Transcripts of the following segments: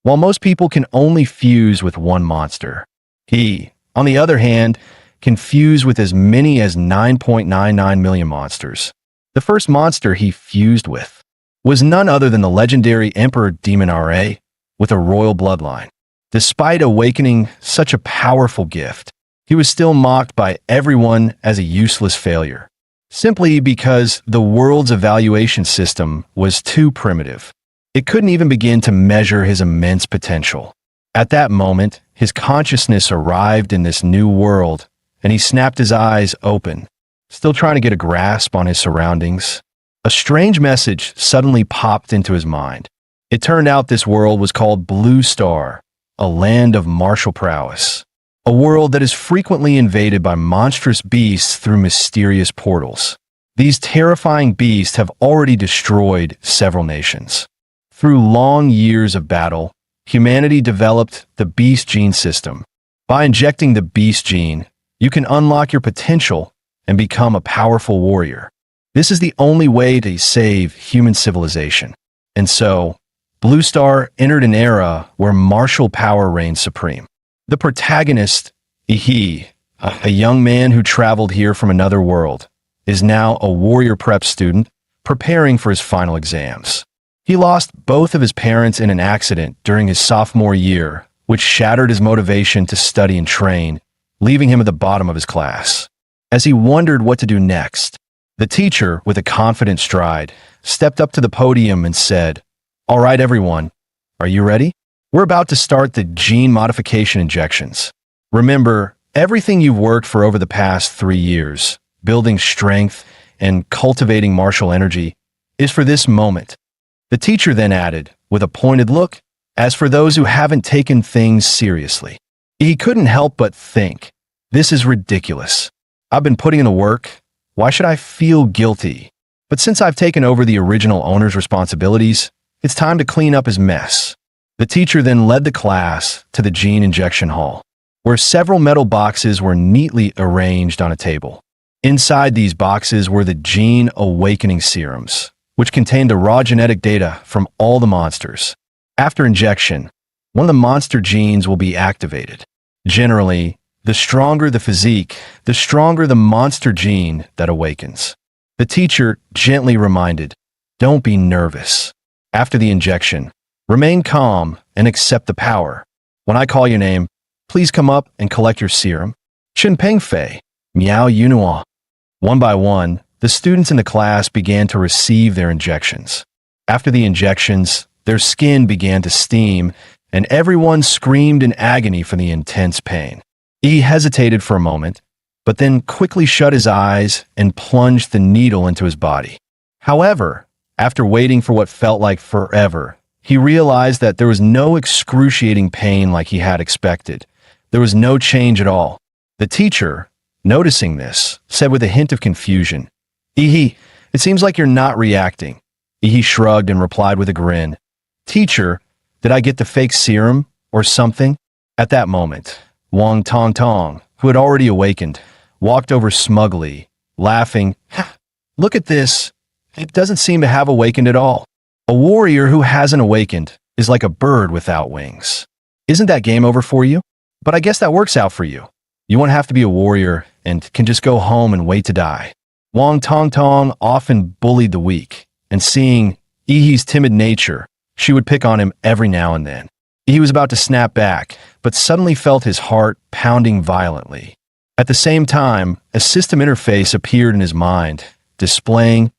while most people can only fuse with one monster. He, on the other hand, can fuse with as many as 9.99 million monsters. The first monster he fused with was none other than the legendary Emperor Demon Ra with a royal bloodline. Despite awakening such a powerful gift, he was still mocked by everyone as a useless failure, simply because the world's evaluation system was too primitive. It couldn't even begin to measure his immense potential. At that moment, his consciousness arrived in this new world, and he snapped his eyes open, still trying to get a grasp on his surroundings. A strange message suddenly popped into his mind. It turned out this world was called Blue Star, a land of martial prowess. A world that is frequently invaded by monstrous beasts through mysterious portals. These terrifying beasts have already destroyed several nations. Through long years of battle, humanity developed the Beast Gene system. By injecting the Beast Gene, you can unlock your potential and become a powerful warrior. This is the only way to save human civilization. And so, Blue Star entered an era where martial power reigned supreme. The protagonist, Ihi, a young man who traveled here from another world, is now a warrior prep student preparing for his final exams. He lost both of his parents in an accident during his sophomore year, which shattered his motivation to study and train, leaving him at the bottom of his class. As he wondered what to do next, the teacher, with a confident stride, stepped up to the podium and said, "All right, everyone, are you ready? We're about to start the gene modification injections. Remember, everything you've worked for over the past 3 years, building strength and cultivating martial energy, is for this moment." The teacher then added, with a pointed look, "As for those who haven't taken things seriously." He couldn't help but think, "This is ridiculous. I've been putting in the work. Why should I feel guilty? But since I've taken over the original owner's responsibilities, it's time to clean up his mess." The teacher then led the class to the gene injection hall, where several metal boxes were neatly arranged on a table. Inside these boxes were the gene awakening serums, which contained the raw genetic data from all the monsters. After injection, one of the monster genes will be activated. Generally, the stronger the physique, the stronger the monster gene that awakens. The teacher gently reminded, "Don't be nervous. After the injection, remain calm and accept the power. When I call your name, please come up and collect your serum. Chen Pengfei, Miao Yunua." One by one, the students in the class began to receive their injections. After the injections, their skin began to steam, and everyone screamed in agony from the intense pain. He hesitated for a moment, but then quickly shut his eyes and plunged the needle into his body. However, after waiting for what felt like forever, he realized that there was no excruciating pain like he had expected. There was no change at all. The teacher, noticing this, said with a hint of confusion, "Ihi, it seems like you're not reacting." Ihi shrugged and replied with a grin, "Teacher, did I get the fake serum or something?" At that moment, Wang Tong Tong, who had already awakened, walked over smugly, laughing. "Look at this. It doesn't seem to have awakened at all. A warrior who hasn't awakened is like a bird without wings. Isn't that game over for you? But I guess that works out for you. You won't have to be a warrior and can just go home and wait to die." Wang Tong Tong often bullied the weak, and seeing Ihi's timid nature, she would pick on him every now and then. He was about to snap back, but suddenly felt his heart pounding violently. At the same time, a system interface appeared in his mind, displaying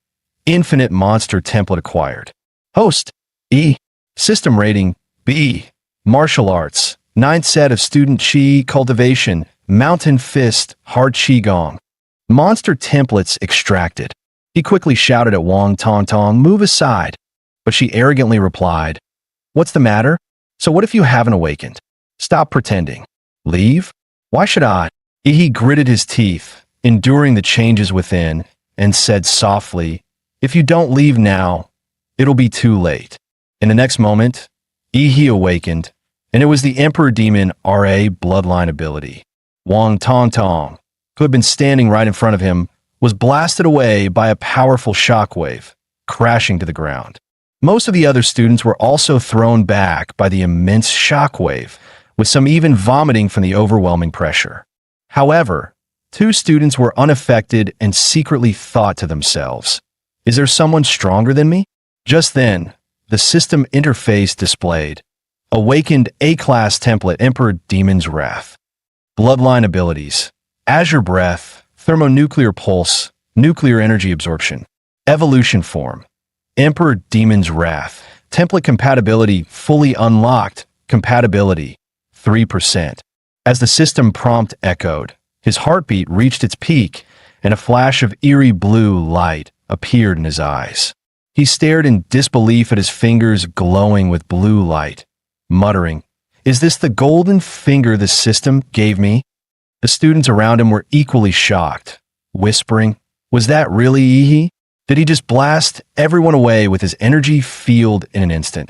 Infinite Monster Template acquired. Host, E. System rating, B. Martial Arts, 9th set of Student Qi Cultivation, Mountain Fist, Hard Qigong. Monster templates extracted. He quickly shouted at Wang Tong Tong, "Move aside." But she arrogantly replied, "What's the matter? So what if you haven't awakened? Stop pretending. Leave? Why should I?" He gritted his teeth, enduring the changes within, and said softly, "If you don't leave now, it'll be too late." In the next moment, Ihi awakened, and it was the Emperor Demon Ra bloodline ability. Wang Tong Tong, who had been standing right in front of him, was blasted away by a powerful shockwave, crashing to the ground. Most of the other students were also thrown back by the immense shockwave, with some even vomiting from the overwhelming pressure. However, two students were unaffected and secretly thought to themselves, "Is there someone stronger than me?" Just then, the system interface displayed Awakened A-Class Template Emperor Demon's Wrath. Bloodline abilities: Azure Breath, Thermonuclear Pulse, Nuclear Energy Absorption. Evolution form: Emperor Demon's Wrath. Template compatibility fully unlocked. Compatibility 3%. As the system prompt echoed, his heartbeat reached its peak, and a flash of eerie blue light appeared in his eyes. He stared in disbelief at his fingers glowing with blue light, muttering, "Is this the golden finger the system gave me?" The students around him were equally shocked, whispering, "Was that really Ihi? Did he just blast everyone away with his energy field in an instant?"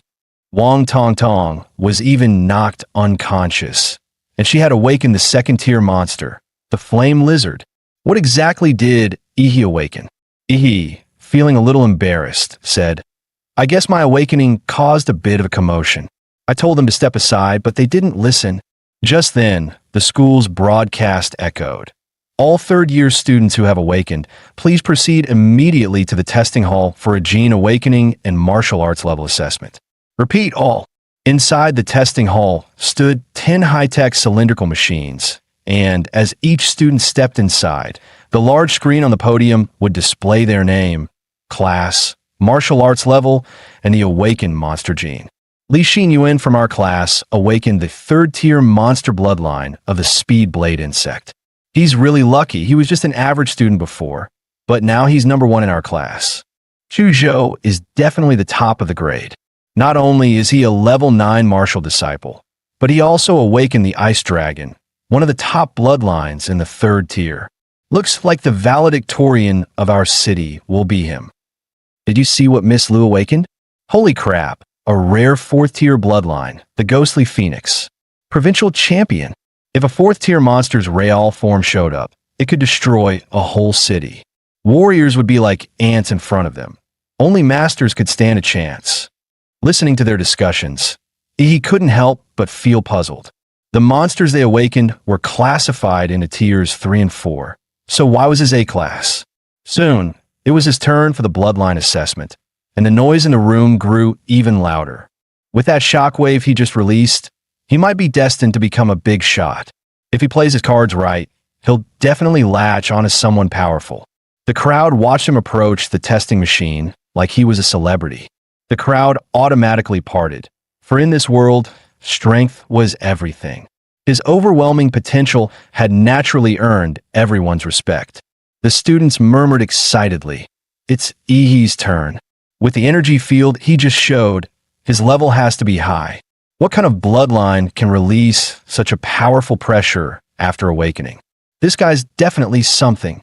Wang Tong Tong was even knocked unconscious, and she had awakened the second-tier monster, the Flame Lizard. What exactly did Ihi awaken? Ihi, feeling a little embarrassed, said, "I guess my awakening caused a bit of a commotion. I told them to step aside, but they didn't listen." Just then, the school's broadcast echoed. "All third-year students who have awakened, please proceed immediately to the testing hall for a gene awakening and martial arts level assessment." Repeat all. Inside the testing hall stood 10 high-tech cylindrical machines, and as each student stepped inside, the large screen on the podium would display their name, class, martial arts level, and the awakened monster gene. Li Xin Yuan from our class awakened the third-tier monster bloodline of the speed blade insect. He's really lucky. He was just an average student before, but now he's number 1 in our class. Chu Zhou is definitely the top of the grade. Not only is he a level 9 martial disciple, but he also awakened the Ice Dragon, one of the top bloodlines in the 3rd tier. Looks like the valedictorian of our city will be him. Did you see what Miss Lu awakened? Holy crap, a rare 4th tier bloodline, the Ghostly Phoenix. Provincial champion. If a 4th tier monster's Real form showed up, it could destroy a whole city. Warriors would be like ants in front of them. Only masters could stand a chance. Listening to their discussions, he couldn't help but feel puzzled. The monsters they awakened were classified into tiers 3 and 4, so why was his A-class? Soon, it was his turn for the bloodline assessment, and the noise in the room grew even louder. With that shockwave he just released, he might be destined to become a big shot. If he plays his cards right, he'll definitely latch onto someone powerful. The crowd watched him approach the testing machine like he was a celebrity. The crowd automatically parted, for in this world, strength was everything. His overwhelming potential had naturally earned everyone's respect. The students murmured excitedly, "It's Ihi's turn." With the energy field he just showed, his level has to be high. What kind of bloodline can release such a powerful pressure after awakening? This guy's definitely something.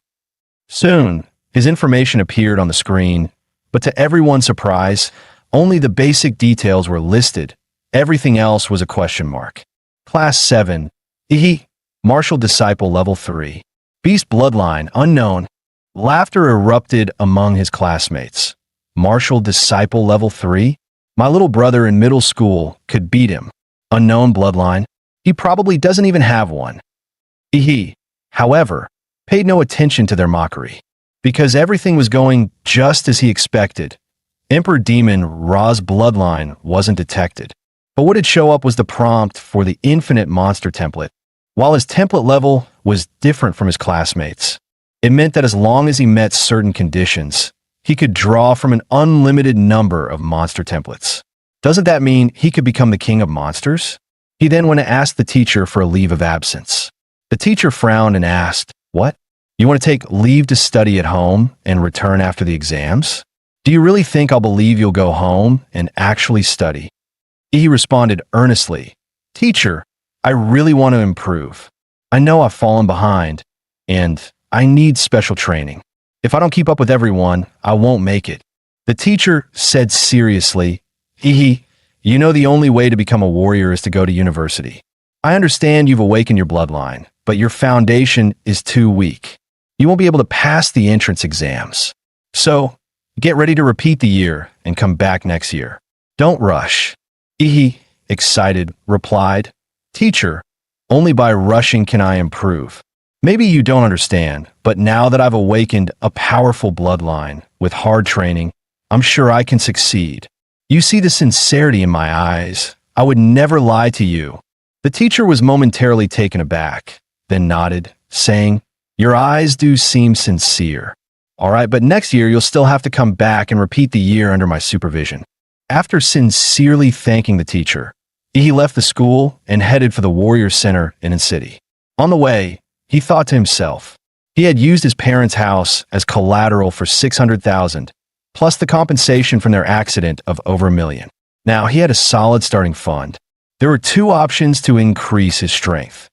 Soon, his information appeared on the screen, but to everyone's surprise, only the basic details were listed. Everything else was a question mark. Class 7. Ihi. Martial Disciple Level 3. Beast Bloodline Unknown. Laughter erupted among his classmates. Martial Disciple Level 3? My little brother in middle school could beat him. Unknown bloodline? He probably doesn't even have one. Ihi, however, paid no attention to their mockery. Because everything was going just as he expected. Emperor Demon Ra's bloodline wasn't detected. But what had show up was the prompt for the infinite monster template. While his template level was different from his classmates, it meant that as long as he met certain conditions, he could draw from an unlimited number of monster templates. Doesn't that mean he could become the king of monsters? He then went to ask the teacher for a leave of absence. The teacher frowned and asked, "What? You want to take leave to study at home and return after the exams? Do you really think I'll believe you'll go home and actually study?" He responded earnestly, "Teacher, I really want to improve. I know I've fallen behind, and I need special training. If I don't keep up with everyone, I won't make it." The teacher said seriously, "Ihi, you know the only way to become a warrior is to go to university. I understand you've awakened your bloodline, but your foundation is too weak. You won't be able to pass the entrance exams. So, Get ready to repeat the year and come back next year. Don't rush. Ihi, excited, replied, Teacher, only by rushing can I improve. Maybe you don't understand, but now that I've awakened a powerful bloodline with hard training, I'm sure I can succeed. You see the sincerity in my eyes. I would never lie to you. The teacher was momentarily taken aback, then nodded, saying, Your eyes do seem sincere. All right, but next year you'll still have to come back and repeat the year under my supervision. After sincerely thanking the teacher, he left the school and headed for the Warrior Center in the city. On the way, he thought to himself, he had used his parents' house as collateral for $600,000, plus the compensation from their accident of over $1 million. Now he had a solid starting fund. There were two options to increase his strength.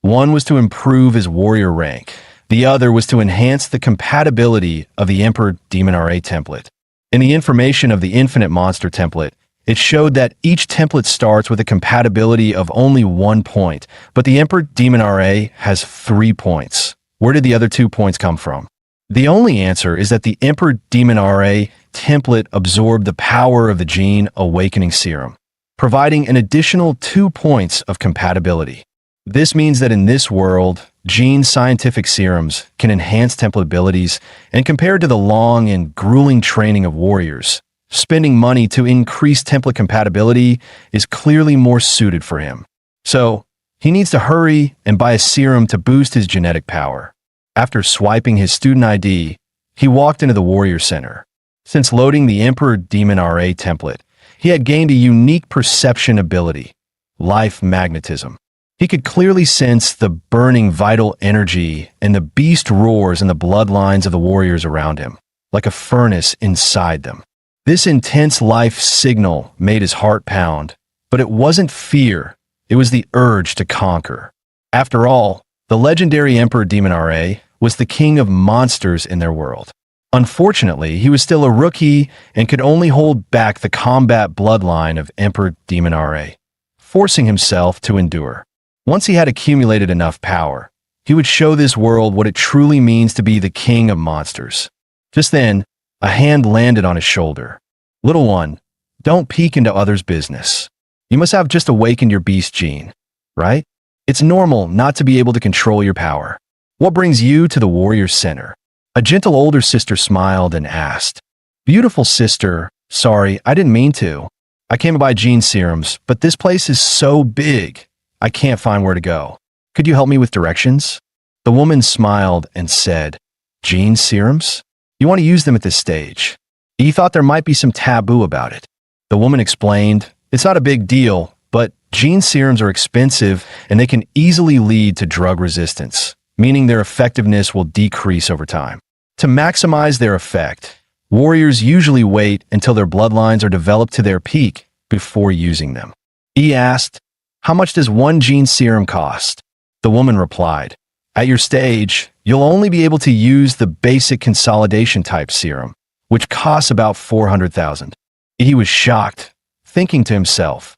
One was to improve his warrior rank. The other was to enhance the compatibility of the Emperor Demon RA template. In the information of the Infinite Monster template, it showed that each template starts with a compatibility of only 1 point, but the Emperor Demon RA has 3 points. Where did the other 2 points come from? The only answer is that the Emperor Demon RA template absorbed the power of the Gene Awakening Serum, providing an additional 2 points of compatibility. This means that in this world, Gene scientific serums can enhance template abilities, and compared to the long and grueling training of warriors, spending money to increase template compatibility is clearly more suited for him. So, he needs to hurry and buy a serum to boost his genetic power. After swiping his student ID, he walked into the Warrior Center. Since loading the Emperor Demon RA template, he had gained a unique perception ability, life magnetism. He could clearly sense the burning vital energy and the beast roars in the bloodlines of the warriors around him, like a furnace inside them. This intense life signal made his heart pound, but it wasn't fear, it was the urge to conquer. After all, the legendary Emperor Demon RA was the king of monsters in their world. Unfortunately, he was still a rookie and could only hold back the combat bloodline of Emperor Demon RA, forcing himself to endure. Once he had accumulated enough power, he would show this world what it truly means to be the king of monsters. Just then, a hand landed on his shoulder. Little one, don't peek into others' business. You must have just awakened your beast gene, right? It's normal not to be able to control your power. What brings you to the Warrior Center? A gentle older sister smiled and asked, Beautiful sister, sorry, I didn't mean to. I came to buy gene serums, but this place is so big. I can't find where to go. Could you help me with directions? The woman smiled and said, Gene serums? You want to use them at this stage. He thought there might be some taboo about it. The woman explained, It's not a big deal, but gene serums are expensive and they can easily lead to drug resistance, meaning their effectiveness will decrease over time. To maximize their effect, warriors usually wait until their bloodlines are developed to their peak before using them. He asked, How much does one gene serum cost? The woman replied, At your stage, you'll only be able to use the basic consolidation type serum, which costs about $400,000. He was shocked, thinking to himself,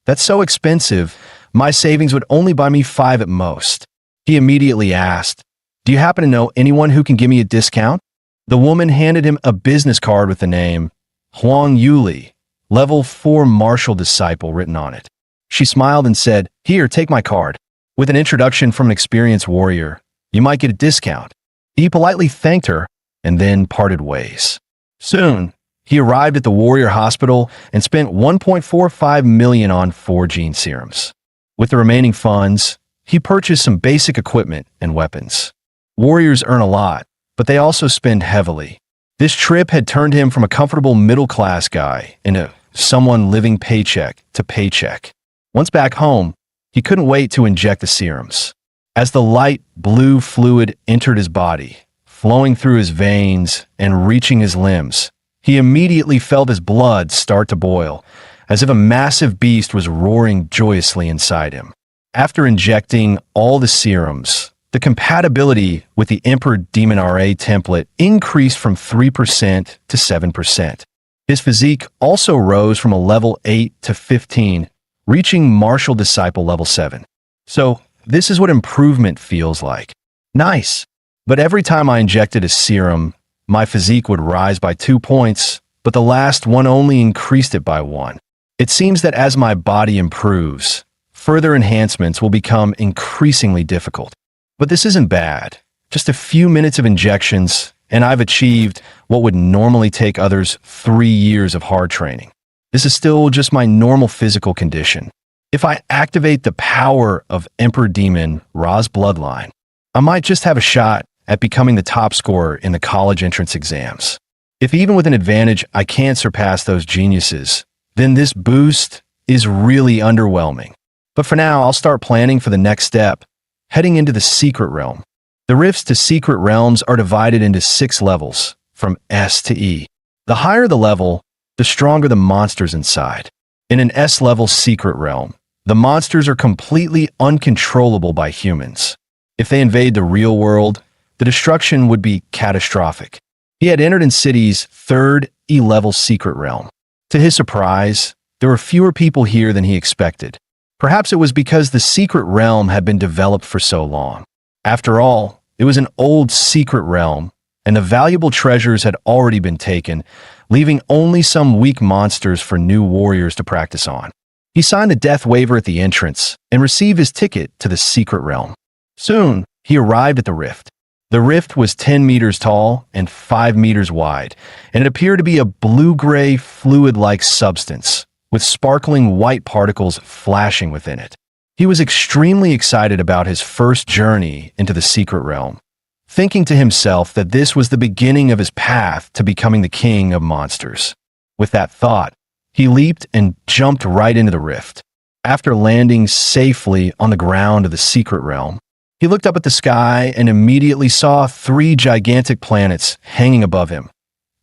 That's so expensive, my savings would only buy me 5 at most. He immediately asked, Do you happen to know anyone who can give me a discount? The woman handed him a business card with the name Huang Yuli, level 4 martial disciple written on it. She smiled and said, Here, take my card. With an introduction from an experienced warrior, you might get a discount. He politely thanked her and then parted ways. Soon, he arrived at the Warrior Hospital and spent $1.45 million on 4 gene serums. With the remaining funds, he purchased some basic equipment and weapons. Warriors earn a lot, but they also spend heavily. This trip had turned him from a comfortable middle-class guy into someone living paycheck to paycheck. Once back home, he couldn't wait to inject the serums. As the light blue fluid entered his body, flowing through his veins and reaching his limbs, he immediately felt his blood start to boil, as if a massive beast was roaring joyously inside him. After injecting all the serums, the compatibility with the Emperor Demon RA template increased from 3% to 7%. His physique also rose from a level 8 to 15, reaching Martial Disciple level 7. So, this is what improvement feels like. Nice. But every time I injected a serum, my physique would rise by 2 points, but the last one only increased it by 1. It seems that as my body improves, further enhancements will become increasingly difficult. But this isn't bad. Just a few minutes of injections, and I've achieved what would normally take others 3 years of hard training. This is still just my normal physical condition. If I activate the power of Emperor Demon Ra's bloodline, I might just have a shot at becoming the top scorer in the college entrance exams. If even with an advantage I can't surpass those geniuses, then this boost is really underwhelming. But for now, I'll start planning for the next step, heading into the Secret Realm. The rifts to Secret Realms are divided into 6 levels, from S to E. The higher the level, the stronger the monsters inside. In an S-level Secret Realm, the monsters are completely uncontrollable by humans. If they invade the real world, the destruction would be catastrophic. He had entered in City's 3rd E-level Secret Realm. To his surprise, there were fewer people here than he expected. Perhaps it was because the Secret Realm had been developed for so long. After all, it was an old secret realm, and the valuable treasures had already been taken, leaving only some weak monsters for new warriors to practice on. He signed the death waiver at the entrance and received his ticket to the Secret Realm. Soon, he arrived at the rift. The rift was 10 meters tall and 5 meters wide, and it appeared to be a blue-gray, fluid-like substance, with sparkling white particles flashing within it. He was extremely excited about his first journey into the Secret Realm, thinking to himself that this was the beginning of his path to becoming the king of monsters. With that thought, he leaped and jumped right into the rift. After landing safely on the ground of the Secret Realm, he looked up at the sky and immediately saw 3 gigantic planets hanging above him: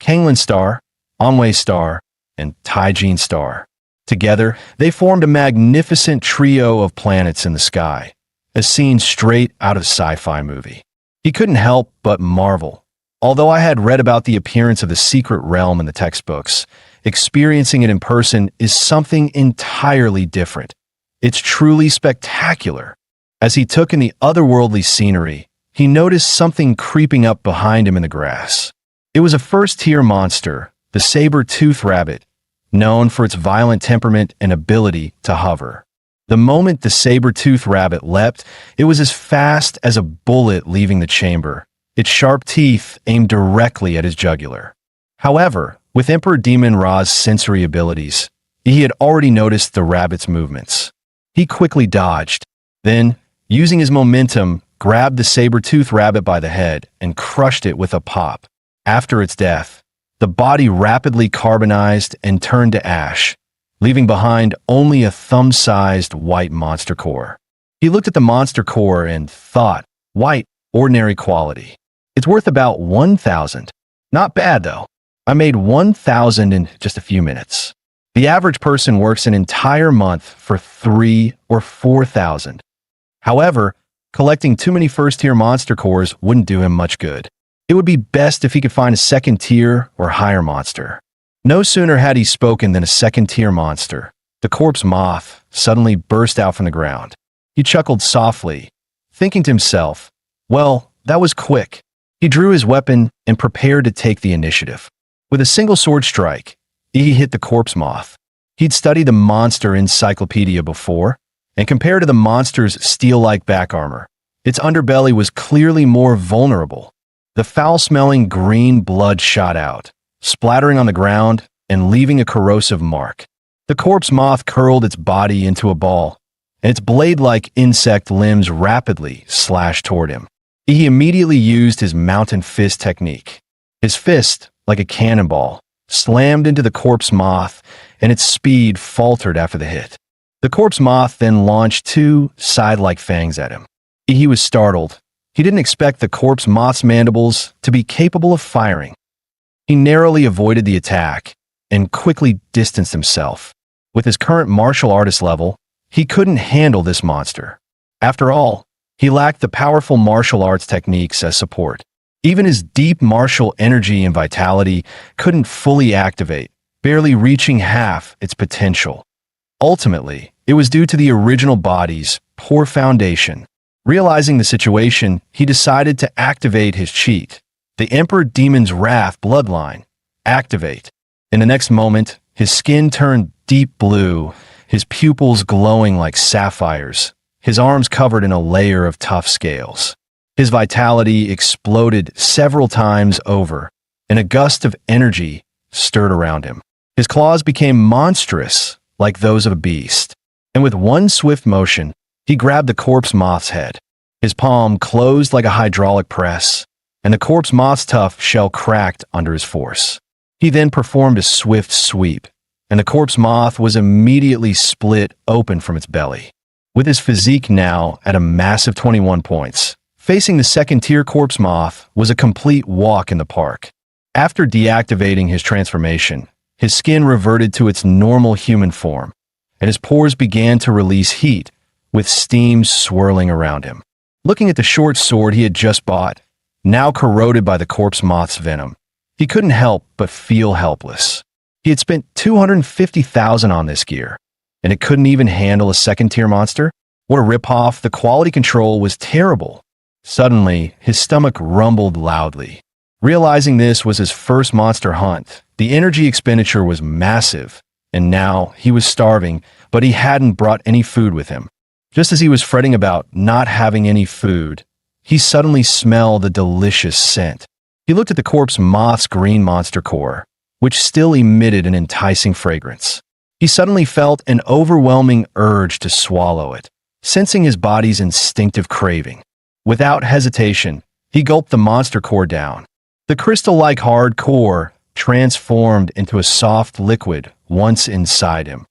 Kanglin Star, Onway Star, and Taijin Star. Together, they formed a magnificent trio of planets in the sky, a scene straight out of a sci-fi movie. He couldn't help but marvel. Although I had read about the appearance of the Secret Realm in the textbooks, experiencing it in person is something entirely different. It's truly spectacular. As he took in the otherworldly scenery, he noticed something creeping up behind him in the grass. It was a first-tier monster, the saber-toothed rabbit, known for its violent temperament and ability to hover. The moment the saber-toothed rabbit leapt, it was as fast as a bullet leaving the chamber, its sharp teeth aimed directly at his jugular. However, with Emperor Demon Ra's sensory abilities, he had already noticed the rabbit's movements. He quickly dodged, then, using his momentum, grabbed the saber-toothed rabbit by the head and crushed it with a pop. After its death, the body rapidly carbonized and turned to ash, leaving behind only a thumb-sized white monster core. He looked at the monster core and thought, white, ordinary quality. It's worth about 1,000. Not bad, though. I made 1,000 in just a few minutes. The average person works an entire month for 3 or 4,000. However, collecting too many first-tier monster cores wouldn't do him much good. It would be best if he could find a second-tier or higher monster. No sooner had he spoken than a second-tier monster, the corpse moth, suddenly burst out from the ground. He chuckled softly, thinking to himself, well, that was quick. He drew his weapon and prepared to take the initiative. With a single sword strike, he hit the corpse moth. He'd studied the monster encyclopedia before, and compared to the monster's steel-like back armor, its underbelly was clearly more vulnerable. The foul-smelling green blood shot out, splattering on the ground and leaving a corrosive mark. The corpse moth curled its body into a ball, and its blade-like insect limbs rapidly slashed toward him. He immediately used his mountain fist technique. His fist, like a cannonball, slammed into the corpse moth, and its speed faltered after the hit. The corpse moth then launched 2 side-like fangs at him. He was startled. He didn't expect the corpse moth's mandibles to be capable of firing. He narrowly avoided the attack and quickly distanced himself. With his current martial artist level, he couldn't handle this monster. After all, he lacked the powerful martial arts techniques as support. Even his deep martial energy and vitality couldn't fully activate, barely reaching half its potential. Ultimately, it was due to the original body's poor foundation. Realizing the situation, he decided to activate his cheat, The Emperor Demon's Wrath bloodline. Activate. In the next moment, his skin turned deep blue, his pupils glowing like sapphires, his arms covered in a layer of tough scales. His vitality exploded several times over, and a gust of energy stirred around him. His claws became monstrous, like those of a beast, and with one swift motion, he grabbed the corpse moth's head. His palm closed like a hydraulic press, and the corpse moth's tough shell cracked under his force. He then performed a swift sweep, and the corpse moth was immediately split open from its belly. With his physique now at a massive 21 points, facing the second-tier corpse moth was a complete walk in the park. After deactivating his transformation, his skin reverted to its normal human form, and his pores began to release heat, with steam swirling around him. Looking at the short sword he had just bought, now corroded by the corpse moth's venom, he couldn't help but feel helpless. He had spent $250,000 on this gear, and it couldn't even handle a second-tier monster? What a ripoff. The quality control was terrible. Suddenly, his stomach rumbled loudly. Realizing this was his first monster hunt, the energy expenditure was massive, and now he was starving, but he hadn't brought any food with him. Just as he was fretting about not having any food, he suddenly smelled a delicious scent. He looked at the corpse moth's green monster core, which still emitted an enticing fragrance. He suddenly felt an overwhelming urge to swallow it, sensing his body's instinctive craving. Without hesitation, he gulped the monster core down. The crystal-like hard core transformed into a soft liquid once inside him,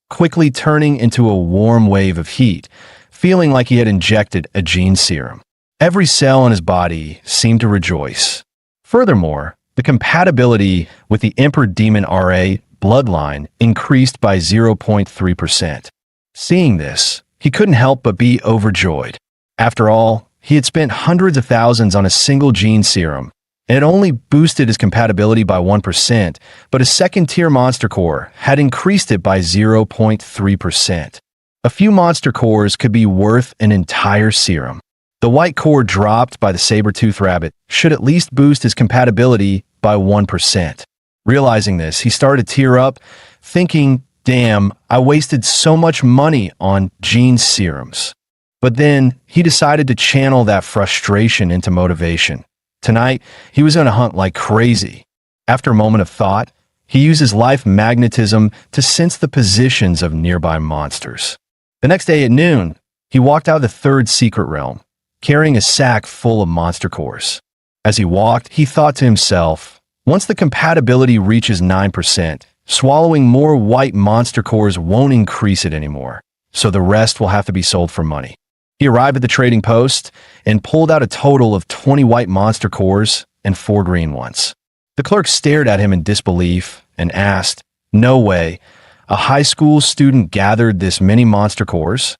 quickly turning into a warm wave of heat, feeling like he had injected a gene serum. Every cell in his body seemed to rejoice. Furthermore, the compatibility with the Emperor Demon RA bloodline increased by 0.3%. Seeing this, he couldn't help but be overjoyed. After all, he had spent hundreds of thousands on a single gene serum, and it only boosted his compatibility by 1%, but his second-tier monster core had increased it by 0.3%. A few monster cores could be worth an entire serum. The white core dropped by the saber-tooth rabbit should at least boost his compatibility by 1%. Realizing this, he started to tear up, thinking, damn, I wasted so much money on gene serums. But then he decided to channel that frustration into motivation. Tonight, he was going to hunt like crazy. After a moment of thought, he used his life magnetism to sense the positions of nearby monsters. The next day at noon, he walked out of the third secret realm, carrying a sack full of monster cores. As he walked, he thought to himself, once the compatibility reaches 9%, swallowing more white monster cores won't increase it anymore, so the rest will have to be sold for money. He arrived at the trading post and pulled out a total of 20 white monster cores and 4 green ones. The clerk stared at him in disbelief and asked, "No way, a high school student gathered this many monster cores?"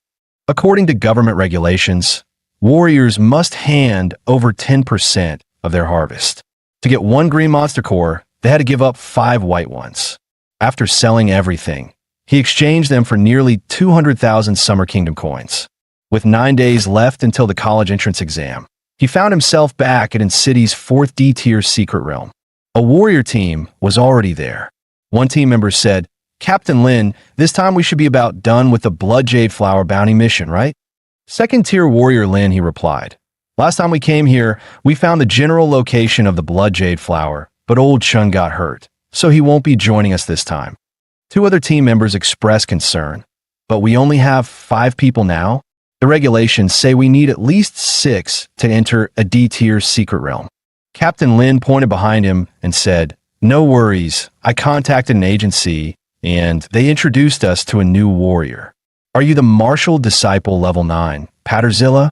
According to government regulations, warriors must hand over 10% of their harvest. To get 1 green monster core, they had to give up 5 white ones. After selling everything, he exchanged them for nearly 200,000 Summer Kingdom coins. With 9 days left until the college entrance exam, he found himself back at Incity's 4th D-tier secret realm. A warrior team was already there. One team member said, "Captain Lin, this time we should be about done with the Blood Jade Flower bounty mission, right?" "Second-tier warrior Lin," he replied. "Last time we came here, we found the general location of the Blood Jade Flower, but old Chun got hurt, so he won't be joining us this time." 2 other team members expressed concern. "But we only have 5 people now? The regulations say we need at least 6 to enter a D-tier secret realm." Captain Lin pointed behind him and said, "No worries, I contacted an agency, and they introduced us to a new warrior. Are you the Martial Disciple level 9, Patterzilla?"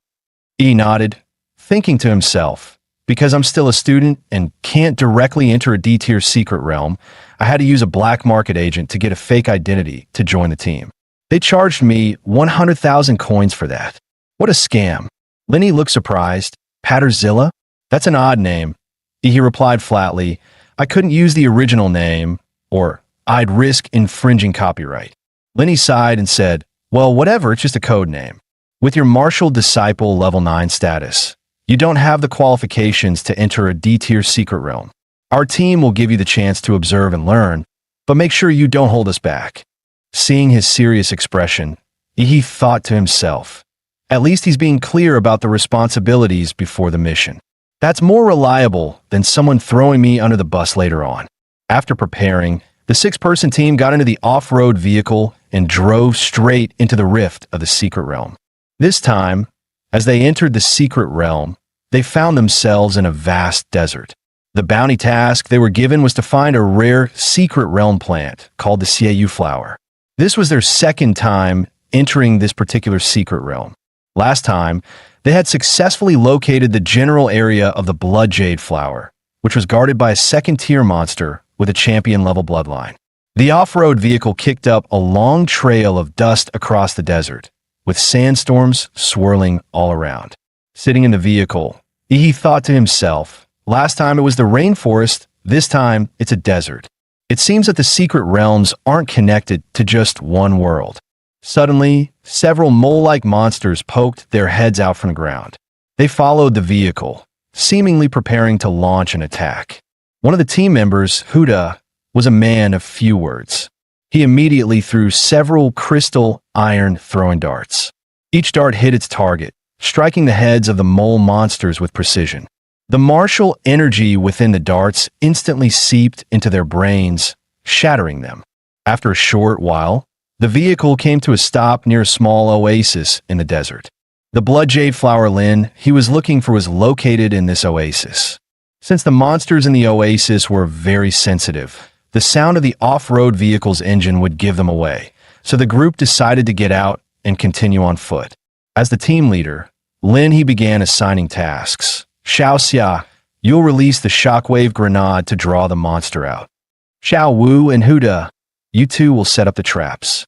E nodded, thinking to himself, because I'm still a student and can't directly enter a D-tier secret realm, I had to use a black market agent to get a fake identity to join the team. They charged me 100,000 coins for that. What a scam. Lenny looked surprised. "Patterzilla? That's an odd name." He replied flatly, "I couldn't use the original name, or I'd risk infringing copyright." Lenny sighed and said, "Well, whatever, it's just a code name. With your Martial Disciple level 9 status, You don't have the qualifications to enter a D-tier secret realm. Our team will give you the chance to observe and learn, but make sure you don't hold us back." Seeing his serious expression, he thought to himself, "At least he's being clear about the responsibilities before the mission. That's more reliable than someone throwing me under the bus later on." After preparing, the six-person team got into the off-road vehicle and drove straight into the rift of the secret realm. This time, as they entered the secret realm, they found themselves in a vast desert. The bounty task they were given was to find a rare secret realm plant called the Xiaoyu flower. This was their second time entering this particular secret realm. Last time, they had successfully located the general area of the Blood Jade flower, which was guarded by a second-tier monster with a champion-level bloodline. The off-road vehicle kicked up a long trail of dust across the desert, with sandstorms swirling all around. Sitting in the vehicle, he thought to himself, "Last time it was the rainforest, this time it's a desert. It seems that the secret realms aren't connected to just one world." Suddenly, several mole-like monsters poked their heads out from the ground. They followed the vehicle, seemingly preparing to launch an attack. One of the team members, Huda, was a man of few words. He immediately threw several crystal iron throwing darts. Each dart hit its target, striking the heads of the mole monsters with precision. The martial energy within the darts instantly seeped into their brains, shattering them. After a short while, the vehicle came to a stop near a small oasis in the desert. The Blood Jade flower Lin he was looking for was located in this oasis. Since the monsters in the oasis were very sensitive, the sound of the off-road vehicle's engine would give them away, so the group decided to get out and continue on foot. As the team leader, Lin he began assigning tasks. "Xiao Xia, you'll release the shockwave grenade to draw the monster out. Xiao Wu and Huda, you two will set up the traps.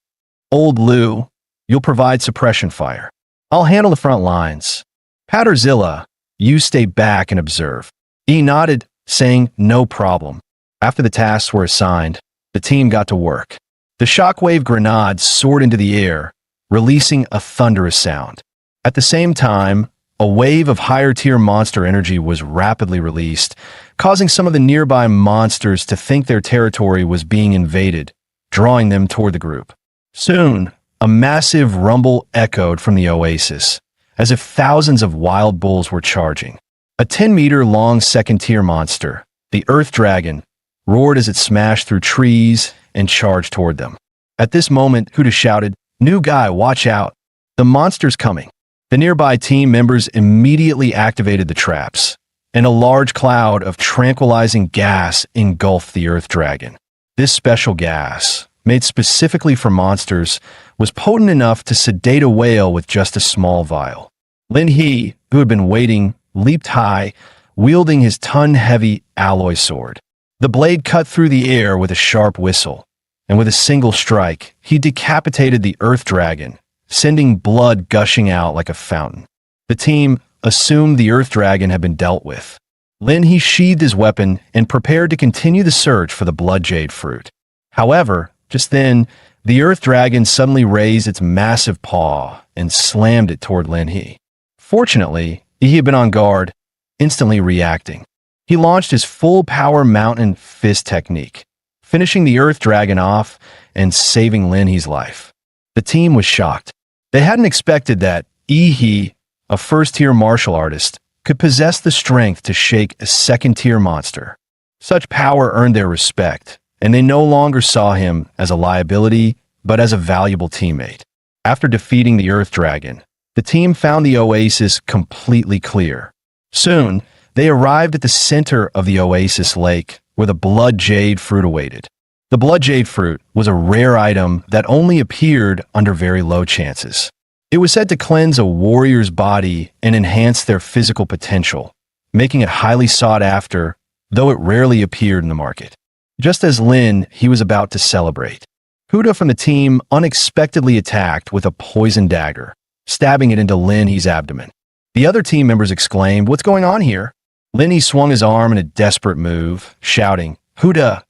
Old Lu, you'll provide suppression fire. I'll handle the front lines. Patterzilla, you stay back and observe." He nodded, saying no problem. After the tasks were assigned, the team got to work. The shockwave grenade soared into the air, releasing a thunderous sound. At the same time, a wave of higher-tier monster energy was rapidly released, causing some of the nearby monsters to think their territory was being invaded, drawing them toward the group. Soon, a massive rumble echoed from the oasis, as if thousands of wild bulls were charging. A 10-meter-long second-tier monster, the Earth Dragon, roared as it smashed through trees and charged toward them. At this moment, Huda shouted, "New guy, watch out! The monster's coming!" The nearby team members immediately activated the traps, and a large cloud of tranquilizing gas engulfed the Earth Dragon. This special gas, made specifically for monsters, was potent enough to sedate a whale with just a small vial. Lin He, who had been waiting, leaped high, wielding his ton-heavy alloy sword. The blade cut through the air with a sharp whistle, and with a single strike, he decapitated the Earth Dragon, sending blood gushing out like a fountain. The team assumed the Earth Dragon had been dealt with. Lin he sheathed his weapon and prepared to continue the search for the Blood Jade fruit. However, just then, the Earth Dragon suddenly raised its massive paw and slammed it toward Lin He. Fortunately, he had been on guard, instantly reacting. He launched his full-power mountain fist technique, finishing the Earth Dragon off and saving Lin He's life. The team was shocked. They hadn't expected that He, a first-tier martial artist, could possess the strength to shake a second-tier monster. Such power earned their respect, and they no longer saw him as a liability, but as a valuable teammate. After defeating the Earth Dragon, the team found the oasis completely clear. Soon, they arrived at the center of the oasis lake, where the Blood Jade fruit awaited. The Blood Jade fruit was a rare item that only appeared under very low chances. It was said to cleanse a warrior's body and enhance their physical potential, making it highly sought after, though it rarely appeared in the market. Just as Lin he was about to celebrate, Huda from the team unexpectedly attacked with a poison dagger, stabbing it into Lin He's abdomen. The other team members exclaimed, "What's going on here?" Lin He swung his arm in a desperate move, shouting, "Huda,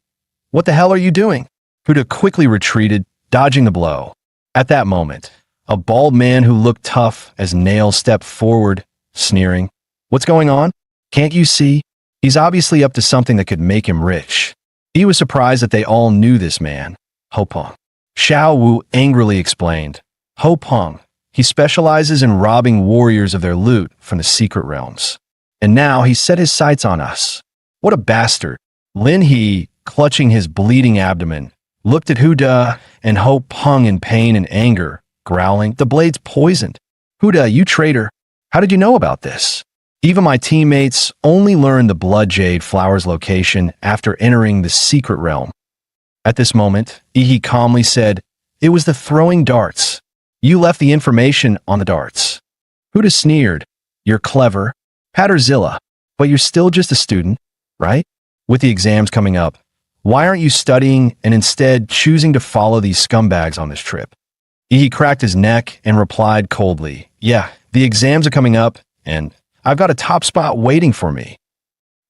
what the hell are you doing?" Huda quickly retreated, dodging the blow. At that moment, a bald man who looked tough as nails stepped forward, sneering, What's going on? Can't you see? He's obviously up to something that could make him rich. He was surprised that they all knew this man, Ho Peng. Xiao Wu angrily explained. Ho Peng. He specializes in robbing warriors of their loot from the secret realms. And now he set his sights on us. What a bastard. Lin He, clutching his bleeding abdomen, looked at Hu De and Ho Peng in pain and anger, growling, "The blade's poisoned. Hu De, you traitor. How did you know about this?" Even my teammates only learned the Blood Jade Flower's location after entering the secret realm. At this moment, Yi calmly said, "It was the throwing darts. You left the information on the darts." Hu De sneered, "You're clever, Patterzilla, but you're still just a student, right? With the exams coming up, why aren't you studying and instead choosing to follow these scumbags on this trip?" Yi cracked his neck and replied coldly, "Yeah, the exams are coming up, and I've got a top spot waiting for me."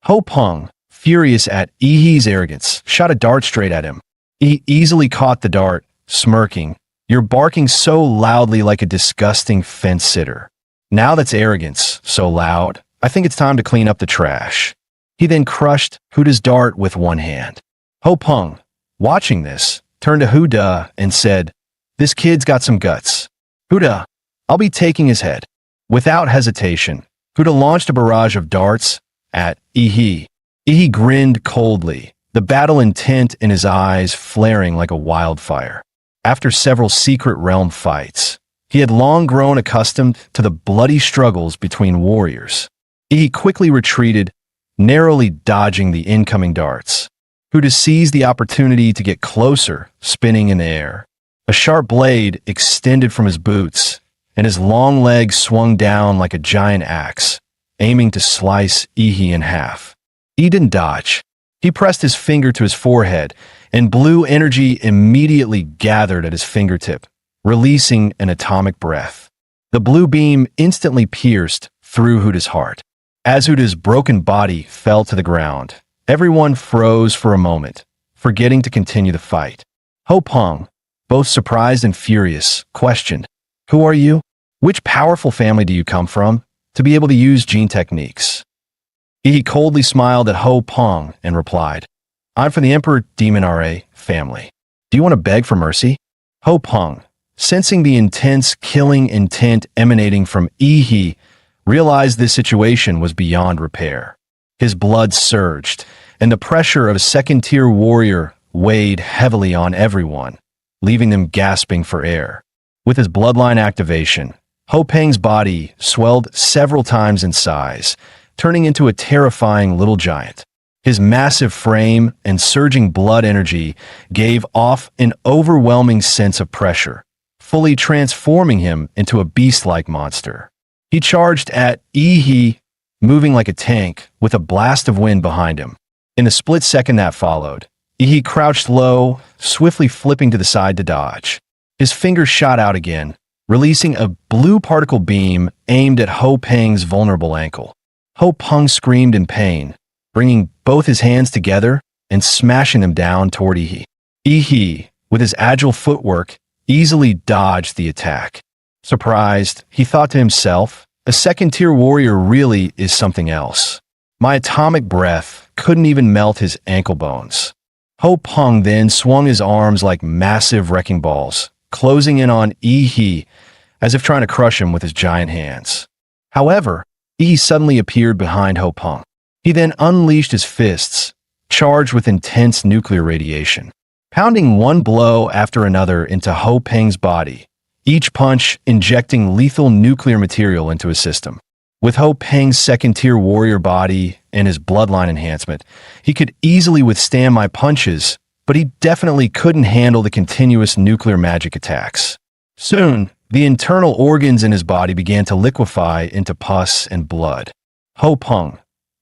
Ho Peng, furious at Yi's arrogance, shot a dart straight at him. He easily caught the dart, smirking, "You're barking so loudly like a disgusting fence sitter. Now that's arrogance, so loud. I think it's time to clean up the trash." He then crushed Hu De's dart with one hand. Ho Peng, watching this, turned to Hu De and said, "This kid's got some guts. Hu De, I'll be taking his head." Without hesitation, Hu De launched a barrage of darts at Yi. Yi grinned coldly, the battle intent in his eyes flaring like a wildfire. After several secret realm fights, he had long grown accustomed to the bloody struggles between warriors. He quickly retreated, narrowly dodging the incoming darts. Hu De seized the opportunity to get closer, spinning in the air. A sharp blade extended from his boots, and his long legs swung down like a giant axe, aiming to slice Yi in half. He didn't dodge. He pressed his finger to his forehead, and blue energy immediately gathered at his fingertip, releasing an atomic breath. The blue beam instantly pierced through Hu De's heart. As Hu De's broken body fell to the ground, everyone froze for a moment, forgetting to continue the fight. Ho Peng, both surprised and furious, questioned, "Who are you? Which powerful family do you come from to be able to use gene techniques?" He coldly smiled at Ho Peng and replied, "I'm from the Emperor Demon Ra family. Do you want to beg for mercy?" Ho Peng, sensing the intense killing intent emanating from Yi, realized this situation was beyond repair. His blood surged, and the pressure of a second-tier warrior weighed heavily on everyone, leaving them gasping for air. With his bloodline activation, Ho Peng's body swelled several times in size, turning into a terrifying little giant. His massive frame and surging blood energy gave off an overwhelming sense of pressure, fully transforming him into a beast-like monster. He charged at Yi, moving like a tank, with a blast of wind behind him. In the split second that followed, Yi crouched low, swiftly flipping to the side to dodge. His fingers shot out again, releasing a blue particle beam aimed at Ho Peng's vulnerable ankle. Ho Peng screamed in pain, bringing both his hands together and smashing them down toward Yi. Yi, with his agile footwork, easily dodged the attack. Surprised, he thought to himself, "A second-tier warrior really is something else. My atomic breath couldn't even melt his ankle bones." Ho Peng then swung his arms like massive wrecking balls, closing in on Yi, as if trying to crush him with his giant hands. However, Yi suddenly appeared behind Ho Peng. He then unleashed his fists, charged with intense nuclear radiation, pounding one blow after another into Ho Peng's body, each punch injecting lethal nuclear material into his system. With Ho Peng's second-tier warrior body and his bloodline enhancement, he could easily withstand my punches, but he definitely couldn't handle the continuous nuclear magic attacks. Soon, the internal organs in his body began to liquefy into pus and blood. Ho Peng,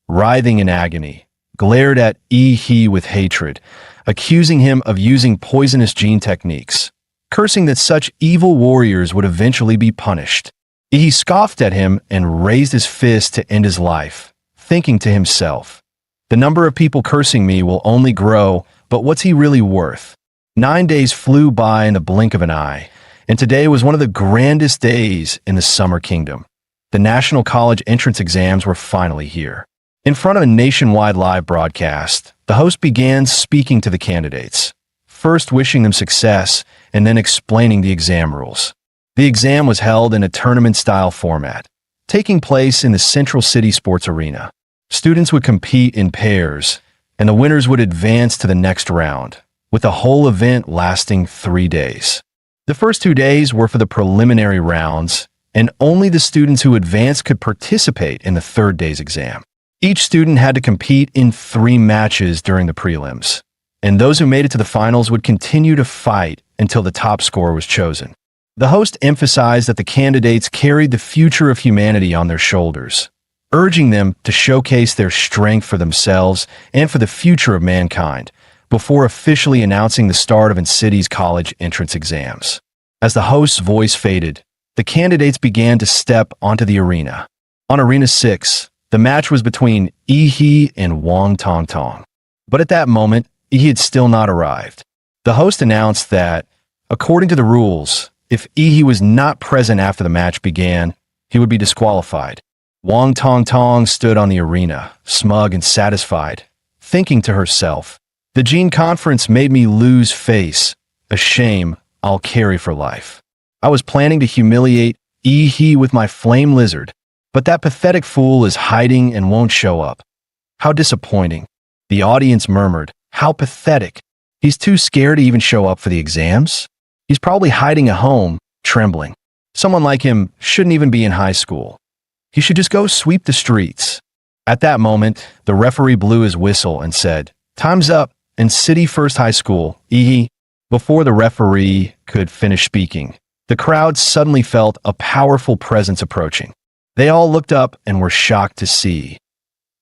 writhing in agony, glared at Yi with hatred, accusing him of using poisonous gene techniques, cursing that such evil warriors would eventually be punished. He scoffed at him and raised his fist to end his life, thinking to himself, "The number of people cursing me will only grow, but what's he really worth?" 9 days flew by in the blink of an eye, and today was one of the grandest days in the Summer Kingdom. The national college entrance exams were finally here. In front of a nationwide live broadcast, the host began speaking to the candidates, first wishing them success and then explaining the exam rules. The exam was held in a tournament-style format, taking place in the Central City Sports Arena. Students would compete in pairs, and the winners would advance to the next round, with the whole event lasting 3 days. The first 2 days were for the preliminary rounds, and only the students who advanced could participate in the third day's exam. Each student had to compete in 3 matches during the prelims, and those who made it to the finals would continue to fight until the top scorer was chosen. The host emphasized that the candidates carried the future of humanity on their shoulders, urging them to showcase their strength for themselves and for the future of mankind, before officially announcing the start of InCity's college entrance exams. As the host's voice faded, the candidates began to step onto the arena. On Arena 6, the match was between Yi and Wang Tongtong. But at that moment, Yi had still not arrived. The host announced that, according to the rules, if Yi was not present after the match began, he would be disqualified. Wang Tongtong stood on the arena, smug and satisfied, thinking to herself, "The Gene Conference made me lose face, a shame I'll carry for life. I was planning to humiliate Yi with my flame lizard, but that pathetic fool is hiding and won't show up. How disappointing." The audience murmured, "How pathetic. He's too scared to even show up for the exams. He's probably hiding at home, trembling. Someone like him shouldn't even be in high school. He should just go sweep the streets." At that moment, the referee blew his whistle and said, "Time's up in City First High School, Yi." Before the referee could finish speaking, the crowd suddenly felt a powerful presence approaching. They all looked up and were shocked to see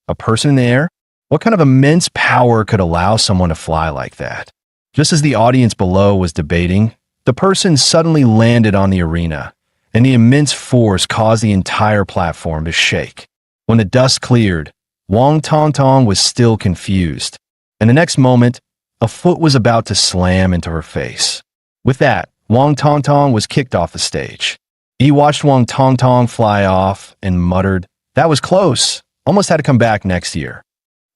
a person in the air. What kind of immense power could allow someone to fly like that? Just as the audience below was debating, the person suddenly landed on the arena, and the immense force caused the entire platform to shake. When the dust cleared, Wang Tongtong was still confused, and the next moment, a foot was about to slam into her face. With that, Wang Tongtong was kicked off the stage. He watched Wang Tongtong fly off and muttered, "That was close. Almost had to come back next year."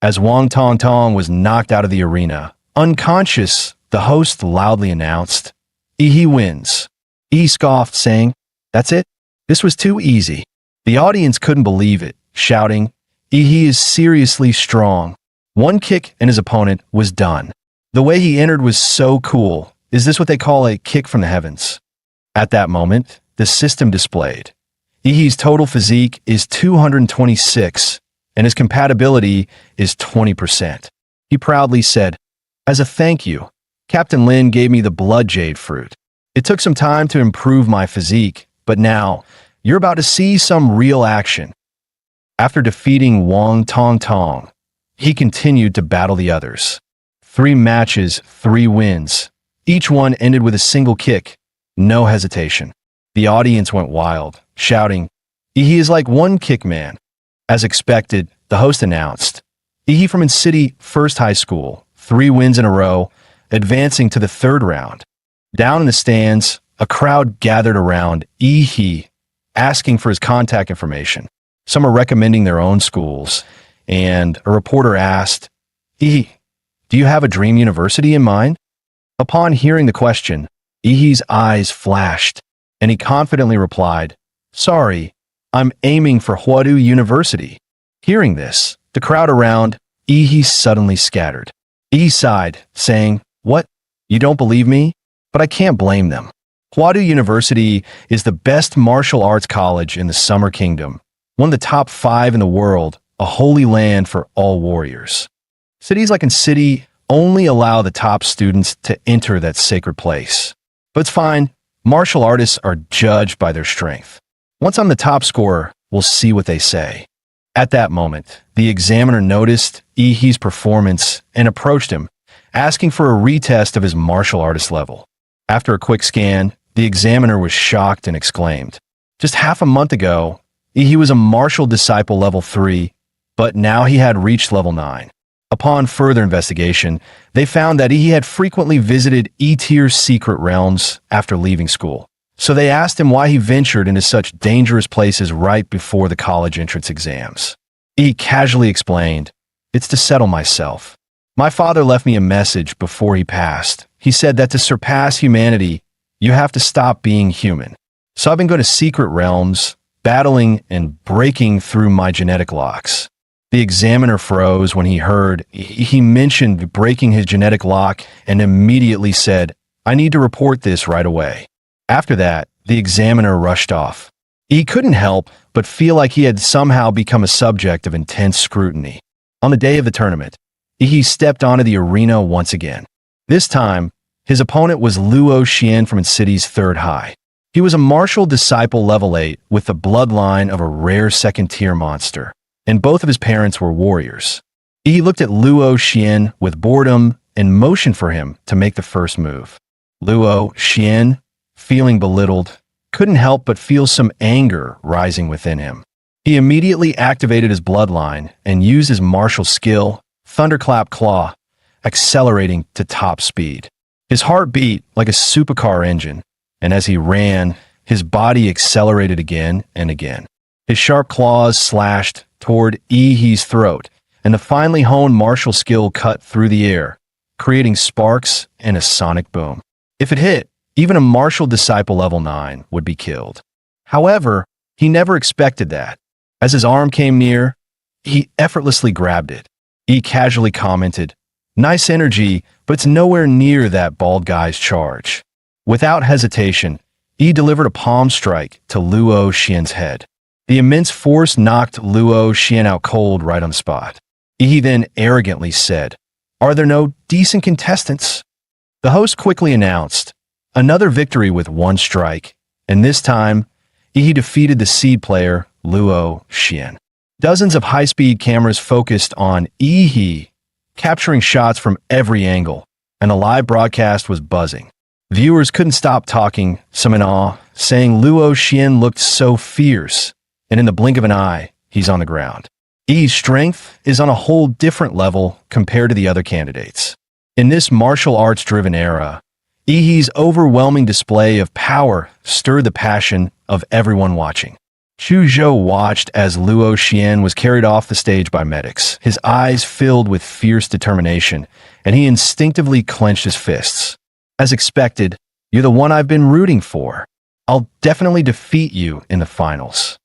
As Wang Tongtong was knocked out of the arena, unconscious, the host loudly announced, "Yi wins." Yi scoffed, saying, "That's it? This was too easy." The audience couldn't believe it, shouting, "Yi is seriously strong." One kick and his opponent was done. The way he entered was so cool. Is this what they call a kick from the heavens? At that moment, the system displayed. Yi's total physique is 226, and his compatibility is 20%. He proudly said, "As a thank you, Captain Lin gave me the blood jade fruit. It took some time to improve my physique, but now you're about to see some real action." After defeating Wang Tongtong, he continued to battle the others. 3 matches, 3 wins. Each one ended with a single kick, no hesitation. The audience went wild, shouting, "Yi is like one kick man." As expected, the host announced, Yi from InCity First High School, 3 wins in a row, advancing to the 3rd round. Down in the stands, a crowd gathered around Yi, asking for his contact information. Some are recommending their own schools, and a reporter asked, "Yi, do you have a dream university in mind?" Upon hearing the question, Yi's eyes flashed, and he confidently replied, "Sorry, I'm aiming for Huadu University." Hearing this, the crowd around Yi suddenly scattered. Yi sighed, saying, "What? You don't believe me? But I can't blame them. Huadu University is the best martial arts college in the Summer Kingdom, one of the top 5 in the world, a holy land for all warriors. Cities like InCity only allow the top students to enter that sacred place. But it's fine. Martial artists are judged by their strength. Once I'm the top scorer, we'll see what they say." At that moment, the examiner noticed Yi's performance and approached him, asking for a retest of his martial artist level. After a quick scan, the examiner was shocked and exclaimed, "Just half a month ago, Yi was a martial disciple level 3, but now he had reached level 9. Upon further investigation, they found that he had frequently visited E-tier secret realms after leaving school, So they asked him why he ventured into such dangerous places right before the college entrance exams. He casually explained, "It's to settle myself. My father left me a message before he passed. He said that to surpass humanity, you have to stop being human. So I've been going to secret realms, battling and breaking through my genetic locks." The examiner froze when he heard he mentioned breaking his genetic lock and immediately said, "I need to report this right away." After that, the examiner rushed off. He couldn't help but feel like he had somehow become a subject of intense scrutiny. On the day of the tournament, he stepped onto the arena once again. This time, his opponent was Luo Xian from City's Third High. He was a martial disciple level 8 with the bloodline of a rare second-tier monster, and both of his parents were warriors. He looked at Luo Xian with boredom and motioned for him to make the first move. Luo Xian, feeling belittled, couldn't help but feel some anger rising within him. He immediately activated his bloodline and used his martial skill, Thunderclap Claw, accelerating to top speed. His heart beat like a supercar engine, and as he ran, his body accelerated again and again. His sharp claws slashed toward Yi's throat, and the finely honed martial skill cut through the air, creating sparks and a sonic boom. If it hit, even a martial disciple level 9 would be killed. However, he never expected that. As his arm came near, he effortlessly grabbed it. He casually commented, "Nice energy, but it's nowhere near that bald guy's charge." Without hesitation, he delivered a palm strike to Luo Xian's head. The immense force knocked Luo Xian out cold right on the spot. He then arrogantly said, "Are there no decent contestants?" The host quickly announced, "Another victory with one strike, and this time, he defeated the seed player, Luo Xian." Dozens of high-speed cameras focused on Yi, capturing shots from every angle, and the live broadcast was buzzing. Viewers couldn't stop talking, some in awe, saying Luo Xian looked so fierce, and in the blink of an eye, he's on the ground. Yi's strength is on a whole different level compared to the other candidates. In this martial arts-driven era, Yi's overwhelming display of power stirred the passion of everyone watching. Chu Zhou watched as Luo Xian was carried off the stage by medics, his eyes filled with fierce determination, and he instinctively clenched his fists. "As expected, you're the one I've been rooting for. I'll definitely defeat you in the finals."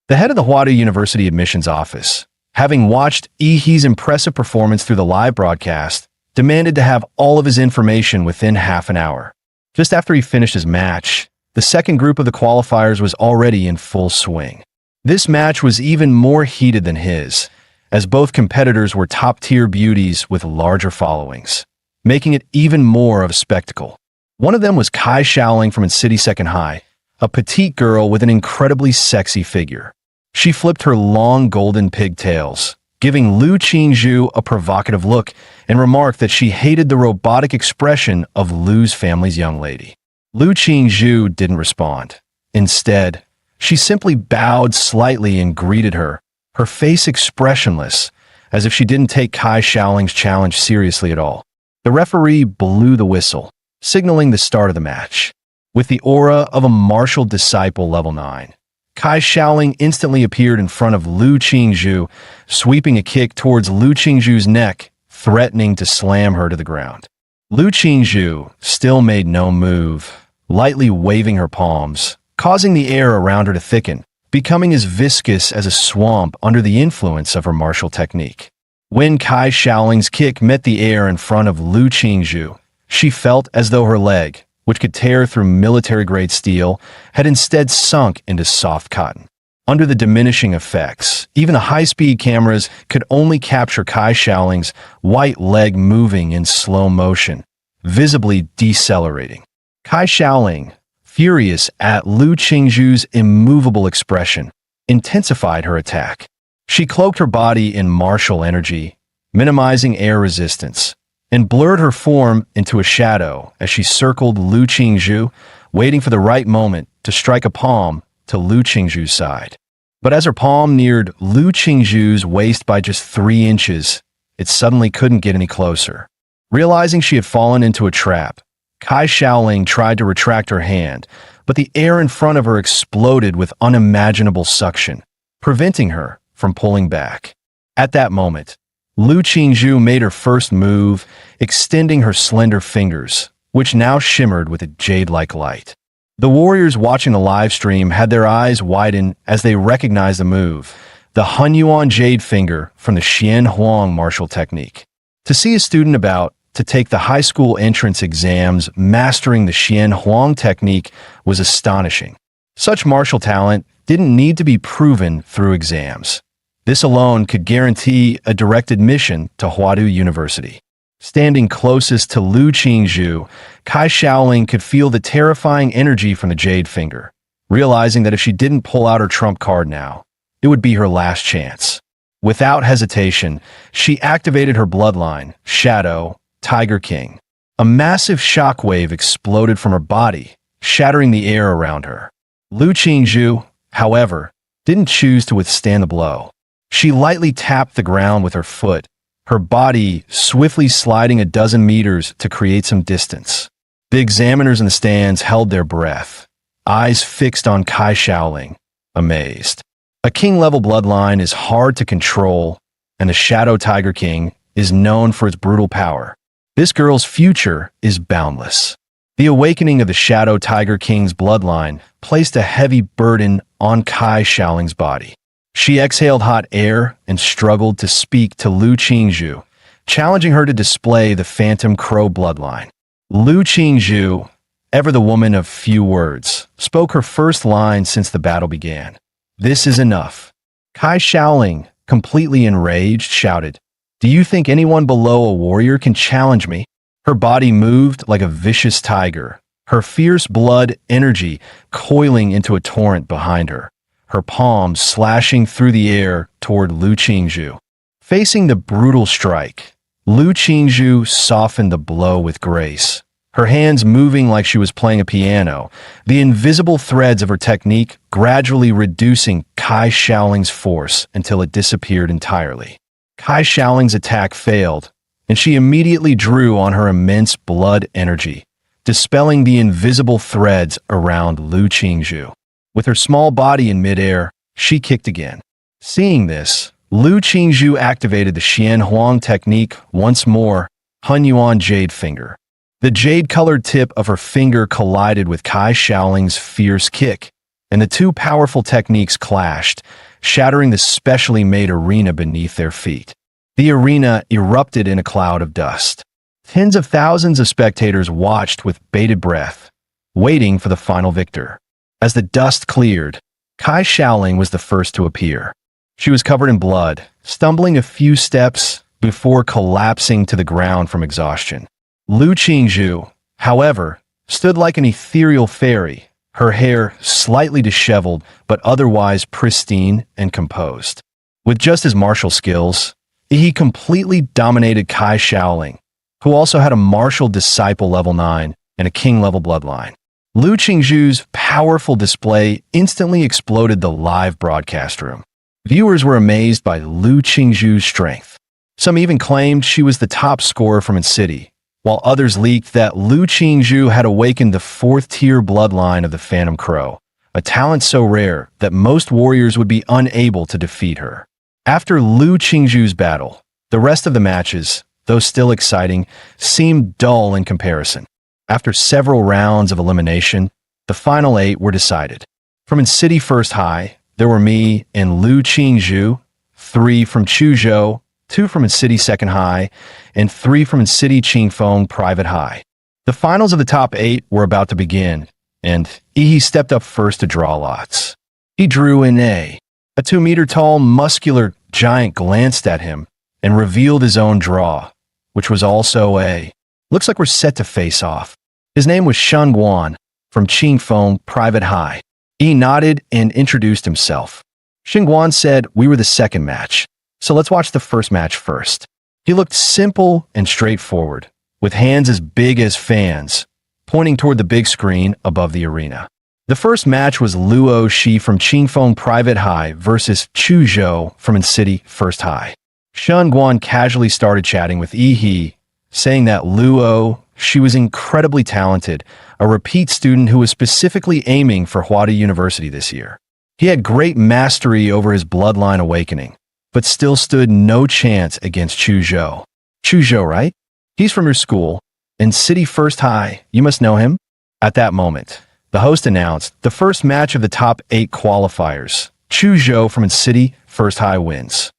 The head of the Huadu University admissions office, having watched Yi's impressive performance through the live broadcast, demanded to have all of his information within half an hour. Just after he finished his match, the second group of the qualifiers was already in full swing. This match was even more heated than his, as both competitors were top-tier beauties with larger followings, making it even more of a spectacle. One of them was Kai Shaoling from City Second High, a petite girl with an incredibly sexy figure. She flipped her long golden pigtails, giving Lu Qingzhu a provocative look, and remarked that she hated the robotic expression of Lu's family's young lady. Lu Qingzhu didn't respond. Instead, she simply bowed slightly and greeted her, her face expressionless, as if she didn't take Kai Shaoling's challenge seriously at all. The referee blew the whistle, signaling the start of the match. With the aura of a martial disciple level 9, Kai Shaoling instantly appeared in front of Lu Qingzhu, sweeping a kick towards Lu Qingzhu's neck, threatening to slam her to the ground. Lu Qingzhu still made no move, lightly waving her palms, causing the air around her to thicken, becoming as viscous as a swamp under the influence of her martial technique. When Kai Shaoling's kick met the air in front of Lu Qingzhu, she felt as though her leg, which could tear through military-grade steel, had instead sunk into soft cotton. Under the diminishing effects, even the high-speed cameras could only capture Kai Shaoling's white leg moving in slow motion, visibly decelerating. Kai Shaoling, furious at Lu Qingzhu's immovable expression, intensified her attack. She cloaked her body in martial energy, minimizing air resistance, and blurred her form into a shadow as she circled Lu Qingzhu, waiting for the right moment to strike a palm to Lu Qingzhu's side. But as her palm neared Lu Qingzhu's waist by just 3 inches, it suddenly couldn't get any closer. Realizing she had fallen into a trap, Kai Shaoling tried to retract her hand, but the air in front of her exploded with unimaginable suction, preventing her from pulling back. At that moment, Lu Qingzhu made her first move, extending her slender fingers, which now shimmered with a jade-like light. The warriors watching the live stream had their eyes widen as they recognized the move, the Hunyuan Jade Finger from the Xian Huang martial technique. To see a student about to take the high school entrance exams mastering the Xian Huang technique was astonishing. Such martial talent didn't need to be proven through exams. This alone could guarantee a direct admission to Huadu University. Standing closest to Lu Qingzhu, Kai Shaoling could feel the terrifying energy from the Jade Finger, realizing that if she didn't pull out her trump card now, it would be her last chance. Without hesitation, she activated her bloodline, Shadow, Tiger King. A massive shockwave exploded from her body, shattering the air around her. Lu Qingzhu, however, didn't choose to withstand the blow. She lightly tapped the ground with her foot, her body swiftly sliding a dozen meters to create some distance. The examiners in the stands held their breath, eyes fixed on Kai Shaoling, amazed. A king-level bloodline is hard to control, and the Shadow Tiger King is known for its brutal power. This girl's future is boundless. The awakening of the Shadow Tiger King's bloodline placed a heavy burden on Kai Shaoling's body. She exhaled hot air and struggled to speak to Lu Qingzhu, challenging her to display the Phantom Crow bloodline. Lu Qingzhu, ever the woman of few words, spoke her first line since the battle began. "This is enough." Kai Shaoling, completely enraged, shouted, "Do you think anyone below a warrior can challenge me?" Her body moved like a vicious tiger, her fierce blood energy coiling into a torrent behind her, her palms slashing through the air toward Lu Qingzhu. Facing the brutal strike, Lu Qingzhu softened the blow with grace, her hands moving like she was playing a piano, the invisible threads of her technique gradually reducing Kai Shaoling's force until it disappeared entirely. Kai Shaoling's attack failed, and she immediately drew on her immense blood energy, dispelling the invisible threads around Lu Qingzhu. With her small body in midair, she kicked again. Seeing this, Lu Qingzhu activated the Xian Huang technique once more, Hunyuan Jade Finger. The jade-colored tip of her finger collided with Kai Shaoling's fierce kick, and the two powerful techniques clashed, shattering the specially made arena beneath their feet. The arena erupted in a cloud of dust. Tens of thousands of spectators watched with bated breath, waiting for the final victor. As the dust cleared, Kai Shaoling was the first to appear. She was covered in blood, stumbling a few steps before collapsing to the ground from exhaustion. Lu Qingzhu, however, stood like an ethereal fairy, her hair slightly disheveled but otherwise pristine and composed. With just his martial skills, he completely dominated Kai Shaoling, who also had a martial disciple level 9 and a king level bloodline. Lu Qingzhu's powerful display instantly exploded the live broadcast room. Viewers were amazed by Lu Qingzhu's strength. Some even claimed she was the top scorer from its city, while others leaked that Lu Qingzhu had awakened the fourth-tier bloodline of the Phantom Crow, a talent so rare that most warriors would be unable to defeat her. After Lu Qingzhu's battle, the rest of the matches, though still exciting, seemed dull in comparison. After several rounds of elimination, the final 8 were decided. From City First High, there were me and Lu Qingzhu, 3 from Chuzhou, 2 from City Second High, and 3 from City Qingfeng Private High. The finals of the top 8 were about to begin, and Yi stepped up first to draw lots. He drew in A. A 2-meter-tall, muscular giant glanced at him and revealed his own draw, which was also A. "Looks like we're set to face off." His name was Shen Guan from Qingfeng Private High. He nodded and introduced himself. Shen Guan said we were the second match, so let's watch the first match first. He looked simple and straightforward, with hands as big as fans, pointing toward the big screen above the arena. The first match was Luo Shi from Qingfeng Private High versus Chuzhou from City First High. Shen Guan casually started chatting with Yi He, saying that Luo She was incredibly talented, a repeat student who was specifically aiming for Huada University this year. He had great mastery over his bloodline awakening, but still stood no chance against Chu Zhou. Chu Zhou, right? He's from your school, in City First High. You must know him. At that moment, the host announced the first match of the top 8 qualifiers. Chu Zhou from City First High wins.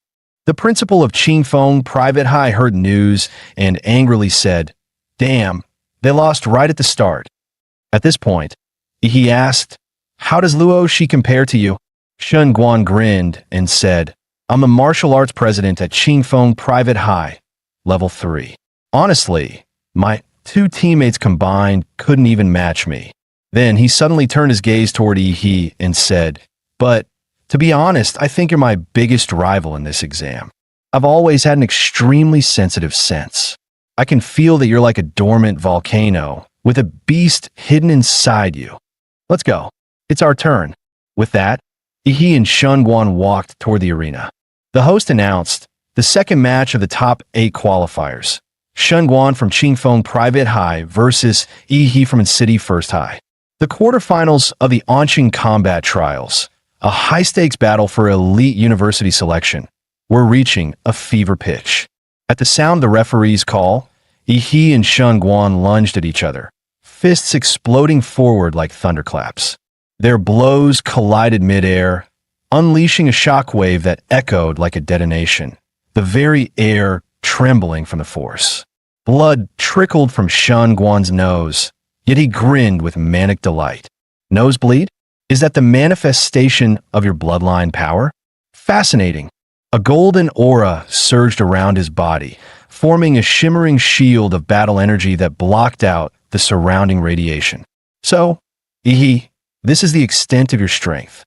The principal of Qingfeng Private High heard news and angrily said, "Damn, they lost right at the start." At this point, he asked, "How does Luo Shi compare to you?" Shen Guan grinned and said, "I'm a martial arts president at Qingfeng Private High, level 3. Honestly, my 2 teammates combined couldn't even match me." Then he suddenly turned his gaze toward Yi He and said, "But to be honest, I think you're my biggest rival in this exam. I've always had an extremely sensitive sense. I can feel that you're like a dormant volcano with a beast hidden inside you. Let's go. It's our turn." With that, Yi and Shen Guan walked toward the arena. The host announced the second match of the top 8 qualifiers. Shen Guan from Qingfeng Private High versus Yi from City First High. The quarterfinals of the Anqing Combat Trials, a high-stakes battle for elite university selection, were reaching a fever pitch. At the sound of the referee's call, Yi and Shen Guan lunged at each other, fists exploding forward like thunderclaps. Their blows collided midair, unleashing a shockwave that echoed like a detonation, the very air trembling from the force. Blood trickled from Shen Guan's nose, yet he grinned with manic delight. Nosebleed? Is that the manifestation of your bloodline power? Fascinating. A golden aura surged around his body, forming a shimmering shield of battle energy that blocked out the surrounding radiation. "So, Yi, this is the extent of your strength."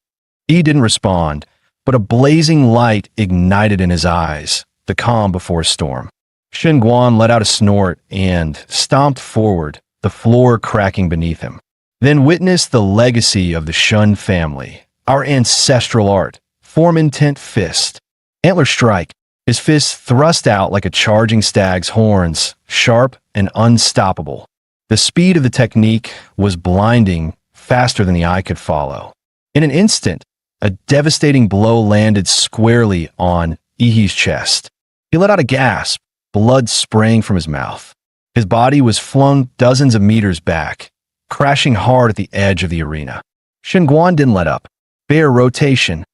Yi didn't respond, but a blazing light ignited in his eyes, the calm before a storm. Shen Guan let out a snort and stomped forward, the floor cracking beneath him. Then witnessed the legacy of the Shun family, our ancestral art, form intent fist. Antler strike, his fist thrust out like a charging stag's horns, sharp and unstoppable. The speed of the technique was blinding, faster than the eye could follow. In an instant, a devastating blow landed squarely on Yi's chest. He let out a gasp, blood spraying from his mouth. His body was flung dozens of meters back, crashing hard at the edge of the arena. Shen Guan didn't let up. Bare rotation.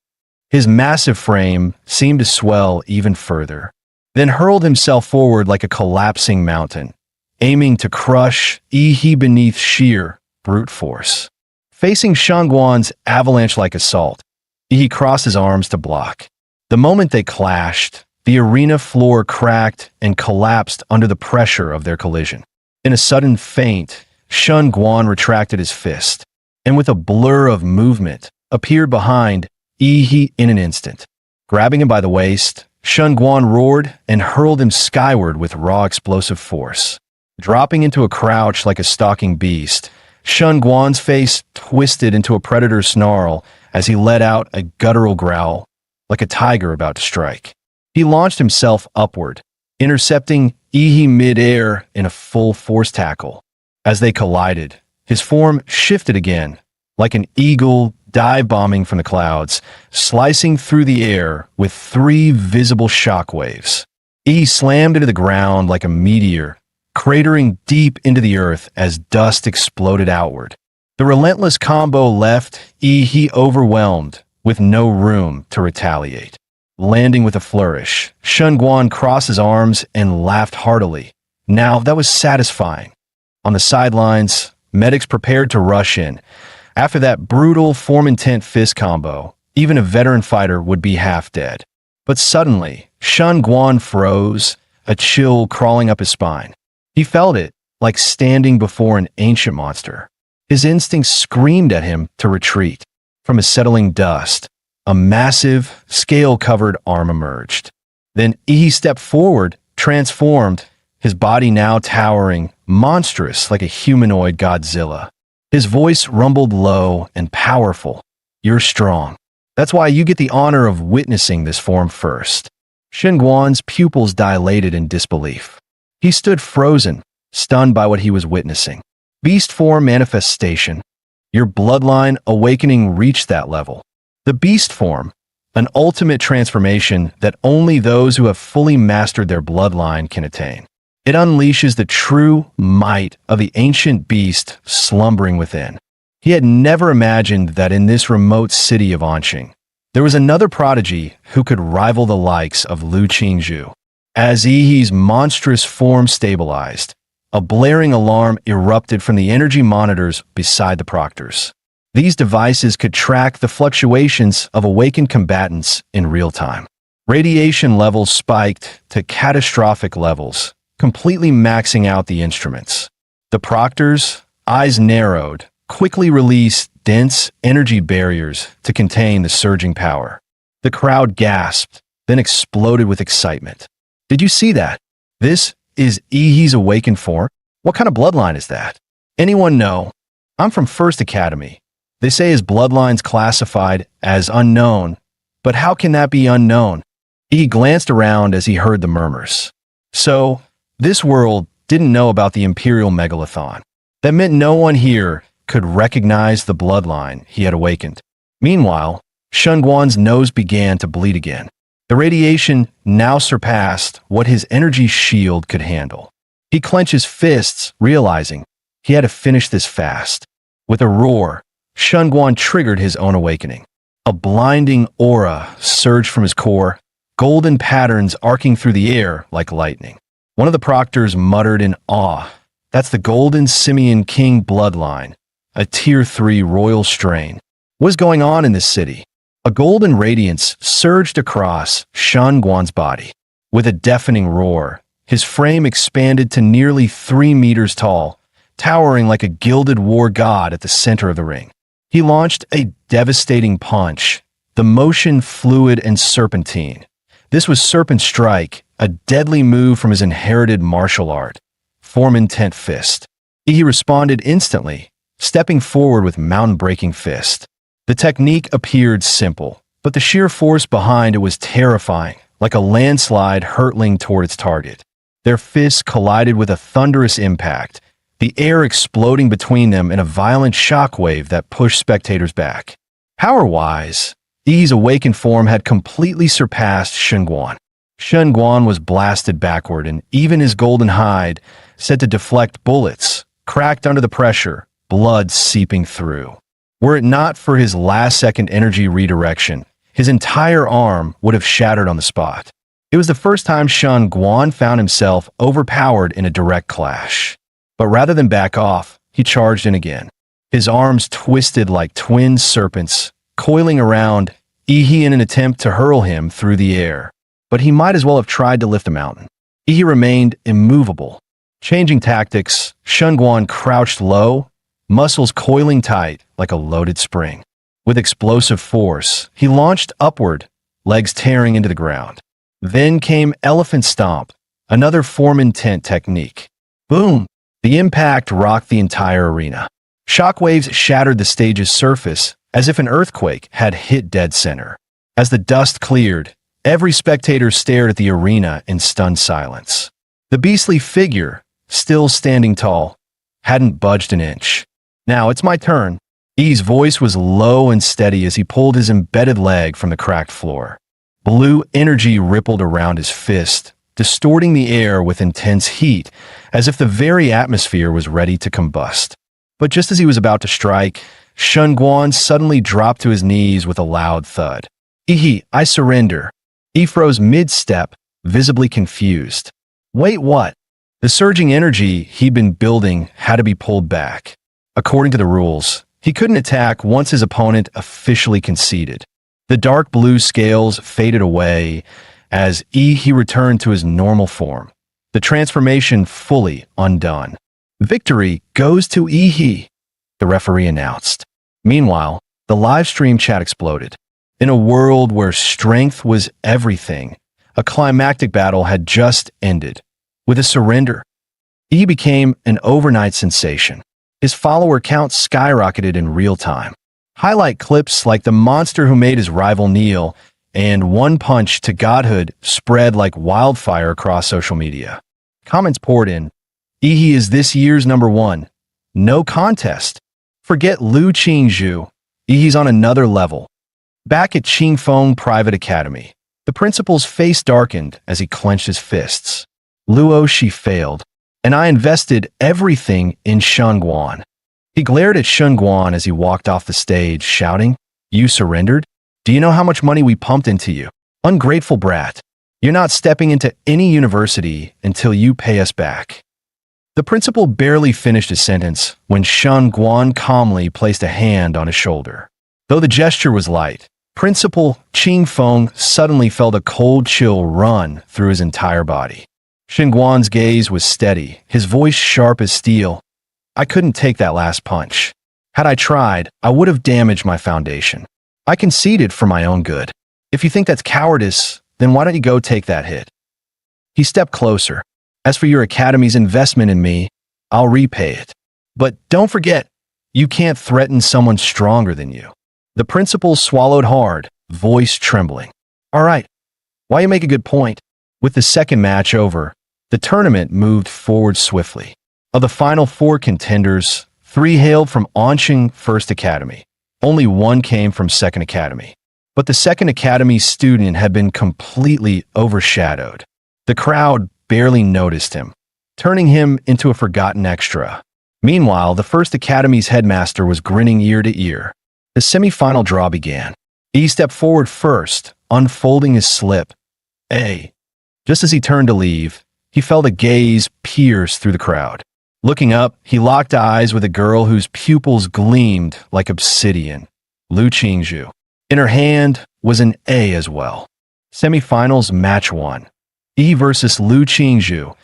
His massive frame seemed to swell even further, then hurled himself forward like a collapsing mountain, aiming to crush Yi beneath sheer brute force. Facing Shen Guan's avalanche-like assault, Yi crossed his arms to block. The moment they clashed, the arena floor cracked and collapsed under the pressure of their collision. In a sudden feint, Shen Guan retracted his fist, and with a blur of movement, appeared behind Yi in an instant. Grabbing him by the waist, Shen Guan roared and hurled him skyward with raw explosive force. Dropping into a crouch like a stalking beast, Shen Guan's face twisted into a predator's snarl as he let out a guttural growl, like a tiger about to strike. He launched himself upward, intercepting Yi mid-air in a full force tackle. As they collided, his form shifted again, like an eagle dive-bombing from the clouds, slicing through the air with 3 visible shockwaves. Yi slammed into the ground like a meteor, cratering deep into the earth as dust exploded outward. The relentless combo left Yi overwhelmed, with no room to retaliate. Landing with a flourish, Shen Guan crossed his arms and laughed heartily. Now that was satisfying. On the sidelines, medics prepared to rush in. After that brutal form-intent fist combo, even a veteran fighter would be half dead. But suddenly, Shen Guan froze, a chill crawling up his spine. He felt it, like standing before an ancient monster. His instincts screamed at him to retreat. From a settling dust, a massive, scale-covered arm emerged. Then Yi stepped forward, transformed, his body now towering, monstrous like a humanoid Godzilla. His voice rumbled low and powerful. "You're strong. That's why you get the honor of witnessing this form first." Shen Guan's pupils dilated in disbelief. He stood frozen, stunned by what he was witnessing. Beast form manifestation. Your bloodline awakening reached that level. The beast form, an ultimate transformation that only those who have fully mastered their bloodline can attain. It unleashes the true might of the ancient beast slumbering within. He had never imagined that in this remote city of Anqing, there was another prodigy who could rival the likes of Lu Qingzhu. As Yi's monstrous form stabilized, a blaring alarm erupted from the energy monitors beside the proctors. These devices could track the fluctuations of awakened combatants in real time. Radiation levels spiked to catastrophic levels, completely maxing out the instruments. The proctors, eyes narrowed, quickly released dense energy barriers to contain the surging power. The crowd gasped, then exploded with excitement. Did you see that? This is Yi's awakened form? What kind of bloodline is that? Anyone know? I'm from First Academy. They say his bloodline's classified as unknown, but how can that be unknown? Yi glanced around as he heard the murmurs. So, this world didn't know about the Imperial Megalithon. That meant no one here could recognize the bloodline he had awakened. Meanwhile, Shunguan's nose began to bleed again. The radiation now surpassed what his energy shield could handle. He clenched his fists, realizing he had to finish this fast. With a roar, Shunguan triggered his own awakening. A blinding aura surged from his core, golden patterns arcing through the air like lightning. One of the proctors muttered in awe, "That's the Golden Simian King bloodline, a Tier 3 royal strain. What's going on in this city?" A golden radiance surged across Shunguan's body. With a deafening roar, his frame expanded to nearly 3 meters tall, towering like a gilded war god at the center of the ring. He launched a devastating punch, the motion fluid and serpentine. This was Serpent Strike, a deadly move from his inherited martial art, Form Intent Fist. He responded instantly, stepping forward with mountain-breaking fist. The technique appeared simple, but the sheer force behind it was terrifying, like a landslide hurtling toward its target. Their fists collided with a thunderous impact, the air exploding between them in a violent shockwave that pushed spectators back. Power-wise, Yi's awakened form had completely surpassed Shunguan. Shunguan was blasted backward, and even his golden hide, said to deflect bullets, cracked under the pressure, blood seeping through. Were it not for his last-second energy redirection, his entire arm would have shattered on the spot. It was the first time Shunguan found himself overpowered in a direct clash. But rather than back off, he charged in again. His arms twisted like twin serpents, coiling around Yi in an attempt to hurl him through the air. But he might as well have tried to lift a mountain. Yi remained immovable. Changing tactics, Shunguan crouched low, muscles coiling tight like a loaded spring. With explosive force, he launched upward, legs tearing into the ground. Then came Elephant Stomp, another Form Intent technique. Boom! The impact rocked the entire arena. Shockwaves shattered the stage's surface as if an earthquake had hit dead center. As the dust cleared, every spectator stared at the arena in stunned silence. The beastly figure, still standing tall, hadn't budged an inch. "Now it's my turn." Yi's voice was low and steady as he pulled his embedded leg from the cracked floor. Blue energy rippled around his fist, distorting the air with intense heat, as if the very atmosphere was ready to combust. But just as he was about to strike, Shunguan suddenly dropped to his knees with a loud thud. "Yi, I surrender." He froze mid-step, visibly confused. Wait, what? The surging energy he'd been building had to be pulled back. According to the rules, he couldn't attack once his opponent officially conceded. The dark blue scales faded away as he returned to his normal form, the transformation fully undone. "Victory goes to Yi," the referee announced. Meanwhile, the live stream chat exploded. In a world where strength was everything, a climactic battle had just ended. With a surrender, Yi became an overnight sensation. His follower count skyrocketed in real time. Highlight clips like the monster who made his rival kneel and one punch to godhood spread like wildfire across social media. Comments poured in. Yi is this year's number one. No contest. Forget Lu Qingzhu. Yi's on another level. Back at Qingfeng Private Academy, the principal's face darkened as he clenched his fists. Luo, she failed, and I invested everything in Shunguan. He glared at Shunguan as he walked off the stage, shouting, "You surrendered? Do you know how much money we pumped into you? Ungrateful brat. You're not stepping into any university until you pay us back." The principal barely finished his sentence when Shunguan calmly placed a hand on his shoulder. Though the gesture was light, Principal Qingfeng suddenly felt a cold chill run through his entire body. Shunguan's gaze was steady, his voice sharp as steel. "I couldn't take that last punch. Had I tried, I would have damaged my foundation. I conceded for my own good. If you think that's cowardice, then why don't you go take that hit?" He stepped closer. "As for your academy's investment in me, I'll repay it. But don't forget, you can't threaten someone stronger than you." The principal swallowed hard, voice trembling. "All right, why you make a good point." With the second match over, the tournament moved forward swiftly. Of the final four contenders, 3 hailed from Anqing First Academy. Only 1 came from Second Academy. But the Second Academy student had been completely overshadowed. The crowd barely noticed him, turning him into a forgotten extra. Meanwhile, the First Academy's headmaster was grinning ear to ear. The semi-final draw began. He stepped forward first, unfolding his slip. "A." Just as he turned to leave, he felt a gaze pierce through the crowd. Looking up, he locked eyes with a girl whose pupils gleamed like obsidian, Lu Qingzhu. In her hand was an A as well. Semifinals match 1. Yi versus Lu Qingzhu,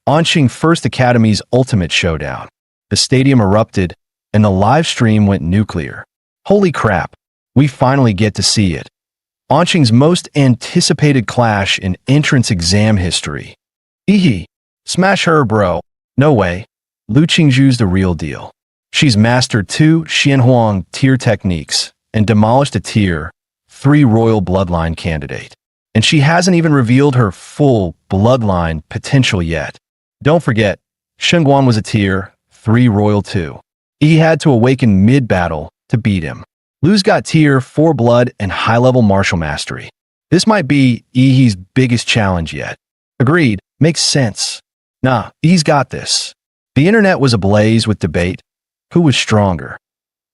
Anqing First Academy's ultimate showdown. The stadium erupted, and the live stream went nuclear. Holy crap, we finally get to see it. Anqing's most anticipated clash in entrance exam history. Yi, smash her, bro. No way. Lu Qingzhu's the real deal. She's mastered 2 Xianhuang tier techniques and demolished a tier 3 royal bloodline candidate. And she hasn't even revealed her full bloodline potential yet. Don't forget, Shunguan was a tier 3 royal too. He had to awaken mid-battle to beat him. Lu's got tier 4 blood and high-level martial mastery. This might be Yi's biggest challenge yet. Agreed, makes sense. Nah, Yi's got this. The internet was ablaze with debate. Who was stronger,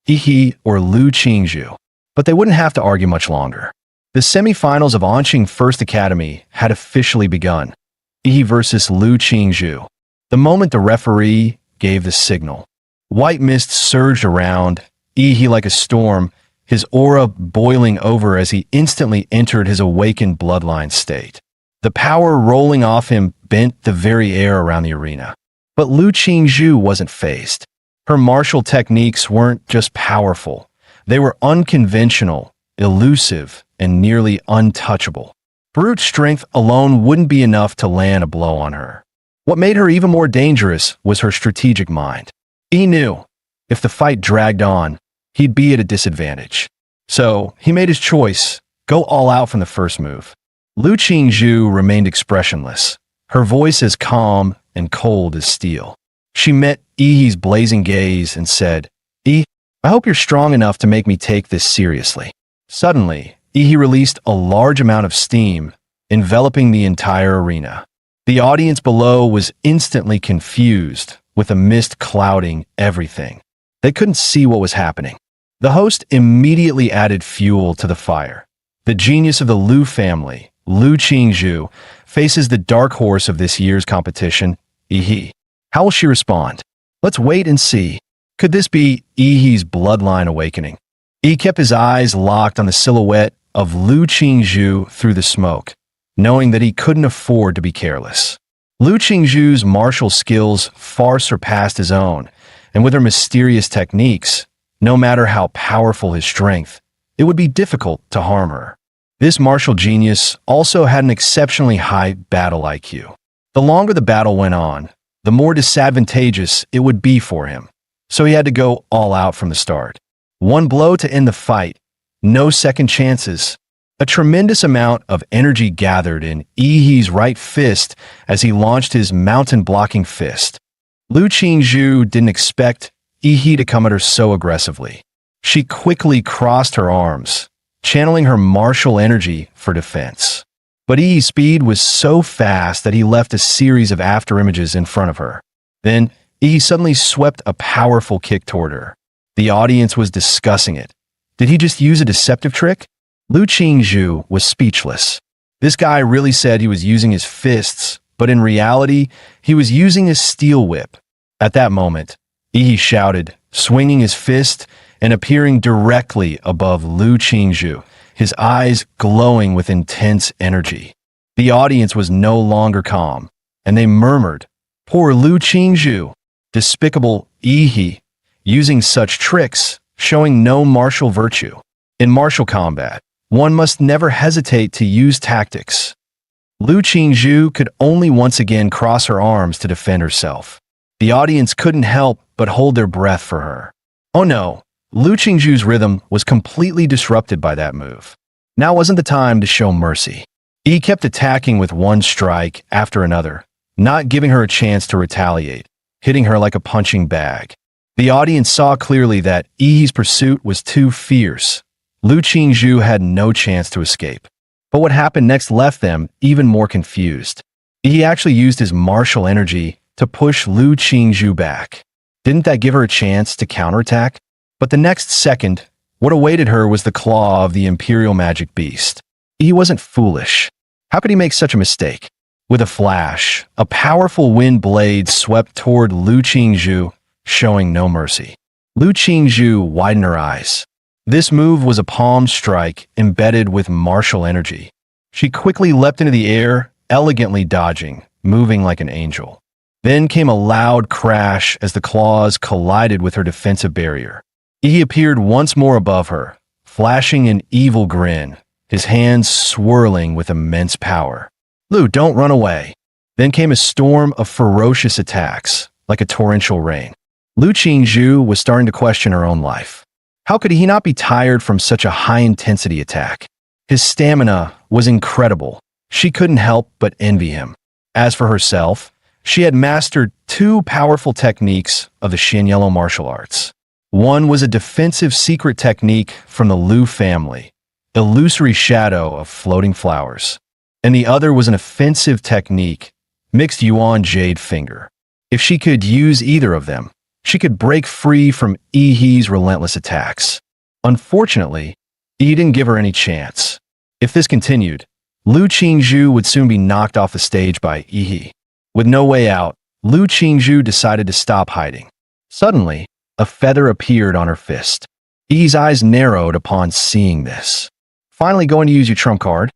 Yi or Lu Qingzhu? But they wouldn't have to argue much longer. The semifinals of Anqing First Academy had officially begun. Yi versus Lu Qingzhu. The moment the referee gave the signal, white mist surged around Yi like a storm, his aura boiling over as he instantly entered his awakened bloodline state. The power rolling off him bent the very air around the arena. But Lu Qingzhu wasn't fazed. Her martial techniques weren't just powerful. They were unconventional, elusive, and nearly untouchable. Brute strength alone wouldn't be enough to land a blow on her. What made her even more dangerous was her strategic mind. He knew, if the fight dragged on, he'd be at a disadvantage. So, he made his choice, go all out from the first move. Lu Qingzhu remained expressionless, her voice as calm and cold as steel. She met Yi's blazing gaze and said, "Yi, I hope you're strong enough to make me take this seriously." Suddenly, Yi released a large amount of steam, enveloping the entire arena. The audience below was instantly confused, with a mist clouding everything. They couldn't see what was happening. The host immediately added fuel to the fire. The genius of the Lu family, Lu Qingzhu, faces the dark horse of this year's competition, Yi. How will she respond? Let's wait and see. Could this be Yi's bloodline awakening? Yi kept his eyes locked on the silhouette of Lu Qingzhu through the smoke, knowing that he couldn't afford to be careless. Lu Qingzhu's martial skills far surpassed his own, and with her mysterious techniques, no matter how powerful his strength, it would be difficult to harm her. This martial genius also had an exceptionally high battle IQ. The longer the battle went on, the more disadvantageous it would be for him, so he had to go all out from the start. One blow to end the fight, no second chances. A tremendous amount of energy gathered in Yi's right fist as he launched his mountain-blocking fist. Lu Qingzhu didn't expect Yi to come at her so aggressively. She quickly crossed her arms, channeling her martial energy for defense. But Yi's speed was so fast that he left a series of afterimages in front of her. Then, Yi suddenly swept a powerful kick toward her. The audience was discussing it. Did he just use a deceptive trick? Lu Qingzhu was speechless. This guy really said he was using his fists, but in reality, he was using his steel whip. At that moment, Yi shouted, swinging his fist and appearing directly above Lu Qingzhu, his eyes glowing with intense energy. The audience was no longer calm, and they murmured, "Poor Lu Qingzhu, despicable Yi, using such tricks, showing no martial virtue." In martial combat, one must never hesitate to use tactics. Lu Qingzhu could only once again cross her arms to defend herself. The audience couldn't help but hold their breath for her. Oh no, Lu Qingzhu's rhythm was completely disrupted by that move. Now wasn't the time to show mercy. Yi kept attacking with one strike after another, not giving her a chance to retaliate, hitting her like a punching bag. The audience saw clearly that Yi's pursuit was too fierce. Lu Qingzhu had no chance to escape. But what happened next left them even more confused. Yi actually used his martial energy to push Lu Qingzhu back. Didn't that give her a chance to counterattack? But the next second, what awaited her was the claw of the Imperial Magic Beast. He wasn't foolish. How could he make such a mistake? With a flash, a powerful wind blade swept toward Lu Qingzhu, showing no mercy. Lu Qingzhu widened her eyes. This move was a palm strike embedded with martial energy. She quickly leapt into the air, elegantly dodging, moving like an angel. Then came a loud crash as the claws collided with her defensive barrier. He appeared once more above her, flashing an evil grin, his hands swirling with immense power. "Lu, don't run away." Then came a storm of ferocious attacks, like a torrential rain. Lu Qingzhu was starting to question her own life. How could he not be tired from such a high-intensity attack? His stamina was incredible. She couldn't help but envy him. As for herself, she had mastered two powerful techniques of the Xianyellow martial arts. One was a defensive secret technique from the Lu family, Illusory Shadow of Floating Flowers. And the other was an offensive technique, Mixed Yuan Jade Finger. If she could use either of them, she could break free from Yi's relentless attacks. Unfortunately, Yi didn't give her any chance. If this continued, Lu Qingzhu would soon be knocked off the stage by Yi. With no way out, Lu Qingzhu decided to stop hiding. Suddenly, a feather appeared on her fist. Yi's eyes narrowed upon seeing this. "Finally going to use your trump card?"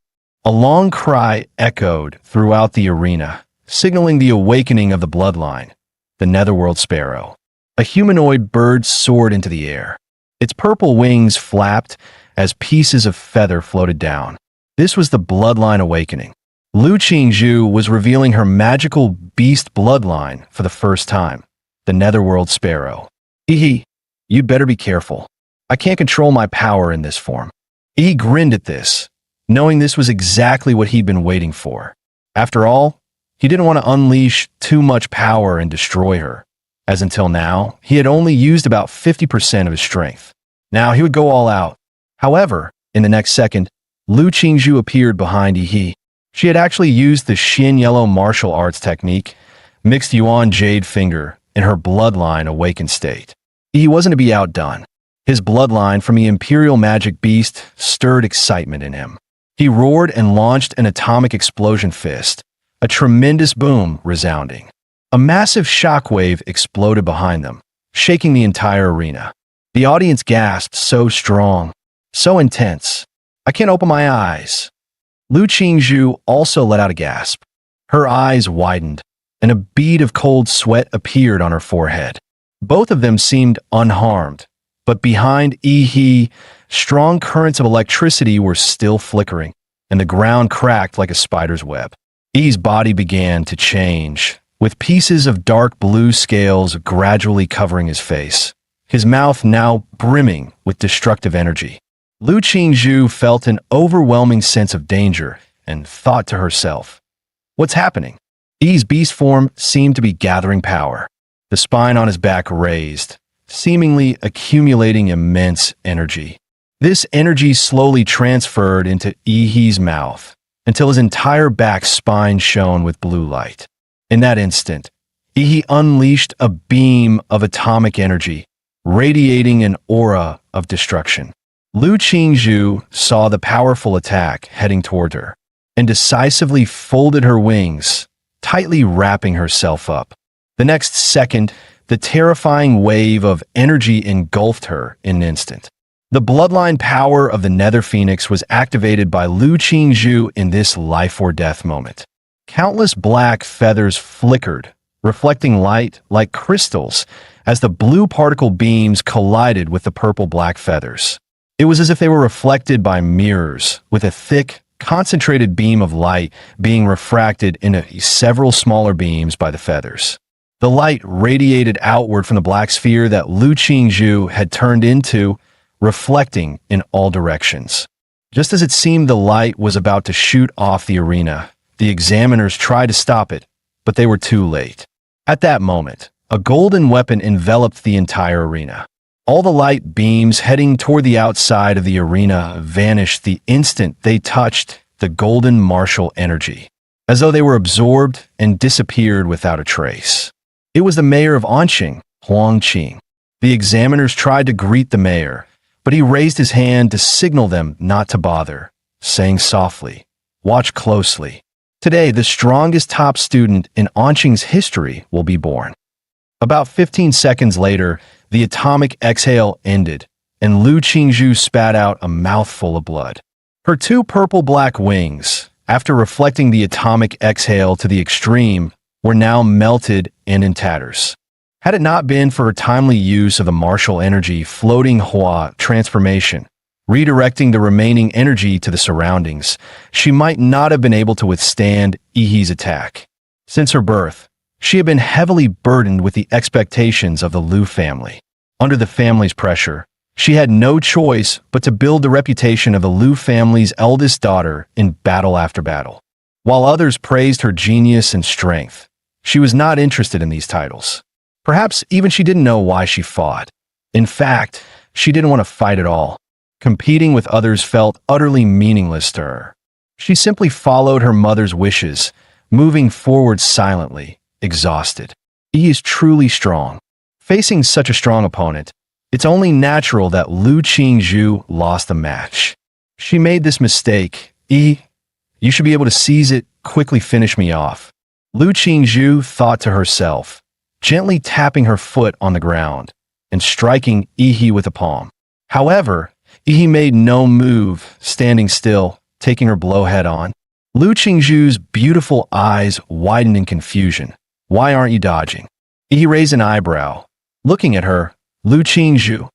A long cry echoed throughout the arena, signaling the awakening of the bloodline, the Netherworld Sparrow. A humanoid bird soared into the air. Its purple wings flapped as pieces of feather floated down. This was the bloodline awakening. Lu Qingzhu was revealing her magical beast bloodline for the first time, the Netherworld Sparrow. "Yi, you'd better be careful. I can't control my power in this form." Yi grinned at this, knowing this was exactly what he'd been waiting for. After all, he didn't want to unleash too much power and destroy her, as until now, he had only used about 50% of his strength. Now he would go all out. However, in the next second, Lu Qingzhu appeared behind Yi. She had actually used the Xianyellow martial arts technique, Mixed Yuan Jade Finger, in her bloodline awakened state. He wasn't to be outdone. His bloodline from the Imperial Magic Beast stirred excitement in him. He roared and launched an atomic explosion fist, a tremendous boom resounding. A massive shockwave exploded behind them, shaking the entire arena. The audience gasped, "So strong, so intense. I can't open my eyes." Lu Qingzhu also let out a gasp. Her eyes widened, and a bead of cold sweat appeared on her forehead. Both of them seemed unharmed, but behind Yi, strong currents of electricity were still flickering, and the ground cracked like a spider's web. Yi's body began to change, with pieces of dark blue scales gradually covering his face, his mouth now brimming with destructive energy. Lu Qingzhu felt an overwhelming sense of danger and thought to herself, "What's happening?" Yi's beast form seemed to be gathering power. the spine on his back raised, seemingly accumulating immense energy. This energy slowly transferred into Ihi's mouth until his entire back spine shone with blue light. In that instant, Ihi unleashed a beam of atomic energy, radiating an aura of destruction. Lu Qingzhu saw the powerful attack heading toward her and decisively folded her wings, tightly wrapping herself up. The next second, the terrifying wave of energy engulfed her in an instant. The bloodline power of the Nether Phoenix was activated by Lu Qingzhu in this life-or-death moment. Countless black feathers flickered, reflecting light like crystals as the blue particle beams collided with the purple-black feathers. It was as if they were reflected by mirrors, with a thick, concentrated beam of light being refracted into several smaller beams by the feathers. The light radiated outward from the black sphere that Lu Qingzhu had turned into, reflecting in all directions. Just as it seemed the light was about to shoot off the arena, the examiners tried to stop it, but they were too late. At that moment, a golden weapon enveloped the entire arena. All the light beams heading toward the outside of the arena vanished the instant they touched the golden martial energy, as though they were absorbed and disappeared without a trace. It was the mayor of Anqing, Huang Qing. The examiners tried to greet the mayor, but he raised his hand to signal them not to bother, saying softly, "Watch closely. Today, the strongest top student in Anqing's history will be born." About 15 seconds later, the atomic exhale ended, and Lu Qingzhu spat out a mouthful of blood. Her two purple-black wings, after reflecting the atomic exhale to the extreme, were now melted and in tatters. Had it not been for her timely use of the martial energy floating Hua transformation, redirecting the remaining energy to the surroundings, she might not have been able to withstand Ihi's attack. Since her birth, she had been heavily burdened with the expectations of the Lu family. Under the family's pressure, she had no choice but to build the reputation of the Lu family's eldest daughter in battle after battle. While others praised her genius and strength, she was not interested in these titles. Perhaps even she didn't know why she fought. In fact, she didn't want to fight at all. Competing with others felt utterly meaningless to her. She simply followed her mother's wishes, moving forward silently, exhausted. He is truly strong. Facing such a strong opponent, it's only natural that Lu Qingzhu lost the match. She made this mistake. You should be able to seize it, quickly finish me off. Lu Qingzhu thought to herself, gently tapping her foot on the ground and striking Ihi with a palm. However, Ihi made no move, standing still, taking her blow head on. Lu Qingzhu's beautiful eyes widened in confusion. "Why aren't you dodging?" Ihi raised an eyebrow. Looking at her, "Lu Qingzhu,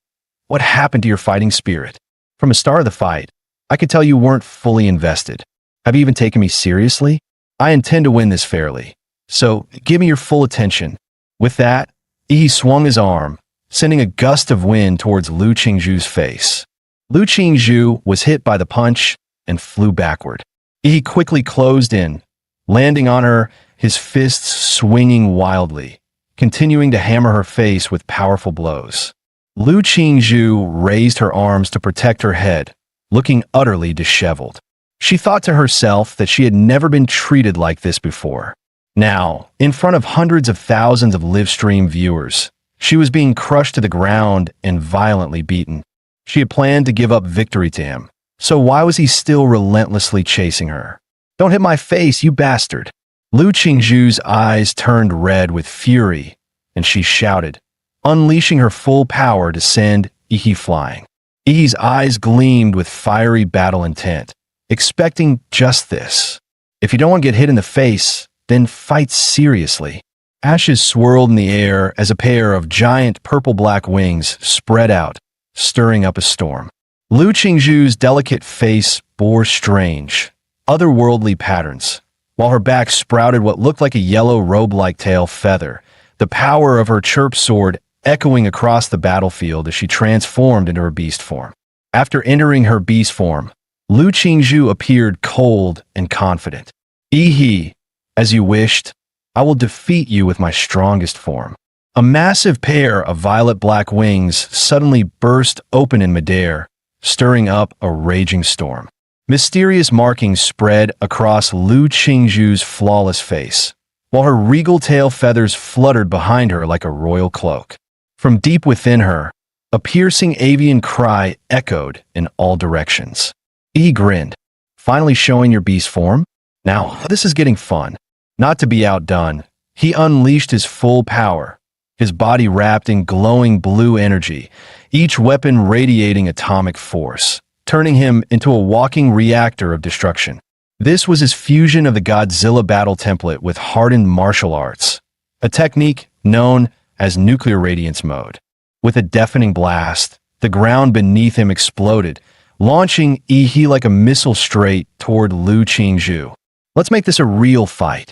what happened to your fighting spirit? From the start of the fight, I could tell you weren't fully invested. Have you even taken me seriously? I intend to win this fairly, so give me your full attention." With that, Ihi swung his arm, sending a gust of wind towards Lu Qingzhu's face. Lu Qingzhu was hit by the punch and flew backward. Ihi quickly closed in, landing on her, his fists swinging wildly, continuing to hammer her face with powerful blows. Lu Qingzhu raised her arms to protect her head, looking utterly disheveled. She thought to herself that she had never been treated like this before. Now, in front of hundreds of thousands of live-stream viewers, she was being crushed to the ground and violently beaten. She had planned to give up victory to him, so why was he still relentlessly chasing her? "Don't hit my face, you bastard!" Lu Qingzhu's eyes turned red with fury, and she shouted, unleashing her full power to send Ihi flying. Ihi's eyes gleamed with fiery battle intent, expecting just this. If you don't want to get hit in the face, then fight seriously. Ashes swirled in the air as a pair of giant purple-black wings spread out, stirring up a storm. Lu Qingzhu's delicate face bore strange, otherworldly patterns, while her back sprouted what looked like a yellow robe-like tail feather, the power of her chirp sword echoing across the battlefield as she transformed into her beast form. After entering her beast form, Lu Qingzhu appeared cold and confident. "Ihi, as you wished, I will defeat you with my strongest form." A massive pair of violet-black wings suddenly burst open in midair, stirring up a raging storm. Mysterious markings spread across Lu Qingzhu's flawless face, while her regal tail feathers fluttered behind her like a royal cloak. From deep within her, a piercing avian cry echoed in all directions. He grinned. Finally showing your beast form? Now, this is getting fun. Not to be outdone, he unleashed his full power, his body wrapped in glowing blue energy, each weapon radiating atomic force, turning him into a walking reactor of destruction. This was his fusion of the Godzilla battle template with hardened martial arts, a technique known as nuclear radiance mode. With a deafening blast, the ground beneath him exploded, launching Yi like a missile straight toward Lu Qingzhu. Let's make this a real fight.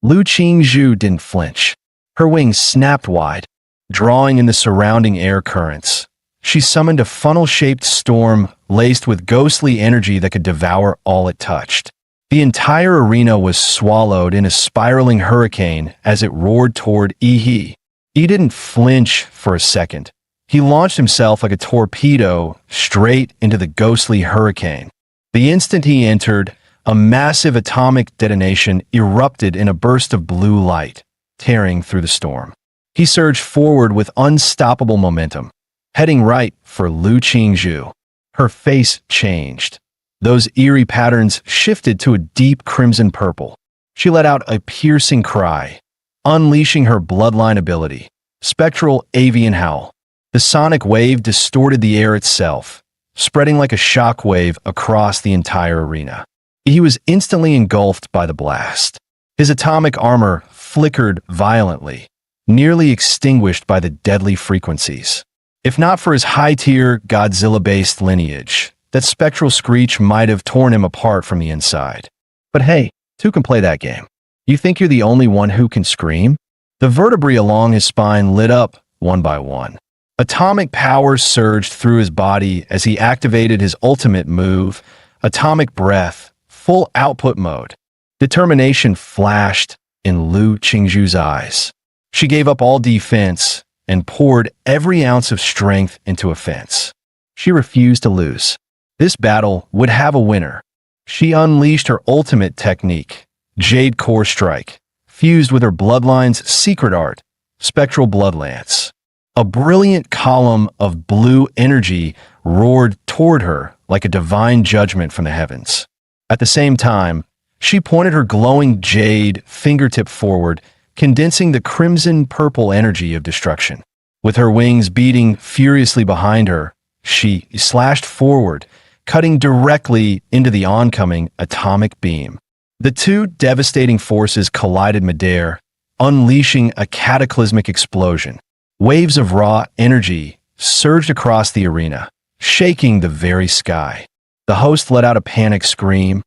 Lu Qingzhu didn't flinch. Her wings snapped wide, drawing in the surrounding air currents. She summoned a funnel-shaped storm laced with ghostly energy that could devour all it touched. The entire arena was swallowed in a spiraling hurricane as it roared toward Yi. He didn't flinch for a second. He launched himself like a torpedo straight into the ghostly hurricane. The instant he entered, a massive atomic detonation erupted in a burst of blue light, tearing through the storm. He surged forward with unstoppable momentum, heading right for Lu Qingzhu. Her face changed. Those eerie patterns shifted to a deep crimson purple. She let out a piercing cry, unleashing her bloodline ability, Spectral Avian Howl. The sonic wave distorted the air itself, spreading like a shockwave across the entire arena. He was instantly engulfed by the blast. His atomic armor flickered violently, nearly extinguished by the deadly frequencies. If not for his high-tier Godzilla-based lineage, that spectral screech might have torn him apart from the inside. But hey, two can play that game. You think you're the only one who can scream? The vertebrae along his spine lit up one by one. Atomic power surged through his body as he activated his ultimate move, Atomic Breath, full output mode. Determination flashed in Lu Qingzhu's eyes. She gave up all defense and poured every ounce of strength into offense. She refused to lose. This battle would have a winner. She unleashed her ultimate technique, Jade Core Strike, fused with her bloodline's secret art, Spectral Blood Lance. A brilliant column of blue energy roared toward her like a divine judgment from the heavens. At the same time, she pointed her glowing jade fingertip forward, condensing the crimson-purple energy of destruction. With her wings beating furiously behind her, she slashed forward, cutting directly into the oncoming atomic beam. The two devastating forces collided midair, unleashing a cataclysmic explosion. Waves of raw energy surged across the arena, shaking the very sky. The host let out a panicked scream.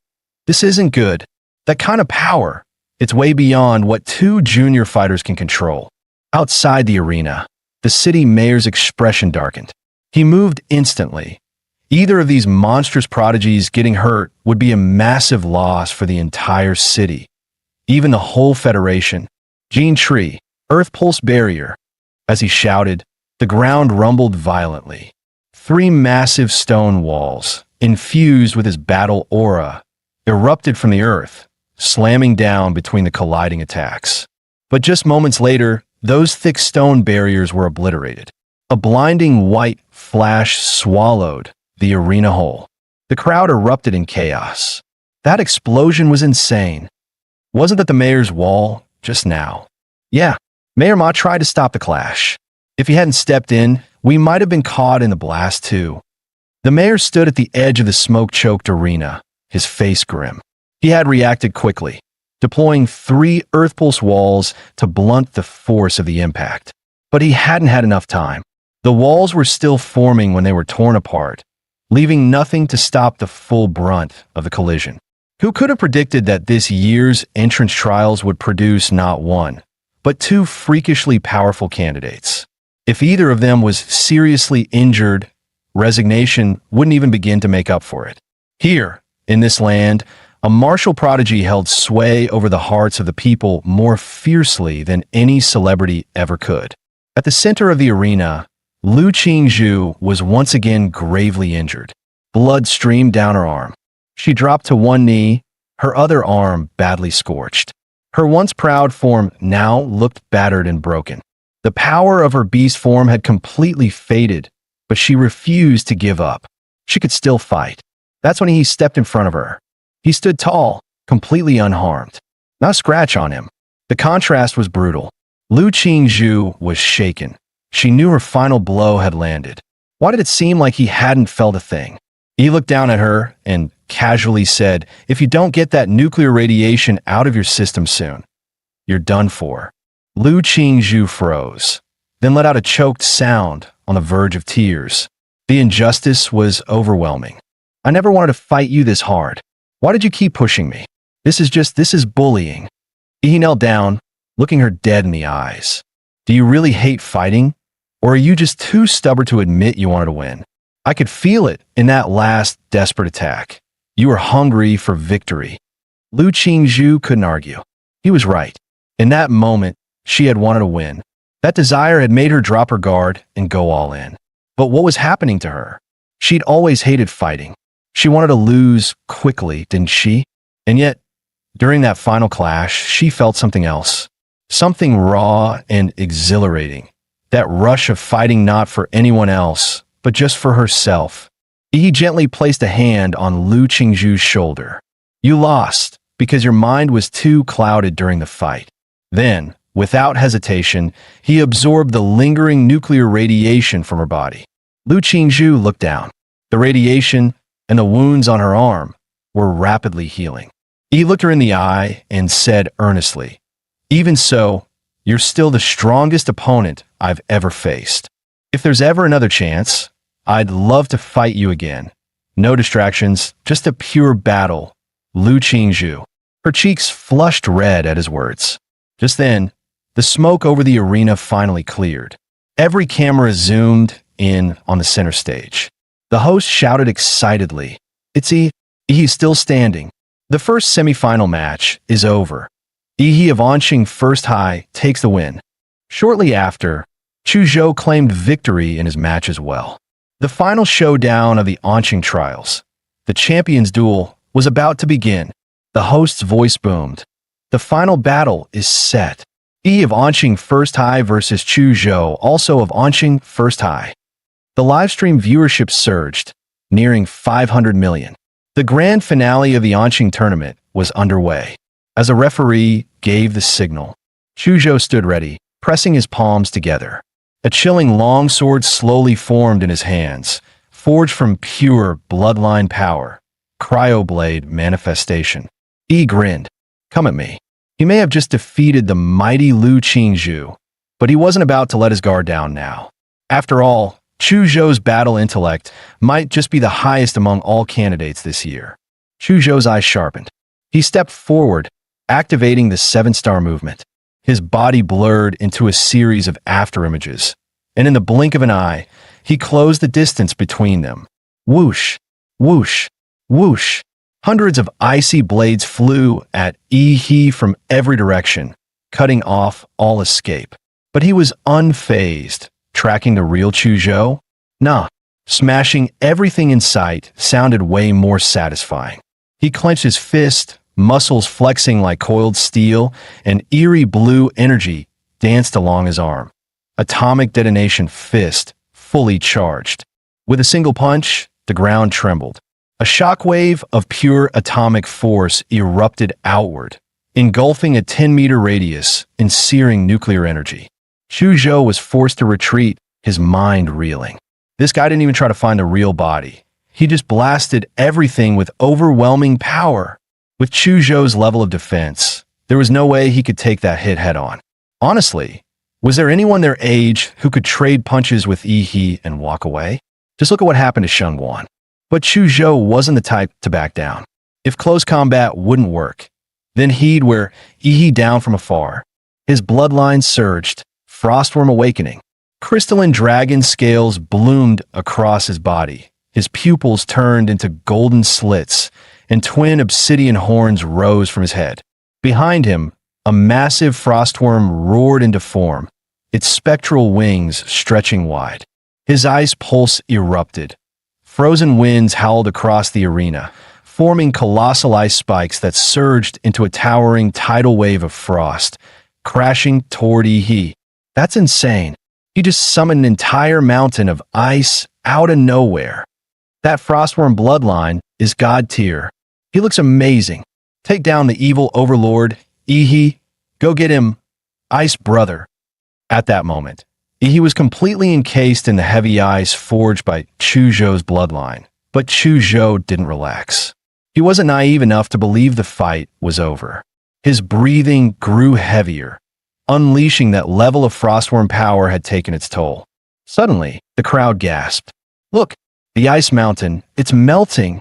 This isn't good. That kind of power, it's way beyond what two junior fighters can control. Outside the arena, the city mayor's expression darkened. He moved instantly. Either of these monstrous prodigies getting hurt would be a massive loss for the entire city, even the whole Federation. Gene Tree, Earth Pulse Barrier. As he shouted, the ground rumbled violently. 3 massive stone walls, infused with his battle aura, erupted from the earth, slamming down between the colliding attacks. But just moments later, those thick stone barriers were obliterated. A blinding white flash swallowed the arena whole. The crowd erupted in chaos. That explosion was insane. Wasn't that the mayor's wall just now? Yeah, Mayor Ma tried to stop the clash. If he hadn't stepped in, we might have been caught in the blast too. The mayor stood at the edge of the smoke-choked arena, his face grim. He had reacted quickly, deploying 3 Earth Pulse walls to blunt the force of the impact. But he hadn't had enough time. The walls were still forming when they were torn apart, leaving nothing to stop the full brunt of the collision. Who could have predicted that this year's entrance trials would produce not one, but 2 freakishly powerful candidates? If either of them was seriously injured, resignation wouldn't even begin to make up for it. Here, in this land, a martial prodigy held sway over the hearts of the people more fiercely than any celebrity ever could. At the center of the arena, Lu Qingzhu was once again gravely injured. Blood streamed down her arm. She dropped to one knee, her other arm badly scorched. Her once proud form now looked battered and broken. The power of her beast form had completely faded, but she refused to give up. She could still fight. That's when he stepped in front of her. He stood tall, completely unharmed. Not a scratch on him. The contrast was brutal. Lu Qingzhu was shaken. She knew her final blow had landed. Why did it seem like he hadn't felt a thing? He looked down at her and casually said, "If you don't get that nuclear radiation out of your system soon, you're done for." Lu Qingzhu froze, then let out a choked sound on the verge of tears. The injustice was overwhelming. "I never wanted to fight you this hard. Why did you keep pushing me? This is bullying." He knelt down, looking her dead in the eyes. "Do you really hate fighting? Or are you just too stubborn to admit you wanted to win? I could feel it in that last desperate attack. You were hungry for victory." Lu Qingzhu couldn't argue. He was right. In that moment, she had wanted to win. That desire had made her drop her guard and go all in. But what was happening to her? She'd always hated fighting. She wanted to lose quickly, didn't she? And yet, during that final clash, she felt something else. Something raw and exhilarating. That rush of fighting not for anyone else, but just for herself. He gently placed a hand on Lu Qingzhu's shoulder. "You lost because your mind was too clouded during the fight." Then, without hesitation, he absorbed the lingering nuclear radiation from her body. Lu Qingzhu looked down. The radiation and the wounds on her arm were rapidly healing. He looked her in the eye and said earnestly, "Even so, you're still the strongest opponent I've ever faced. If there's ever another chance, I'd love to fight you again. No distractions, just a pure battle." Lu Qingzhu. Her cheeks flushed red at his words. Just then, the smoke over the arena finally cleared. Every camera zoomed in on the center stage. The host shouted excitedly, He's still standing. The first semifinal match is over. He of Anqing First High takes the win." Shortly after, Chu Zhou claimed victory in his match as well. The final showdown of the Anqing trials, the champions' duel, was about to begin. The host's voice boomed. "The final battle is set. He of Anqing First High versus Chu Zhou, also of Anqing First High." The livestream viewership surged, nearing 500 million. The grand finale of the Anqing tournament was underway. As a referee gave the signal, Chu Zhou stood ready, pressing his palms together. A chilling longsword slowly formed in his hands, forged from pure bloodline power. Cryoblade manifestation. He grinned. "Come at me." He may have just defeated the mighty Lu Qingzhu, but he wasn't about to let his guard down now. After all, Chu Zhou's battle intellect might just be the highest among all candidates this year. Chu Zhou's eyes sharpened. He stepped forward, activating the 7-star movement. His body blurred into a series of afterimages, and in the blink of an eye, he closed the distance between them. Whoosh, whoosh, whoosh. Hundreds of icy blades flew at He from every direction, cutting off all escape. But he was unfazed. Tracking the real Chu Zhou? Nah, smashing everything in sight sounded way more satisfying. He clenched his fist, muscles flexing like coiled steel, and eerie blue energy danced along his arm. Atomic detonation fist, fully charged. With a single punch, the ground trembled. A shockwave of pure atomic force erupted outward, engulfing a 10-meter radius in searing nuclear energy. Chu Zhou was forced to retreat, his mind reeling. This guy didn't even try to find the real body. He just blasted everything with overwhelming power. With Chu Zhou's level of defense, there was no way he could take that hit head-on. Honestly, was there anyone their age who could trade punches with He and walk away? Just look at what happened to Sheng Guan. But Chu Zhou wasn't the type to back down. If close combat wouldn't work, then he'd wear He down from afar. His bloodline surged, Frostworm awakening. Crystalline dragon scales bloomed across his body. His pupils turned into golden slits, and twin obsidian horns rose from his head. Behind him, a massive frostworm roared into form, its spectral wings stretching wide. His ice pulse erupted. Frozen winds howled across the arena, forming colossal ice spikes that surged into a towering tidal wave of frost, crashing toward Ihi. That's insane. He just summoned an entire mountain of ice out of nowhere. That Frostworm bloodline is god tier. He looks amazing. Take down the evil overlord, Ihi. Go get him, Ice Brother. At that moment, Ihi was completely encased in the heavy ice forged by Chuzhou's bloodline. But Chuzhou didn't relax. He wasn't naive enough to believe the fight was over. His breathing grew heavier, unleashing that level of Frostworm power had taken its toll. Suddenly, the crowd gasped. Look, the ice mountain, it's melting.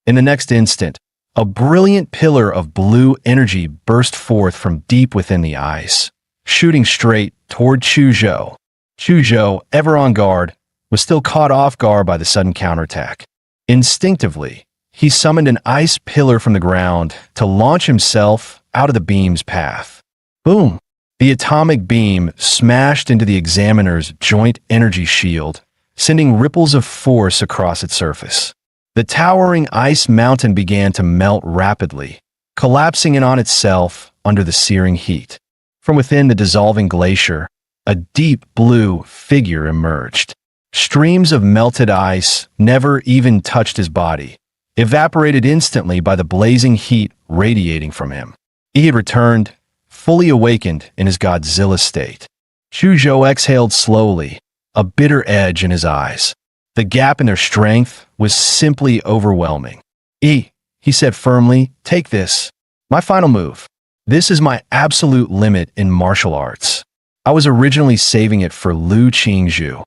In the next instant, a brilliant pillar of blue energy burst forth from deep within the ice, shooting straight toward Chuzhou. Chuzhou, ever on guard, was still caught off guard by the sudden counterattack. Instinctively, he summoned an ice pillar from the ground to launch himself out of the beam's path. Boom! The atomic beam smashed into the examiner's joint energy shield, sending ripples of force across its surface. The towering ice mountain began to melt rapidly, collapsing in on itself under the searing heat. From within the dissolving glacier, a deep blue figure emerged. Streams of melted ice never even touched his body, evaporated instantly by the blazing heat radiating from him. He had returned, fully awakened in his Godzilla state. Chuzhou exhaled slowly, a bitter edge in his eyes. The gap in their strength was simply overwhelming. He said firmly, take this. My final move. This is my absolute limit in martial arts. I was originally saving it for Lu Qingzhu.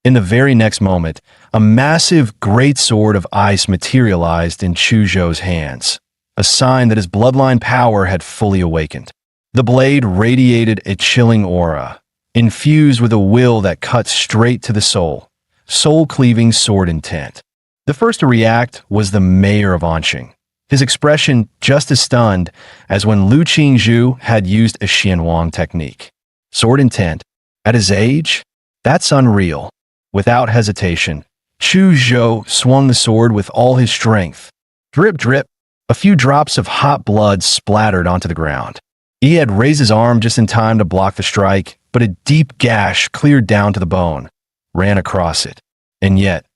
In the very next moment, a massive great sword of ice materialized in Chuzhou's hands, a sign that his bloodline power had fully awakened. The blade radiated a chilling aura, infused with a will that cut straight to the soul-cleaving sword intent. The first to react was the mayor of Anqing, his expression just as stunned as when Lu Qingzhu had used a Xianwang technique. Sword intent, at his age? That's unreal. Without hesitation, Chuzhou swung the sword with all his strength. Drip, drip, a few drops of hot blood splattered onto the ground. He had raised his arm just in time to block the strike, but a deep gash cleared down to the bone, ran across it. And yet,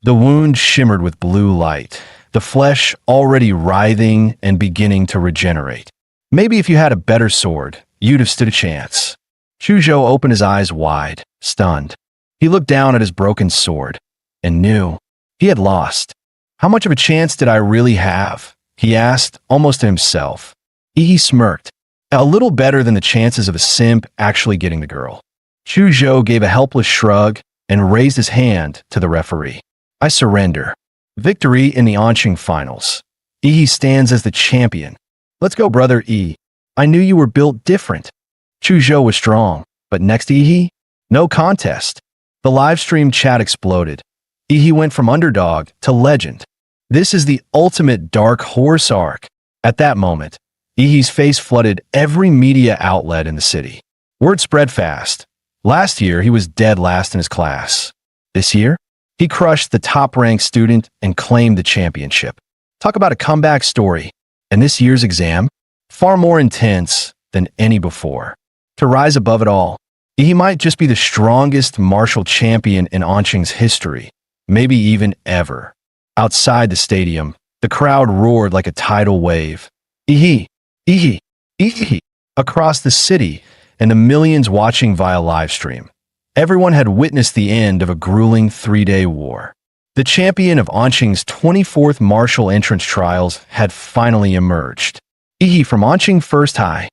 the wound shimmered with blue light, the flesh already writhing and beginning to regenerate. Maybe if you had a better sword, you'd have stood a chance. Chuzhou opened his eyes wide, stunned. He looked down at his broken sword and knew he had lost. How much of a chance did I really have? He asked, almost to himself. He smirked. A little better than the chances of a simp actually getting the girl. Chuzhou gave a helpless shrug and raised his hand to the referee. I surrender. Victory in the Anqing finals. Yi stands as the champion. Let's go, brother Yi. I knew you were built different. Chuzhou was strong, but next to Yi, no contest. The livestream chat exploded. Yi went from underdog to legend. This is the ultimate dark horse arc. At that moment, Yi's face flooded every media outlet in the city. Word spread fast. Last year, he was dead last in his class. This year, he crushed the top-ranked student and claimed the championship. Talk about a comeback story. And this year's exam, far more intense than any before. To rise above it all, he might just be the strongest martial champion in Anqing's history, maybe even ever. Outside the stadium, the crowd roared like a tidal wave. Ihi, Ihi, Ihi, across the city and the millions watching via livestream. Everyone had witnessed the end of a grueling 3-day war. The champion of Anqing's 24th martial entrance trials had finally emerged. Ihi from Anqing First High.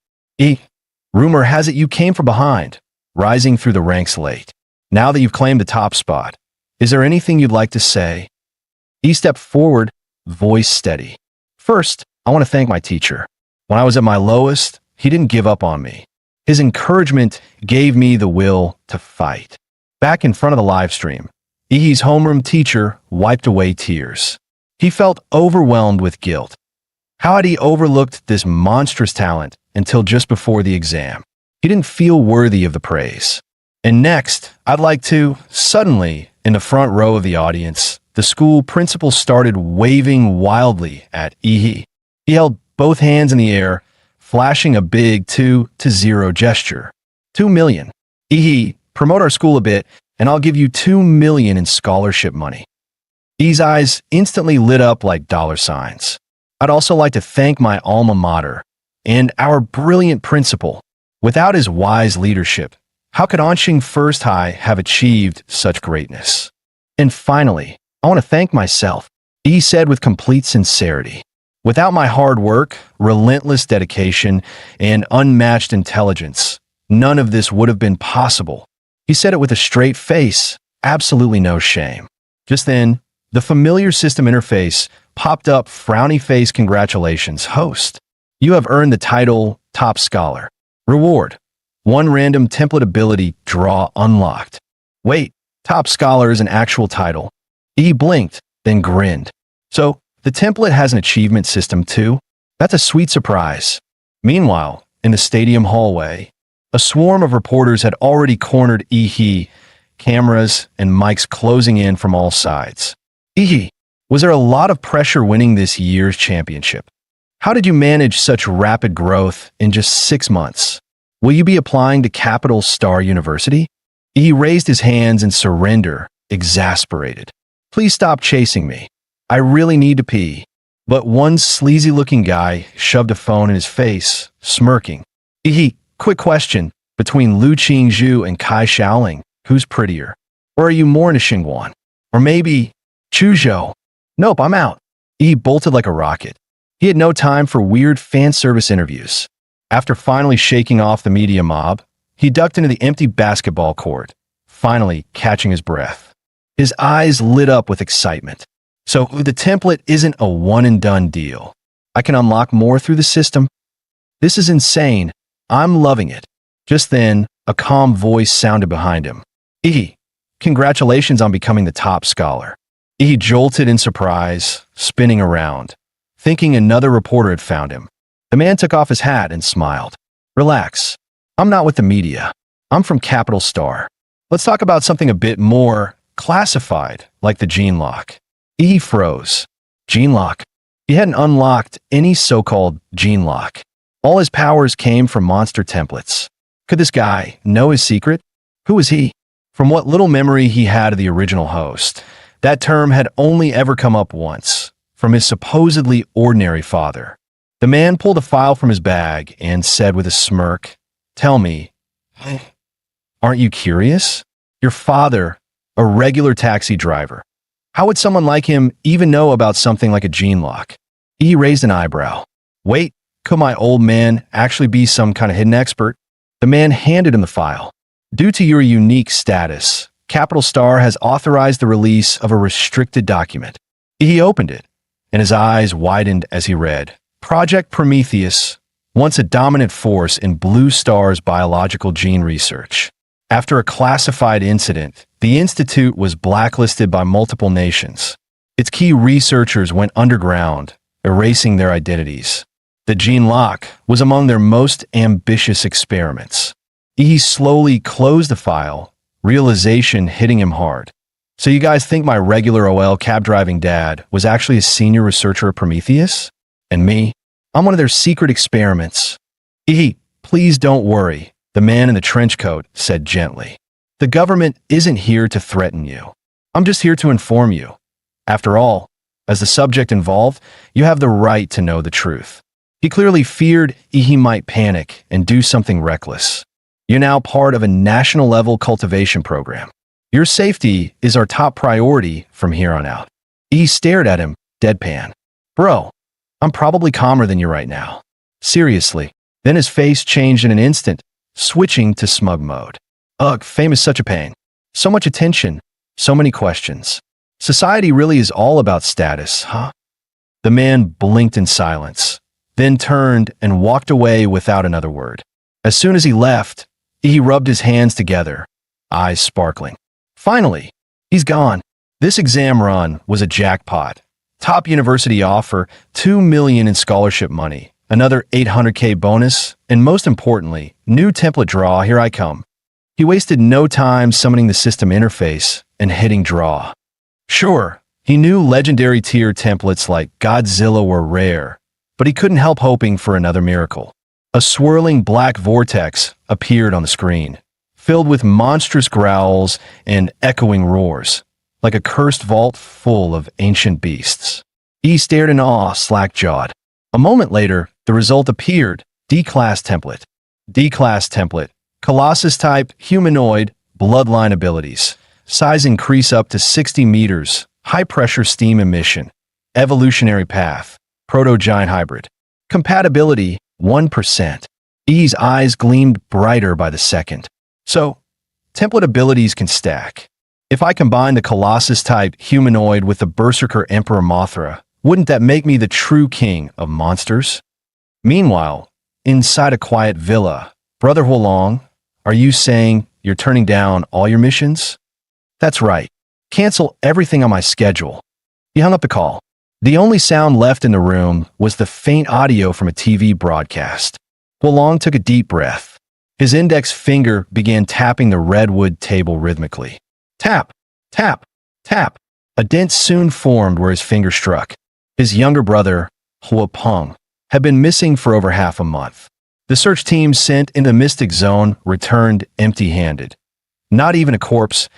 Rumor has it you came from behind, rising through the ranks late. Now that you've claimed the top spot, is there anything you'd like to say? He stepped forward, voice steady. First, I want to thank my teacher. When I was at my lowest, he didn't give up on me. His encouragement gave me the will to fight. Back in front of the live stream, Ihi's homeroom teacher wiped away tears. He felt overwhelmed with guilt. How had he overlooked this monstrous talent until just before the exam? He didn't feel worthy of the praise. And next, I'd like to, suddenly, in the front row of the audience, the school principal started waving wildly at Ihi. He held both hands in the air, flashing a big 2-0 gesture. 2 million. Ihi, promote our school a bit, and I'll give you 2 million in scholarship money. Ihi's eyes instantly lit up like dollar signs. I'd also like to thank my alma mater and our brilliant principal. Without his wise leadership, how could Anqing First High have achieved such greatness? And finally, I want to thank myself, he said with complete sincerity. Without my hard work, relentless dedication, and unmatched intelligence, none of this would have been possible. He said it with a straight face, absolutely no shame. Just then, the familiar system interface popped up, frowny face, congratulations, host. You have earned the title Top Scholar. Reward. 1 random template ability draw unlocked. Wait, Top Scholar is an actual title. He blinked, then grinned. So, the template has an achievement system too? That's a sweet surprise. Meanwhile, in the stadium hallway, a swarm of reporters had already cornered Ihi, cameras and mics closing in from all sides. Ihi, was there a lot of pressure winning this year's championship? How did you manage such rapid growth in just 6 months? Will you be applying to Capital Star University? He raised his hands in surrender, exasperated. Please stop chasing me. I really need to pee. But one sleazy-looking guy shoved a phone in his face, smirking. Quick question. Between Lu Qingzhu and Kai Shaoling, who's prettier? Or are you more into Xingguan? Or maybe Chuzhou? Nope, I'm out. He bolted like a rocket. He had no time for weird fan service interviews. After finally shaking off the media mob, he ducked into the empty basketball court, finally catching his breath. His eyes lit up with excitement. So the template isn't a one-and-done deal. I can unlock more through the system. This is insane. I'm loving it. Just then, a calm voice sounded behind him. Congratulations on becoming the top scholar. He jolted in surprise, spinning around, thinking another reporter had found him. The man took off his hat and smiled. Relax. I'm not with the media. I'm from Capital Star. Let's talk about something a bit more classified, like the gene lock. He froze. Gene lock? He hadn't unlocked any so-called gene lock. All his powers came from monster templates. Could this guy know his secret? Who was he? From what little memory he had of the original host, that term had only ever come up once, from his supposedly ordinary father. The man pulled a file from his bag and said with a smirk, Tell me, aren't you curious? Your father, a regular taxi driver. How would someone like him even know about something like a gene lock? He raised an eyebrow. Wait, could my old man actually be some kind of hidden expert? The man handed him the file. Due to your unique status, Capital Star has authorized the release of a restricted document. He opened it, and his eyes widened as he read. Project Prometheus, once a dominant force in Blue Star's biological gene research. After a classified incident, the institute was blacklisted by multiple nations. Its key researchers went underground, erasing their identities. The gene lock was among their most ambitious experiments. He slowly closed the file, realization hitting him hard. So you guys think my regular OL cab-driving dad was actually a senior researcher at Prometheus? And me? I'm one of their secret experiments. Please don't worry, the man in the trench coat said gently. The government isn't here to threaten you. I'm just here to inform you. After all, as the subject involved, you have the right to know the truth. He clearly feared he might panic and do something reckless. You're now part of a national-level cultivation program. Your safety is our top priority from here on out. He stared at him, deadpan. Bro, I'm probably calmer than you right now. Seriously. Then his face changed in an instant, switching to smug mode. Ugh, fame is such a pain. So much attention, so many questions. Society really is all about status, huh? The man blinked in silence, then turned and walked away without another word. As soon as he left, he rubbed his hands together, eyes sparkling. Finally, he's gone. This exam run was a jackpot. Top university offer, $2 million in scholarship money, another 800k bonus, and most importantly, new template draw, here I come. He wasted no time summoning the system interface and hitting draw. Sure, he knew legendary tier templates like Godzilla were rare, but he couldn't help hoping for another miracle. A swirling black vortex appeared on the screen, filled with monstrous growls and echoing roars, like a cursed vault full of ancient beasts. He stared in awe, slack-jawed. A moment later, the result appeared. D-Class Template. D-Class Template. Colossus type, humanoid, bloodline abilities. Size increase up to 60 meters. High-pressure steam emission. Evolutionary path. Proto-giant hybrid. Compatibility, 1%. E's eyes gleamed brighter by the second. So, template abilities can stack. If I combine the Colossus-type humanoid with the Berserker Emperor Mothra, wouldn't that make me the true king of monsters? Meanwhile, inside a quiet villa, Brother Huolong, are you saying you're turning down all your missions? That's right. Cancel everything on my schedule. He hung up the call. The only sound left in the room was the faint audio from a TV broadcast. Huolong took a deep breath. His index finger began tapping the redwood table rhythmically. Tap, tap, tap. A dent soon formed where his finger struck. His younger brother, Huopeng, had been missing for over half a month. The search team sent in the Mystic Zone returned empty-handed. Not even a corpse,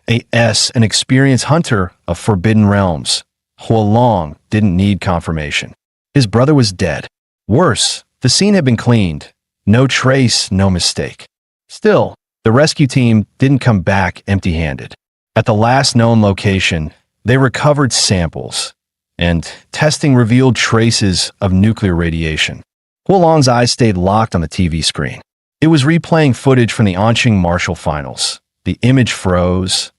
an experienced hunter of forbidden realms. Huolong didn't need confirmation. His brother was dead. Worse, the scene had been cleaned. No trace, no mistake. Still, the rescue team didn't come back empty-handed. At the last known location, they recovered samples, and testing revealed traces of nuclear radiation. Huolong's eyes stayed locked on the TV screen. It was replaying footage from the Anqing Martial Finals. The image froze,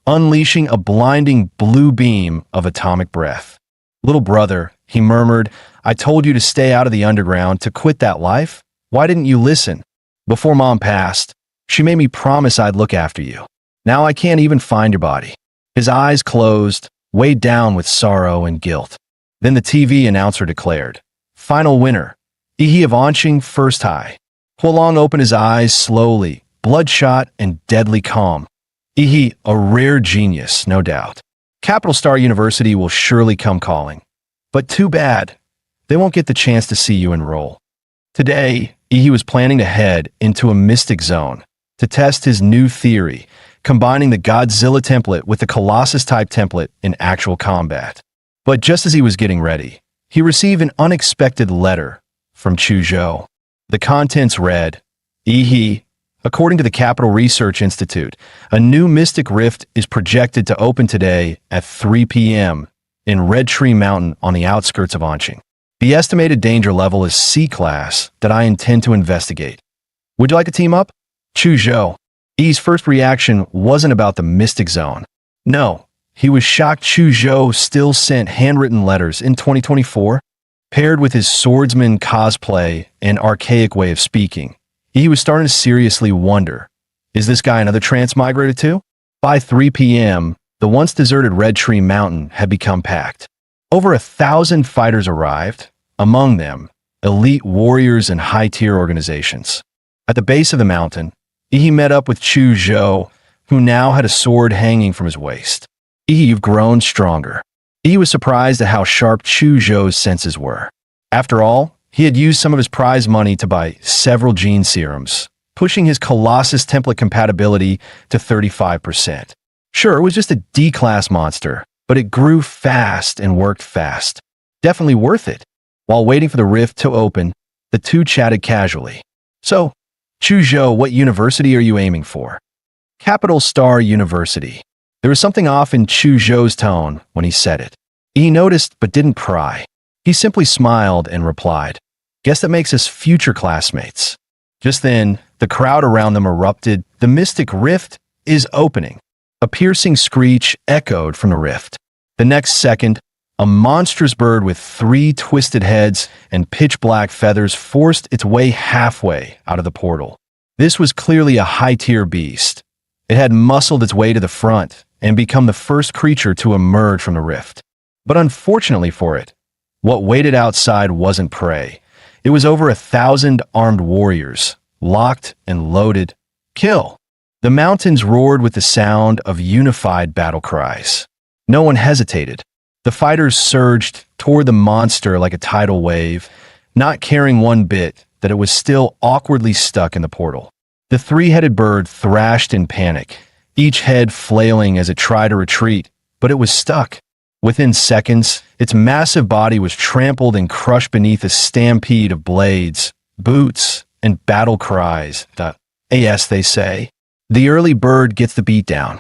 unleashing a blinding blue beam of atomic breath. Little brother, he murmured, I told you to stay out of the underground, to quit that life. Why didn't you listen? Before Mom passed, she made me promise I'd look after you. Now I can't even find your body. His eyes closed, weighed down with sorrow and guilt. Then the TV announcer declared, final winner, Ihi of Anqing First High. Huolong opened his eyes slowly, bloodshot and deadly calm. Ihi, a rare genius, no doubt. Capital Star University will surely come calling. But too bad, they won't get the chance to see you enroll. Today, Ihi was planning to head into a Mystic Zone to test his new theory, combining the Godzilla template with the Colossus-type template in actual combat. But just as he was getting ready, he received an unexpected letter from Chuzhou. The contents read, Ihi, according to the Capital Research Institute, a new Mystic Rift is projected to open today at 3 p.m. in Red Tree Mountain on the outskirts of Anqing. The estimated danger level is C-class that I intend to investigate. Would you like to team up? Chuzhou. Yi's first reaction wasn't about the Mystic Zone. No, he was shocked Chuzhou still sent handwritten letters in 2024. Paired with his swordsman cosplay and archaic way of speaking, he was starting to seriously wonder, is this guy another transmigrator too? By 3 p.m., the once deserted Red Tree Mountain had become packed. Over 1,000 fighters arrived, among them, elite warriors and high-tier organizations. At the base of the mountain, he met up with Chuzhou, who now had a sword hanging from his waist. You've grown stronger. He was surprised at how sharp Chuzhou's senses were. After all, he had used some of his prize money to buy several gene serums, pushing his Colossus template compatibility to 35%. Sure, it was just a D-class monster, but it grew fast and worked fast. Definitely worth it. While waiting for the rift to open, the two chatted casually. So, Chuzhou, what university are you aiming for? Capital Star University. There was something off in Chuzhou's tone when he said it. He noticed but didn't pry. He simply smiled and replied, guess that makes us future classmates. Just then, the crowd around them erupted. The Mystic Rift is opening. A piercing screech echoed from the rift. The next second, a monstrous bird with 3 twisted heads and pitch-black feathers forced its way halfway out of the portal. This was clearly a high-tier beast. It had muscled its way to the front and become the first creature to emerge from the rift. But unfortunately for it, What waited outside wasn't prey. It was over 1,000 armed warriors, locked and loaded. Kill! The mountains roared with the sound of unified battle cries. No one hesitated. The fighters surged toward the monster like a tidal wave, not caring one bit that it was still awkwardly stuck in the portal. The three-headed bird thrashed in panic, each head flailing as it tried to retreat, but it was stuck. Within seconds, its massive body was trampled and crushed beneath a stampede of blades, boots, and battle cries. As they say. The early bird gets the beatdown.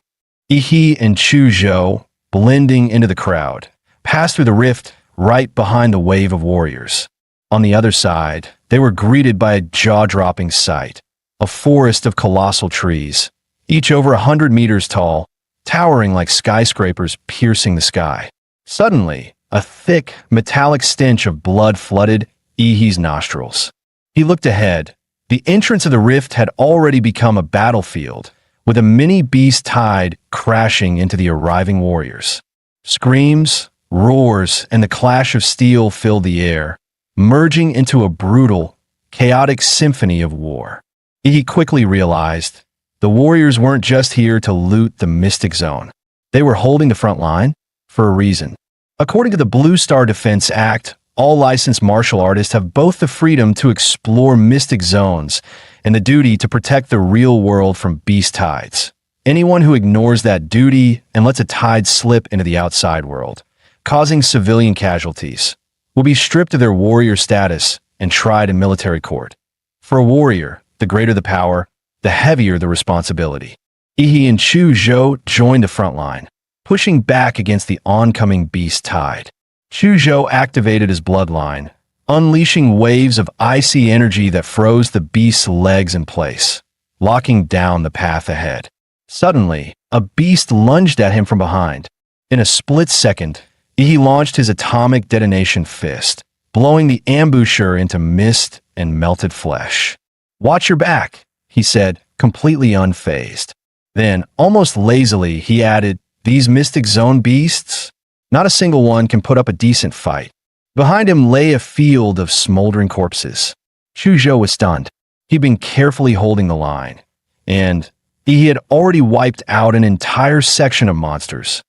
Yi and Chu Zhou, blending into the crowd, passed through the rift right behind the wave of warriors. On the other side, they were greeted by a jaw-dropping sight, a forest of colossal trees, each over 100 meters tall, towering like skyscrapers piercing the sky. Suddenly, a thick, metallic stench of blood flooded Yi's nostrils. He looked ahead. The entrance of the rift had already become a battlefield, with a mini beast tide crashing into the arriving warriors. Screams, roars, and the clash of steel filled the air, merging into a brutal, chaotic symphony of war. He quickly realized the warriors weren't just here to loot the Mystic Zone. They were holding the front line for a reason. According to the Blue Star Defense Act, all licensed martial artists have both the freedom to explore mystic zones and the duty to protect the real world from beast tides. Anyone who ignores that duty and lets a tide slip into the outside world, causing civilian casualties, will be stripped of their warrior status and tried in military court. For a warrior, the greater the power, the heavier the responsibility. Yi and Chu Zhou joined the front line, pushing back against the oncoming beast tide. Chu Zhou activated his bloodline, unleashing waves of icy energy that froze the beast's legs in place, locking down the path ahead. Suddenly, a beast lunged at him from behind. In a split second, he launched his atomic detonation fist, blowing the ambusher into mist and melted flesh. "Watch your back," he said, completely unfazed. Then, almost lazily, he added, "These Mystic Zone beasts? Not a single one can put up a decent fight." Behind him lay a field of smoldering corpses. Chu Zhou was stunned. He'd been carefully holding the line, and he had already wiped out an entire section of monsters.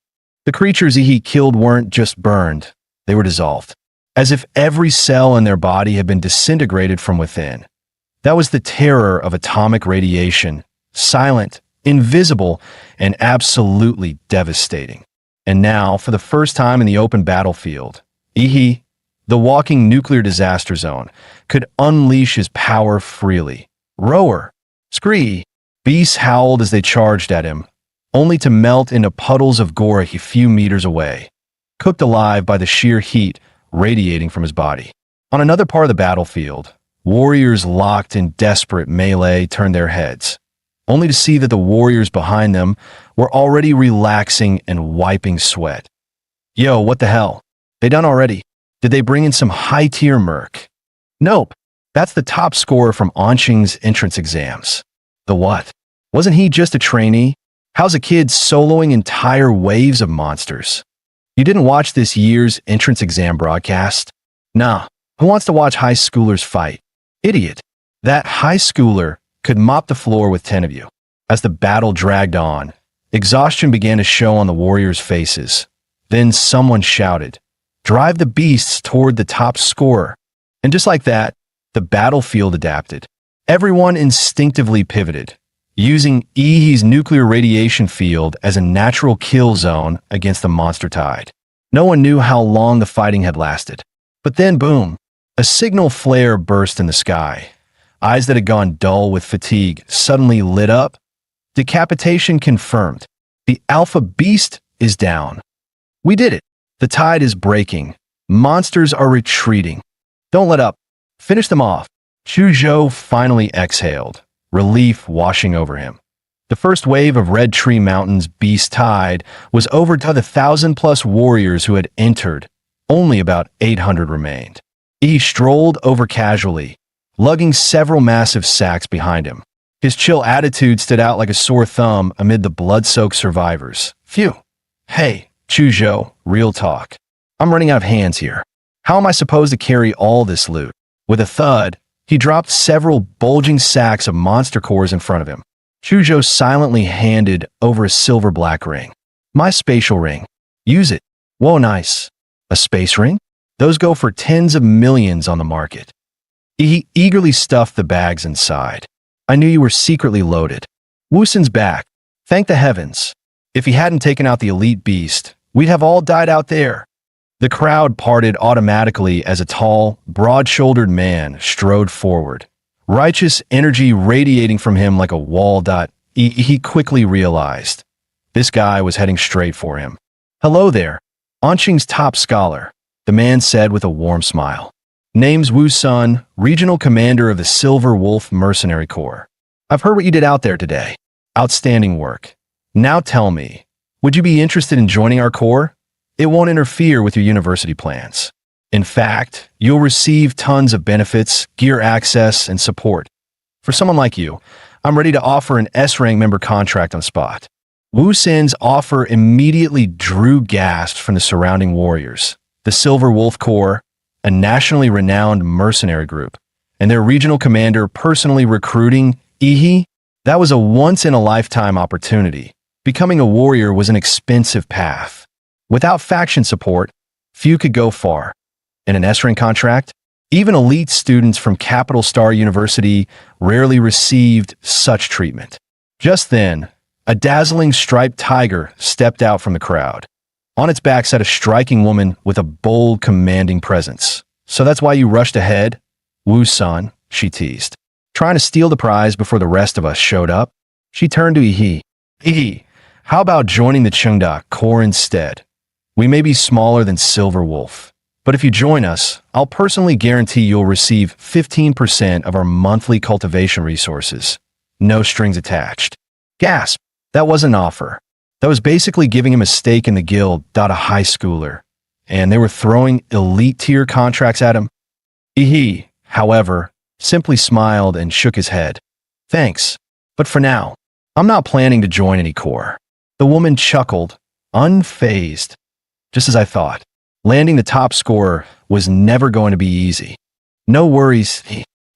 The creatures he killed weren't just burned, they were dissolved, as if every cell in their body had been disintegrated from within. That was the terror of atomic radiation, silent, invisible, and absolutely devastating. And now, for the first time in the open battlefield, Yi, the walking nuclear disaster zone, could unleash his power freely. Roar! Scree! Beasts howled as they charged at him, only to melt into puddles of gore a few meters away, cooked alive by the sheer heat radiating from his body. On another part of the battlefield, warriors locked in desperate melee turned their heads, only to see that the warriors behind them were already relaxing and wiping sweat. Yo, what the hell? They done already? Did they bring in some high-tier merc? Nope. That's the top scorer from Anqing's entrance exams. The what? Wasn't he just a trainee? How's a kid soloing entire waves of monsters? You didn't watch this year's entrance exam broadcast? Nah. Who wants to watch high schoolers fight? Idiot. That high schooler could mop the floor with 10 of you. As the battle dragged on, exhaustion began to show on the warriors' faces. Then someone shouted, "Drive the beasts toward the top scorer." And just like that, the battlefield adapted. Everyone instinctively pivoted, using Yi's nuclear radiation field as a natural kill zone against the monster tide. No one knew how long the fighting had lasted. But then, boom, a signal flare burst in the sky. Eyes that had gone dull with fatigue suddenly lit up. Decapitation confirmed. The Alpha Beast is down. We did it. The tide is breaking. Monsters are retreating. Don't let up. Finish them off. Chu Zhou finally exhaled, relief washing over him. The first wave of Red Tree Mountain's beast tide was over to the 1,000+ warriors who had entered. Only about 800 remained. He strolled over casually, lugging several massive sacks behind him. His chill attitude stood out like a sore thumb amid the blood-soaked survivors. Phew. Hey, Chu Zhou, real talk. I'm running out of hands here. How am I supposed to carry all this loot? With a thud, he dropped several bulging sacks of monster cores in front of him. Chuzhou silently handed over a silver black ring. My spatial ring. Use it. Whoa, nice. A space ring? Those go for tens of millions on the market. He eagerly stuffed the bags inside. I knew you were secretly loaded. Wusun's back. Thank the heavens. If he hadn't taken out the elite beast, we'd have all died out there. The crowd parted automatically as a tall, broad-shouldered man strode forward. Righteous energy radiating from him like a wall. He quickly realized. This guy was heading straight for him. Hello there. Anqing's top scholar, the man said with a warm smile. Name's Wu Sun, regional commander of the Silver Wolf Mercenary Corps. I've heard what you did out there today. Outstanding work. Now tell me, would you be interested in joining our corps? It won't interfere with your university plans. In fact, you'll receive tons of benefits, gear access, and support. For someone like you, I'm ready to offer an S-rank member contract on spot. Wu San's offer immediately drew gasps from the surrounding warriors. The Silver Wolf Corps, a nationally renowned mercenary group, and their regional commander personally recruiting Ihi. That was a once-in-a-lifetime opportunity. Becoming a warrior was an expensive path. Without faction support, few could go far. In an S-rank contract, even elite students from Capital Star University rarely received such treatment. Just then, a dazzling striped tiger stepped out from the crowd. On its back sat a striking woman with a bold, commanding presence. So that's why you rushed ahead? Wu Sun, she teased. Trying to steal the prize before the rest of us showed up? She turned to Ihi. Ihi, how about joining the Chengda Corps instead? We may be smaller than Silver Wolf, but if you join us, I'll personally guarantee you'll receive 15% of our monthly cultivation resources. No strings attached. Gasp! That wasn't an offer. That was basically giving him a stake in the guild. A high schooler. And they were throwing elite-tier contracts at him? Ihi, however, simply smiled and shook his head. Thanks, but for now, I'm not planning to join any corps. The woman chuckled, unfazed. Just as I thought, landing the top scorer was never going to be easy. No worries.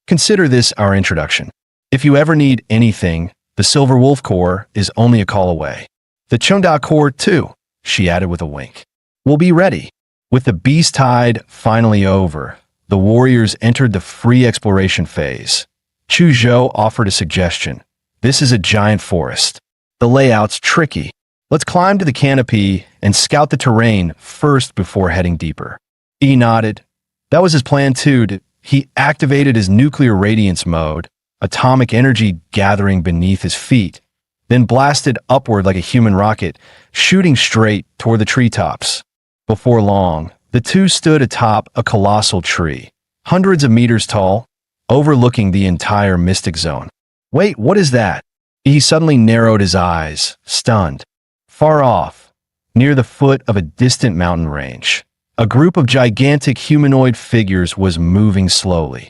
Consider this our introduction. If you ever need anything, the Silver Wolf Corps is only a call away. The Chengda Corps, too, she added with a wink. We'll be ready. With the beast tide finally over, the warriors entered the free exploration phase. Chuzhou offered a suggestion. This is a giant forest. The layout's tricky. Let's climb to the canopy and scout the terrain first before heading deeper. He nodded. That was his plan too. He activated his nuclear radiance mode, atomic energy gathering beneath his feet, then blasted upward like a human rocket, shooting straight toward the treetops. Before long, the two stood atop a colossal tree, hundreds of meters tall, overlooking the entire Mystic Zone. Wait, what is that? He suddenly narrowed his eyes, stunned. Far off, near the foot of a distant mountain range, a group of gigantic humanoid figures was moving slowly.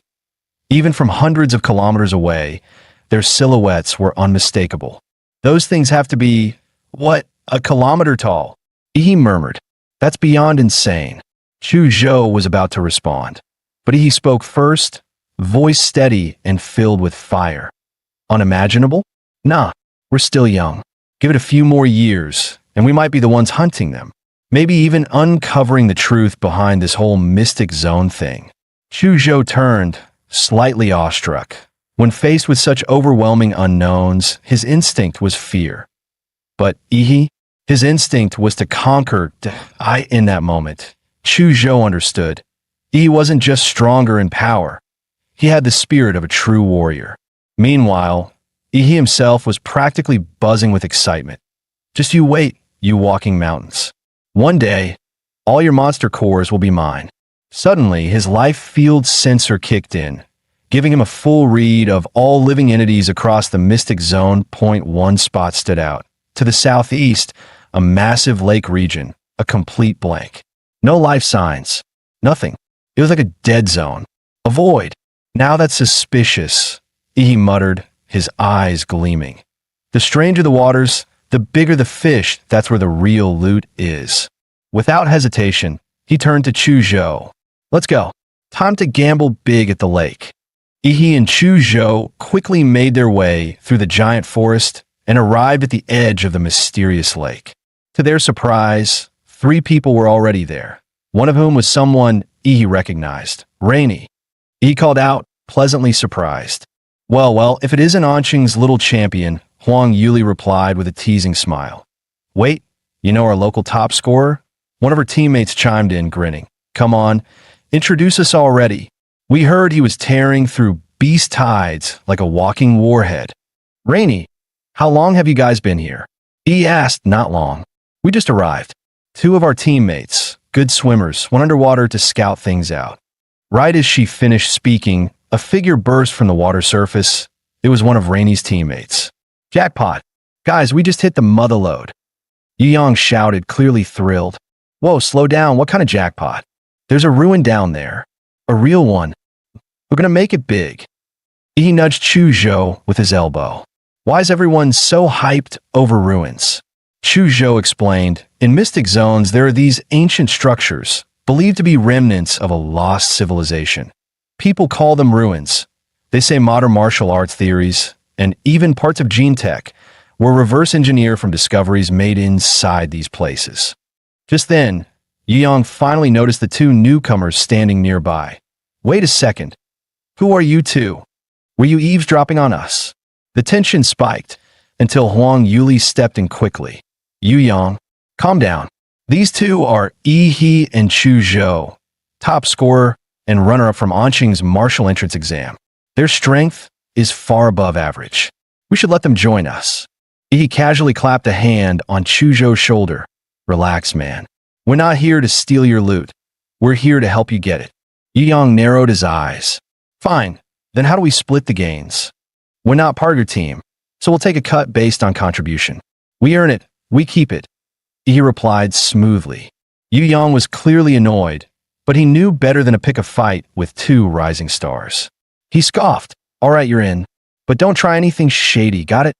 Even from hundreds of kilometers away, their silhouettes were unmistakable. Those things have to be, what, a kilometer tall? He murmured. That's beyond insane. Chuzhou was about to respond, but he spoke first, voice steady and filled with fire. Unimaginable? Nah, we're still young. Give it a few more years, and we might be the ones hunting them. Maybe even uncovering the truth behind this whole Mystic Zone thing. Chuzhou turned, slightly awestruck. When faced with such overwhelming unknowns, his instinct was fear. But Ihi, his instinct was to conquer. In that moment, Chuzhou understood. He wasn't just stronger in power. He had the spirit of a true warrior. Meanwhile, he himself was practically buzzing with excitement. Just you wait, you walking mountains. One day, all your monster cores will be mine. Suddenly, his life field sensor kicked in, giving him a full read of all living entities across the Mystic Zone. One spot stood out. To the southeast, a massive lake region, a complete blank. No life signs. Nothing. It was like a dead zone. A void. Now that's suspicious, he muttered, his eyes gleaming. The stranger the waters, the bigger the fish, that's where the real loot is. Without hesitation, he turned to Chuzhou. Let's go. Time to gamble big at the lake. Ihi and Chu Zhou quickly made their way through the giant forest and arrived at the edge of the mysterious lake. To their surprise, 3 people were already there, one of whom was someone Ihi recognized, Rainy. He called out, pleasantly surprised. Well, if it isn't Anqing's little champion, Huang Yuli replied with a teasing smile. Wait, you know our local top scorer? One of her teammates chimed in, grinning. Come on, introduce us already. We heard he was tearing through beast tides like a walking warhead. Rainy, how long have you guys been here? He asked. Not long. We just arrived. 2 of our teammates, good swimmers, went underwater to scout things out. Right as she finished speaking, a figure burst from the water surface. It was one of Rainy's teammates. Jackpot. Guys, we just hit the mother lode. Yu Yang shouted, clearly thrilled. Whoa, slow down. What kind of jackpot? There's a ruin down there. A real one. We're gonna make it big. He nudged Chu Zhou with his elbow. Why is everyone so hyped over ruins? Chu Zhou explained, in Mystic Zones there are these ancient structures, believed to be remnants of a lost civilization. People call them ruins. They say modern martial arts theories, and even parts of gene tech, were reverse engineered from discoveries made inside these places. Just then, Yu Yang finally noticed the 2 newcomers standing nearby. Wait a second. Who are you 2? Were you eavesdropping on us? The tension spiked until Huang Yuli stepped in quickly. Yu Yang, calm down. These 2 are Ihi and Chu Zhou, top scorer and runner-up from Anqing's martial entrance exam. Their strength is far above average. We should let them join us. Ihi casually clapped a hand on Chu Zhou's shoulder. Relax, man. We're not here to steal your loot. We're here to help you get it. Yu Yang narrowed his eyes. Fine, then how do we split the gains? We're not part of your team, so we'll take a cut based on contribution. We earn it, we keep it. He replied smoothly. Yu Yang was clearly annoyed, but he knew better than to pick a fight with 2 rising stars. He scoffed. All right, you're in, but don't try anything shady, got it?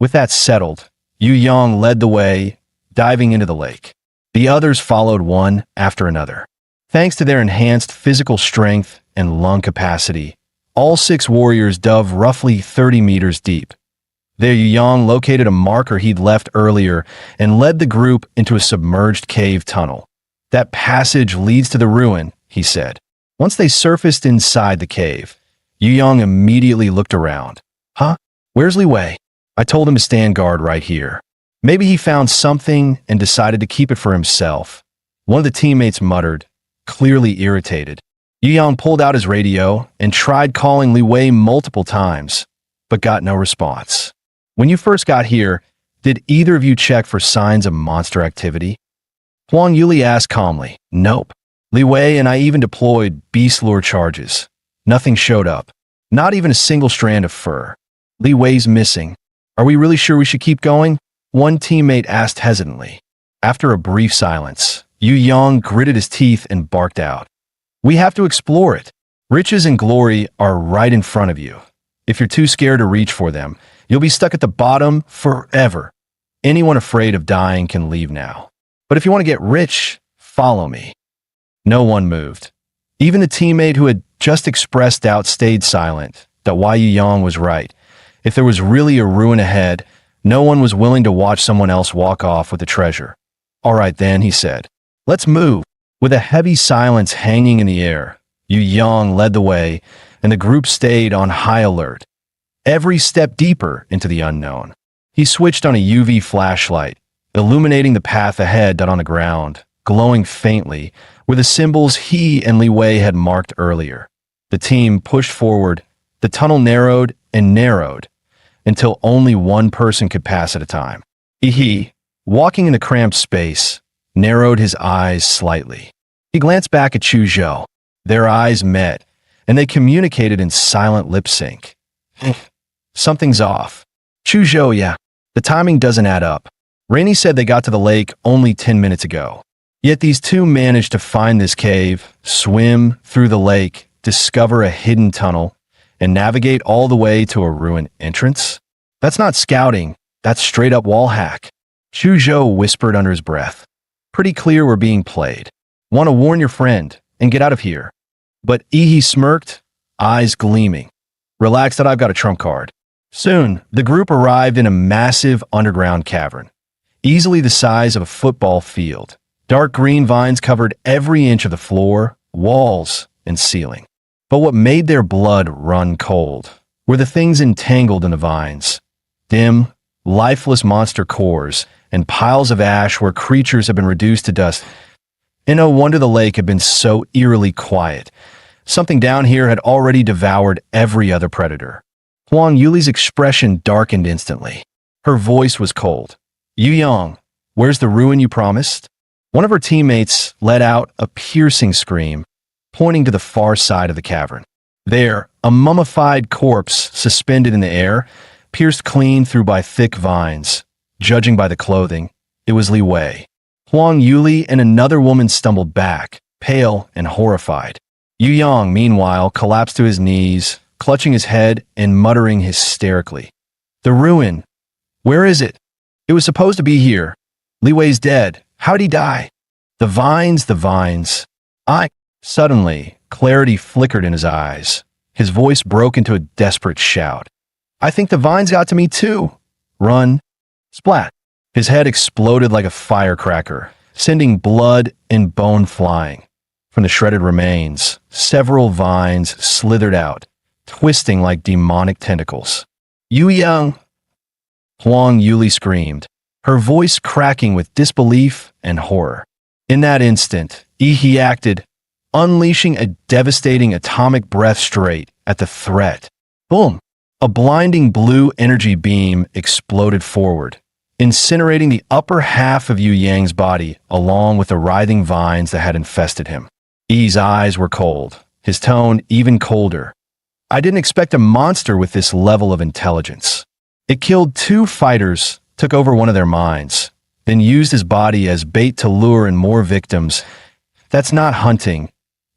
With that settled, Yu Yang led the way, diving into the lake. The others followed one after another. Thanks to their enhanced physical strength and lung capacity, all 6 warriors dove roughly 30 meters deep. There, Yu Yang located a marker he'd left earlier and led the group into a submerged cave tunnel. That passage leads to the ruin, he said. Once they surfaced inside the cave, Yu Yang immediately looked around. Huh? Where's Li Wei? I told him to stand guard right here. Maybe he found something and decided to keep it for himself. One of the teammates muttered, clearly irritated. Yu Yang pulled out his radio and tried calling Li Wei multiple times, but got no response. When you first got here, did either of you check for signs of monster activity? Huang Yuli asked calmly. Nope. Li Wei and I even deployed beast lure charges. Nothing showed up. Not even a single strand of fur. Li Wei's missing. Are we really sure we should keep going? One teammate asked hesitantly. After a brief silence, Yu Yang gritted his teeth and barked out. We have to explore it. Riches and glory are right in front of you. If you're too scared to reach for them, you'll be stuck at the bottom forever. Anyone afraid of dying can leave now. But if you want to get rich, follow me. No one moved. Even the teammate who had just expressed doubt stayed silent, that Yu Yang was right. If there was really a ruin ahead, no one was willing to watch someone else walk off with the treasure. All right then, he said. Let's move. With a heavy silence hanging in the air, Yu Yang led the way, and the group stayed on high alert. Every step deeper into the unknown. He switched on a UV flashlight, illuminating the path ahead on the ground, glowing faintly, were the symbols he and Li Wei had marked earlier. The team pushed forward, the tunnel narrowed and narrowed, until only one person could pass at a time. He, walking in the cramped space, narrowed his eyes slightly. He glanced back at Chu Zhou. Their eyes met, and they communicated in silent lip sync. Something's off. Chu Zhou, yeah. The timing doesn't add up. Rainy said they got to the lake only 10 minutes ago. Yet these 2 managed to find this cave, swim through the lake, discover a hidden tunnel, and navigate all the way to a ruined entrance? That's not scouting, that's straight up wall hack. Chu Zhou whispered under his breath. Pretty clear we're being played. Want to warn your friend, and get out of here. But Ihi smirked, eyes gleaming. Relax that I've got a trump card. Soon, the group arrived in a massive underground cavern, easily the size of a football field. Dark green vines covered every inch of the floor, walls, and ceiling. But what made their blood run cold were the things entangled in the vines. Dim, lifeless monster cores and piles of ash where creatures had been reduced to dust. And no wonder the lake had been so eerily quiet. Something down here had already devoured every other predator. Huang Yuli's expression darkened instantly. Her voice was cold. Yu Yang, where's the ruin you promised? One of her teammates let out a piercing scream, pointing to the far side of the cavern. There, a mummified corpse suspended in the air, pierced clean through by thick vines. Judging by the clothing, it was Li Wei. Huang Yuli and another woman stumbled back, pale and horrified. Yu Yang, meanwhile, collapsed to his knees, clutching his head and muttering hysterically. The ruin. Where is it? It was supposed to be here. Li Wei's dead. How'd he die? The vines, the vines. Suddenly, clarity flickered in his eyes. His voice broke into a desperate shout. I think the vines got to me too. Run. Splat. His head exploded like a firecracker, sending blood and bone flying. From the shredded remains, several vines slithered out, twisting like demonic tentacles. Yu Yang! Huang Yuli screamed, her voice cracking with disbelief and horror. In that instant, Ihi acted, unleashing a devastating atomic breath straight at the threat. Boom! A blinding blue energy beam exploded forward, incinerating the upper half of Yu Yang's body along with the writhing vines that had infested him. I's eyes were cold, his tone even colder. I didn't expect a monster with this level of intelligence. It killed 2 fighters, took over one of their minds, then used his body as bait to lure in more victims. That's not hunting,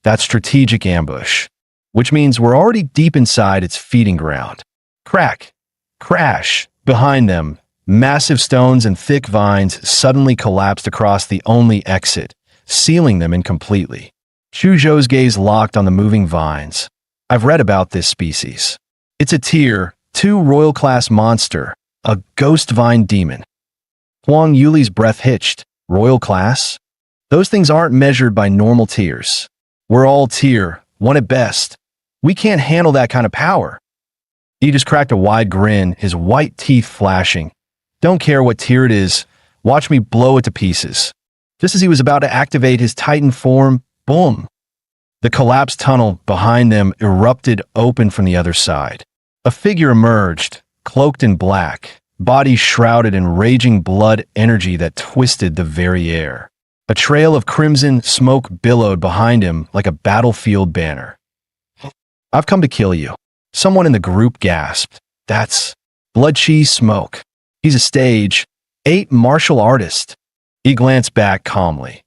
that's strategic ambush, which means we're already deep inside its feeding ground. Crack, crash, behind them, massive stones and thick vines suddenly collapsed across the only exit, sealing them in completely. Chuzhou's gaze locked on the moving vines. I've read about this species. It's a tier 2 royal class monster, a ghost vine demon. Huang Yuli's breath hitched. Royal class? Those things aren't measured by normal tiers. We're all tier 1 at best. We can't handle that kind of power. He just cracked a wide grin, his white teeth flashing. Don't care what tier it is. Watch me blow it to pieces. Just as he was about to activate his Titan form, boom! The collapsed tunnel behind them erupted open from the other side. A figure emerged, cloaked in black, body shrouded in raging blood energy that twisted the very air. A trail of crimson smoke billowed behind him like a battlefield banner. I've come to kill you. Someone in the group gasped. That's Blood Cheese Smoke. He's a stage 8 martial artist. He glanced back calmly.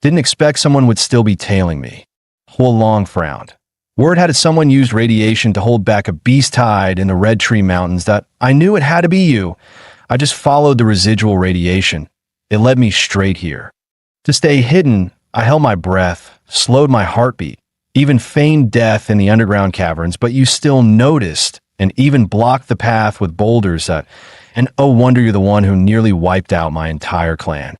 Didn't expect someone would still be tailing me. Huolong frowned. Word had it someone used radiation to hold back a beast tide in the Red Tree Mountains that I knew it had to be you. I just followed the residual radiation. It led me straight here. To stay hidden, I held my breath, slowed my heartbeat, even feigned death in the underground caverns, but you still noticed and even blocked the path with boulders and oh wonder you're the one who nearly wiped out my entire clan.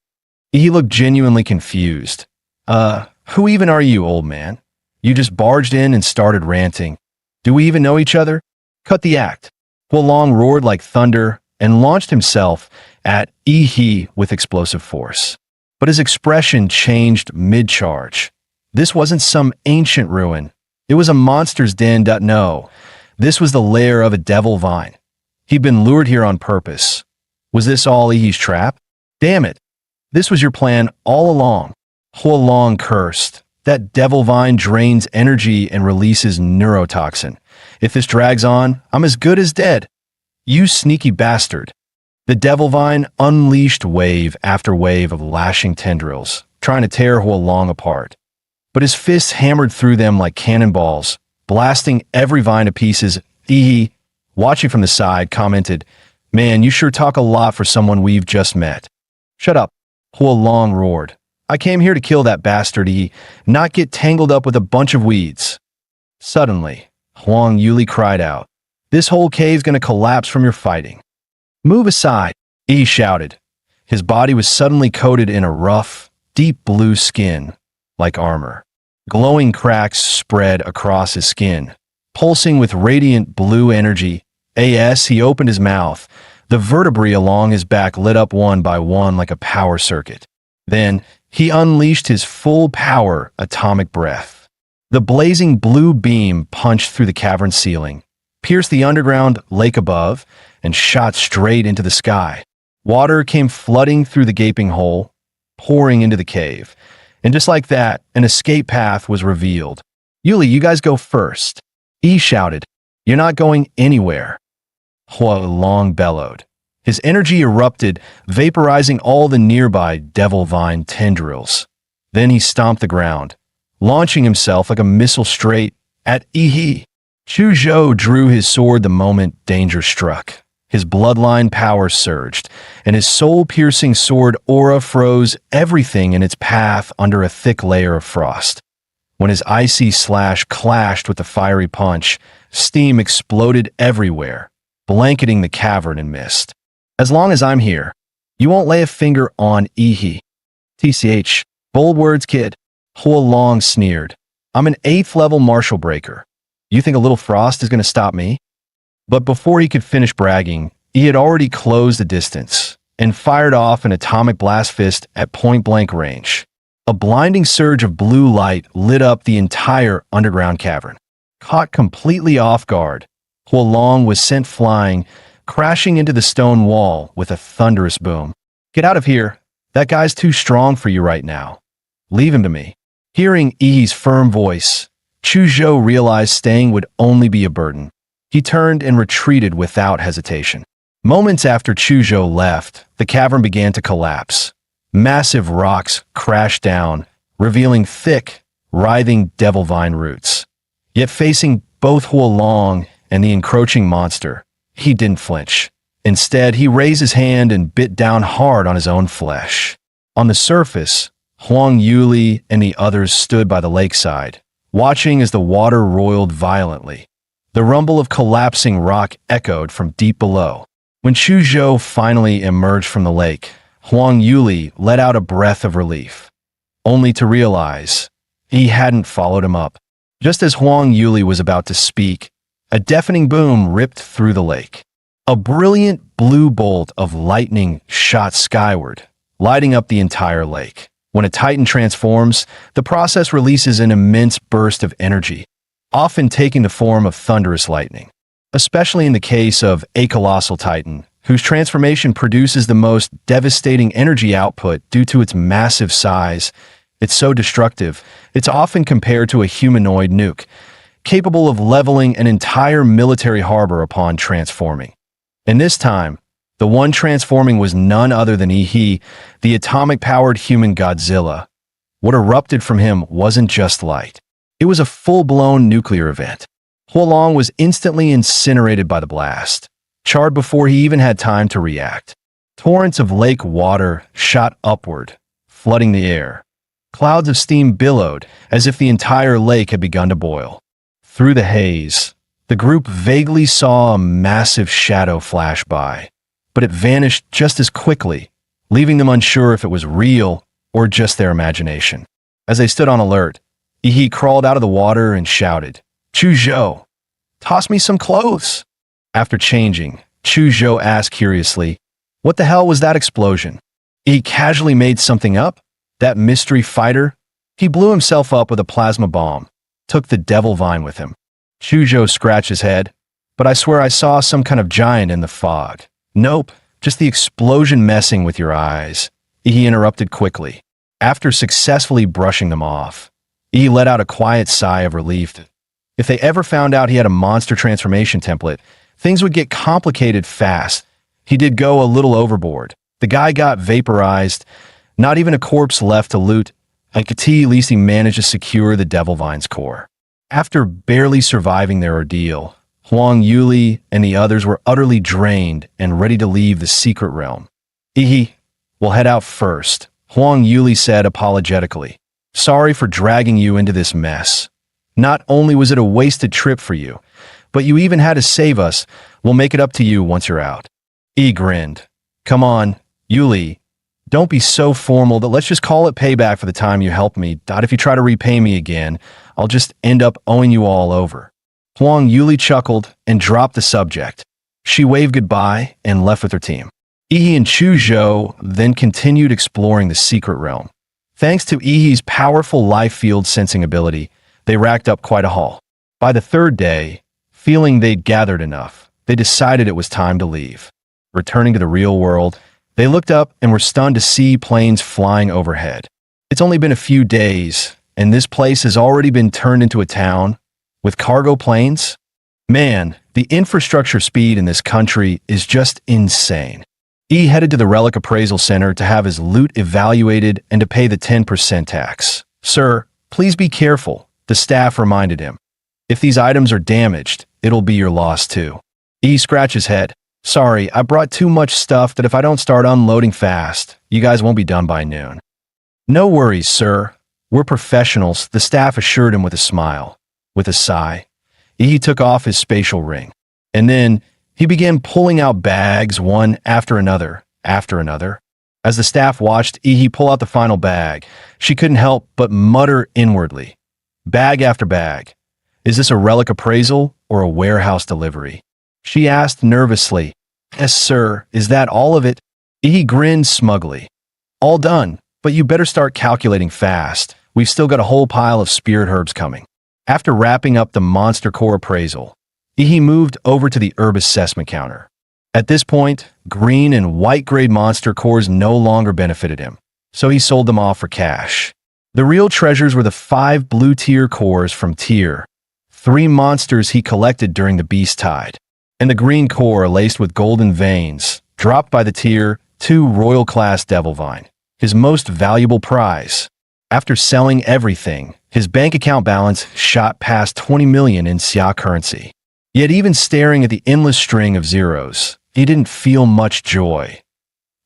He looked genuinely confused. Who even are you, old man? You just barged in and started ranting. Do we even know each other? Cut the act. Huolong roared like thunder and launched himself at Ihi with explosive force. But his expression changed mid-charge. This wasn't some ancient ruin. It was a monster's den. No, this was the lair of a devil vine. He'd been lured here on purpose. Was this all Ihi's trap? Damn it. This was your plan all along. Huolong cursed. That devil vine drains energy and releases neurotoxin. If this drags on, I'm as good as dead. You sneaky bastard. The devil vine unleashed wave after wave of lashing tendrils, trying to tear Huolong apart. But his fists hammered through them like cannonballs, blasting every vine to pieces. Ihi, watching from the side, commented, Man, you sure talk a lot for someone we've just met. Shut up. Huolong roared. I came here to kill that bastard, not get tangled up with a bunch of weeds. Suddenly, Huang Yuli cried out, "This whole cave's gonna collapse from your fighting." "Move aside," Yi shouted. His body was suddenly coated in a rough, deep blue skin, like armor. Glowing cracks spread across his skin, pulsing with radiant blue energy. As he opened his mouth, the vertebrae along his back lit up one by one like a power circuit. Then, he unleashed his full power atomic breath. The blazing blue beam punched through the cavern ceiling, pierced the underground lake above, and shot straight into the sky. Water came flooding through the gaping hole, pouring into the cave. And just like that, an escape path was revealed. "Yuli, you guys go first," Yi shouted. "You're not going anywhere." Huolong bellowed. His energy erupted, vaporizing all the nearby devil vine tendrils. Then he stomped the ground, launching himself like a missile straight at Yi. Chu Zhou drew his sword the moment danger struck. His bloodline power surged, and his soul-piercing sword aura froze everything in its path under a thick layer of frost. When his icy slash clashed with the fiery punch, steam exploded everywhere, blanketing the cavern in mist. "As long as I'm here, you won't lay a finger on Yi." "TCH, bold words, kid," Huolong sneered. "I'm an 8th level martial breaker. You think a little frost is going to stop me?" But before he could finish bragging, he had already closed the distance and fired off an atomic blast fist at point-blank range. A blinding surge of blue light lit up the entire underground cavern. Caught completely off guard, Huolong was sent flying, crashing into the stone wall with a thunderous boom. "Get out of here. That guy's too strong for you right now. Leave him to me." Hearing Yi's firm voice, Chu Zhou realized staying would only be a burden. He turned and retreated without hesitation. Moments after Chu Zhou left, the cavern began to collapse. Massive rocks crashed down, revealing thick, writhing devil vine roots. Yet facing both Huolong and the encroaching monster, he didn't flinch. Instead, he raised his hand and bit down hard on his own flesh. On the surface, Huang Yuli and the others stood by the lakeside, watching as the water roiled violently. The rumble of collapsing rock echoed from deep below. When Chu Zhou finally emerged from the lake, Huang Yuli let out a breath of relief, only to realize he hadn't followed him up. Just as Huang Yuli was about to speak, a deafening boom ripped through the lake. A brilliant blue bolt of lightning shot skyward, lighting up the entire lake. When a titan transforms, the process releases an immense burst of energy, often taking the form of thunderous lightning. Especially in the case of a colossal titan, whose transformation produces the most devastating energy output due to its massive size. It's so destructive, it's often compared to a humanoid nuke, capable of leveling an entire military harbor upon transforming. And this time, the one transforming was none other than Yi, the atomic-powered human Godzilla. What erupted from him wasn't just light. It was a full-blown nuclear event. Huolong was instantly incinerated by the blast, charred before he even had time to react. Torrents of lake water shot upward, flooding the air. Clouds of steam billowed as if the entire lake had begun to boil. Through the haze, the group vaguely saw a massive shadow flash by, but it vanished just as quickly, leaving them unsure if it was real or just their imagination. As they stood on alert, Yi crawled out of the water and shouted, "Chu Zhou, toss me some clothes." After changing, Chu Zhou asked curiously, "What the hell was that explosion?" He casually made something up? That mystery fighter? He blew himself up with a plasma bomb, took the devil vine with him. Chu Zhou scratched his head, "But I swear I saw some kind of giant in the fog." "Nope, just the explosion messing with your eyes," he interrupted quickly. After successfully brushing them off, he let out a quiet sigh of relief. If they ever found out he had a monster transformation template, things would get complicated fast. He did go a little overboard. The guy got vaporized, not even a corpse left to loot, and at least he managed to secure the Devil Vine's core. After barely surviving their ordeal, Huang Yuli and the others were utterly drained and ready to leave the secret realm. Will head out first, Huang Yuli said apologetically. Sorry for dragging you into this mess. Not only was it a wasted trip for you, but you even had to save us. We'll make it up to you once you're out. Yi grinned. Come on, Yuli. Don't be so formal that let's just call it payback for the time you helped me. If you try to repay me again, I'll just end up owing you all over. Huang Yuli chuckled and dropped the subject. She waved goodbye and left with her team. Yi and Chu Zhou then continued exploring the secret realm. Thanks to Yi's powerful life field sensing ability, they racked up quite a haul. By the third day, feeling they'd gathered enough, they decided it was time to leave. Returning to the real world, they looked up and were stunned to see planes flying overhead. It's only been a few days, and this place has already been turned into a town with cargo planes. Man, the infrastructure speed in this country is just insane. Yi headed to the Relic Appraisal Center to have his loot evaluated and to pay the 10% tax. Sir, please be careful, the staff reminded him. If these items are damaged, it'll be your loss too. Yi scratched his head. Sorry, I brought too much stuff that if I don't start unloading fast, you guys won't be done by noon. No worries, sir. We're professionals, the staff assured him with a smile. With a sigh, Yi took off his spatial ring. And then he began pulling out bags one after another. As the staff watched Yi pull out the final bag, she couldn't help but mutter inwardly. Bag after bag. Is this a relic appraisal or a warehouse delivery? She asked nervously. Yes, sir. Is that all of it? Yi grinned smugly. All done, but you better start calculating fast. We've still got a whole pile of spirit herbs coming. After wrapping up the monster core appraisal, Yi moved over to the herb assessment counter. At this point, green and white grade monster cores no longer benefited him, so he sold them off for cash. The real treasures were the 5 blue tier cores from tier 3 monsters he collected during the Beast Tide, and the green core laced with golden veins, dropped by the tier 2 royal class Devilvine, his most valuable prize. After selling everything, his bank account balance shot past 20 million in Xia currency. Yet even staring at the endless string of zeros, he didn't feel much joy.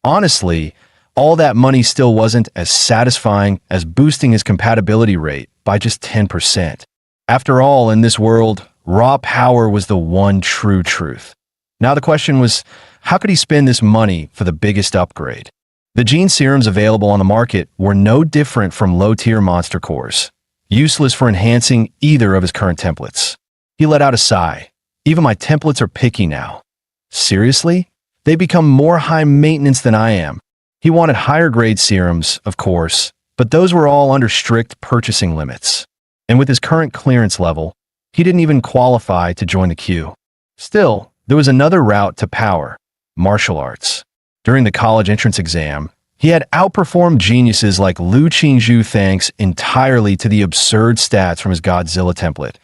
Honestly, all that money still wasn't as satisfying as boosting his compatibility rate by just 10%. After all, in this world, raw power was the one true truth. Now the question was, how could he spend this money for the biggest upgrade? The gene serums available on the market were no different from low-tier monster cores, useless for enhancing either of his current templates. He let out a sigh. Even my templates are picky now. Seriously? They become more high maintenance than I am. He wanted higher grade serums, of course, but those were all under strict purchasing limits. And with his current clearance level, he didn't even qualify to join the queue. Still, there was another route to power: martial arts. During the college entrance exam, he had outperformed geniuses like Lu Qingzhu thanks entirely to the absurd stats from his Godzilla template.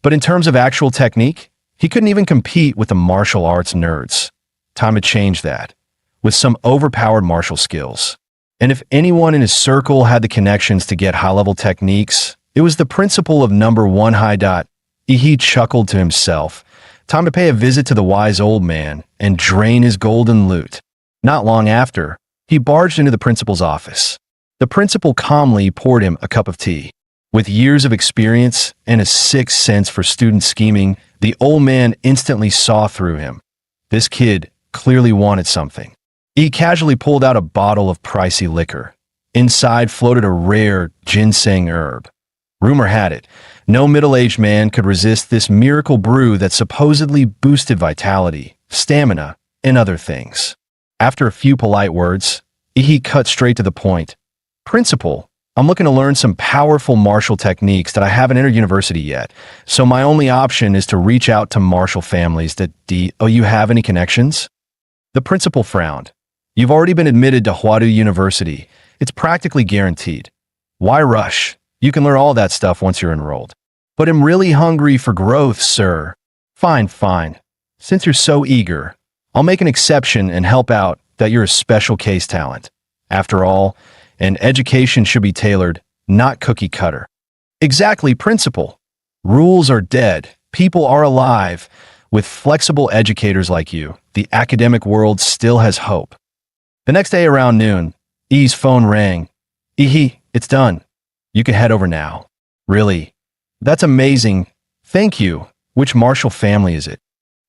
But in terms of actual technique, he couldn't even compete with the martial arts nerds. Time to change that, with some overpowered martial skills. And if anyone in his circle had the connections to get high-level techniques, it was the principal of number 1 high dot. Yi chuckled to himself. Time to pay a visit to the wise old man and drain his golden loot. Not long after, he barged into the principal's office. The principal calmly poured him a cup of tea. With years of experience and a sixth sense for student scheming, the old man instantly saw through him. This kid clearly wanted something. He casually pulled out a bottle of pricey liquor. Inside floated a rare ginseng herb. Rumor had it, no middle-aged man could resist this miracle brew that supposedly boosted vitality, stamina, and other things. After a few polite words, Yi cut straight to the point. Principal, I'm looking to learn some powerful martial techniques that I haven't entered university yet, so my only option is to reach out to martial families that you have any connections? The principal frowned. You've already been admitted to Huadu University. It's practically guaranteed. Why rush? You can learn all that stuff once you're enrolled. But I'm really hungry for growth, sir. Fine. Since you're so eager, I'll make an exception and help out that you're a special case talent. After all, an education should be tailored, not cookie cutter. Exactly, principal. Rules are dead. People are alive. With flexible educators like you, the academic world still has hope. The next day around noon, E's phone rang. It's done. You can head over now. Really? That's amazing. Thank you. Which Marshall family is it?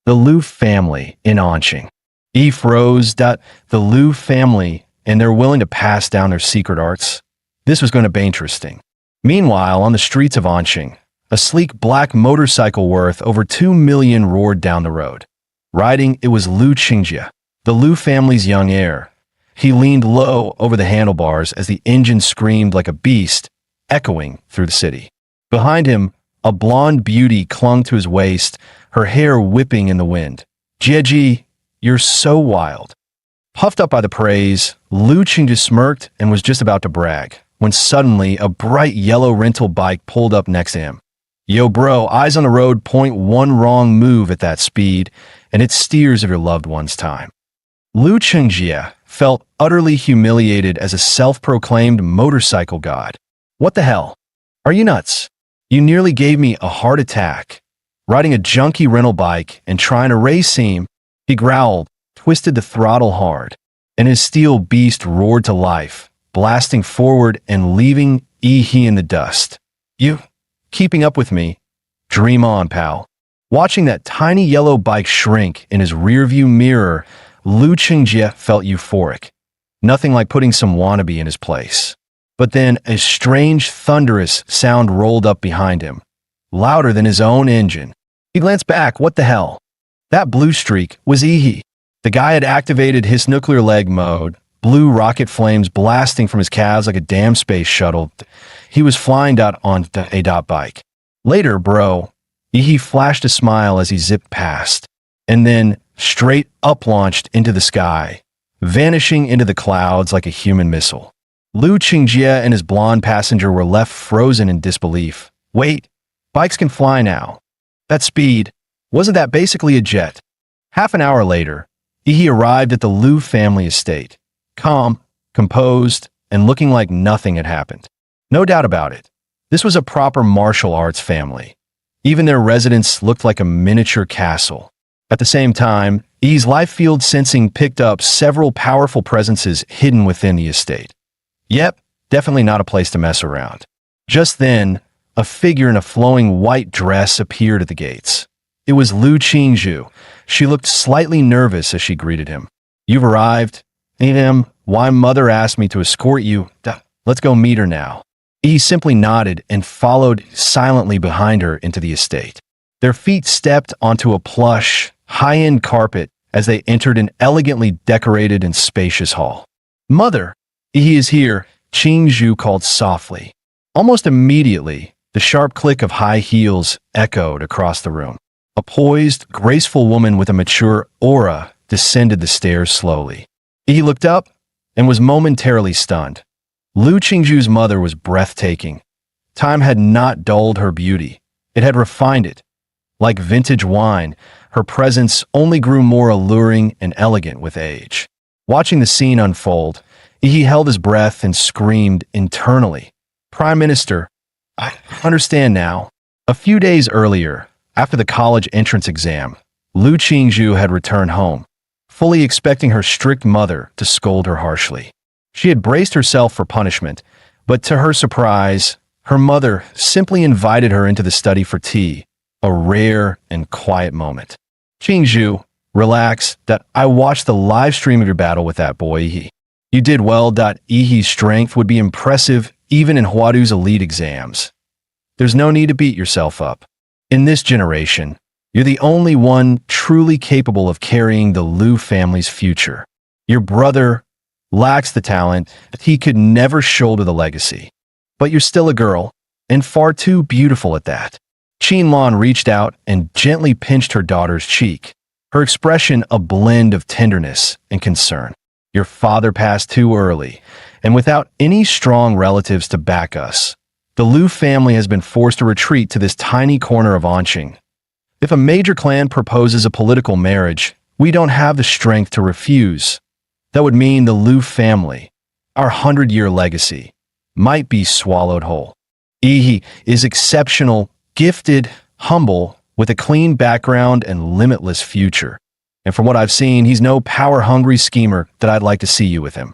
The Liu family in Anqing. E froze. The Liu family, and they're willing to pass down their secret arts? This was going to be interesting. Meanwhile, on the streets of Anqing, a sleek black motorcycle worth over 2 million roared down the road. Riding, it was Liu Qingjie, the Liu family's young heir. He leaned low over the handlebars as the engine screamed like a beast, echoing through the city. Behind him, a blonde beauty clung to his waist, her hair whipping in the wind. Jieji, you're so wild. Puffed up by the praise, Liu Qingjie smirked and was just about to brag, when suddenly a bright yellow rental bike pulled up next to him. Yo bro, eyes on the road point one wrong move at that speed, and it steers of your loved one's time. Liu Qingjie felt utterly humiliated as a self-proclaimed motorcycle god. What the hell? Are you nuts? You nearly gave me a heart attack. Riding a junky rental bike and trying to race him, he growled, twisted the throttle hard, and his steel beast roared to life, blasting forward and leaving he in the dust. You, keeping up with me? Dream on, pal. Watching that tiny yellow bike shrink in his rearview mirror, Liu Qingjie felt euphoric. Nothing like putting some wannabe in his place. But then a strange, thunderous sound rolled up behind him, louder than his own engine. He glanced back. What the hell? That blue streak was Ihi. The guy had activated his nuclear leg mode, blue rocket flames blasting from his calves like a damn space shuttle. He was flying on a bike. Later, bro, Ihi flashed a smile as he zipped past, and then straight up launched into the sky, vanishing into the clouds like a human missile. Liu Qingjie and his blonde passenger were left frozen in disbelief. Wait, bikes can fly now. That speed, wasn't that basically a jet? Half an hour later, Ihi arrived at the Liu family estate, calm, composed, and looking like nothing had happened. No doubt about it, this was a proper martial arts family. Even their residence looked like a miniature castle. At the same time, Ihi's life field sensing picked up several powerful presences hidden within the estate. Yep, definitely not a place to mess around. Just then, a figure in a flowing white dress appeared at the gates. It was Liu Qingjie. She looked slightly nervous as she greeted him. You've arrived? Why mother asked me to escort you. Let's go meet her now. He simply nodded and followed silently behind her into the estate. Their feet stepped onto a plush, high-end carpet as they entered an elegantly decorated and spacious hall. Mother, he is here, Qingjie called softly. Almost immediately, the sharp click of high heels echoed across the room. A poised, graceful woman with a mature aura descended the stairs slowly. He looked up and was momentarily stunned. Liu Qingjie's mother was breathtaking. Time had not dulled her beauty. It had refined it. Like vintage wine, her presence only grew more alluring and elegant with age. Watching the scene unfold, he held his breath and screamed internally. Prime Minister, I understand now. A few days earlier, after the college entrance exam, Liu Qingjie had returned home, fully expecting her strict mother to scold her harshly. She had braced herself for punishment, but to her surprise, her mother simply invited her into the study for tea, a rare and quiet moment. Qingjie, relax. I watched the live stream of your battle with that boy. You did well. Ihi's strength would be impressive even in Huadu's elite exams. There's no need to beat yourself up. In this generation, you're the only one truly capable of carrying the Liu family's future. Your brother lacks the talent, he could never shoulder the legacy. But you're still a girl, and far too beautiful at that. Qinlan reached out and gently pinched her daughter's cheek, her expression a blend of tenderness and concern. Your father passed too early, and without any strong relatives to back us, the Liu family has been forced to retreat to this tiny corner of Anqing. If a major clan proposes a political marriage, we don't have the strength to refuse. That would mean the Liu family, our 100-year legacy, might be swallowed whole. Ihi is exceptional, gifted, humble, with a clean background and limitless future. And from what I've seen, he's no power-hungry schemer that I'd like to see you with him.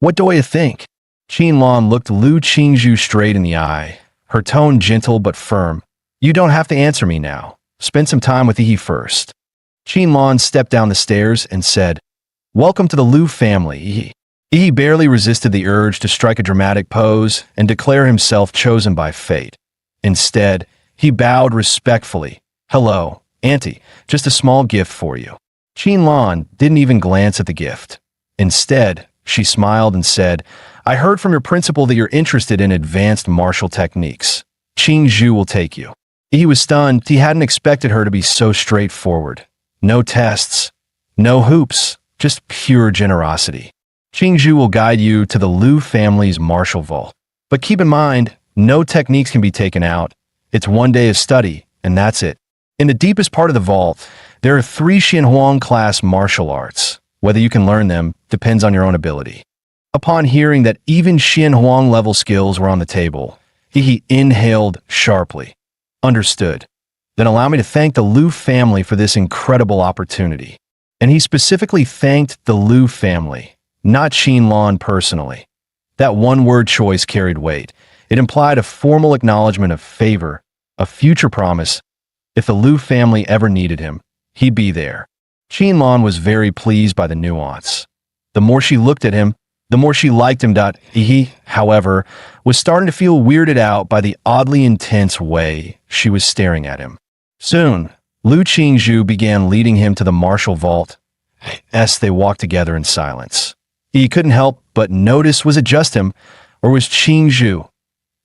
What do you think? Qinlan looked Lu Qingzhu straight in the eye, her tone gentle but firm. You don't have to answer me now. Spend some time with Yi first. Qinlan stepped down the stairs and said, Welcome to the Lu family. Yi barely resisted the urge to strike a dramatic pose and declare himself chosen by fate. Instead, he bowed respectfully. Hello, Auntie, just a small gift for you. Qinlan didn't even glance at the gift. Instead, she smiled and said, I heard from your principal that you're interested in advanced martial techniques. Qingzhu will take you. He was stunned. He hadn't expected her to be so straightforward. No tests, no hoops, just pure generosity. Qingzhu will guide you to the Lu family's martial vault. But keep in mind, no techniques can be taken out. It's one day of study, and that's it. In the deepest part of the vault, there are 3 Xianhuang class martial arts. Whether you can learn them depends on your own ability. Upon hearing that even Xianhuang level skills were on the table, he inhaled sharply. Understood. Then allow me to thank the Lu family for this incredible opportunity. And he specifically thanked the Lu family, not Qinlan personally. That one-word choice carried weight. It implied a formal acknowledgement of favor, a future promise. If the Lu family ever needed him, he'd be there. Qinlan was very pleased by the nuance. The more she looked at him, the more she liked him. He, however, was starting to feel weirded out by the oddly intense way she was staring at him. Soon, Lu Qingzhu began leading him to the martial vault. As they walked together in silence. He couldn't help but notice, was it just him, or was Qingzhu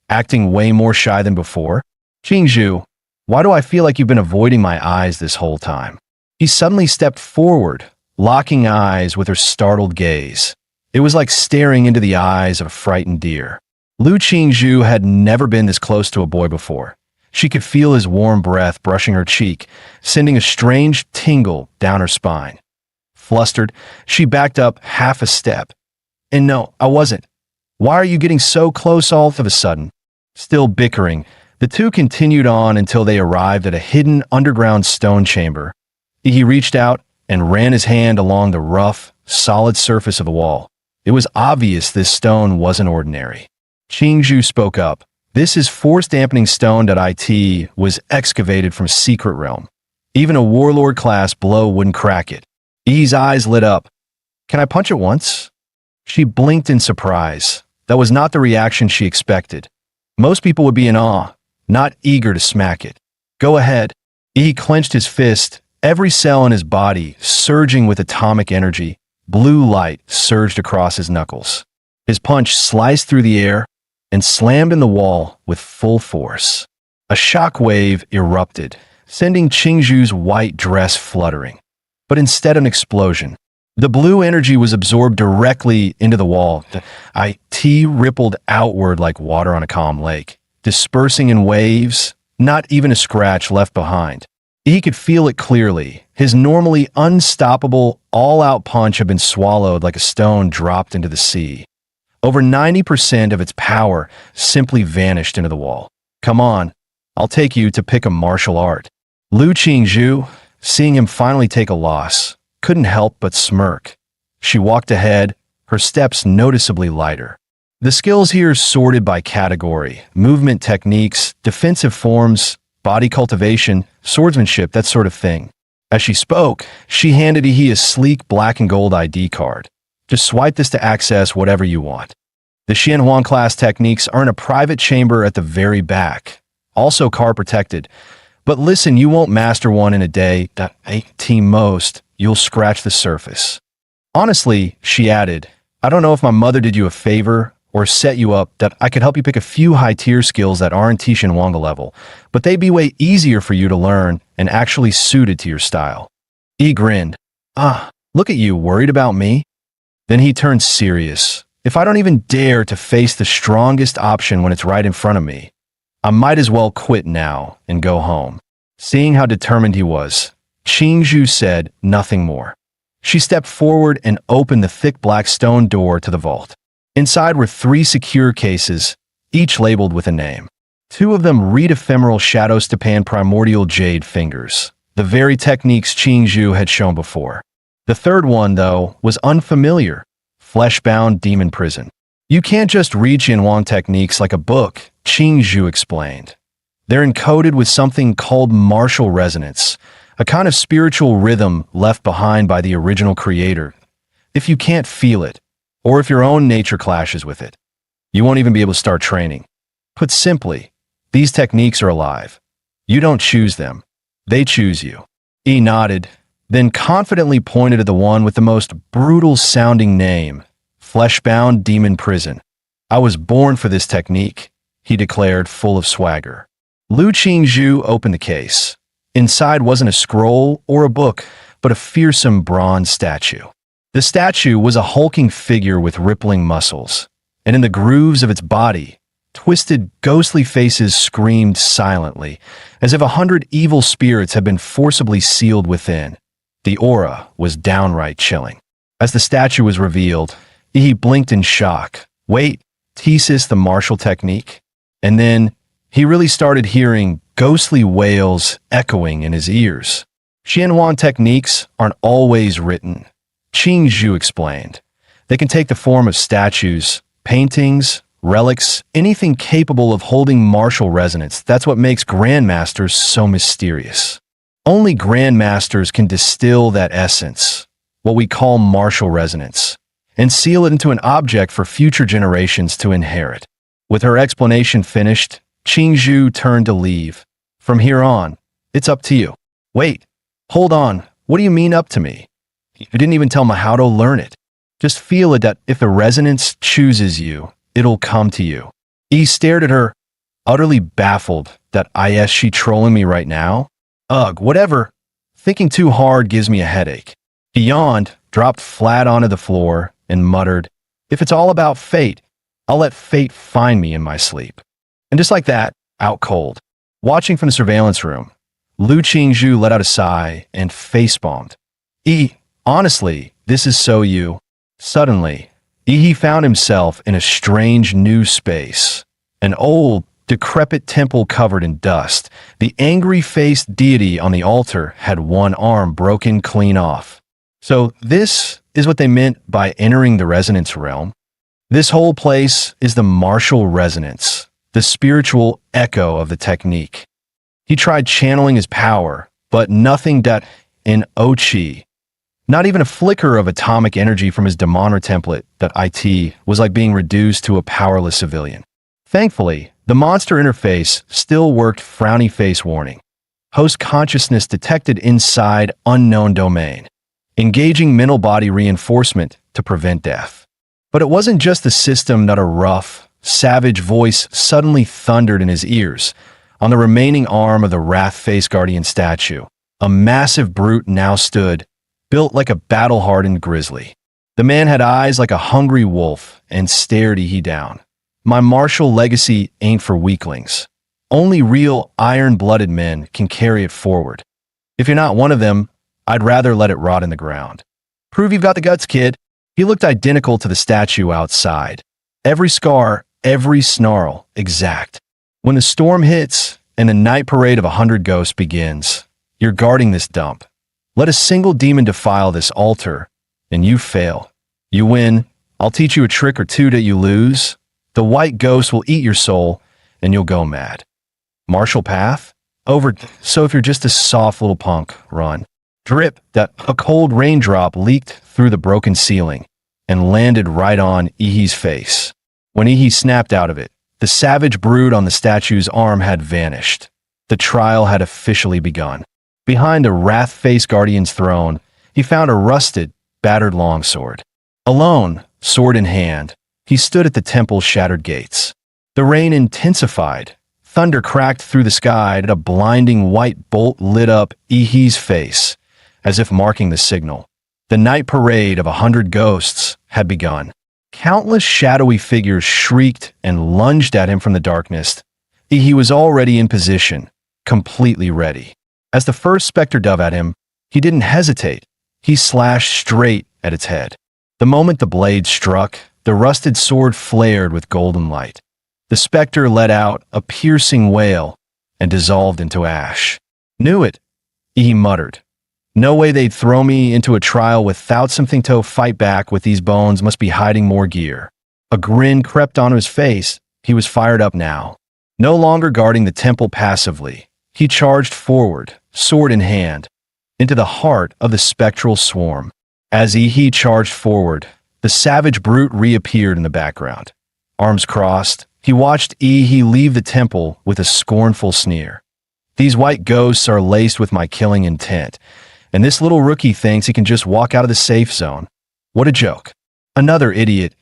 acting way more shy than before? Qingzhu, why do I feel like you've been avoiding my eyes this whole time? He suddenly stepped forward, locking eyes with her startled gaze. It was like staring into the eyes of a frightened deer. Lu Qingzhu had never been this close to a boy before. She could feel his warm breath brushing her cheek, sending a strange tingle down her spine. Flustered, she backed up half a step. And no, I wasn't. Why are you getting so close all of a sudden? Still bickering, the two continued on until they arrived at a hidden underground stone chamber. He reached out and ran his hand along the rough, solid surface of the wall. It was obvious this stone wasn't ordinary. Qingzhu spoke up. This is force-dampening stone that IT was excavated from a secret realm. Even a warlord-class blow wouldn't crack it. Yi's eyes lit up. Can I punch it once? She blinked in surprise. That was not the reaction she expected. Most people would be in awe, not eager to smack it. Go ahead. Yi clenched his fist, every cell in his body surging with atomic energy. Blue light surged across his knuckles. His punch sliced through the air and slammed in the wall with full force. A shock wave erupted, sending Qingzhu's white dress fluttering. But instead of an explosion, the blue energy was absorbed directly into the wall. The IT rippled outward like water on a calm lake, dispersing in waves, not even a scratch left behind. He could feel it clearly. His normally unstoppable, all-out punch had been swallowed like a stone dropped into the sea. Over 90% of its power simply vanished into the wall. Come on, I'll take you to pick a martial art. Lu Qingzhu, seeing him finally take a loss, couldn't help but smirk. She walked ahead, her steps noticeably lighter. The skills here sorted by category, movement techniques, defensive forms, body cultivation, swordsmanship, that sort of thing. As she spoke, she handed Yi a sleek black and gold ID card. Just swipe this to access whatever you want. The Xianhuang class techniques are in a private chamber at the very back, also car protected. But listen, you won't master one in a day. Team most, you'll scratch the surface. Honestly, she added, I don't know if my mother did you a favor or set you up that I could help you pick a few high-tier skills that aren't Xianhuang level, but they'd be way easier for you to learn and actually suited to your style. Yi grinned. Look at you, worried about me? Then he turned serious. If I don't even dare to face the strongest option when it's right in front of me, I might as well quit now and go home. Seeing how determined he was, Qingzhu said nothing more. She stepped forward and opened the thick black stone door to the vault. Inside were 3 secure cases, each labeled with a name. 2 of them read ephemeral Shadow Stepan primordial jade fingers, the very techniques Qingzhu had shown before. The third one, though, was unfamiliar. flesh-bound demon prison. You can't just read Qianhuang techniques like a book, Qing Zhu explained. They're encoded with something called martial resonance, a kind of spiritual rhythm left behind by the original creator. If you can't feel it, or if your own nature clashes with it, you won't even be able to start training. Put simply, these techniques are alive. You don't choose them. They choose you. He nodded, then confidently pointed at the one with the most brutal-sounding name, Fleshbound Demon Prison. I was born for this technique, he declared, full of swagger. Lu Qingzhu opened the case. Inside wasn't a scroll or a book, but a fearsome bronze statue. The statue was a hulking figure with rippling muscles, and in the grooves of its body, twisted, ghostly faces screamed silently, as if 100 evil spirits had been forcibly sealed within. The aura was downright chilling. As the statue was revealed, he blinked in shock. Wait, Thesis the martial technique? And then he really started hearing ghostly wails echoing in his ears. Qianhuang techniques aren't always written, Qing Zhu explained. They can take the form of statues, paintings, relics, anything capable of holding martial resonance. That's what makes grandmasters so mysterious. Only grandmasters can distill that essence, what we call martial resonance, and seal it into an object for future generations to inherit. With her explanation finished, Qing Zhu turned to leave. From here on, it's up to you. Wait, hold on, what do you mean up to me? You didn't even tell me how to learn it. Just feel it that if the resonance chooses you, it'll come to you. He stared at her, utterly baffled that is she trolling me right now? Ugh, whatever. Thinking too hard gives me a headache. He yawned, dropped flat onto the floor, and muttered, if it's all about fate, I'll let fate find me in my sleep. And just like that, out cold. Watching from the surveillance room, Lu Qingzhu let out a sigh and facepalmed. Honestly, this is so you. Suddenly, he found himself in a strange new space. An old, decrepit temple covered in dust. The angry-faced deity on the altar had one arm broken clean off. So this is what they meant by entering the resonance realm. This whole place is the martial resonance, the spiritual echo of the technique. He tried channeling his power, but nothing that in Ochi. Not even a flicker of atomic energy from his Demonra template that IT was like being reduced to a powerless civilian. Thankfully, the monster interface still worked frowny face warning. Host consciousness detected inside unknown domain. Engaging mental body reinforcement to prevent death. But it wasn't just the system that a rough, savage voice suddenly thundered in his ears. On the remaining arm of the Wrath-Face Guardian statue, a massive brute now stood, built like a battle-hardened grizzly. The man had eyes like a hungry wolf and stared he down. My martial legacy ain't for weaklings. Only real iron-blooded men can carry it forward. If you're not one of them, I'd rather let it rot in the ground. Prove you've got the guts, kid. He looked identical to the statue outside. Every scar, every snarl, exact. When the storm hits and the night parade of 100 ghosts begins, you're guarding this dump. Let a single demon defile this altar, and you fail. You win, I'll teach you a trick or two that you lose. The white ghost will eat your soul, and you'll go mad. Martial path? Over, so if you're just a soft little punk, run. Drip, that a cold raindrop leaked through the broken ceiling and landed right on Ihi's face. When Ihi snapped out of it, the savage brood on the statue's arm had vanished. The trial had officially begun. Behind a Wrath-Face Guardian's throne, he found a rusted, battered longsword. Alone, sword in hand, he stood at the temple's shattered gates. The rain intensified. Thunder cracked through the sky, and a blinding white bolt lit up Ihi's face, as if marking the signal. The night parade of 100 ghosts had begun. Countless shadowy figures shrieked and lunged at him from the darkness. He was already in position, completely ready. As the first specter dove at him, he didn't hesitate. He slashed straight at its head. The moment the blade struck, the rusted sword flared with golden light. The specter let out a piercing wail and dissolved into ash. Knew it, he muttered. No way they'd throw me into a trial without something to fight back with. These bones must be hiding more gear. A grin crept onto his face. He was fired up now. No longer guarding the temple passively, he charged forward, sword in hand, into the heart of the spectral swarm. As he charged forward, the savage brute reappeared in the background. Arms crossed, he watched he leave the temple with a scornful sneer. These white ghosts are laced with my killing intent, and this little rookie thinks he can just walk out of the safe zone. What a joke. Another idiot.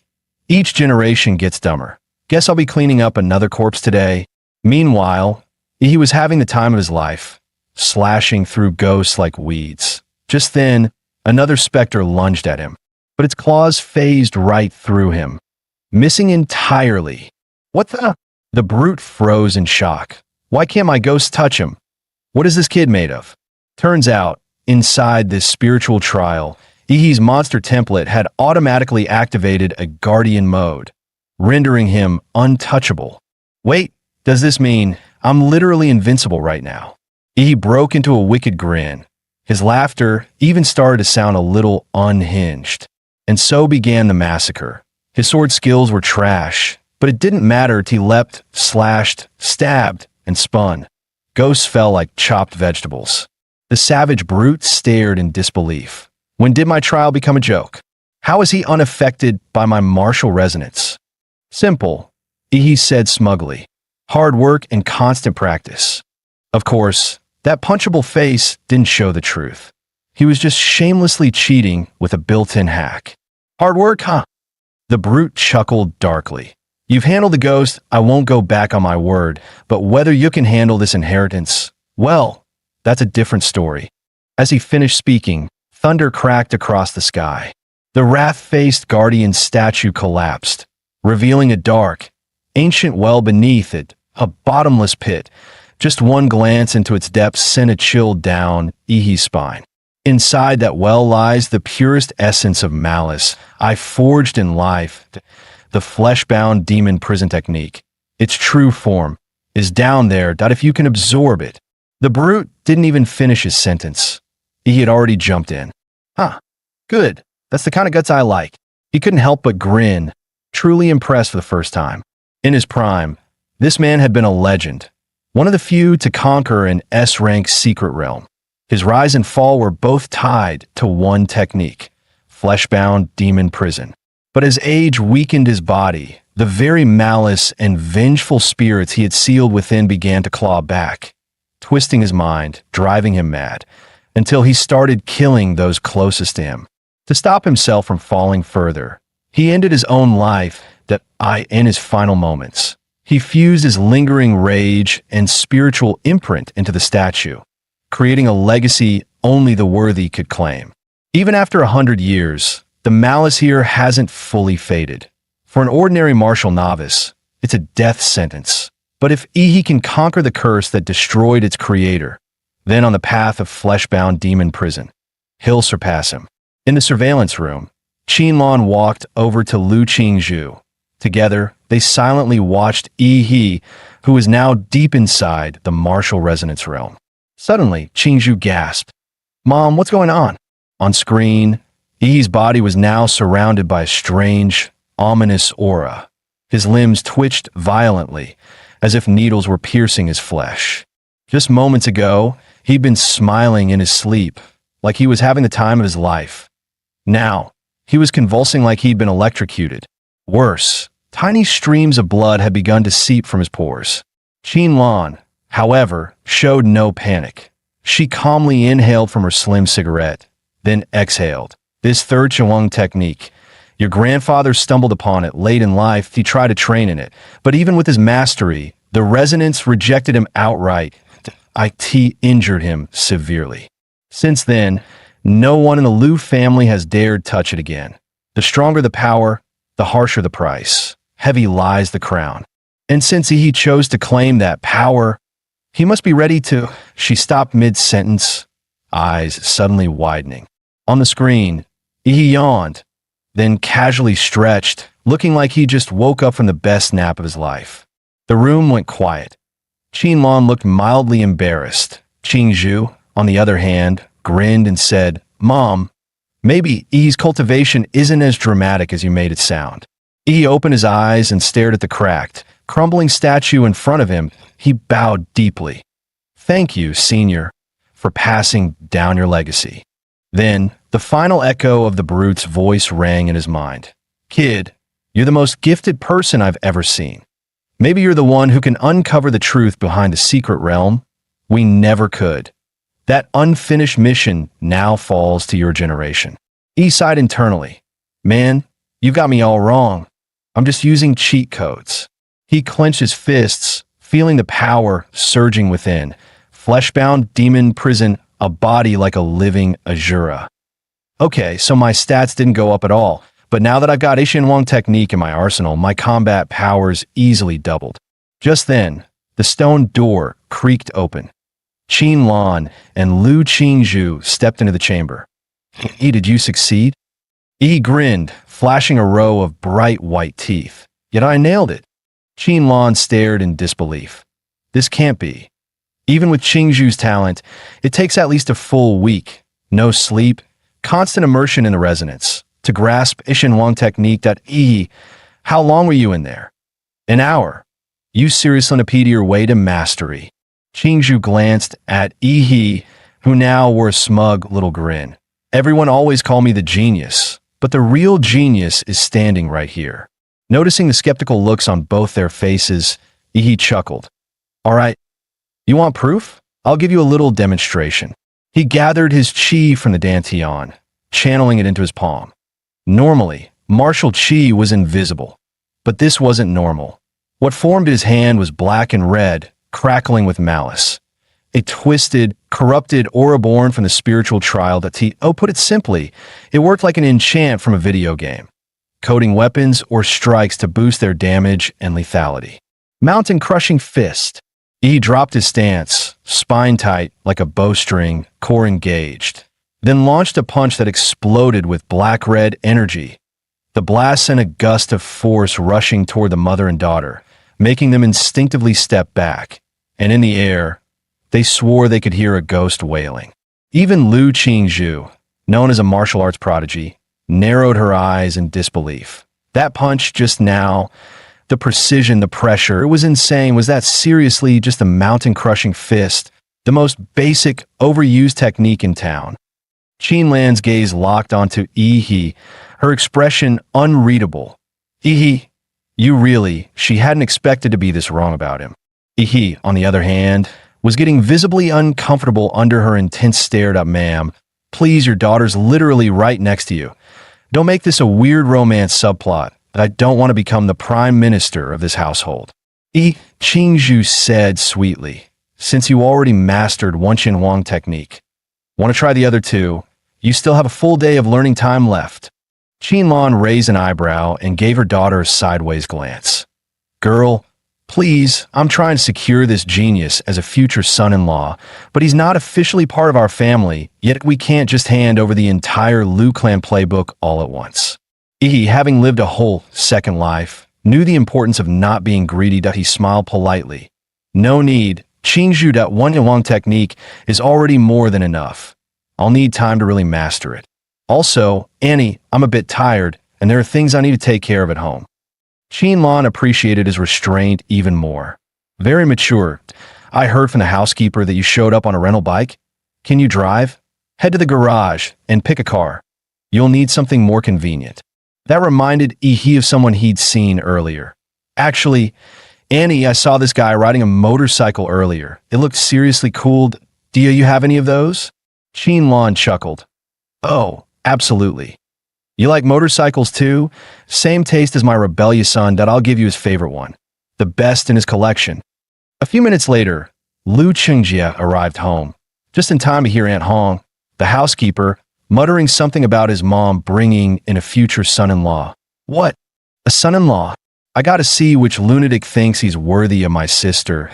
Each generation gets dumber. Guess I'll be cleaning up another corpse today. Meanwhile, he was having the time of his life, slashing through ghosts like weeds. Just then, another specter lunged at him, but its claws phased right through him, missing entirely. What the? The brute froze in shock. Why can't my ghost touch him? What is this kid made of? Turns out, inside this spiritual trial, Ihi's monster template had automatically activated a guardian mode, rendering him untouchable. Wait, does this mean I'm literally invincible right now? He broke into a wicked grin. His laughter even started to sound a little unhinged. And so began the massacre. His sword skills were trash, but it didn't matter. He leapt, slashed, stabbed, and spun. Ghosts fell like chopped vegetables. The savage brute stared in disbelief. When did my trial become a joke? How is he unaffected by my martial resonance? Simple, he said smugly. Hard work and constant practice. Of course, that punchable face didn't show the truth. He was just shamelessly cheating with a built-in hack. Hard work, huh? The brute chuckled darkly. You've handled the ghost, I won't go back on my word, but whether you can handle this inheritance, well, that's a different story. As he finished speaking, thunder cracked across the sky. The wrath-faced guardian statue collapsed, revealing a dark, ancient well beneath it, a bottomless pit. Just one glance into its depths sent a chill down Ihi's spine. Inside that well lies the purest essence of malice I forged in life, the flesh-bound demon prison technique. Its true form is down there, if you can absorb it. The brute didn't even finish his sentence. He had already jumped in. Huh, good. That's the kind of guts I like. He couldn't help but grin, truly impressed for the first time. In his prime, this man had been a legend, one of the few to conquer an S-rank secret realm. His rise and fall were both tied to one technique, flesh-bound demon prison. But as age weakened his body, the very malice and vengeful spirits he had sealed within began to claw back, twisting his mind, driving him mad, until he started killing those closest to him. To stop himself from falling further, he ended his own life in his final moments. He fused his lingering rage and spiritual imprint into the statue, creating a legacy only the worthy could claim. Even after 100 years, the malice here hasn't fully faded. For an ordinary martial novice, it's a death sentence. But if Ihi can conquer the curse that destroyed its creator, then on the path of flesh-bound demon prison, he'll surpass him. In the surveillance room, Qinlan walked over to Lu Qingzhu. Together, they silently watched Ihi, who was now deep inside the martial resonance realm. Suddenly, Qingzhu gasped. Mom, what's going on? On screen, Ihi's body was now surrounded by a strange, ominous aura. His limbs twitched violently, as if needles were piercing his flesh. Just moments ago, he'd been smiling in his sleep, like he was having the time of his life. Now, he was convulsing like he'd been electrocuted. Worse, tiny streams of blood had begun to seep from his pores. Qinlan, however, showed no panic. She calmly inhaled from her slim cigarette, then exhaled. This third Chewang technique. Your grandfather stumbled upon it late in life. He tried to train in it. But even with his mastery, the resonance rejected him outright. It injured him severely. Since then, no one in the Liu family has dared touch it again. The stronger the power, the harsher the price. Heavy lies the crown. And since he chose to claim that power, he must be ready to... She stopped mid-sentence, eyes suddenly widening. On the screen, he yawned, then casually stretched, looking like he just woke up from the best nap of his life. The room went quiet. Qinlan looked mildly embarrassed. Qingzhu, on the other hand, grinned and said, "Mom, maybe E's cultivation isn't as dramatic as you made it sound." E opened his eyes and stared at the cracked, crumbling statue in front of him. He bowed deeply. "Thank you, Senior, for passing down your legacy." Then, the final echo of the brute's voice rang in his mind. "Kid, you're the most gifted person I've ever seen. Maybe you're the one who can uncover the truth behind the secret realm we never could. That unfinished mission now falls to your generation." E sighed internally. "Man, you've got me all wrong. I'm just using cheat codes." He clenched his fists, feeling the power surging within. Fleshbound demon prison, a body like a living Azura. Okay, so my stats didn't go up at all, but now that I've got Ishin Wang technique in my arsenal, my combat powers easily doubled. Just then, the stone door creaked open. Qin Lan and Lu Qingzhu stepped into the chamber. "E, did you succeed?" E grinned, flashing a row of bright white teeth. "Yet I nailed it." Qin Lan stared in disbelief. "This can't be. Even with Qingzhu's talent, it takes at least a full week. No sleep, constant immersion in the resonance, to grasp Ishin Wang technique. E, how long were you in there?" "An hour. You seriously impeded your way to mastery." Qingzhu glanced at Yi, who now wore a smug little grin. "Everyone always called me the genius, but the real genius is standing right here." Noticing the skeptical looks on both their faces, Yi chuckled. "All right, you want proof? I'll give you a little demonstration." He gathered his qi from the dantian, channeling it into his palm. Normally, martial qi was invisible, but this wasn't normal. What formed in his hand was black and red, crackling with malice. A twisted, corrupted aura born from the spiritual trial that put it simply, it worked like an enchant from a video game, coding weapons or strikes to boost their damage and lethality. Mountain-crushing fist. He dropped his stance, spine tight like a bowstring, core engaged, then launched a punch that exploded with black-red energy. The blast sent a gust of force rushing toward the mother and daughter, making them instinctively step back, and in the air, they swore they could hear a ghost wailing. Even Lu Qingzhu, known as a martial arts prodigy, narrowed her eyes in disbelief. That punch just now, the precision, the pressure, it was insane. Was that seriously just a mountain-crushing fist, the most basic, overused technique in town? Qin Lan's gaze locked onto Yi, her expression unreadable. Yi, you really, she hadn't expected to be this wrong about him. Yi, on the other hand, was getting visibly uncomfortable under her intense stare. "Ma'am, please, your daughter's literally right next to you. Don't make this a weird romance subplot. I don't want to become the prime minister of this household." Qingzhu said sweetly, "Since you already mastered Wenshin Wang technique, want to try the other two? You still have a full day of learning time left." Qin Lan raised an eyebrow and gave her daughter a sideways glance. "Girl, please, I'm trying to secure this genius as a future son-in-law, but he's not officially part of our family, yet we can't just hand over the entire Liu Clan playbook all at once." Yi, having lived a whole second life, knew the importance of not being greedy. He smiled politely. "No need. Qingzhu Wenshin Wang technique is already more than enough. I'll need time to really master it. Also, Annie, I'm a bit tired, and there are things I need to take care of at home." Qin Lan appreciated his restraint even more. "Very mature. I heard from the housekeeper that you showed up on a rental bike. Can you drive? Head to the garage and pick a car. You'll need something more convenient." That reminded Yi of someone he'd seen earlier. "Actually, Annie, I saw this guy riding a motorcycle earlier. It looked seriously cool. Do you have any of those?" Qin Lan chuckled. "Oh, absolutely. You like motorcycles too? Same taste as my rebellious son. I'll give you his favorite one. The best in his collection." A few minutes later, Lu Qingjie arrived home, just in time to hear Aunt Hong, the housekeeper, muttering something about his mom bringing in a future son-in-law. "What? A son-in-law? I gotta see which lunatic thinks he's worthy of my sister.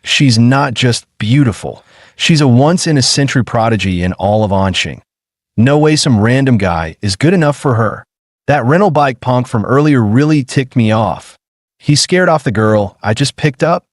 She's not just beautiful. She's a once-in-a-century prodigy in all of Anqing. No way some random guy is good enough for her. That rental bike punk from earlier really ticked me off. He scared off the girl I just picked up.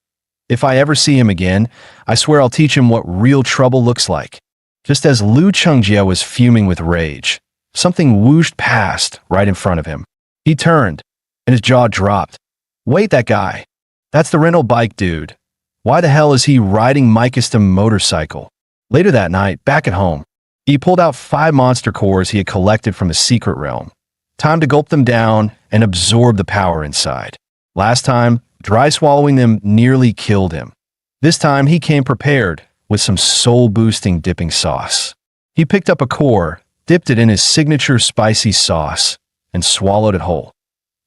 If I ever see him again, I swear I'll teach him what real trouble looks like." Just as Lu Chengjie was fuming with rage, something whooshed past right in front of him. He turned, and his jaw dropped. Wait, that guy. That's the rental bike dude. Why the hell is he riding my custom motorcycle? Later that night, back at home, he pulled out 5 monster cores he had collected from the secret realm. Time to gulp them down and absorb the power inside. Last time, dry swallowing them nearly killed him. This time, he came prepared with some soul-boosting dipping sauce. He picked up a core, dipped it in his signature spicy sauce, and swallowed it whole.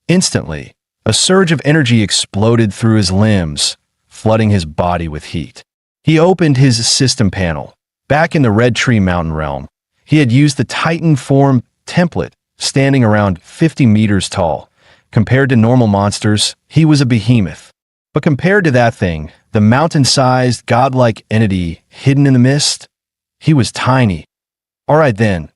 Instantly, a surge of energy exploded through his limbs, flooding his body with heat. He opened his system panel. Back in the Red Tree Mountain realm, he had used the Titan form template, standing around 50 meters tall. Compared to normal monsters, he was a behemoth. But compared to that thing, the mountain-sized, godlike entity hidden in the mist, he was tiny. All right then,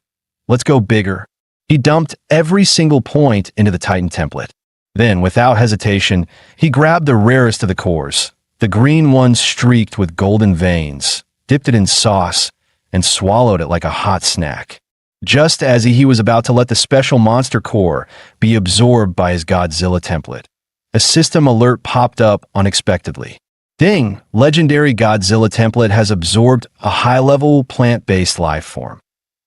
let's go bigger. He dumped every single point into the Titan template. Then, without hesitation, he grabbed the rarest of the cores, the green one streaked with golden veins, dipped it in sauce, and swallowed it like a hot snack. Just as he was about to let the special monster core be absorbed by his Godzilla template, a system alert popped up unexpectedly. Ding! Legendary Godzilla template has absorbed a high-level plant-based life form.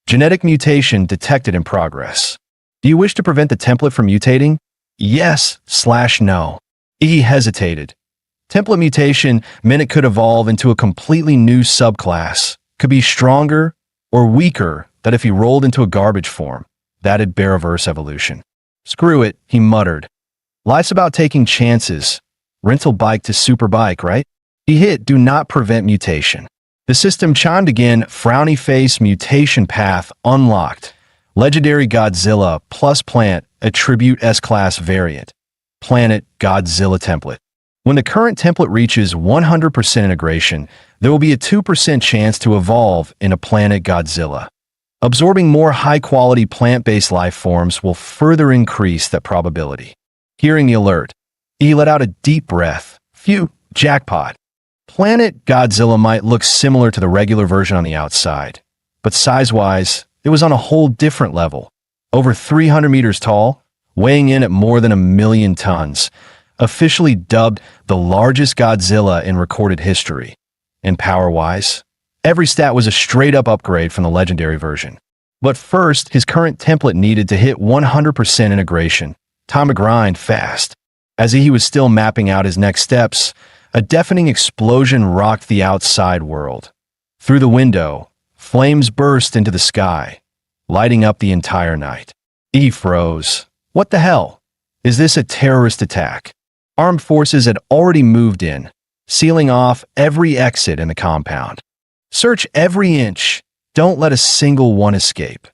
Genetic mutation detected in progress. Do you wish to prevent the template from mutating? Yes/no. He hesitated. Template mutation meant it could evolve into a completely new subclass, could be stronger or weaker than if he rolled into a garbage form. That'd bear reverse evolution. Screw it, he muttered. Life's about taking chances. Rental bike to super bike, right? He hit do not prevent mutation. The system chimed again, frowny face mutation path unlocked. Legendary Godzilla plus plant attribute S-class variant. Planet Godzilla template. When the current template reaches 100% integration, there will be a 2% chance to evolve into Planet Godzilla. Absorbing more high-quality plant-based life forms will further increase that probability. Hearing the alert, he let out a deep breath. Phew, jackpot. Planet Godzilla might look similar to the regular version on the outside, but size-wise, it was on a whole different level. Over 300 meters tall, weighing in at more than 1 million tons, officially dubbed the largest Godzilla in recorded history. And power-wise, every stat was a straight-up upgrade from the legendary version. But first, his current template needed to hit 100% integration. Time to grind fast. As he was still mapping out his next steps, a deafening explosion rocked the outside world. Through the window, flames burst into the sky, lighting up the entire night. He froze. What the hell? Is this a terrorist attack? Armed forces had already moved in, sealing off every exit in the compound. Search every inch. Don't let a single one escape.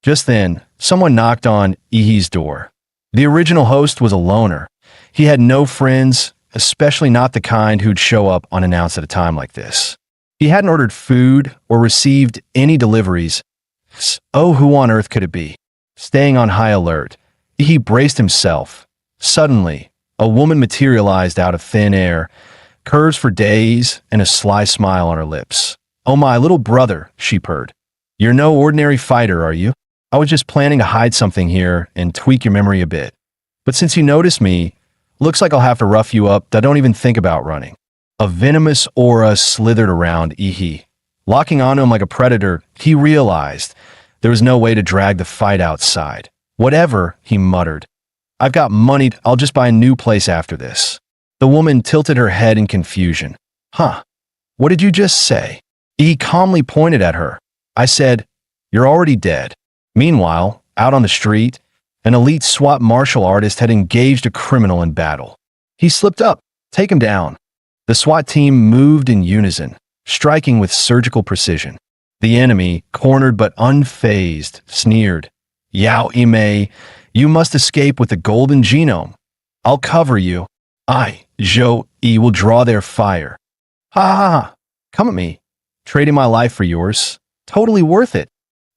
Just then, someone knocked on Ihi's door. The original host was a loner. He had no friends, especially not the kind who'd show up unannounced at a time like this. He hadn't ordered food or received any deliveries. Oh, who on earth could it be? Staying on high alert, he braced himself. Suddenly, a woman materialized out of thin air, curves for days and a sly smile on her lips. Oh, my little brother, she purred. You're no ordinary fighter, are you? I was just planning to hide something here and tweak your memory a bit. But since you noticed me, looks like I'll have to rough you up. I don't even think about running. A venomous aura slithered around Ihi. Locking onto him like a predator, he realized there was no way to drag the fight outside. Whatever, he muttered. I've got money, I'll just buy a new place after this. The woman tilted her head in confusion. Huh? What did you just say? He calmly pointed at her. I said, you're already dead. Meanwhile, out on the street, an elite SWAT martial artist had engaged a criminal in battle. He slipped up. Take him down. The SWAT team moved in unison, striking with surgical precision. The enemy, cornered but unfazed, sneered. Yao Imei, you must escape with the golden genome. I'll cover you. I, Zhou Yi, will draw their fire. Ha ha ha. Come at me. Trading my life for yours. Totally worth it.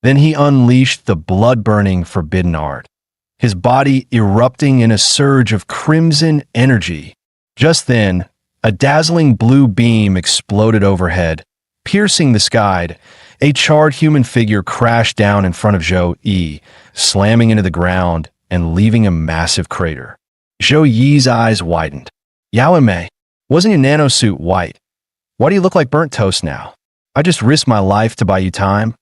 Then he unleashed the blood-burning forbidden art, his body erupting in a surge of crimson energy. Just then, a dazzling blue beam exploded overhead, piercing the sky A charred human figure crashed down in front of Zhou Yi, slamming into the ground and leaving a massive crater. Zhou Yi's eyes widened. Yao Mei, wasn't your nanosuit white? Why do you look like burnt toast now? I just risked my life to buy you time.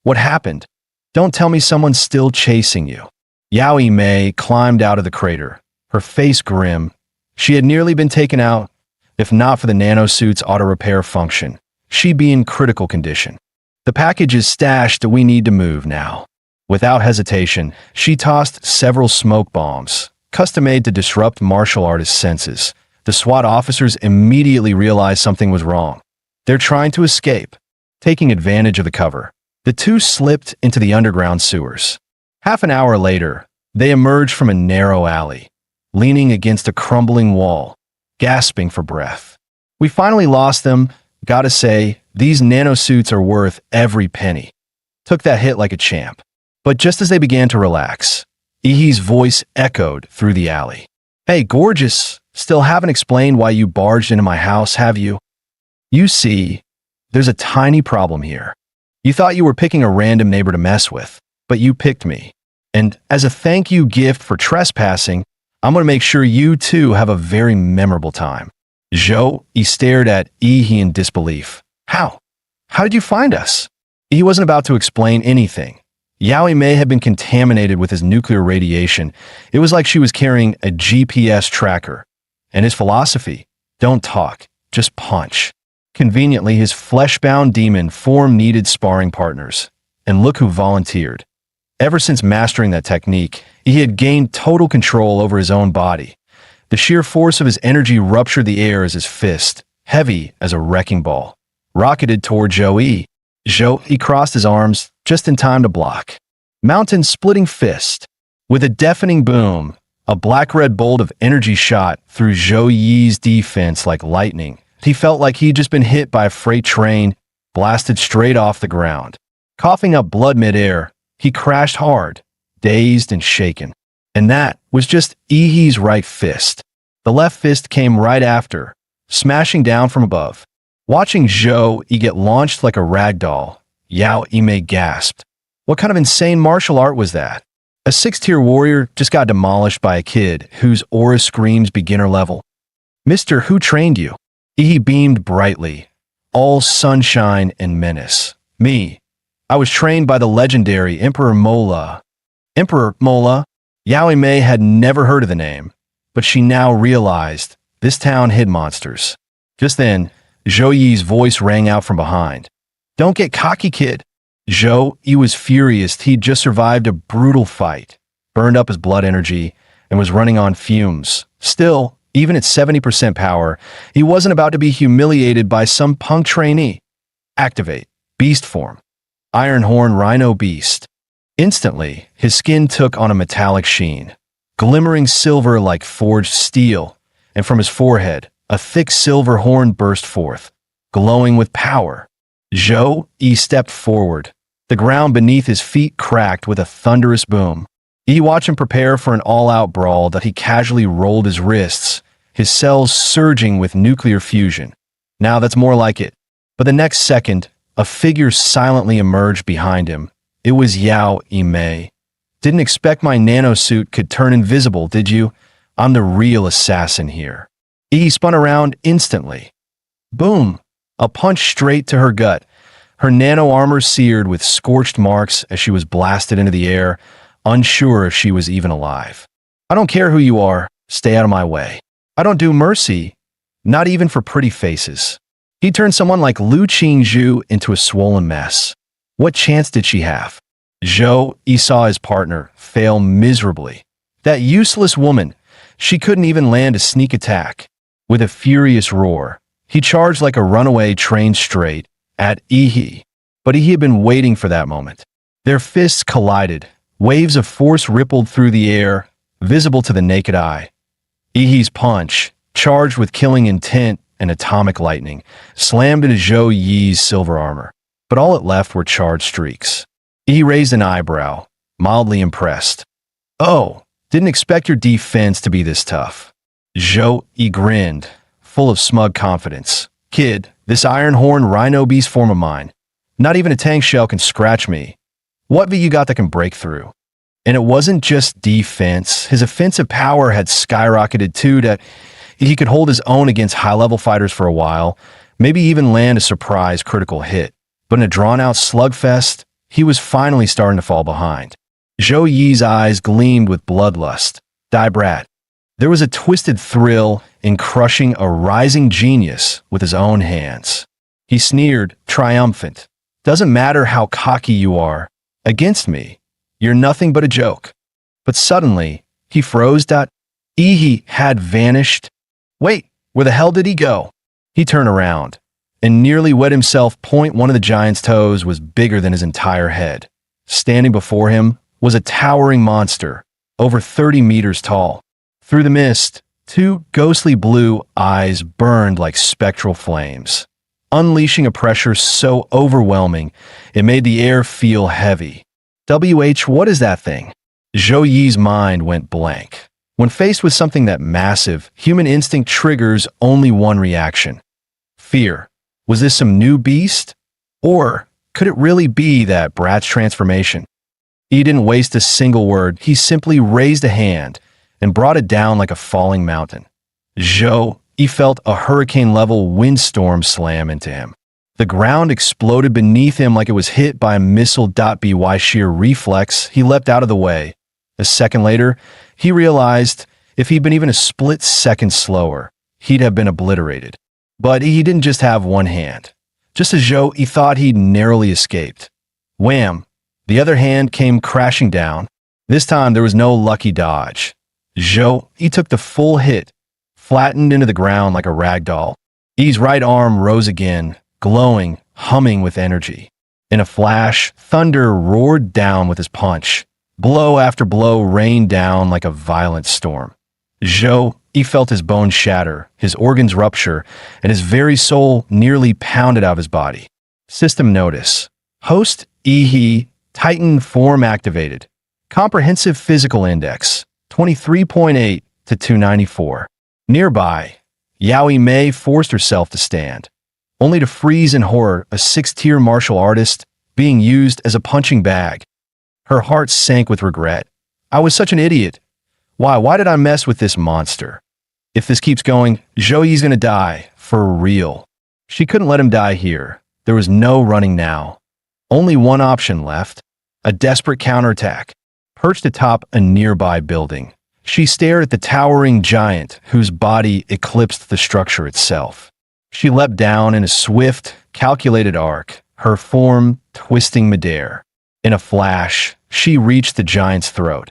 What happened? Don't tell me someone's still chasing you. Yao Mei climbed out of the crater, her face grim. She had nearly been taken out. If not for the nanosuit's auto-repair function, she'd be in critical condition. The package is stashed, we need to move now. Without hesitation, she tossed several smoke bombs, custom-made to disrupt martial artists' senses. The SWAT officers immediately realized something was wrong. They're trying to escape. Taking advantage of the cover, the two slipped into the underground sewers. Half an hour later, they emerged from a narrow alley, leaning against a crumbling wall, gasping for breath. We finally lost them. Gotta say, these nanosuits are worth every penny. Took that hit like a champ. But just as they began to relax, Ihi's voice echoed through the alley. Hey, gorgeous, still haven't explained why you barged into my house, have you? You see, there's a tiny problem here. You thought you were picking a random neighbor to mess with, but you picked me. And as a thank you gift for trespassing, I'm going to make sure you too have a very memorable time. Zhou Yi stared at Ihi in disbelief. How? How did you find us? He wasn't about to explain anything. Yao Mei had been contaminated with his nuclear radiation. It was like she was carrying a GPS tracker. And his philosophy, don't talk, just punch. Conveniently, his flesh-bound demon form needed sparring partners. And look who volunteered. Ever since mastering that technique, he had gained total control over his own body. The sheer force of his energy ruptured the air as his fist, heavy as a wrecking ball, rocketed toward Zhou Yi. Zhou Yi crossed his arms just in time to block. Mountain-splitting fist. With a deafening boom, a black-red bolt of energy shot through Zhou Yi's defense like lightning. He felt like he'd just been hit by a freight train, blasted straight off the ground. Coughing up blood midair, he crashed hard, dazed and shaken. And that was just Ihi's right fist. The left fist came right after, smashing down from above. Watching Zhou Yi get launched like a rag doll, Yao Mei gasped. What kind of insane martial art was that? A 6-tier warrior just got demolished by a kid whose aura screams beginner level. Mister, who trained you? Ihi beamed brightly, all sunshine and menace. Me. I was trained by the legendary Emperor Mola. Emperor Mola? Yao Mei had never heard of the name, but she now realized this town hid monsters. Just then, Zhou Yi's voice rang out from behind. Don't get cocky, kid. Zhou Yi was furious. He'd just survived a brutal fight, burned up his blood energy, and was running on fumes. Still, even at 70% power, he wasn't about to be humiliated by some punk trainee. Activate. Beast form. Ironhorn Rhino Beast. Instantly, his skin took on a metallic sheen, glimmering silver like forged steel, and from his forehead, a thick silver horn burst forth, glowing with power. Zhou Yi stepped forward. The ground beneath his feet cracked with a thunderous boom. Yi watched him prepare for an all-out brawl that he casually rolled his wrists, his cells surging with nuclear fusion. Now that's more like it. But the next second, a figure silently emerged behind him. It was Yao Mei. Didn't expect my nanosuit could turn invisible, did you? I'm the real assassin here. He spun around instantly. Boom! A punch straight to her gut. Her nano armor seared with scorched marks as she was blasted into the air, unsure if she was even alive. I don't care who you are. Stay out of my way. I don't do mercy, not even for pretty faces. He turned someone like Lu Qingzhu into a swollen mess. What chance did she have? Zhou Yi saw his partner fail miserably. That useless woman, she couldn't even land a sneak attack. With a furious roar, he charged like a runaway train straight at Ihi. But he had been waiting for that moment. Their fists collided. Waves of force rippled through the air, visible to the naked eye. Ihi's punch, charged with killing intent and atomic lightning, slammed into Zhou Yi's silver armor. But all it left were charred streaks. He raised an eyebrow, mildly impressed. Oh, didn't expect your defense to be this tough. Zhou Yi grinned, full of smug confidence. Kid, this Ironhorn Rhino Beast form of mine, Not even a tank shell can scratch me. What have you got that can break through? And it wasn't just defense. His offensive power had skyrocketed too, that he could hold his own against high-level fighters for a while, maybe even land a surprise critical hit. But in a drawn-out slugfest, he was finally starting to fall behind. Zhou Yi's eyes gleamed with bloodlust. Die brat. There was a twisted thrill in crushing a rising genius with his own hands. He sneered, triumphant. Doesn't matter how cocky you are. Against me, you're nothing but a joke. But suddenly, he froze. He had vanished. Wait, where the hell did he go? He turned around and nearly wet himself. One of the giant's toes was bigger than his entire head. Standing before him was a towering monster, over 30 meters tall. Through the mist, two ghostly blue eyes burned like spectral flames, unleashing a pressure so overwhelming it made the air feel heavy. What is that thing? Zhou Yi's mind went blank. When faced with something that massive, human instinct triggers only one reaction. Fear. Was this some new beast? Or could it really be that brat's transformation? He didn't waste a single word. He simply raised a hand and brought it down like a falling mountain. Zhou, he felt a hurricane-level windstorm slam into him. The ground exploded beneath him like it was hit by a missile. By sheer reflex, he leapt out of the way. A second later, he realized if he'd been even a split second slower, he'd have been obliterated. But he didn't just have one hand. Just as Zhou, he thought he'd narrowly escaped. Wham! The other hand came crashing down. This time there was no lucky dodge. Zhou, he took the full hit, flattened into the ground like a rag doll. Yi's right arm rose again, glowing, humming with energy. In a flash, thunder roared down with his punch. Blow after blow rained down like a violent storm. Zhou, he felt his bones shatter, his organs rupture, and his very soul nearly pounded out of his body. System notice. Host Yi, Titan form activated. Comprehensive physical index, 23.8 to 294. Nearby, Yao Mei forced herself to stand, only to freeze in horror, a 6th-tier martial artist being used as a punching bag. Her heart sank with regret. I was such an idiot. Why did I mess with this monster? If this keeps going, Zhou Yi's gonna die, for real. She couldn't let him die here. There was no running now. Only one option left, a desperate counterattack. Perched atop a nearby building, she stared at the towering giant whose body eclipsed the structure itself. She leapt down in a swift, calculated arc, her form twisting midair. In a flash, she reached the giant's throat.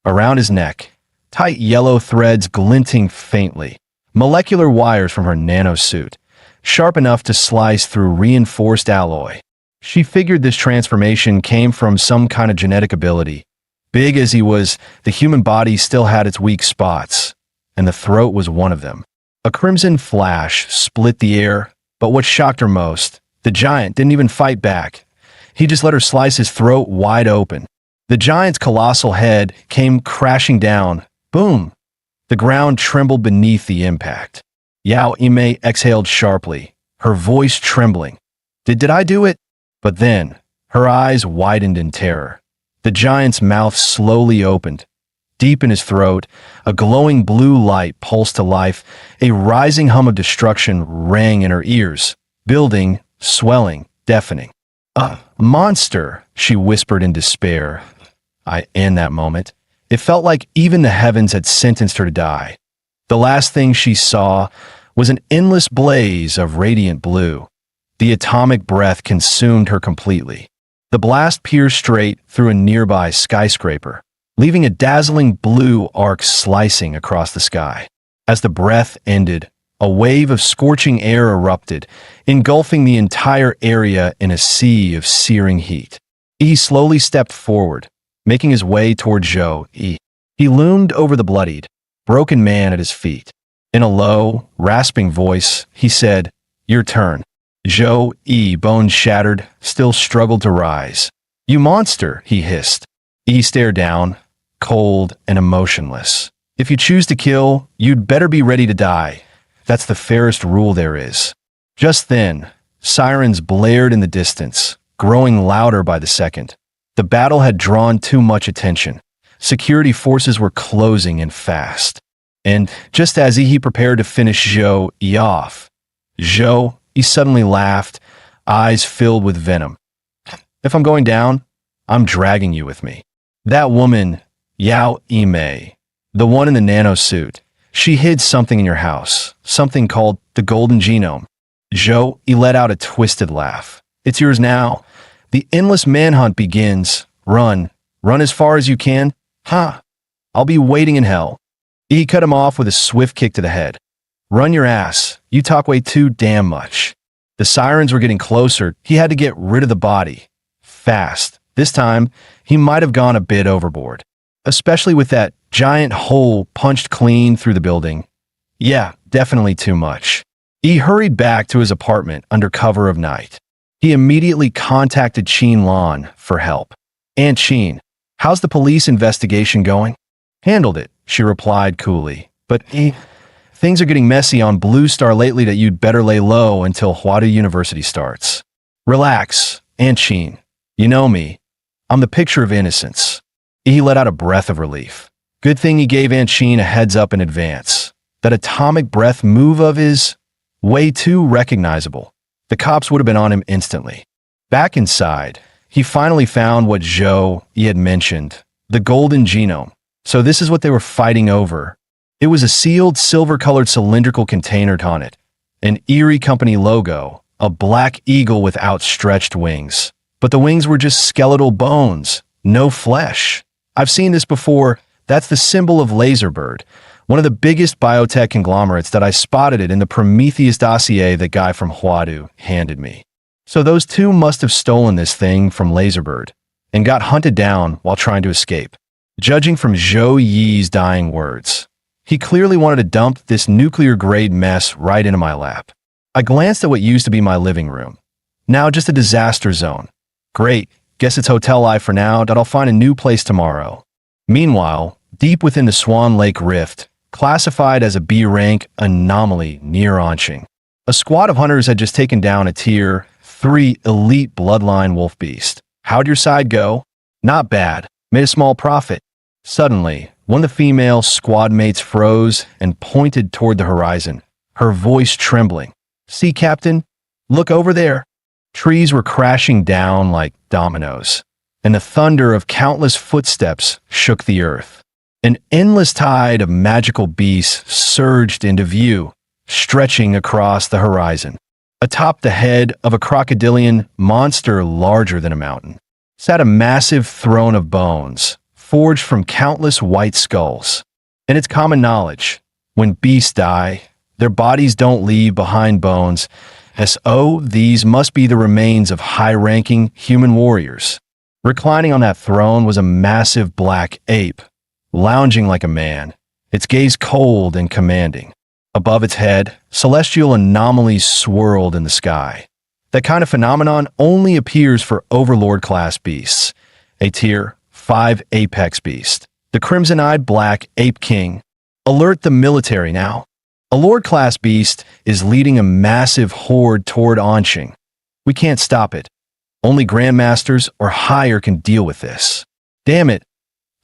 Around his neck, tight yellow threads glinting faintly, molecular wires from her nanosuit, sharp enough to slice through reinforced alloy. She figured this transformation came from some kind of genetic ability. Big as he was, the human body still had its weak spots, and the throat was one of them. A crimson flash split the air, but what shocked her most, the giant didn't even fight back. He just let her slice his throat wide open. The giant's colossal head came crashing down. Boom! The ground trembled beneath the impact. Yao Mei exhaled sharply, her voice trembling. Did I do it? But then, her eyes widened in terror. The giant's mouth slowly opened. Deep in his throat, a glowing blue light pulsed to life. A rising hum of destruction rang in her ears, building, swelling, deafening. A monster, she whispered in despair. In that moment, it felt like even the heavens had sentenced her to die. The last thing she saw was an endless blaze of radiant blue. The atomic breath consumed her completely. The blast pierced straight through a nearby skyscraper, leaving a dazzling blue arc slicing across the sky. As the breath ended, a wave of scorching air erupted, engulfing the entire area in a sea of searing heat. He slowly stepped forward, making his way toward Zhou Yi. He loomed over the bloodied, broken man at his feet. In a low, rasping voice, he said, "Your turn." Zhou Yi, bones shattered, still struggled to rise. "You monster," he hissed. Yi stared down, cold and emotionless. "If you choose to kill, you'd better be ready to die. That's the fairest rule there is." Just then, sirens blared in the distance, growing louder by the second. The battle had drawn too much attention. Security forces were closing in fast. And just as he prepared to finish Zhou Yi off, he suddenly laughed, eyes filled with venom. If I'm going down, I'm dragging you with me. That woman, Yao Yimei, the one in the nano suit, she hid something in your house, something called the Golden Genome. Zhou Yi let out a twisted laugh. It's yours now. The endless manhunt begins. Run as far as you can. I'll be waiting in hell. He cut him off with a swift kick to the head. Run your ass. You talk way too damn much. The sirens were getting closer. He had to get rid of the body. Fast. This time, he might have gone a bit overboard. Especially with that giant hole punched clean through the building. Yeah, definitely too much. He hurried back to his apartment under cover of night. He immediately contacted Qin Lan for help. Aunt Qin, how's the police investigation going? Handled it, she replied coolly. But things are getting messy on Blue Star lately that you'd better lay low until Huadu University starts. Relax, Aunt Qin. You know me. I'm the picture of innocence. He let out a breath of relief. Good thing he gave Aunt Qin a heads up in advance. That atomic breath move of his way too recognizable. The cops would have been on him instantly. Back inside, he finally found what Zhou Yi had mentioned, the Golden Genome. So this is what they were fighting over. It was a sealed silver-colored cylindrical container on it, an Erie Company logo, a black eagle with outstretched wings. But the wings were just skeletal bones, no flesh. I've seen this before. That's the symbol of Laserbird, one of the biggest biotech conglomerates that I spotted it in the Prometheus dossier that guy from Huadu handed me. So those two must have stolen this thing from Laserbird and got hunted down while trying to escape. Judging from Zhou Yi's dying words, he clearly wanted to dump this nuclear-grade mess right into my lap. I glanced at what used to be my living room. Now just a disaster zone. Great, guess it's hotel life for now, that I'll find a new place tomorrow. Meanwhile, deep within the Swan Lake Rift, classified as a B-rank anomaly near Anqing, a squad of hunters had just taken down a Tier 3 elite bloodline wolf beast. How'd your side go? Not bad. Made a small profit. Suddenly, one of the female squad mates froze and pointed toward the horizon, her voice trembling. See, Captain? Look over there. Trees were crashing down like dominoes, and the thunder of countless footsteps shook the earth. An endless tide of magical beasts surged into view, stretching across the horizon. Atop the head of a crocodilian monster larger than a mountain sat a massive throne of bones, forged from countless white skulls. And it's common knowledge, when beasts die, their bodies don't leave behind bones, so these must be the remains of high-ranking human warriors. Reclining on that throne was a massive black ape, lounging like a man, its gaze cold and commanding. Above its head, celestial anomalies swirled in the sky. That kind of phenomenon only appears for Overlord-class beasts, a Tier 5 apex beast, the crimson-eyed black ape king. Alert the military now. A Lord-class beast is leading a massive horde toward Anqing. We can't stop it. Only Grandmasters or higher can deal with this. Damn it.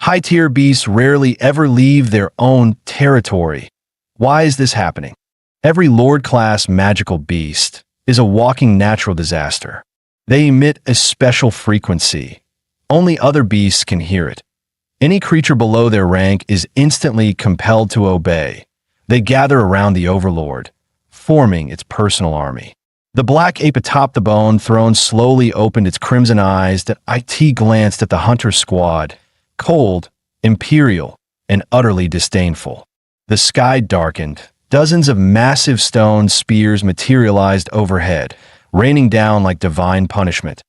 High-tier beasts rarely ever leave their own territory. Why is this happening? Every Lord-class magical beast is a walking natural disaster. They emit a special frequency. Only other beasts can hear it. Any creature below their rank is instantly compelled to obey. They gather around the Overlord, forming its personal army. The black ape atop the bone throne slowly opened its crimson eyes that IT glanced at the hunter squad, cold, imperial, and utterly disdainful. The sky darkened. Dozens of massive stone spears materialized overhead, raining down like divine punishment.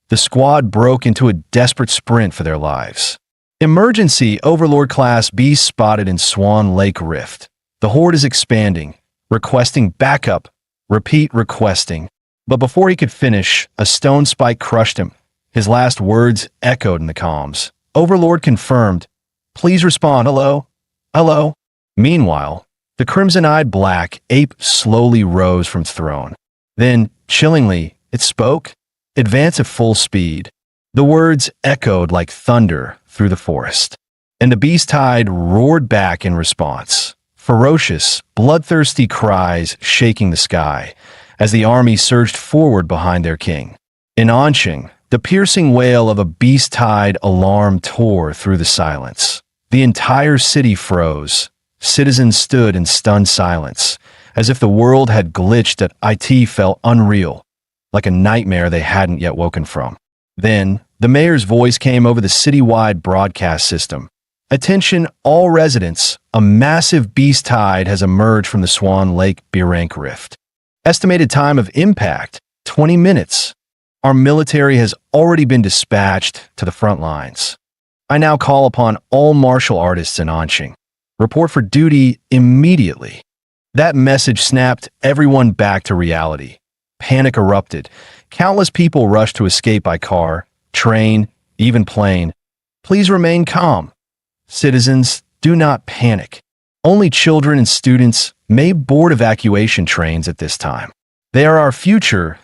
The squad broke into a desperate sprint for their lives. Emergency Overlord-class beast spotted in Swan Lake Rift. The horde is expanding, requesting backup. Repeat requesting. But before he could finish, a stone spike crushed him. His last words echoed in the comms. Overlord confirmed. Please respond. Hello? Hello? Meanwhile, the crimson-eyed black ape slowly rose from its throne. Then, chillingly, it spoke. Advance at full speed. The words echoed like thunder through the forest, and the beast tide roared back in response. Ferocious, bloodthirsty cries shaking the sky as the army surged forward behind their king. In Anqing, the piercing wail of a beast tide alarm tore through the silence. The entire city froze. Citizens stood in stunned silence, as if the world had glitched and it felt unreal, like a nightmare they hadn't yet woken from. Then, the mayor's voice came over the citywide broadcast system. Attention all residents, a massive beast tide has emerged from the Swan Lake Birank Rift. Estimated time of impact, 20 minutes. Our military has already been dispatched to the front lines. I now call upon all martial artists in Anqing. Report for duty immediately. That message snapped everyone back to reality. Panic erupted. Countless people rushed to escape by car, train, even plane. Please remain calm. Citizens, do not panic. Only children and students may board evacuation trains at this time. They are our future.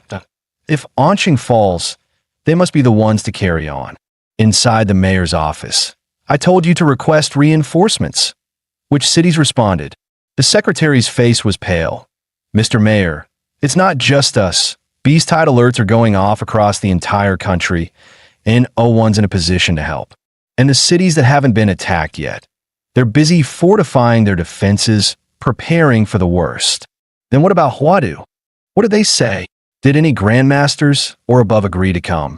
If Anqing falls, they must be the ones to carry on. Inside the mayor's office, I told you to request reinforcements. Which cities responded? The secretary's face was pale. Mr. Mayor, it's not just us. Beast tide alerts are going off across the entire country, and O1's in a position to help. And the cities that haven't been attacked yet, they're busy fortifying their defenses, preparing for the worst. Then what about Huadu? What did they say? Did any grandmasters or above agree to come?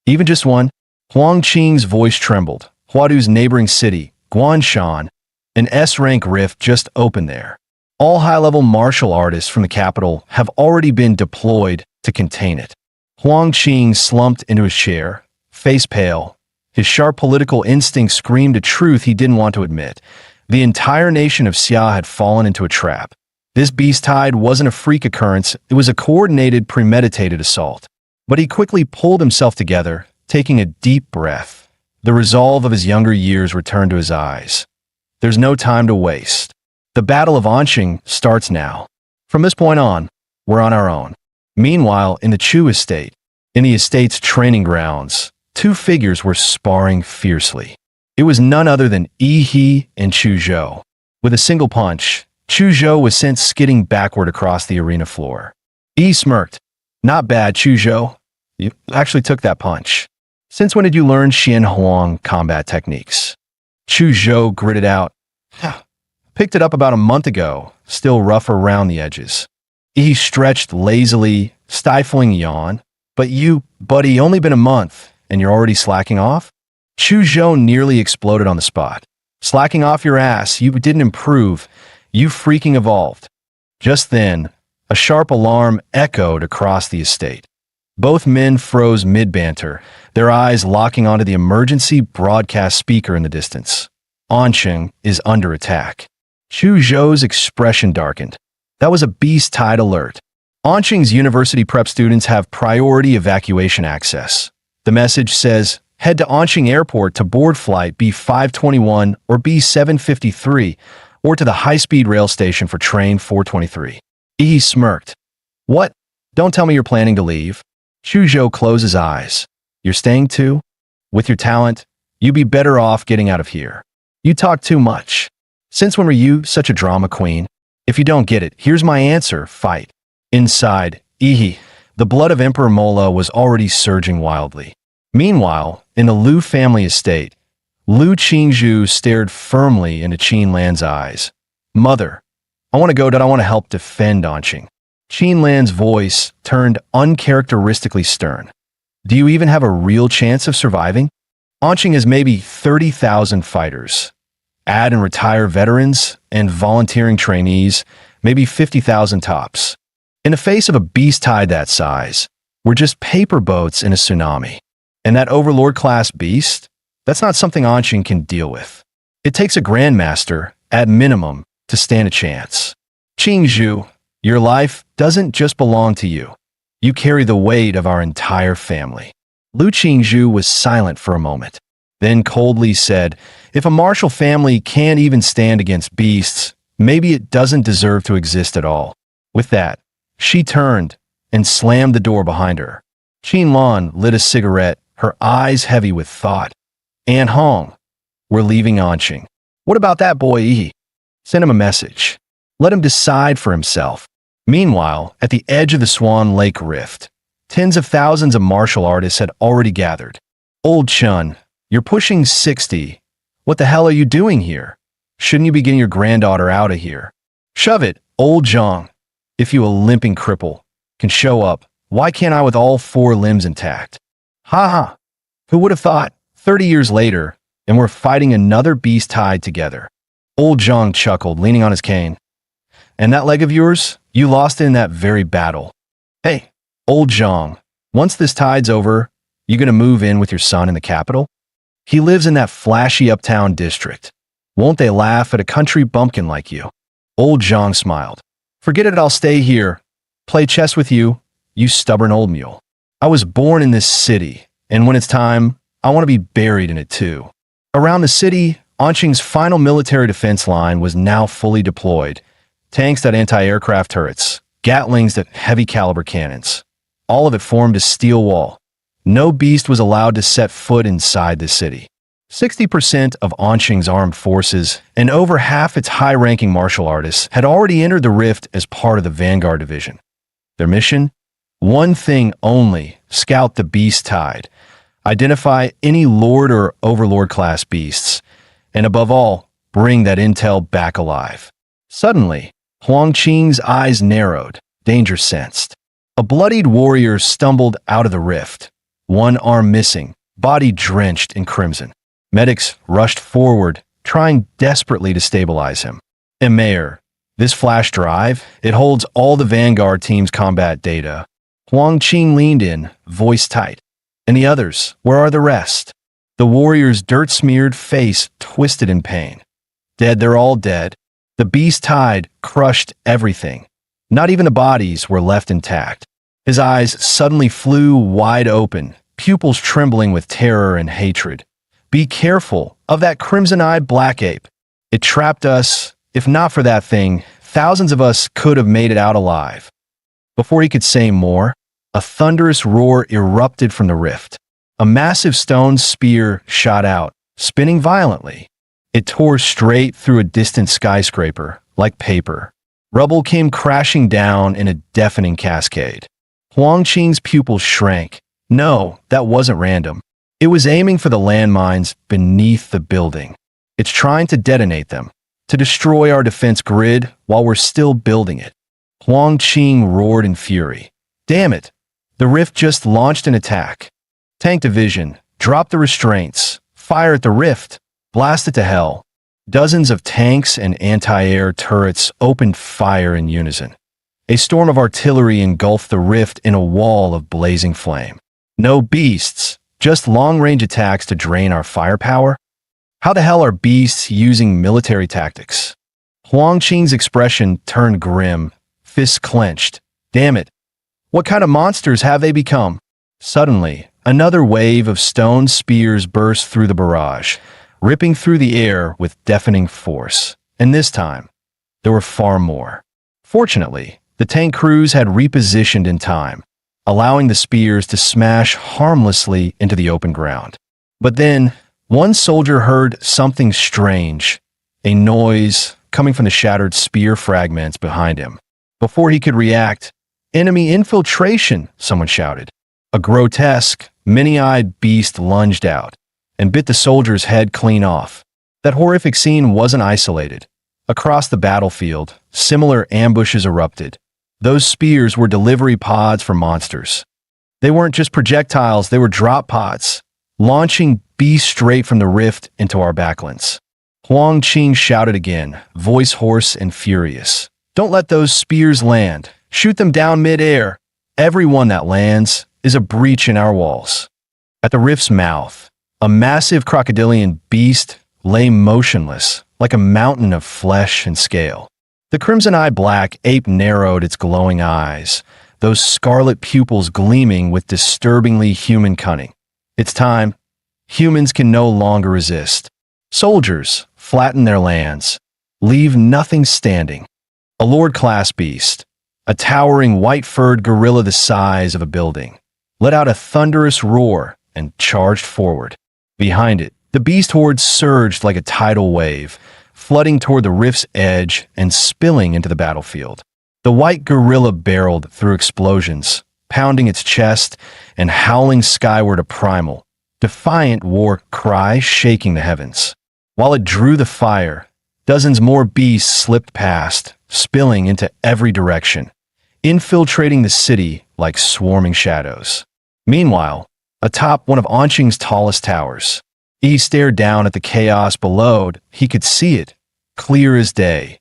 Even just one? Huang Qing's voice trembled. Huadu's neighboring city, Guanshan, an S-rank rift just opened there. All high-level martial artists from the capital have already been deployed to contain it. Huang Qing slumped into his chair, face pale. His sharp political instinct screamed a truth he didn't want to admit. The entire nation of Xia had fallen into a trap. This beast tide wasn't a freak occurrence, it was a coordinated, premeditated assault. But he quickly pulled himself together, taking a deep breath. The resolve of his younger years returned to his eyes. There's no time to waste. The Battle of Anqing starts now. From this point on, we're on our own. Meanwhile, in the Chu estate, in the estate's training grounds, two figures were sparring fiercely. It was none other than Yi He and Chu Zhou. With a single punch, Chu Zhou was sent skidding backward across the arena floor. Yi smirked. Not bad, Chu Zhou. You actually took that punch. Since when did you learn Xian Huang combat techniques? Chu Zhou gritted out. Picked it up about a month ago, still rough around the edges. He stretched lazily, stifling a yawn. But you, buddy, only been a month, and you're already slacking off? Chu Zhou nearly exploded on the spot. Slacking off your ass, you didn't improve. You freaking evolved. Just then, a sharp alarm echoed across the estate. Both men froze mid-banter, their eyes locking onto the emergency broadcast speaker in the distance. Anqing is under attack. Chu Zhou's expression darkened. That was a beast tide alert. Anqing's university prep students have priority evacuation access. The message says, head to Anqing Airport to board flight B521 or B753, or to the high-speed rail station for train 423. Yi smirked. What? Don't tell me you're planning to leave. Chu Zhou closed his eyes. You're staying too? With your talent, you'd be better off getting out of here. You talk too much. Since when were you such a drama queen? If you don't get it, here's my answer, fight. Inside, Yi, the blood of Emperor Mola was already surging wildly. Meanwhile, in the Lu family estate, Lu Qingzhu stared firmly into Qin Lan's eyes. Mother, I want to go, I want to help defend Anqing. Qin Lan's voice turned uncharacteristically stern. Do you even have a real chance of surviving? Anqing has maybe 30,000 fighters. Add and retire veterans and volunteering trainees, maybe 50,000 tops. In the face of a beast tide that size, we're just paper boats in a tsunami. And that overlord-class beast? That's not something Anqing can deal with. It takes a grandmaster, at minimum, to stand a chance. Qingzhu, your life doesn't just belong to you. You carry the weight of our entire family. Lu Qingzhu was silent for a moment, then coldly said, if a martial family can't even stand against beasts, maybe it doesn't deserve to exist at all. With that, she turned and slammed the door behind her. Lan lit a cigarette, her eyes heavy with thought. "An Hong, we're leaving Anqing. What about that boy Yi? Send him a message. Let him decide for himself." Meanwhile, at the edge of the Swan Lake Rift, tens of thousands of martial artists had already gathered. "Old Chun, you're pushing 60. What the hell are you doing here? Shouldn't you be getting your granddaughter out of here?" "Shove it, old Zhang. If you a limping cripple can show up, why can't I with all four limbs intact?" "Ha ha. Who would have thought? 30 years later, and we're fighting another beast tied together." Old Zhang chuckled, leaning on his cane. "And that leg of yours? You lost it in that very battle." "Hey, old Zhang, once this tide's over, you gonna move in with your son in the capital? He lives in that flashy uptown district. Won't they laugh at a country bumpkin like you?" Old Zhang smiled. "Forget it, I'll stay here. Play chess with you, you stubborn old mule. I was born in this city, and when it's time, I want to be buried in it too." Around the city, Anqing's final military defense line was now fully deployed. Tanks that anti-aircraft turrets, Gatlings that heavy caliber cannons. All of it formed a steel wall. No beast was allowed to set foot inside the city. 60% of Anqing's armed forces and over half its high-ranking martial artists had already entered the rift as part of the Vanguard Division. Their mission? One thing only: scout the beast tide. Identify any Lord or Overlord-class beasts. And above all, bring that intel back alive. Suddenly, Huang Qing's eyes narrowed, danger sensed. A bloodied warrior stumbled out of the rift, one arm missing, body drenched in crimson. Medics rushed forward, trying desperately to stabilize him. "And Mayor, this flash drive, it holds all the Vanguard team's combat data." Huang Qing leaned in, voice tight. "And the others, where are the rest?" The warrior's dirt-smeared face twisted in pain. "Dead, they're all dead. The beast tide crushed everything. Not even the bodies were left intact." His eyes suddenly flew wide open, pupils trembling with terror and hatred. "Be careful of that crimson-eyed black ape. It trapped us. If not for that thing, thousands of us could have made it out alive." Before he could say more, a thunderous roar erupted from the rift. A massive stone spear shot out, spinning violently. It tore straight through a distant skyscraper, like paper. Rubble came crashing down in a deafening cascade. Huang Qing's pupils shrank. No, that wasn't random. It was aiming for the landmines beneath the building. It's trying to detonate them, to destroy our defense grid while we're still building it. Huang Qing roared in fury. "Damn it! The rift just launched an attack. Tank division, drop the restraints, fire at the rift, blast it to hell." Dozens of tanks and anti-air turrets opened fire in unison. A storm of artillery engulfed the rift in a wall of blazing flame. No beasts, just long-range attacks to drain our firepower? How the hell are beasts using military tactics? Huang Qing's expression turned grim, fists clenched. Damn it. What kind of monsters have they become? Suddenly, another wave of stone spears burst through the barrage, ripping through the air with deafening force. And this time, there were far more. Fortunately, the tank crews had repositioned in time, allowing the spears to smash harmlessly into the open ground. But then, one soldier heard something strange, a noise coming from the shattered spear fragments behind him. Before he could react, "Enemy infiltration!" someone shouted. A grotesque, many-eyed beast lunged out and bit the soldier's head clean off. That horrific scene wasn't isolated. Across the battlefield, similar ambushes erupted. Those spears were delivery pods for monsters. They weren't just projectiles, they were drop pods, launching beasts straight from the rift into our backlands. Huang Qing shouted again, voice hoarse and furious. "Don't let those spears land. Shoot them down mid-air. Every one that lands is a breach in our walls." At the rift's mouth, a massive crocodilian beast lay motionless, like a mountain of flesh and scale. The crimson-eyed black ape narrowed its glowing eyes, those scarlet pupils gleaming with disturbingly human cunning. It's time. Humans can no longer resist. Soldiers, flatten their lands. Leave nothing standing. A Lord-class beast, a towering white-furred gorilla the size of a building. let out a thunderous roar, and charged forward. Behind it, the beast horde surged like a tidal wave, flooding toward the rift's edge and spilling into the battlefield. The white gorilla barreled through explosions, pounding its chest and howling skyward a primal, defiant war cry shaking the heavens. While it drew the fire, dozens more beasts slipped past, spilling into every direction, infiltrating the city like swarming shadows. Meanwhile, atop one of Anqing's tallest towers, he stared down at the chaos below. He could see it, clear as day.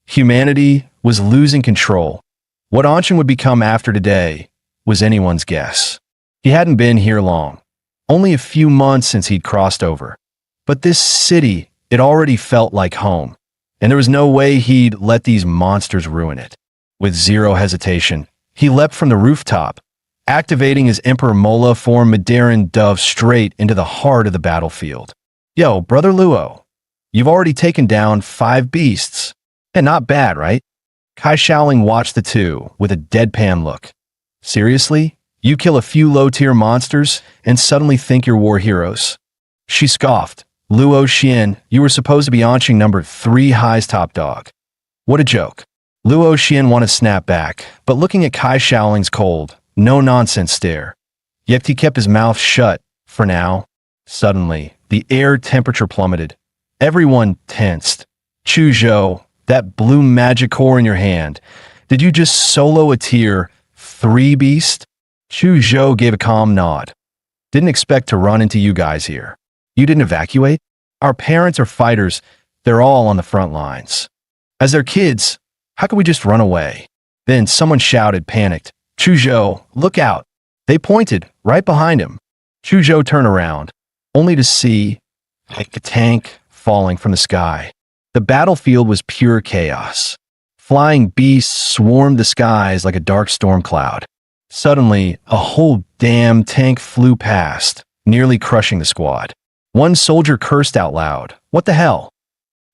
Humanity was losing control. What Anqing would become after today was anyone's guess. He hadn't been here long, only a few months since he'd crossed over. But this city, it already felt like home, and there was no way he'd let these monsters ruin it. With zero hesitation, he leapt from the rooftop, activating his Emperor Mola form Mandarin Dove straight into the heart of the battlefield. Yo, Brother Luo, you've already taken down 5 beasts. And not bad, right? Kai Shaoling watched the two with a deadpan look. Seriously? You kill a few low-tier monsters and suddenly think you're war heroes? She scoffed. Luo Xian, you were supposed to be Anqing number 3 high's top dog. What a joke. Luo Xian wanted to snap back, but looking at Kai Shaoling's cold, no-nonsense stare. Yet he kept his mouth shut, for now. Suddenly, the air temperature plummeted. Everyone tensed. Chu Zhou, that blue magic core in your hand, did you just solo a tier 3 beast? Chu Zhou gave a calm nod. Didn't expect to run into you guys here. You didn't evacuate? Our parents are fighters. They're all on the front lines. As their kids, how could we just run away? Then someone shouted, panicked. Chu Zhou, look out. They pointed right behind him. Chu Zhou turned around, only to see a tank falling from the sky. The battlefield was pure chaos. Flying beasts swarmed the skies like a dark storm cloud. Suddenly, a whole damn tank flew past, nearly crushing the squad. One soldier cursed out loud. What the hell?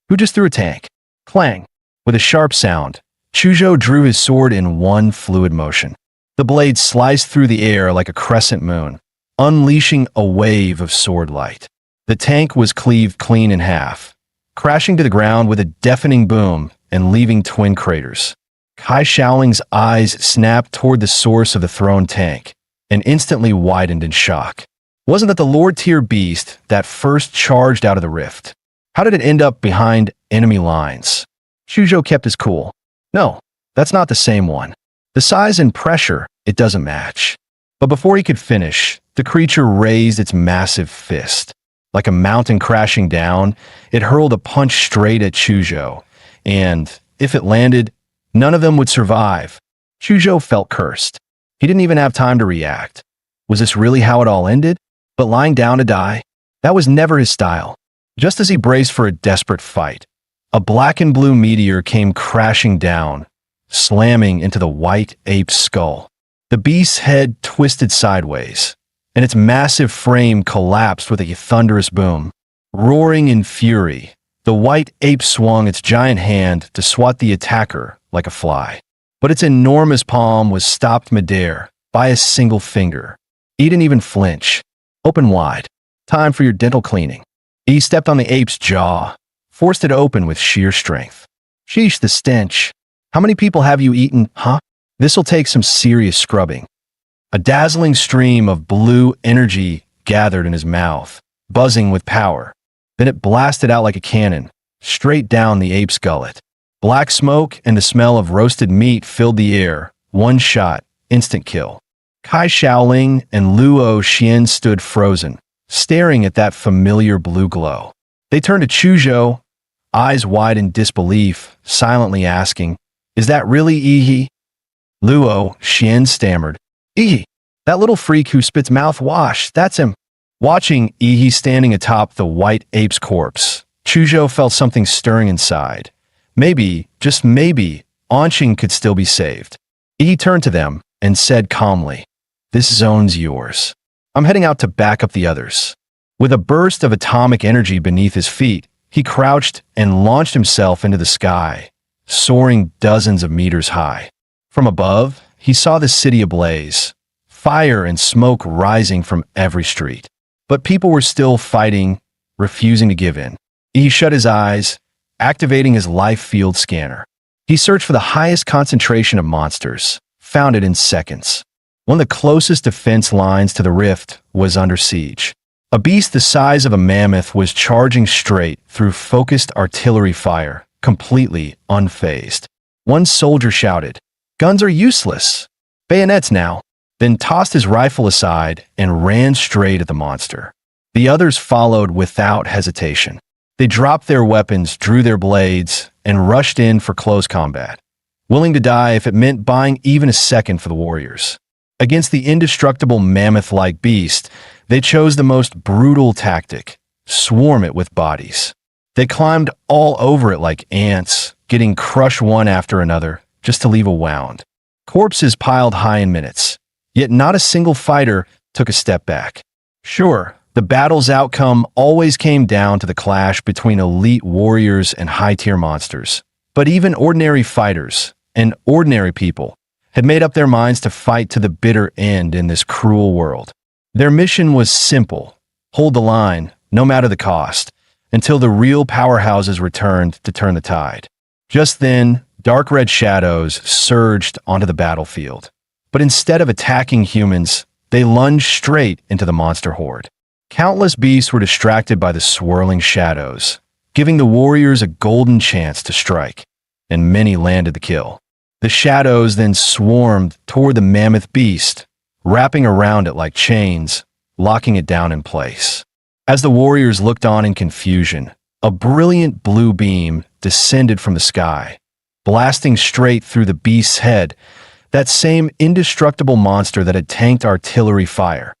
Who just threw a tank? Clang. With a sharp sound, Chu Zhou drew his sword in one fluid motion. The blade sliced through the air like a crescent moon, unleashing a wave of sword light. The tank was cleaved clean in half, crashing to the ground with a deafening boom and leaving twin craters. Kai Shaoling's eyes snapped toward the source of the thrown tank and instantly widened in shock. Wasn't that the Lord-tier beast that first charged out of the rift? How did it end up behind enemy lines? Chu Zhou kept his cool. No, that's not the same one. The size and pressure, it doesn't match. But before he could finish, the creature raised its massive fist. Like a mountain crashing down, it hurled a punch straight at Chu Zhou, and if it landed, none of them would survive. Chu Zhou felt cursed. He didn't even have time to react. Was this really how it all ended? But lying down to die? That was never his style. Just as he braced for a desperate fight, a black and blue meteor came crashing down, slamming into the white ape's skull. The beast's head twisted sideways, and its massive frame collapsed with a thunderous boom. Roaring in fury, the white ape swung its giant hand to swat the attacker like a fly. But its enormous palm was stopped midair by a single finger. He didn't even flinch. Open wide. Time for your dental cleaning. He stepped on the ape's jaw, forced it open with sheer strength. Sheesh, the stench. How many people have you eaten, huh? This'll take some serious scrubbing. A dazzling stream of blue energy gathered in his mouth, buzzing with power. Then it blasted out like a cannon, straight down the ape's gullet. Black smoke and the smell of roasted meat filled the air. One shot, instant kill. Kai Shaoling and Luo Xian stood frozen, staring at that familiar blue glow. They turned to Chu Zhou, eyes wide in disbelief, silently asking, "Is that really Yi?" Luo Xian stammered, "Yi, that little freak who spits mouthwash, that's him." Watching Yi standing atop the white ape's corpse, Chu Zhou felt something stirring inside. Maybe, just maybe, Anqing could still be saved. Yi turned to them and said calmly, "This zone's yours. I'm heading out to back up the others." With a burst of atomic energy beneath his feet, he crouched and launched himself into the sky, soaring dozens of meters high. From above, he saw the city ablaze. fire and smoke rising from every street. But people were still fighting, refusing to give in. He shut his eyes, activating his life field scanner. He searched for the highest concentration of monsters, found it in seconds. One of the closest defense lines to the rift was under siege. A beast the size of a mammoth was charging straight through focused artillery fire, completely unfazed. One soldier shouted, "Guns are useless. Bayonets now," then tossed his rifle aside and ran straight at the monster. The others followed without hesitation. They dropped their weapons, drew their blades, and rushed in for close combat, willing to die if it meant buying even a second for the warriors. Against the indestructible mammoth-like beast, they chose the most brutal tactic: swarm it with bodies. They climbed all over it like ants, getting crushed one after another just to leave a wound. Corpses piled high in minutes, yet not a single fighter took a step back. Sure, the battle's outcome always came down to the clash between elite warriors and high-tier monsters, but even ordinary fighters and ordinary people had made up their minds to fight to the bitter end in this cruel world. Their mission was simple: hold the line, no matter the cost, until the real powerhouses returned to turn the tide. Just then, dark red shadows surged onto the battlefield. But instead of attacking humans, they lunged straight into the monster horde. Countless beasts were distracted by the swirling shadows, giving the warriors a golden chance to strike, and many landed the kill. The shadows then swarmed toward the mammoth beast, wrapping around it like chains, locking it down in place. As the warriors looked on in confusion, a brilliant blue beam descended from the sky, blasting straight through the beast's head. That same indestructible monster that had tanked artillery fire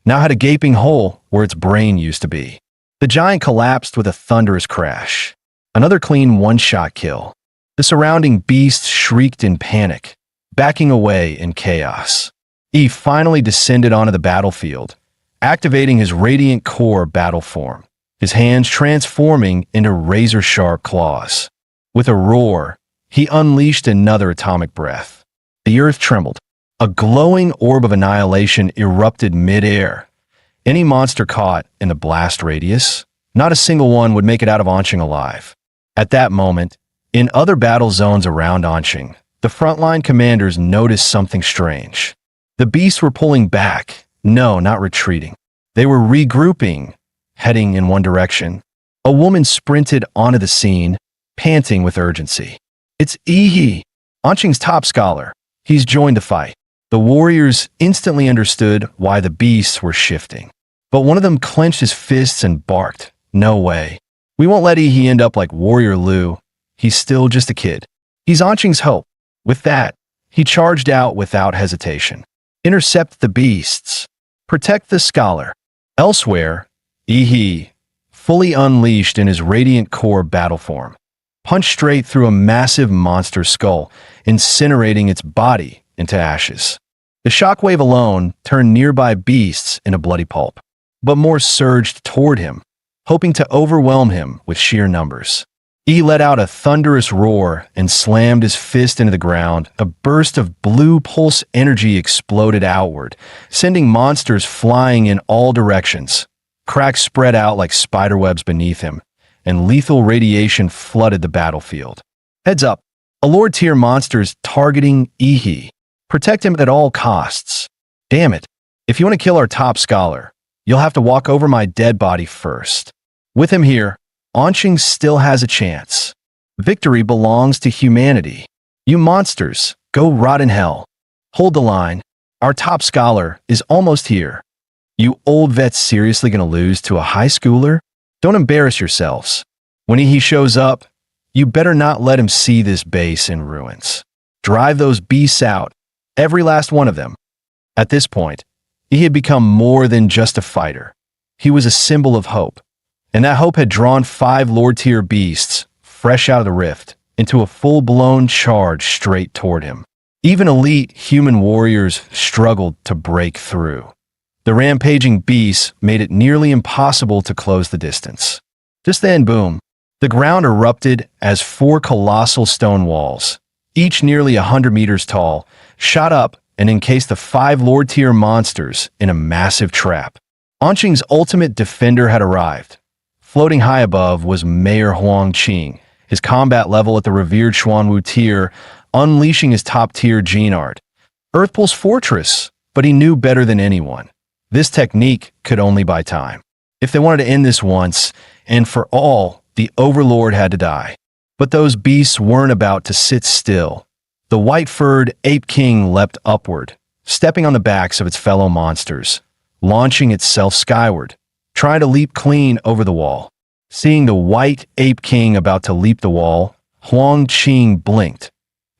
now had a gaping hole where its brain used to be. The giant collapsed with a thunderous crash. Another clean one-shot kill. The surrounding beasts shrieked in panic, backing away in chaos. He finally descended onto the battlefield, activating his radiant core battle form, his hands transforming into razor-sharp claws. With a roar, he unleashed another atomic breath. The earth trembled. A glowing orb of annihilation erupted mid-air. Any monster caught in the blast radius, not a single one would make it out of Anqing alive. At that moment, in other battle zones around Anqing, the frontline commanders noticed something strange. The beasts were pulling back. No, not retreating. They were regrouping, heading in one direction. A woman sprinted onto the scene, panting with urgency. "It's Ihi, Anqing's top scholar. He's joined the fight." The warriors instantly understood why the beasts were shifting. But one of them clenched his fists and barked, "No way. We won't let Ihi end up like Warrior Lu. He's still just a kid. He's Anqing's hope." With that, he charged out without hesitation. Intercept the beasts. Protect the scholar. Elsewhere, Ihi, fully unleashed in his radiant core battle form, punched straight through a massive monster skull, incinerating its body into ashes. The shockwave alone turned nearby beasts into bloody pulp, but more surged toward him, hoping to overwhelm him with sheer numbers. He let out a thunderous roar and slammed his fist into the ground. A burst of blue pulse energy exploded outward, sending monsters flying in all directions. Cracks spread out like spiderwebs beneath him, and lethal radiation flooded the battlefield. Heads up, a Lord-tier monster is targeting Ihi. Protect him at all costs. Damn it, if you want to kill our top scholar, you'll have to walk over my dead body first. With him here, Anqing still has a chance. Victory belongs to humanity. You monsters, go rot in hell. Hold the line. Our top scholar is almost here. You old vets seriously gonna lose to a high schooler? Don't embarrass yourselves. When he shows up, you better not let him see this base in ruins. Drive those beasts out, every last one of them. At this point, he had become more than just a fighter. He was a symbol of hope, and that hope had drawn 5 Lord-tier beasts, fresh out of the rift, into a full-blown charge straight toward him. Even elite human warriors struggled to break through. The rampaging beasts made it nearly impossible to close the distance. Just then, boom, the ground erupted as 4 colossal stone walls, each nearly 100 meters tall, shot up and encased the 5 Lord-tier monsters in a massive trap. Anqing's ultimate defender had arrived. Floating high above was Mayor Huang Qing, his combat level at the revered Xuanwu tier, unleashing his top-tier Gene Art. Earthpulse Fortress, but he knew better than anyone. This technique could only buy time. If they wanted to end this once and for all, the Overlord had to die. But those beasts weren't about to sit still. The white-furred Ape King leapt upward, stepping on the backs of its fellow monsters, launching itself skyward, trying to leap clean over the wall. Seeing the white Ape King about to leap the wall, Huang Qing blinked,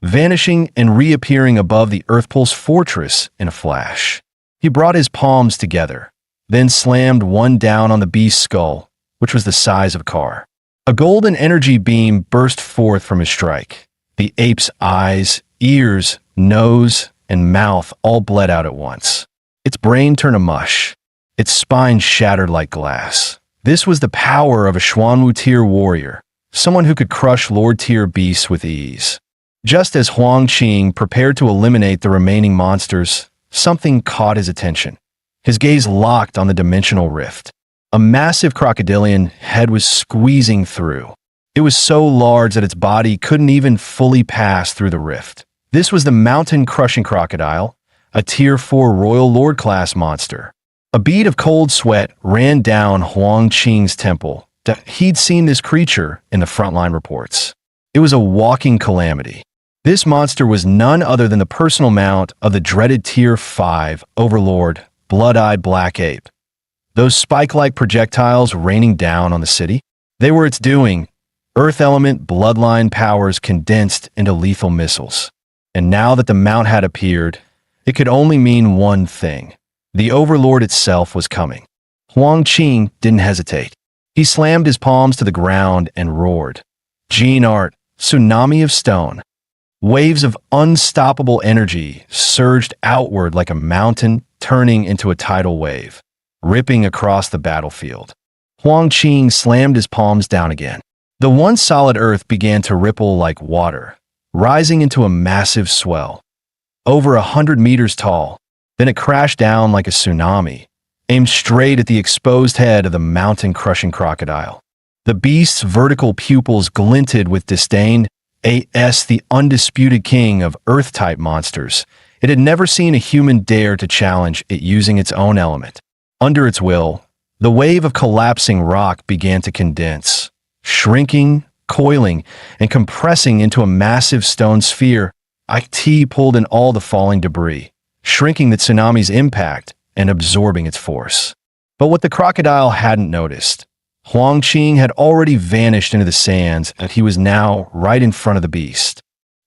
vanishing and reappearing above the Earthpulse Fortress in a flash. He brought his palms together, then slammed one down on the beast's skull, which was the size of a car. A golden energy beam burst forth from his strike. The ape's eyes, ears, nose, and mouth all bled out at once. Its brain turned to mush. Its spine shattered like glass. This was the power of a Xuanwu tier warrior, someone who could crush Lord tier beasts with ease. Just as Huang Qing prepared to eliminate the remaining monsters, something caught his attention. His gaze locked on the dimensional rift. A massive crocodilian head was squeezing through. It was so large that its body couldn't even fully pass through the rift. This was the mountain-crushing crocodile, a Tier 4 Royal Lord class monster. A bead of cold sweat ran down Huang Qing's temple. He'd seen this creature in the frontline reports. It was a walking calamity. This monster was none other than the personal mount of the dreaded Tier 5 Overlord, Blood-Eyed Black Ape. Those spike-like projectiles raining down on the city, they were its doing. Earth element bloodline powers condensed into lethal missiles. And now that the mount had appeared, it could only mean one thing. The Overlord itself was coming. Huang Qing didn't hesitate. He slammed his palms to the ground and roared. Gene Art, tsunami of stone. Waves of unstoppable energy surged outward like a mountain turning into a tidal wave, ripping across the battlefield. Huang Qing slammed his palms down again. The once solid earth began to ripple like water, rising into a massive swell. Over 100 meters tall, then it crashed down like a tsunami, aimed straight at the exposed head of the mountain-crushing crocodile. The beast's vertical pupils glinted with disdain. As the undisputed king of Earth-type monsters, it had never seen a human dare to challenge it using its own element. Under its will, the wave of collapsing rock began to condense, shrinking, coiling, and compressing into a massive stone sphere. IT pulled in all the falling debris, shrinking the tsunami's impact and absorbing its force. But what the crocodile hadn't noticed, Huang Qing had already vanished into the sands, and he was now right in front of the beast.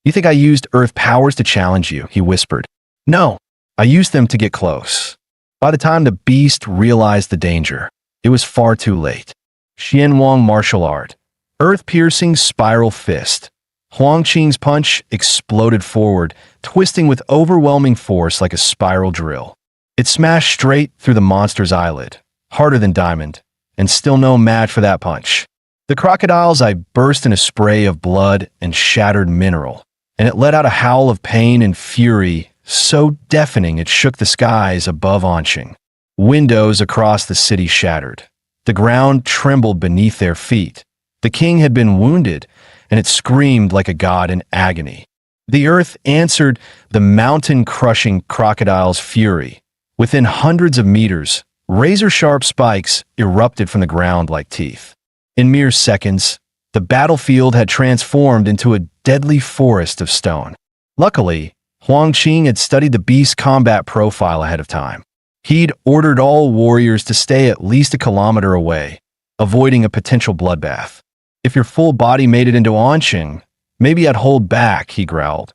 "You think I used Earth powers to challenge you?" he whispered. "No, I used them to get close." By the time the beast realized the danger, it was far too late. Xianwang martial art, earth-piercing spiral fist. Huang Qing's punch exploded forward, twisting with overwhelming force like a spiral drill. It smashed straight through the monster's eyelid, harder than diamond, and still no match for that punch. The crocodile's eye burst in a spray of blood and shattered mineral, and it let out a howl of pain and fury so deafening it shook the skies above Anqing. Windows across the city shattered. The ground trembled beneath their feet. The king had been wounded, and it screamed like a god in agony. The earth answered the mountain-crushing crocodile's fury. Within hundreds of meters, razor-sharp spikes erupted from the ground like teeth. In mere seconds, the battlefield had transformed into a deadly forest of stone. Luckily, Huang Qing had studied the beast's combat profile ahead of time. He'd ordered all warriors to stay at least a kilometer away, avoiding a potential bloodbath. "If your full body made it into Anqing, maybe I'd hold back," he growled.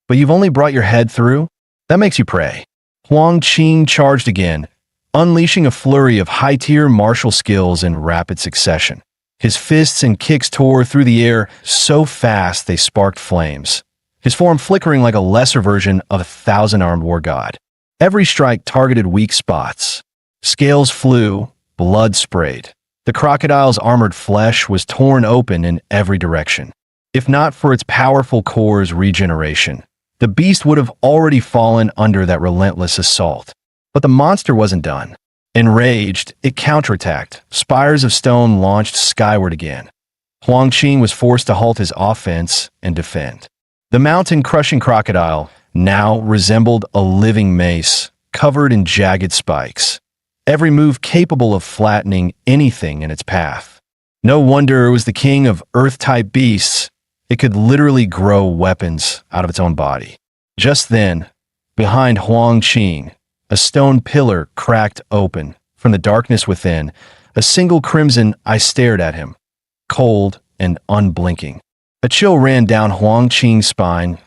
"But you've only brought your head through? That makes you pray." Huang Qing charged again, unleashing a flurry of high-tier martial skills in rapid succession. His fists and kicks tore through the air so fast they sparked flames, his form flickering like a lesser version of a thousand-armed war god. Every strike targeted weak spots. Scales flew, blood sprayed. The crocodile's armored flesh was torn open in every direction. If not for its powerful core's regeneration, the beast would have already fallen under that relentless assault. But the monster wasn't done. Enraged, it counterattacked. Spires of stone launched skyward again. Huang Qing was forced to halt his offense and defend. The mountain-crushing crocodile now resembled a living mace, covered in jagged spikes, every move capable of flattening anything in its path. No wonder it was the king of earth-type beasts. It could literally grow weapons out of its own body. Just then, behind Huang Qing, a stone pillar cracked open. From the darkness within, a single crimson eye stared at him, cold and unblinking. A chill ran down Huang Qing's spine.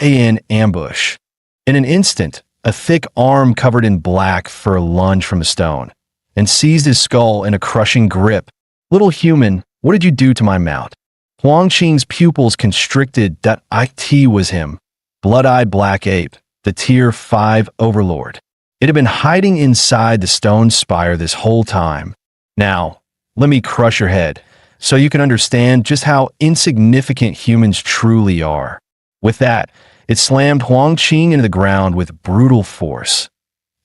In ambush. In an instant, a thick arm covered in black fur lunged from the stone and seized his skull in a crushing grip. Little human, what did you do to my mount? Huang Qing's pupils constricted. That it was him, blood-eyed black ape, the Tier 5 overlord. It had been hiding inside the stone spire this whole time. Now, let me crush your head, so you can understand just how insignificant humans truly are. With that, it slammed Huang Qing into the ground with brutal force,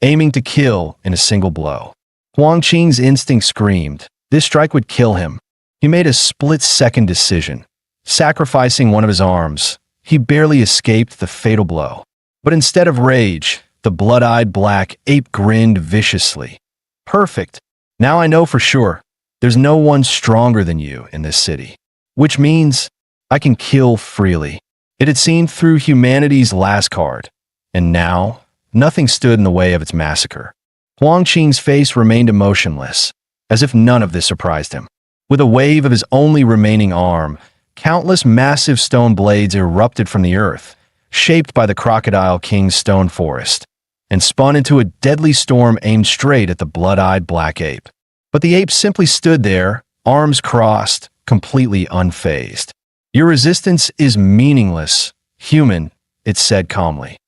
aiming to kill in a single blow. Huang Qing's instinct screamed. This strike would kill him. He made a split-second decision. Sacrificing one of his arms, he barely escaped the fatal blow. But instead of rage, the blood-eyed black ape grinned viciously. Perfect. Now I know for sure. There's no one stronger than you in this city. Which means I can kill freely. It had seen through humanity's last card. And now, nothing stood in the way of its massacre. Huang Qing's face remained emotionless, as if none of this surprised him. With a wave of his only remaining arm, countless massive stone blades erupted from the earth, shaped by the Crocodile King's stone forest, and spun into a deadly storm aimed straight at the blood-eyed black ape. But the ape simply stood there, arms crossed, completely unfazed. Your resistance is meaningless, human, it said calmly.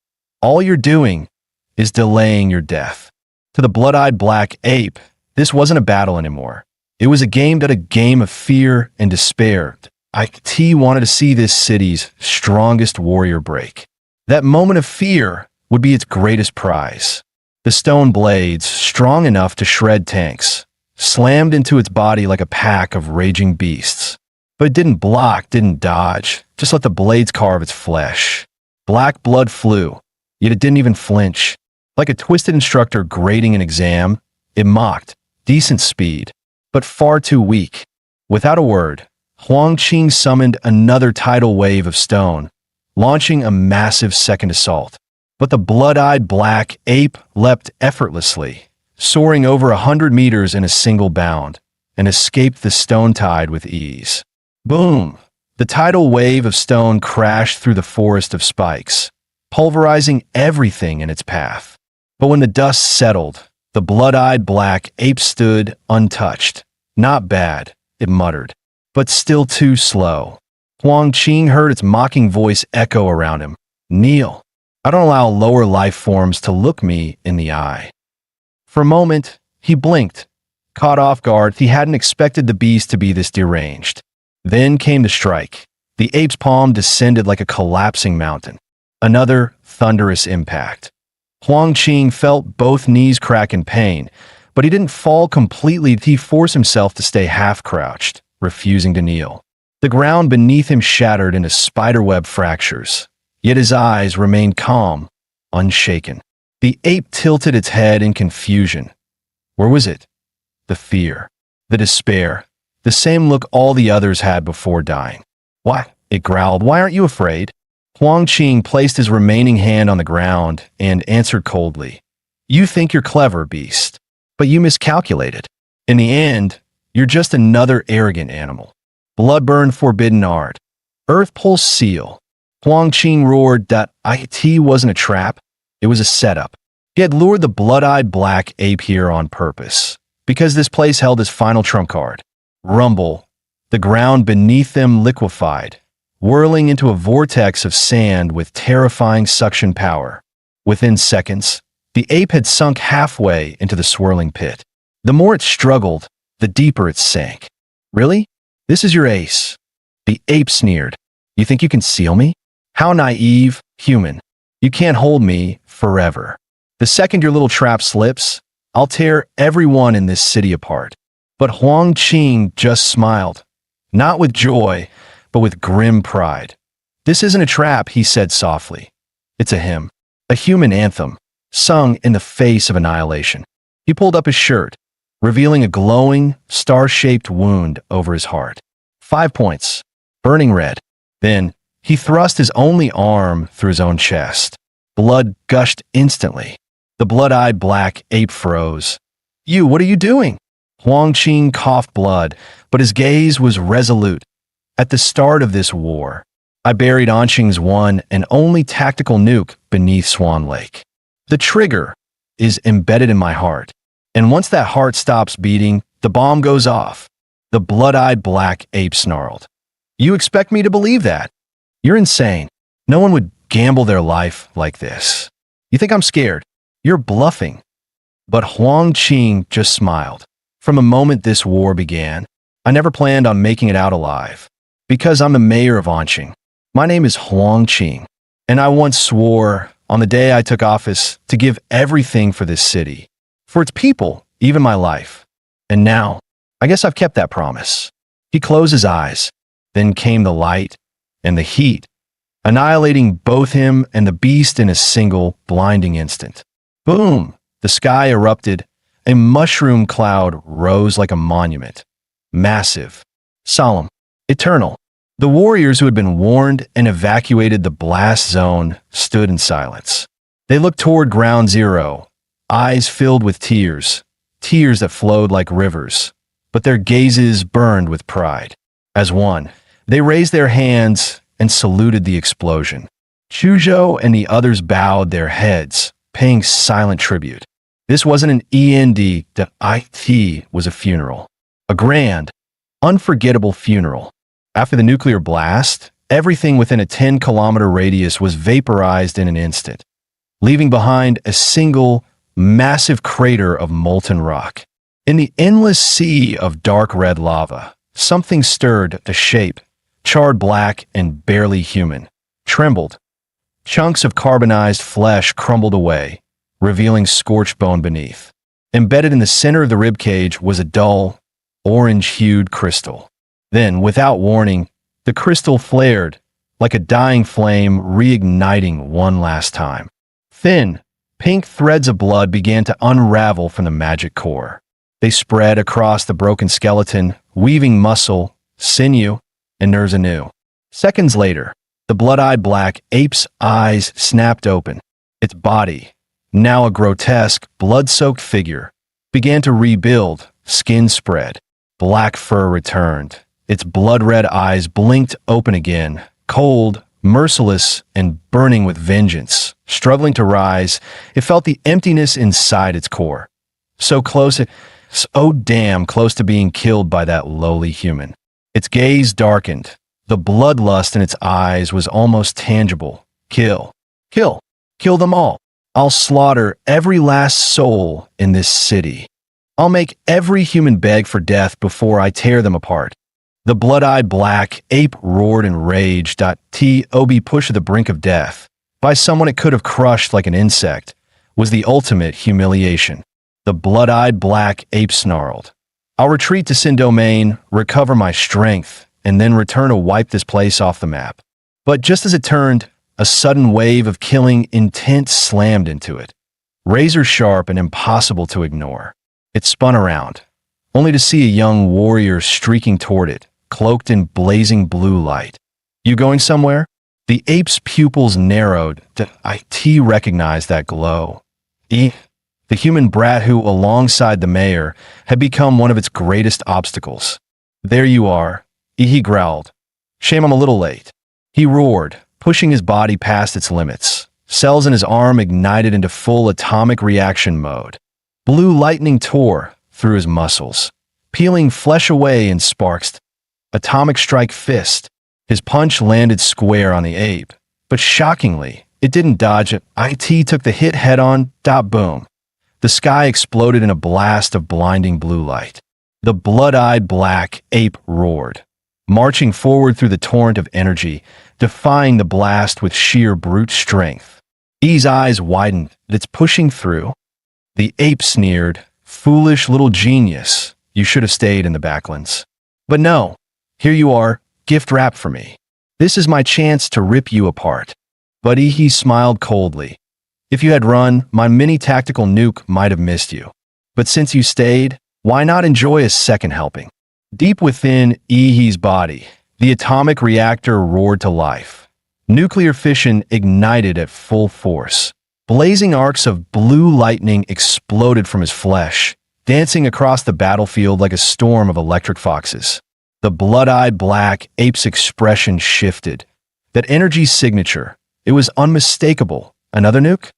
All you're doing is delaying your death. To the blood-eyed black ape, this wasn't a battle anymore. It was a game of fear and despair. IT wanted to see this city's strongest warrior break. That moment of fear would be its greatest prize. The stone blades, strong enough to shred tanks, slammed into its body like a pack of raging beasts. But it didn't block, didn't dodge, just let the blades carve its flesh. Black blood flew, yet it didn't even flinch. Like a twisted instructor grading an exam, it mocked, decent speed, but far too weak. Without a word, Huang Qing summoned another tidal wave of stone, launching a massive second assault. But the blood-eyed black ape leapt effortlessly, soaring over 100 meters in a single bound, and escaped the stone tide with ease. Boom! The tidal wave of stone crashed through the forest of spikes, pulverizing everything in its path. But when the dust settled, the blood-eyed black ape stood untouched. Not bad, it muttered, but still too slow. Huang Qing heard its mocking voice echo around him. Kneel. I don't allow lower life forms to look me in the eye. For a moment, he blinked. Caught off guard, he hadn't expected the beast to be this deranged. Then came the strike. The ape's palm descended like a collapsing mountain. Another thunderous impact. Huang Qing felt both knees crack in pain, but he didn't fall completely. He forced himself to stay half-crouched, refusing to kneel. The ground beneath him shattered into spiderweb fractures, yet his eyes remained calm, unshaken. The ape tilted its head in confusion. Where was it? The fear, the despair, the same look all the others had before dying. Why? It growled. Why aren't you afraid? Huang Qing placed his remaining hand on the ground and answered coldly. You think you're clever, beast, but you miscalculated. In the end, you're just another arrogant animal. Bloodburn forbidden art. Earth Pulse seal. Huang Qing roared that it wasn't a trap, it was a setup. He had lured the blood-eyed black ape here on purpose, because this place held his final trump card. Rumble. The ground beneath them liquefied, whirling into a vortex of sand with terrifying suction power. Within seconds, the ape had sunk halfway into the swirling pit. The more it struggled, the deeper it sank. Really? This is your ace? The ape sneered. You think you can seal me? How naive, Human, you can't hold me forever. The second your little trap slips, I'll tear everyone in this city apart. But Huang Qing just smiled, not with joy, but with grim pride. This isn't a trap, he said softly. It's a hymn, a human anthem, sung in the face of annihilation. He pulled up his shirt, revealing a glowing, star-shaped wound over his heart. 5 points, burning red. Then, he thrust his only arm through his own chest. Blood gushed instantly. The blood-eyed black ape froze. You, what are you doing? Huang Qing coughed blood, but his gaze was resolute. At the start of this war, I buried Anqing's one and only tactical nuke beneath Swan Lake. The trigger is embedded in my heart, and once that heart stops beating, the bomb goes off. The blood-eyed black ape snarled. You expect me to believe that? You're insane. No one would gamble their life like this. You think I'm scared? You're bluffing. But Huang Qing just smiled. From the moment this war began, I never planned on making it out alive. Because I'm the mayor of Anqing. My name is Huang Qing, and I once swore on the day I took office to give everything for this city, for its people, even my life. And now, I guess I've kept that promise. He closed his eyes. Then came the light and the heat, annihilating both him and the beast in a single, blinding instant. Boom! The sky erupted. A mushroom cloud rose like a monument. Massive, solemn, eternal. The warriors who had been warned and evacuated the blast zone stood in silence. They looked toward Ground Zero, eyes filled with tears, tears that flowed like rivers, but their gazes burned with pride. As one, they raised their hands and saluted the explosion. Chuzhou and the others bowed their heads, paying silent tribute. This wasn't an END, it was a funeral. A grand, unforgettable funeral. After the nuclear blast, everything within a 10-kilometer radius was vaporized in an instant, leaving behind a single, massive crater of molten rock. In the endless sea of dark red lava, something stirred to shape, charred black and barely human, trembled. Chunks of carbonized flesh crumbled away, revealing scorched bone beneath. Embedded in the center of the ribcage was a dull, orange-hued crystal. Then, without warning, the crystal flared, like a dying flame reigniting one last time. Thin, pink threads of blood began to unravel from the magic core. They spread across the broken skeleton, weaving muscle, sinew, and nerves anew. Seconds later, the blood-eyed black ape's eyes snapped open. Its body, now a grotesque, blood-soaked figure, began to rebuild, skin spread. Black fur returned. Its blood-red eyes blinked open again, cold, merciless, and burning with vengeance. Struggling to rise, it felt the emptiness inside its core. So close, so damn close to being killed by that lowly human. Its gaze darkened. The bloodlust in its eyes was almost tangible. Kill. Kill. Kill them all. I'll slaughter every last soul in this city. I'll make every human beg for death before I tear them apart. The blood-eyed black ape roared in rage. T.O.B. pushed to the brink of death, by someone it could have crushed like an insect, was the ultimate humiliation. The blood-eyed black ape snarled. I'll retreat to Sin Domain, recover my strength, and then return to wipe this place off the map. But just as it turned, a sudden wave of killing intent slammed into it. Razor sharp and impossible to ignore. It spun around, only to see a young warrior streaking toward it, cloaked in blazing blue light. You going somewhere? The ape's pupils narrowed. T recognized that glow. The human brat who, alongside the mayor, had become one of its greatest obstacles. There you are, he growled. Shame I'm a little late. He roared, pushing his body past its limits. Cells in his arm ignited into full atomic reaction mode. Blue lightning tore through his muscles, peeling flesh away in sparks. Atomic strike fist. His punch landed square on the ape, but shockingly, it didn't dodge it. IT took the hit head-on. Boom. The sky exploded in a blast of blinding blue light. The blood-eyed black ape roared. marching forward through the torrent of energy, defying the blast with sheer brute strength. E's eyes widened. It's pushing through. The ape sneered, "Foolish little genius. You should have stayed in the backlands. But no, here you are, gift wrapped for me. This is my chance to rip you apart." But he smiled coldly. "If you had run, my mini tactical nuke might have missed you. But since you stayed, why not enjoy a second helping?" Deep within Ehe's body, the atomic reactor roared to life. Nuclear fission ignited at full force. Blazing arcs of blue lightning exploded from his flesh, dancing across the battlefield like a storm of electric foxes. The blood-eyed black ape's expression shifted. That energy signature, it was unmistakable. Another nuke?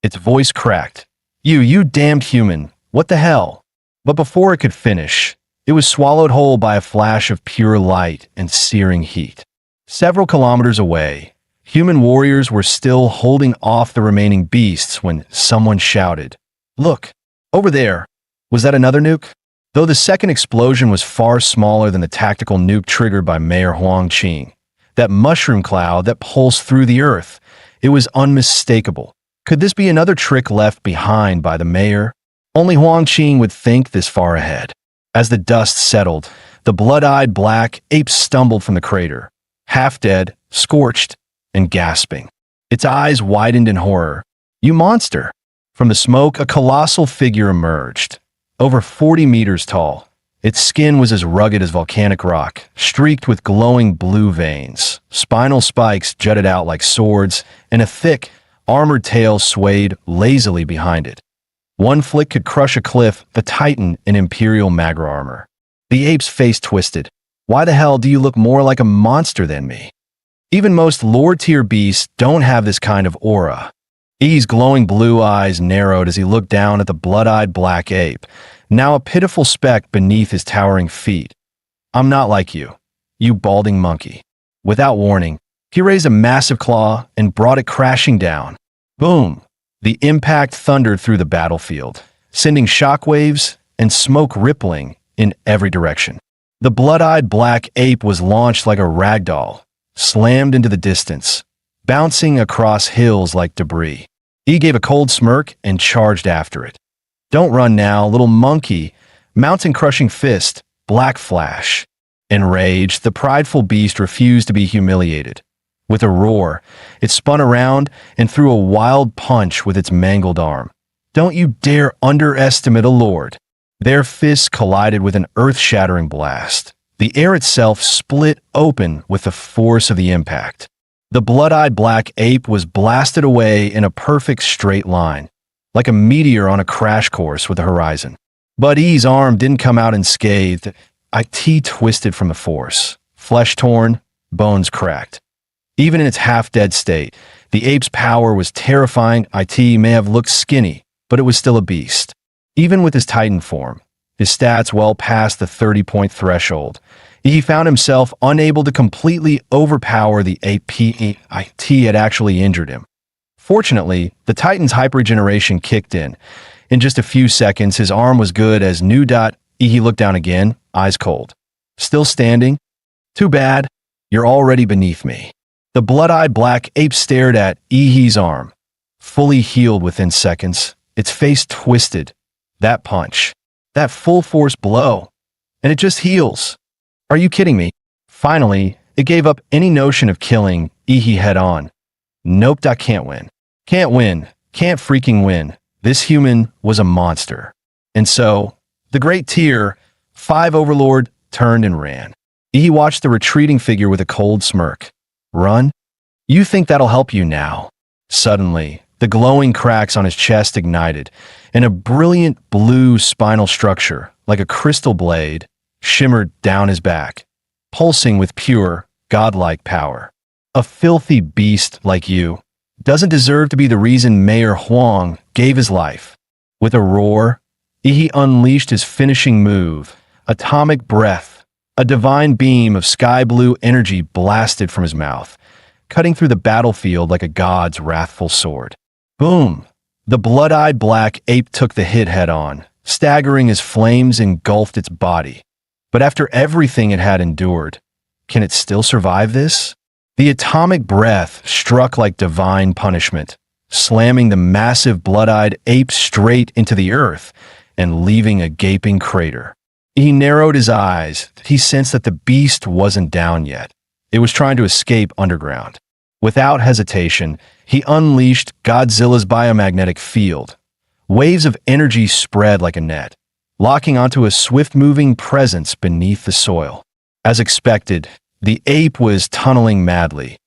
Its voice cracked. You damned human. What the hell?" But before it could finish, it was swallowed whole by a flash of pure light and searing heat. Several kilometers away, human warriors were still holding off the remaining beasts when someone shouted, "Look, over there." Was that another nuke? Though the second explosion was far smaller than the tactical nuke triggered by Mayor Huang Qing, that mushroom cloud that pulsed through the earth, it was unmistakable. Could this be another trick left behind by the mayor? Only Huang Qing would think this far ahead. As the dust settled, the blood-eyed black ape stumbled from the crater, half dead, scorched, and gasping. Its eyes widened in horror. "You monster!" From the smoke, a colossal figure emerged, over 40 meters tall. Its skin was as rugged as volcanic rock, streaked with glowing blue veins. Spinal spikes jutted out like swords, and a thick, armored tail swayed lazily behind it. One flick could crush a cliff, the titan in Imperial Magra armor. The ape's face twisted. "Why the hell do you look more like a monster than me?" Even most Lord-tier beasts don't have this kind of aura. E's glowing blue eyes narrowed as he looked down at the blood-eyed black ape, now a pitiful speck beneath his towering feet. "I'm not like you, you balding monkey." Without warning, he raised a massive claw and brought it crashing down. Boom! The impact thundered through the battlefield, sending shockwaves and smoke rippling in every direction. The blood-eyed black ape was launched like a ragdoll, slammed into the distance, bouncing across hills like debris. He gave a cold smirk and charged after it. "Don't run now, little monkey." Mountain-crushing fist, black flash. Enraged, the prideful beast refused to be humiliated. With a roar, it spun around and threw a wild punch with its mangled arm. "Don't you dare underestimate a lord." Their fists collided with an earth-shattering blast. The air itself split open with the force of the impact. The blood-eyed black ape was blasted away in a perfect straight line, like a meteor on a crash course with the horizon. But E's arm didn't come out unscathed. IT twisted from the force, flesh torn, bones cracked. Even in its half-dead state, the ape's power was terrifying. IT may have looked skinny, but it was still a beast. Even with his titan form, his stats well past the 30-point threshold, he found himself unable to completely overpower the ape. IT had actually injured him. Fortunately, the Titan's hyperregeneration kicked in. In just a few seconds, his arm was good as new. He looked down again, eyes cold. "Still standing? Too bad. You're already beneath me." The blood-eyed black ape stared at Ehe's arm, fully healed within seconds. Its face twisted. That punch. That full-force blow. And it just heals. Are you kidding me? Finally, it gave up any notion of killing Ehe head-on. Nope, I can't win. Can't win. Can't freaking win. This human was a monster. And so, the Great Tier 5 Overlord turned and ran. Ehe watched the retreating figure with a cold smirk. "Run? You think that'll help you now?" Suddenly, the glowing cracks on his chest ignited, and a brilliant blue spinal structure, like a crystal blade, shimmered down his back, pulsing with pure, godlike power. "A filthy beast like you doesn't deserve to be the reason Mayor Huang gave his life." With a roar, Ehe unleashed his finishing move, atomic breath. A divine beam of sky-blue energy blasted from his mouth, cutting through the battlefield like a god's wrathful sword. Boom! The blood-eyed black ape took the hit head-on, staggering as flames engulfed its body. But after everything it had endured, Can it still survive this? The atomic breath struck like divine punishment, slamming the massive blood-eyed ape straight into the earth and leaving a gaping crater. He narrowed his eyes. He sensed that the beast wasn't down yet. It was trying to escape underground. Without hesitation, he unleashed Godzilla's biomagnetic field. Waves of energy spread like a net, locking onto a swift-moving presence beneath the soil. As expected, the ape was tunneling madly,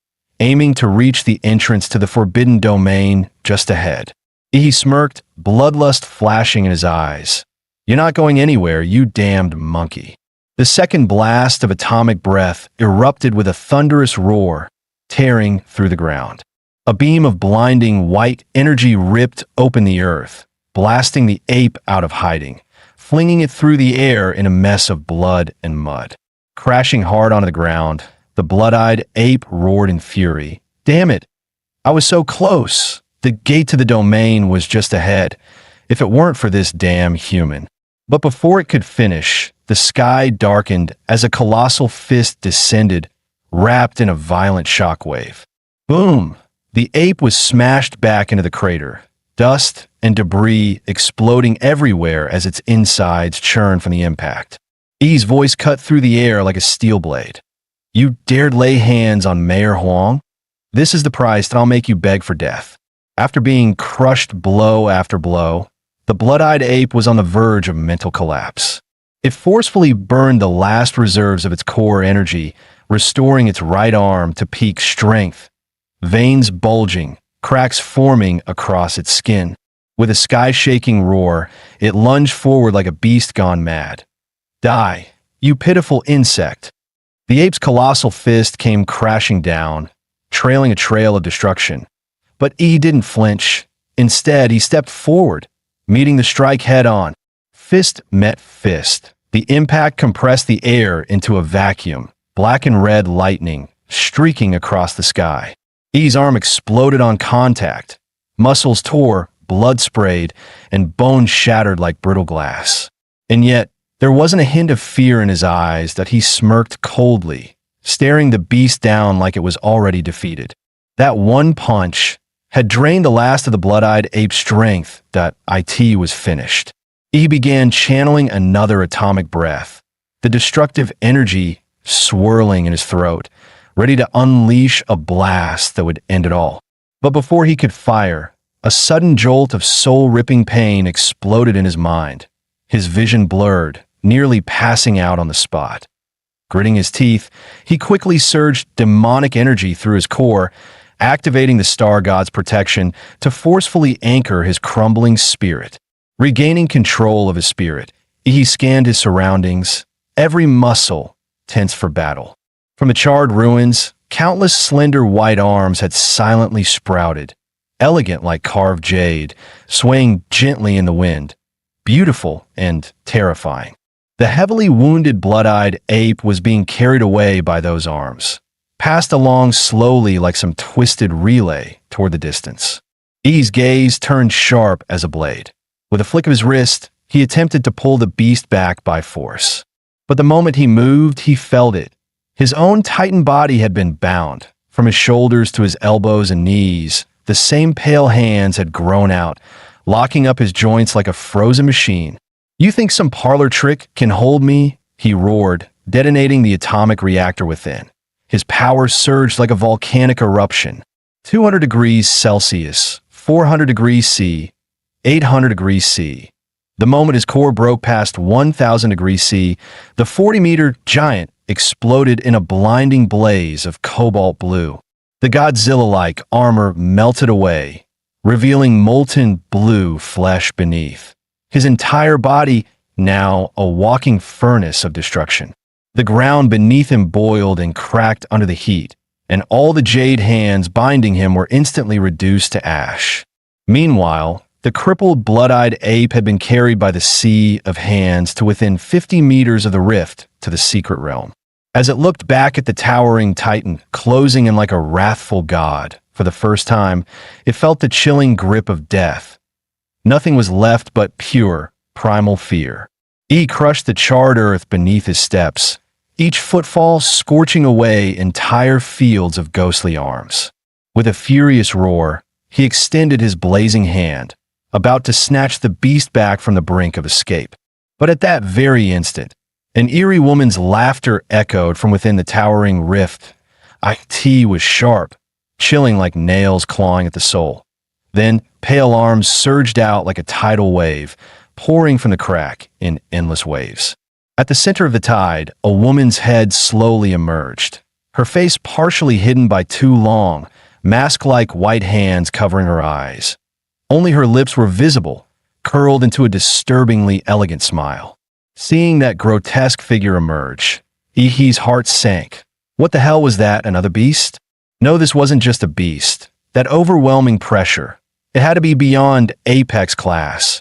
aiming to reach the entrance to the forbidden domain just ahead. He smirked, bloodlust flashing in his eyes. "You're not going anywhere, you damned monkey." The second blast of atomic breath erupted with a thunderous roar, tearing through the ground. A beam of blinding white energy ripped open the earth, blasting the ape out of hiding, flinging it through the air in a mess of blood and mud. Crashing hard onto the ground, the blood-eyed ape roared in fury. "Damn it! I was so close! The gate to the domain was just ahead, if it weren't for this damn human." But before it could finish, the sky darkened as a colossal fist descended, wrapped in a violent shockwave. Boom! The ape was smashed back into the crater, dust and debris exploding everywhere as its insides churned from the impact. Yi's voice cut through the air like a steel blade. "You dared lay hands on Mayor Huang? This is the price that I'll make you beg for death." After being crushed blow after blow, the blood-eyed ape was on the verge of mental collapse. It forcefully burned the last reserves of its core energy, restoring its right arm to peak strength, veins bulging, cracks forming across its skin. With a sky-shaking roar, it lunged forward like a beast gone mad. "Die, you pitiful insect." The ape's colossal fist came crashing down, trailing a trail of destruction. But Yi didn't flinch. Instead, he stepped forward, meeting the strike head-on. Fist met fist. The impact compressed the air into a vacuum, black and red lightning streaking across the sky. Yi's arm exploded on contact. Muscles tore, blood sprayed, and bones shattered like brittle glass. And yet, there wasn't a hint of fear in his eyes that he smirked coldly, staring the beast down like it was already defeated. That one punch had drained the last of the blood-eyed ape's strength that it was finished. He began channeling another atomic breath, the destructive energy swirling in his throat, ready to unleash a blast that would end it all. But before he could fire, a sudden jolt of soul-ripping pain exploded in his mind. His vision blurred, nearly passing out on the spot. Gritting his teeth, he quickly surged demonic energy through his core, activating the star god's protection to forcefully anchor his crumbling spirit. Regaining control of his spirit, he scanned his surroundings, every muscle tense for battle. From the charred ruins, countless slender white arms had silently sprouted, elegant like carved jade, swaying gently in the wind, beautiful and terrifying. The heavily wounded blood-eyed ape was being carried away by those arms, passed along slowly like some twisted relay toward the distance. Yi's gaze turned sharp as a blade. With a flick of his wrist, he attempted to pull the beast back by force. But the moment he moved, he felt it. His own titan body had been bound. From his shoulders to his elbows and knees, the same pale hands had grown out, locking up his joints like a frozen machine. "You think some parlor trick can hold me?" he roared, detonating the atomic reactor within. His power surged like a volcanic eruption. 200 degrees Celsius, 400 degrees C, 800 degrees C. The moment his core broke past 1,000 degrees C, the 40-meter giant exploded in a blinding blaze of cobalt blue. The Godzilla-like armor melted away, revealing molten blue flesh beneath. His entire body now a walking furnace of destruction. The ground beneath him boiled and cracked under the heat, and all the jade hands binding him were instantly reduced to ash. Meanwhile, the crippled, blood-eyed ape had been carried by the sea of hands to within 50 meters of the rift to the secret realm. As it looked back at the towering titan, closing in like a wrathful god, for the first time, it felt the chilling grip of death. Nothing was left but pure, primal fear. He crushed the charred earth beneath his steps, each footfall scorching away entire fields of ghostly arms. With a furious roar, he extended his blazing hand, about to snatch the beast back from the brink of escape. But at that very instant, an eerie woman's laughter echoed from within the towering rift. It was sharp, chilling like nails clawing at the soul. Then, pale arms surged out like a tidal wave, pouring from the crack in endless waves. At the center of the tide, a woman's head slowly emerged, her face partially hidden by two long, mask-like white hands covering her eyes. Only her lips were visible, curled into a disturbingly elegant smile. Seeing that grotesque figure emerge, Ihi's heart sank. What the hell was that, another beast? No, this wasn't just a beast. That overwhelming pressure. It had to be beyond apex class.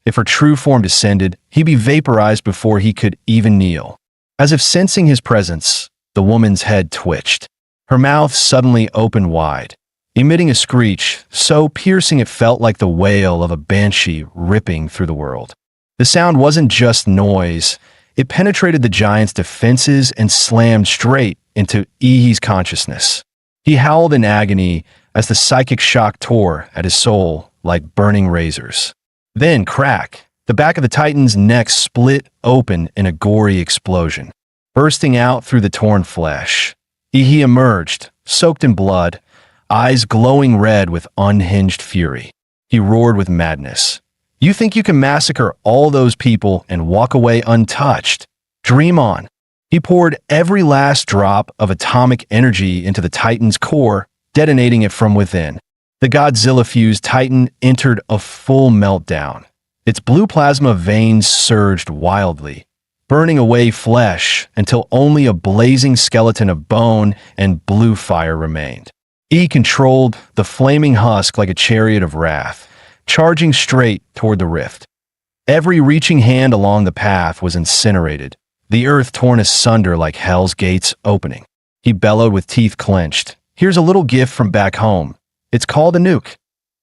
If her true form descended, he'd be vaporized before he could even kneel. As if sensing his presence, the woman's head twitched. Her mouth suddenly opened wide, emitting a screech so piercing it felt like the wail of a banshee ripping through the world. The sound wasn't just noise. It penetrated the giant's defenses and slammed straight into Ihi's consciousness. He howled in agony as the psychic shock tore at his soul like burning razors. Then, crack, the back of the Titan's neck split open in a gory explosion. Bursting out through the torn flesh, Ihi emerged, soaked in blood, eyes glowing red with unhinged fury. He roared with madness. You think you can massacre all those people and walk away untouched? Dream on. He poured every last drop of atomic energy into the Titan's core, detonating it from within. The Godzilla-fused Titan entered a full meltdown. Its blue plasma veins surged wildly, burning away flesh until only a blazing skeleton of bone and blue fire remained. He controlled the flaming husk like a chariot of wrath, charging straight toward the rift. Every reaching hand along the path was incinerated, the earth torn asunder like hell's gates opening. He bellowed with teeth clenched. Here's a little gift from back home. It's called a nuke.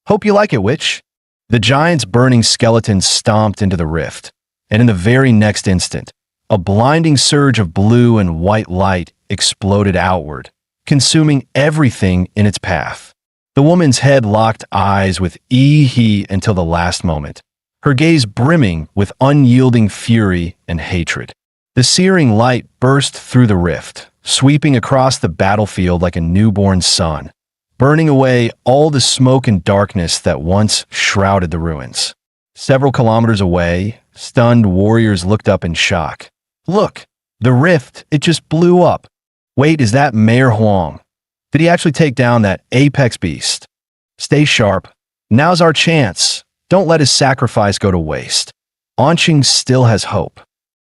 Hope you like it, witch. The giant's burning skeleton stomped into the rift, and in the very next instant, a blinding surge of blue and white light exploded outward, consuming everything in its path. The woman's head locked eyes with Ihi until the last moment, her gaze brimming with unyielding fury and hatred. The searing light burst through the rift, sweeping across the battlefield like a newborn sun, burning away all the smoke and darkness that once shrouded the ruins. Several kilometers away, stunned warriors looked up in shock. Look, the rift, it just blew up. Wait, is that Mayor Huang? Did he actually take down that apex beast? Stay sharp. Now's our chance. Don't let his sacrifice go to waste. Anqing still has hope.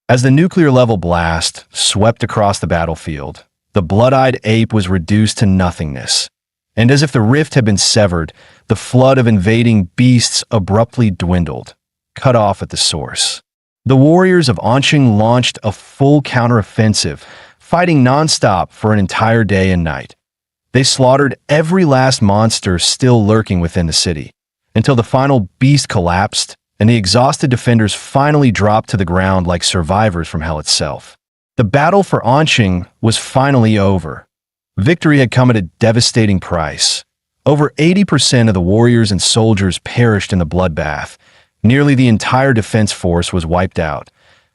As the nuclear-level blast swept across the battlefield, the blood-eyed ape was reduced to nothingness. And as if the rift had been severed, the flood of invading beasts abruptly dwindled, cut off at the source. The warriors of Anqing launched a full counteroffensive, fighting nonstop for an entire day and night. They slaughtered every last monster still lurking within the city, until the final beast collapsed and the exhausted defenders finally dropped to the ground like survivors from hell itself. The battle for Anqing was finally over. Victory had come at a devastating price. Over 80% of the warriors and soldiers perished in the bloodbath. Nearly the entire defense force was wiped out.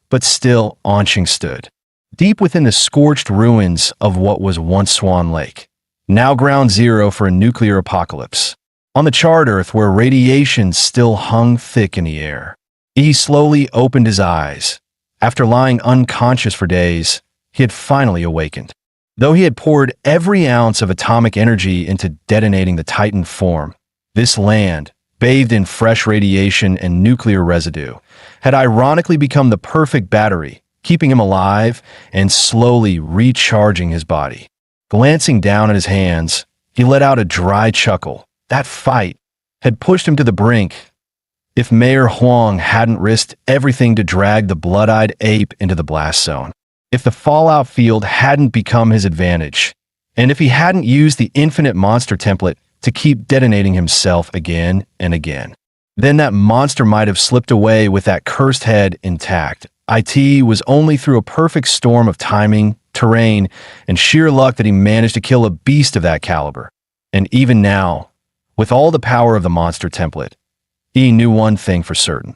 But still, Anqing stood, deep within the scorched ruins of what was once Swan Lake, now ground zero for a nuclear apocalypse. On the charred Earth where radiation still hung thick in the air, he slowly opened his eyes. After lying unconscious for days, he had finally awakened. Though he had poured every ounce of atomic energy into detonating the Titan form, this land, bathed in fresh radiation and nuclear residue, had ironically become the perfect battery, keeping him alive and slowly recharging his body. Glancing down at his hands, he let out a dry chuckle. That fight had pushed him to the brink. If Mayor Huang hadn't risked everything to drag the blood-eyed ape into the blast zone, if the fallout field hadn't become his advantage, and if he hadn't used the infinite monster template to keep detonating himself again and again, Then that monster might have slipped away with that cursed head intact. It was only through a perfect storm of timing, terrain, and sheer luck that he managed to kill a beast of that caliber. And even now, with all the power of the monster template, he knew one thing for certain.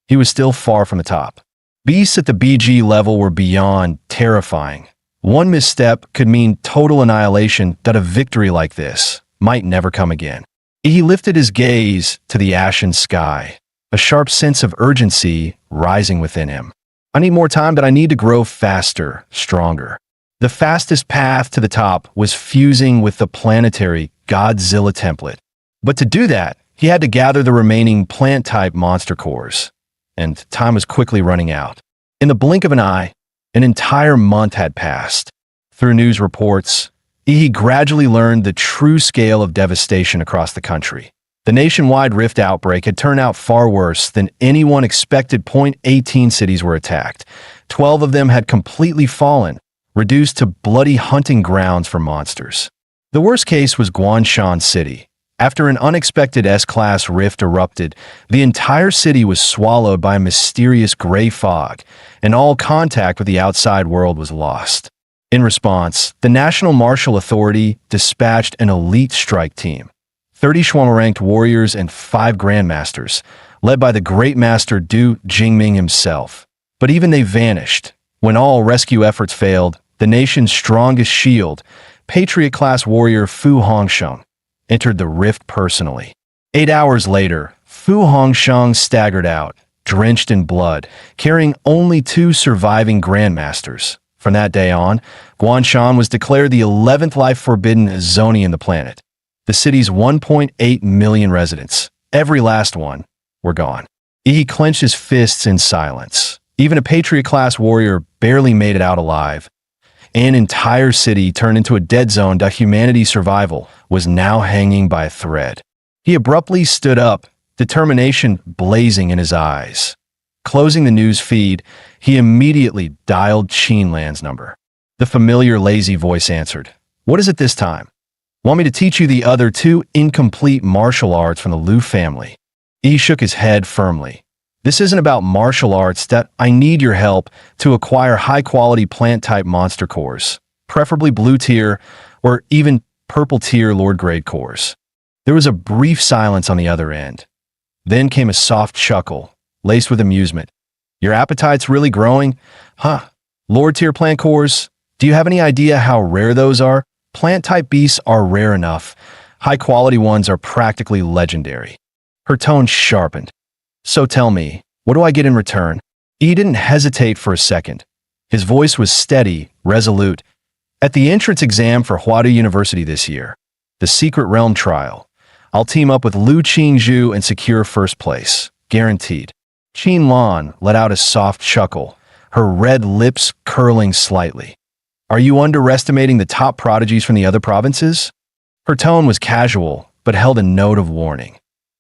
He was still far from the top. Beasts at the BG level were beyond terrifying. One misstep could mean total annihilation, that a victory like this might never come again. He lifted his gaze to the ashen sky, a sharp sense of urgency rising within him. I need more time, but I need to grow faster, stronger. The fastest path to the top was fusing with the planetary Godzilla template. But to do that, he had to gather the remaining plant-type monster cores, and time was quickly running out. In the blink of an eye, an entire month had passed. Through news reports, he gradually learned the true scale of devastation across the country. The nationwide rift outbreak had turned out far worse than anyone expected. 18 cities were attacked. 12 of them had completely fallen, reduced to bloody hunting grounds for monsters. The worst case was Guanshan City. After an unexpected S-class rift erupted, the entire city was swallowed by a mysterious gray fog, and all contact with the outside world was lost. In response, the National Martial Authority dispatched an elite strike team. 30 Schwammer-ranked warriors and 5 grandmasters, led by the great master Du Jingming himself. But even they vanished. When all rescue efforts failed, the nation's strongest shield, Patriot-class warrior Fu Hongsheng, entered the rift personally. 8 hours later, Fu Hongsheng staggered out, drenched in blood, carrying only 2 surviving grandmasters. From that day on, Guanshan was declared the 11th life-forbidden zone in the planet. The city's 1.8 million residents, every last one, were gone. He clenched his fists in silence. Even a Patriot-class warrior barely made it out alive. An entire city turned into a dead zone. Humanity's survival was now hanging by a thread. He abruptly stood up, determination blazing in his eyes. Closing the news feed, he immediately dialed Qinlan's number. The familiar lazy voice answered. "What is it this time? Want me to teach you the other 2 incomplete martial arts from the Liu family?" He shook his head firmly. "This isn't about martial arts. That I need your help to acquire high-quality plant-type monster cores, preferably blue tier or even purple tier Lord-grade cores." There was a brief silence on the other end. Then came a soft chuckle, laced with amusement. "Your appetite's really growing? Huh. Lord-tier plant cores? Do you have any idea how rare those are? Plant-type beasts are rare enough. High-quality ones are practically legendary." Her tone sharpened. "So tell me, what do I get in return?" He didn't hesitate for a second. His voice was steady, resolute. "At the entrance exam for Huadu University this year, the Secret Realm trial, I'll team up with Liu Qingzhu and secure first place. Guaranteed." Qinlan let out a soft chuckle, her red lips curling slightly. "Are you underestimating the top prodigies from the other provinces?" Her tone was casual, but held a note of warning.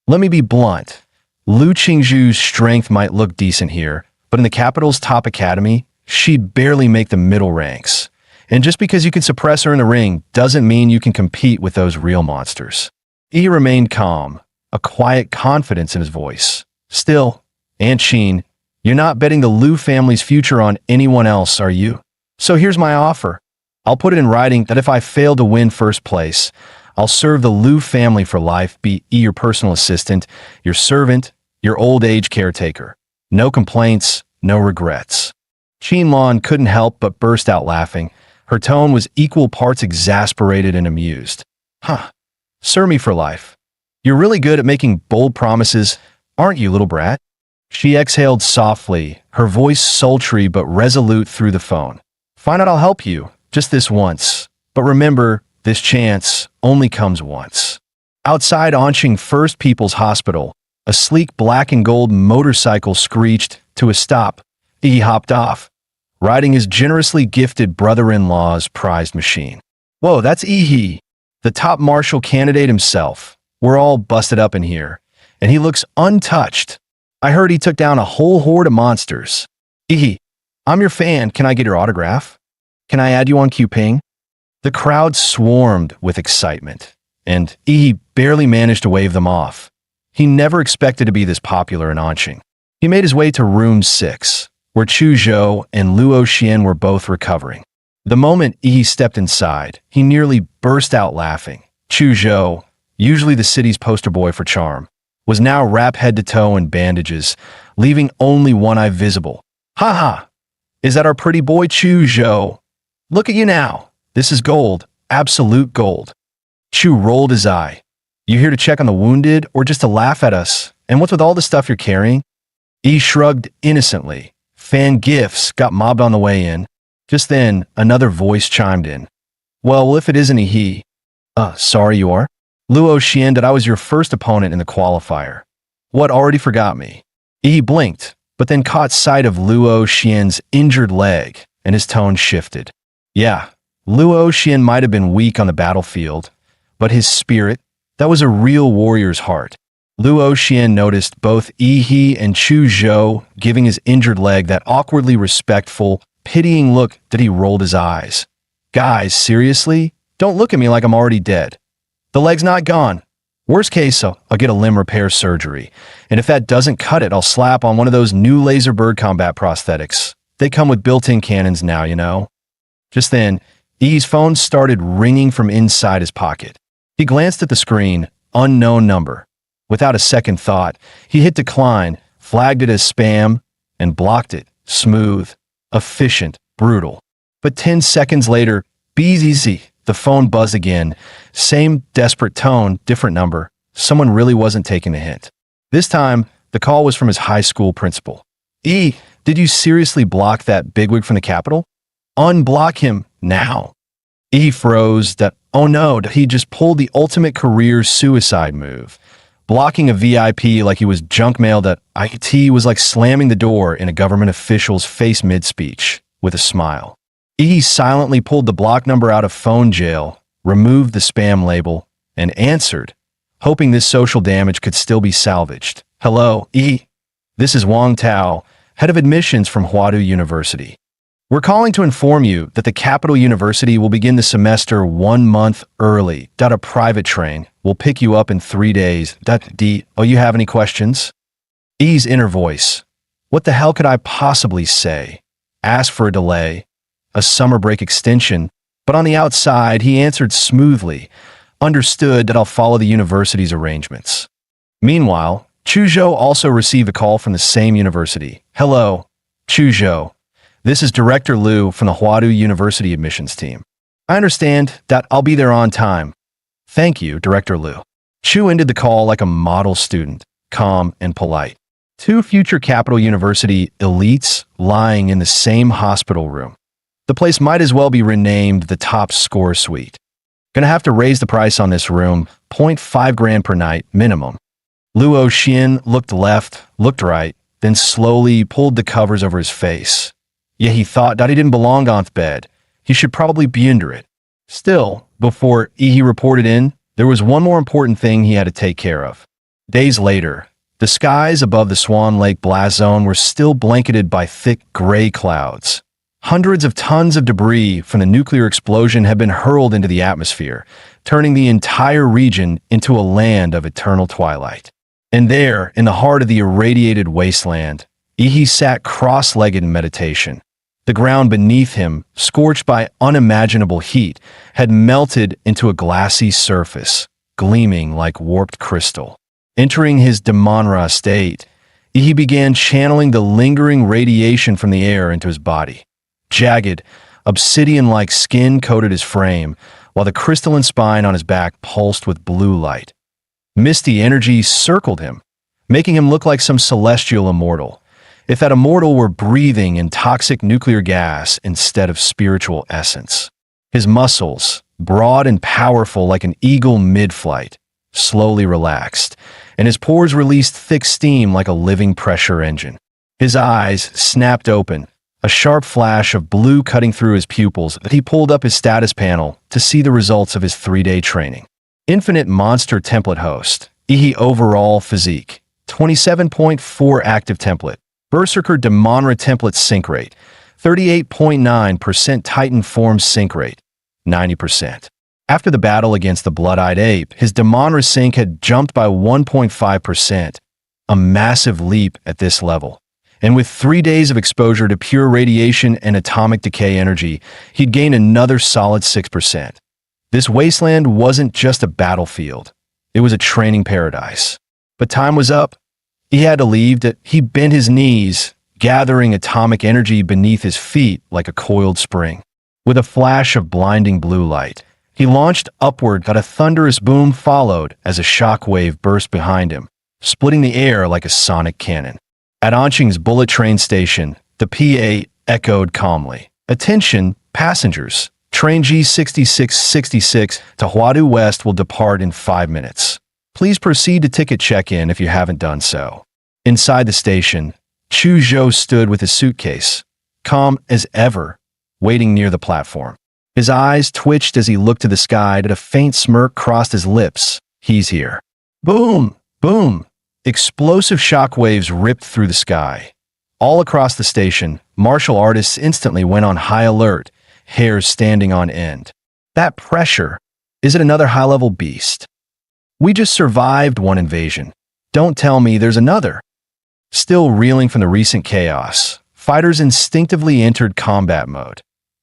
"Let me be blunt. Liu Qingzhu's strength might look decent here, but in the capital's top academy, she'd barely make the middle ranks. And just because you can suppress her in the ring doesn't mean you can compete with those real monsters." He remained calm, a quiet confidence in his voice. "Still, Aunt Qin, you're not betting the Liu family's future on anyone else, are you? So here's my offer. I'll put it in writing that if I fail to win first place, I'll serve the Liu family for life, be your personal assistant, your servant, your old age caretaker. No complaints, no regrets." Qinlan couldn't help but burst out laughing. Her tone was equal parts exasperated and amused. "Huh. Serve me for life. You're really good at making bold promises, aren't you, little brat?" She exhaled softly, her voice sultry but resolute through the phone. "Fine, I'll help you, just this once. But remember, this chance only comes once." Outside Anqing First People's Hospital, a sleek black and gold motorcycle screeched to a stop. He hopped off, riding his generously gifted brother-in-law's prized machine. "Whoa, that's Ihi, the top martial candidate himself. We're all busted up in here, and he looks untouched. I heard he took down a whole horde of monsters. Ihi, I'm your fan. Can I get your autograph? Can I add you on Qping?" The crowd swarmed with excitement, and Ihi barely managed to wave them off. He never expected to be this popular in Anqing. He made his way to room 6, where Chu Zhou and Luo Xian were both recovering. The moment Yi stepped inside, he nearly burst out laughing. Chu Zhou, usually the city's poster boy for charm, was now wrapped head to toe in bandages, leaving only one eye visible. "Ha ha! Is that our pretty boy Chu Zhou? Look at you now. This is gold, absolute gold." Chu rolled his eye. "You here to check on the wounded or just to laugh at us? And what's with all the stuff you're carrying?" Yi shrugged innocently. "Fan gifts got mobbed on the way in." Just then, another voice chimed in. "Well, if it isn't a he." Sorry you are?" "Luo Xian, that I was your first opponent in the qualifier." "What, already forgot me?" Yi blinked, but then caught sight of Luo Xian's injured leg, and his tone shifted. Yeah, Luo Xian might have been weak on the battlefield, but his spirit, that was a real warrior's heart. Luo Xian noticed both Yi and Chu Zhou giving his injured leg that awkwardly respectful, pitying look that he rolled his eyes. "Guys, seriously? Don't look at me like I'm already dead. The leg's not gone. Worst case, I'll get a limb repair surgery. And if that doesn't cut it, I'll slap on one of those new laser bird combat prosthetics. They come with built-in cannons now, you know." Just then, Yi's phone started ringing from inside his pocket. He glanced at the screen, unknown number. Without a second thought, he hit decline, flagged it as spam, and blocked it. Smooth, efficient, brutal. But 10 seconds later, BZZ, the phone buzzed again. Same desperate tone, different number. Someone really wasn't taking the hint. This time, the call was from his high school principal. "E, did you seriously block that bigwig from the Capitol? Unblock him, now." E froze. Oh no, he just pulled the ultimate career suicide move. Blocking a VIP like he was junk mailed at IT was like slamming the door in a government official's face mid-speech, with a smile. E silently pulled the block number out of phone jail, removed the spam label, and answered, hoping this social damage could still be salvaged. "Hello, E. This is Wang Tao, head of admissions from Huadu University. We're calling to inform you that the Capital University will begin the semester 1 month early. A private train will pick you up in 3 days. Oh, you have any questions?" E's inner voice. What the hell could I possibly say? Ask for a delay, a summer break extension, but on the outside, he answered smoothly, understood that I'll follow the university's arrangements. Meanwhile, Chu Zhou also received a call from the same university. "Hello, Chu Zhou. This is Director Liu from the Huadu University admissions team. I understand that I'll be there on time." "Thank you, Director Liu." Chu ended the call like a model student, calm and polite. 2 future Capital University elites lying in the same hospital room. The place might as well be renamed the Top Score Suite. Gonna have to raise the price on this room, 0.5 grand per night, minimum. Luo Xian looked left, looked right, then slowly pulled the covers over his face. Yeah, he thought that he didn't belong on the bed. He should probably be under it. Still, before he reported in, there was one more important thing he had to take care of. Days later, the skies above the Swan Lake blast zone were still blanketed by thick gray clouds. Hundreds of tons of debris from the nuclear explosion had been hurled into the atmosphere, turning the entire region into a land of eternal twilight. And there, in the heart of the irradiated wasteland, Yi sat cross-legged in meditation. The ground beneath him, scorched by unimaginable heat, had melted into a glassy surface, gleaming like warped crystal. Entering his Damonra state, Yi began channeling the lingering radiation from the air into his body. Jagged, obsidian-like skin coated his frame, while the crystalline spine on his back pulsed with blue light. Misty energy circled him, making him look like some celestial immortal. If that immortal were breathing in toxic nuclear gas instead of spiritual essence. His muscles, broad and powerful like an eagle mid-flight, slowly relaxed, and his pores released thick steam like a living pressure engine. His eyes snapped open, a sharp flash of blue cutting through his pupils that he pulled up his status panel to see the results of his 3-day training. Infinite monster template host, Yi overall physique, 27.4 active template. Berserker Damonra template sync rate, 38.9% Titan form sync rate, 90%. After the battle against the Blood-Eyed Ape, his Damanra sync had jumped by 1.5%, a massive leap at this level. And with 3 days of exposure to pure radiation and atomic decay energy, he'd gained another solid 6%. This wasteland wasn't just a battlefield. It was a training paradise. But time was up. He had to leave. He bent his knees, gathering atomic energy beneath his feet like a coiled spring. With a flash of blinding blue light, he launched upward, but a thunderous boom followed as a shock wave burst behind him, splitting the air like a sonic cannon. At Anqing's bullet train station, the PA echoed calmly. "Attention, passengers. Train G6666 to Huadu West will depart in 5 minutes. Please proceed to ticket check-in if you haven't done so." Inside the station, Chu Zhou stood with his suitcase, calm as ever, waiting near the platform. His eyes twitched as he looked to the sky, and a faint smirk crossed his lips. He's here. Boom! Boom! Explosive shockwaves ripped through the sky. All across the station, martial artists instantly went on high alert, hairs standing on end. That pressure, is it another high-level beast? We just survived one invasion. Don't tell me there's another. Still reeling from the recent chaos, fighters instinctively entered combat mode.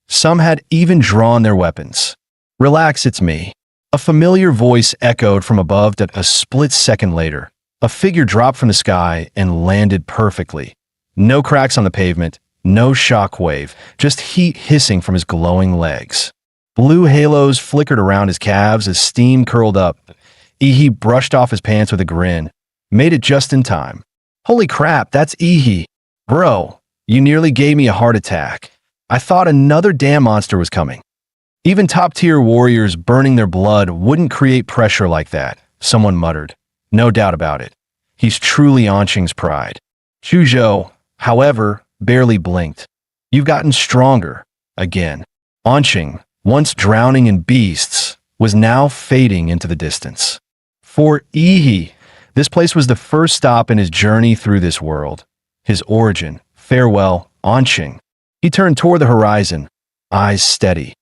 Some had even drawn their weapons. "Relax, it's me." A familiar voice echoed from above. A split second later, a figure dropped from the sky and landed perfectly. No cracks on the pavement, no shockwave, just heat hissing from his glowing legs. Blue halos flickered around his calves as steam curled up. Ihi brushed off his pants with a grin. Made it just in time. "Holy crap, that's Ihi. Bro, you nearly gave me a heart attack. I thought another damn monster was coming." Even top-tier warriors burning their blood wouldn't create pressure like that, someone muttered. No doubt about it. He's truly Anqing's pride. Chu Zhou, however, barely blinked. "You've gotten stronger. Again." Anqing, once drowning in beasts, was now fading into the distance. For Ihi, this place was the first stop in his journey through this world. His origin. Farewell, Anqing. He turned toward the horizon, eyes steady.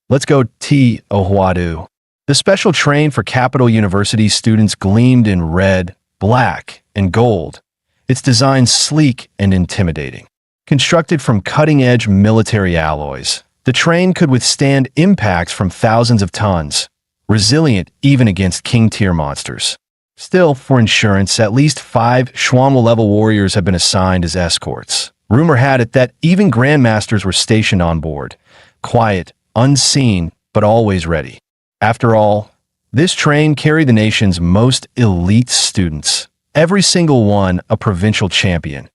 "Let's go T. Huadu." The special train for Capital University students gleamed in red, black, and gold, its design sleek and intimidating. Constructed from cutting-edge military alloys, the train could withstand impacts from thousands of tons, resilient even against king-tier monsters. Still, for insurance, at least 5 Xuanwu-level warriors have been assigned as escorts. Rumor had it that even grandmasters were stationed on board, quiet, unseen, but always ready. After all, this train carried the nation's most elite students, every single one a provincial champion,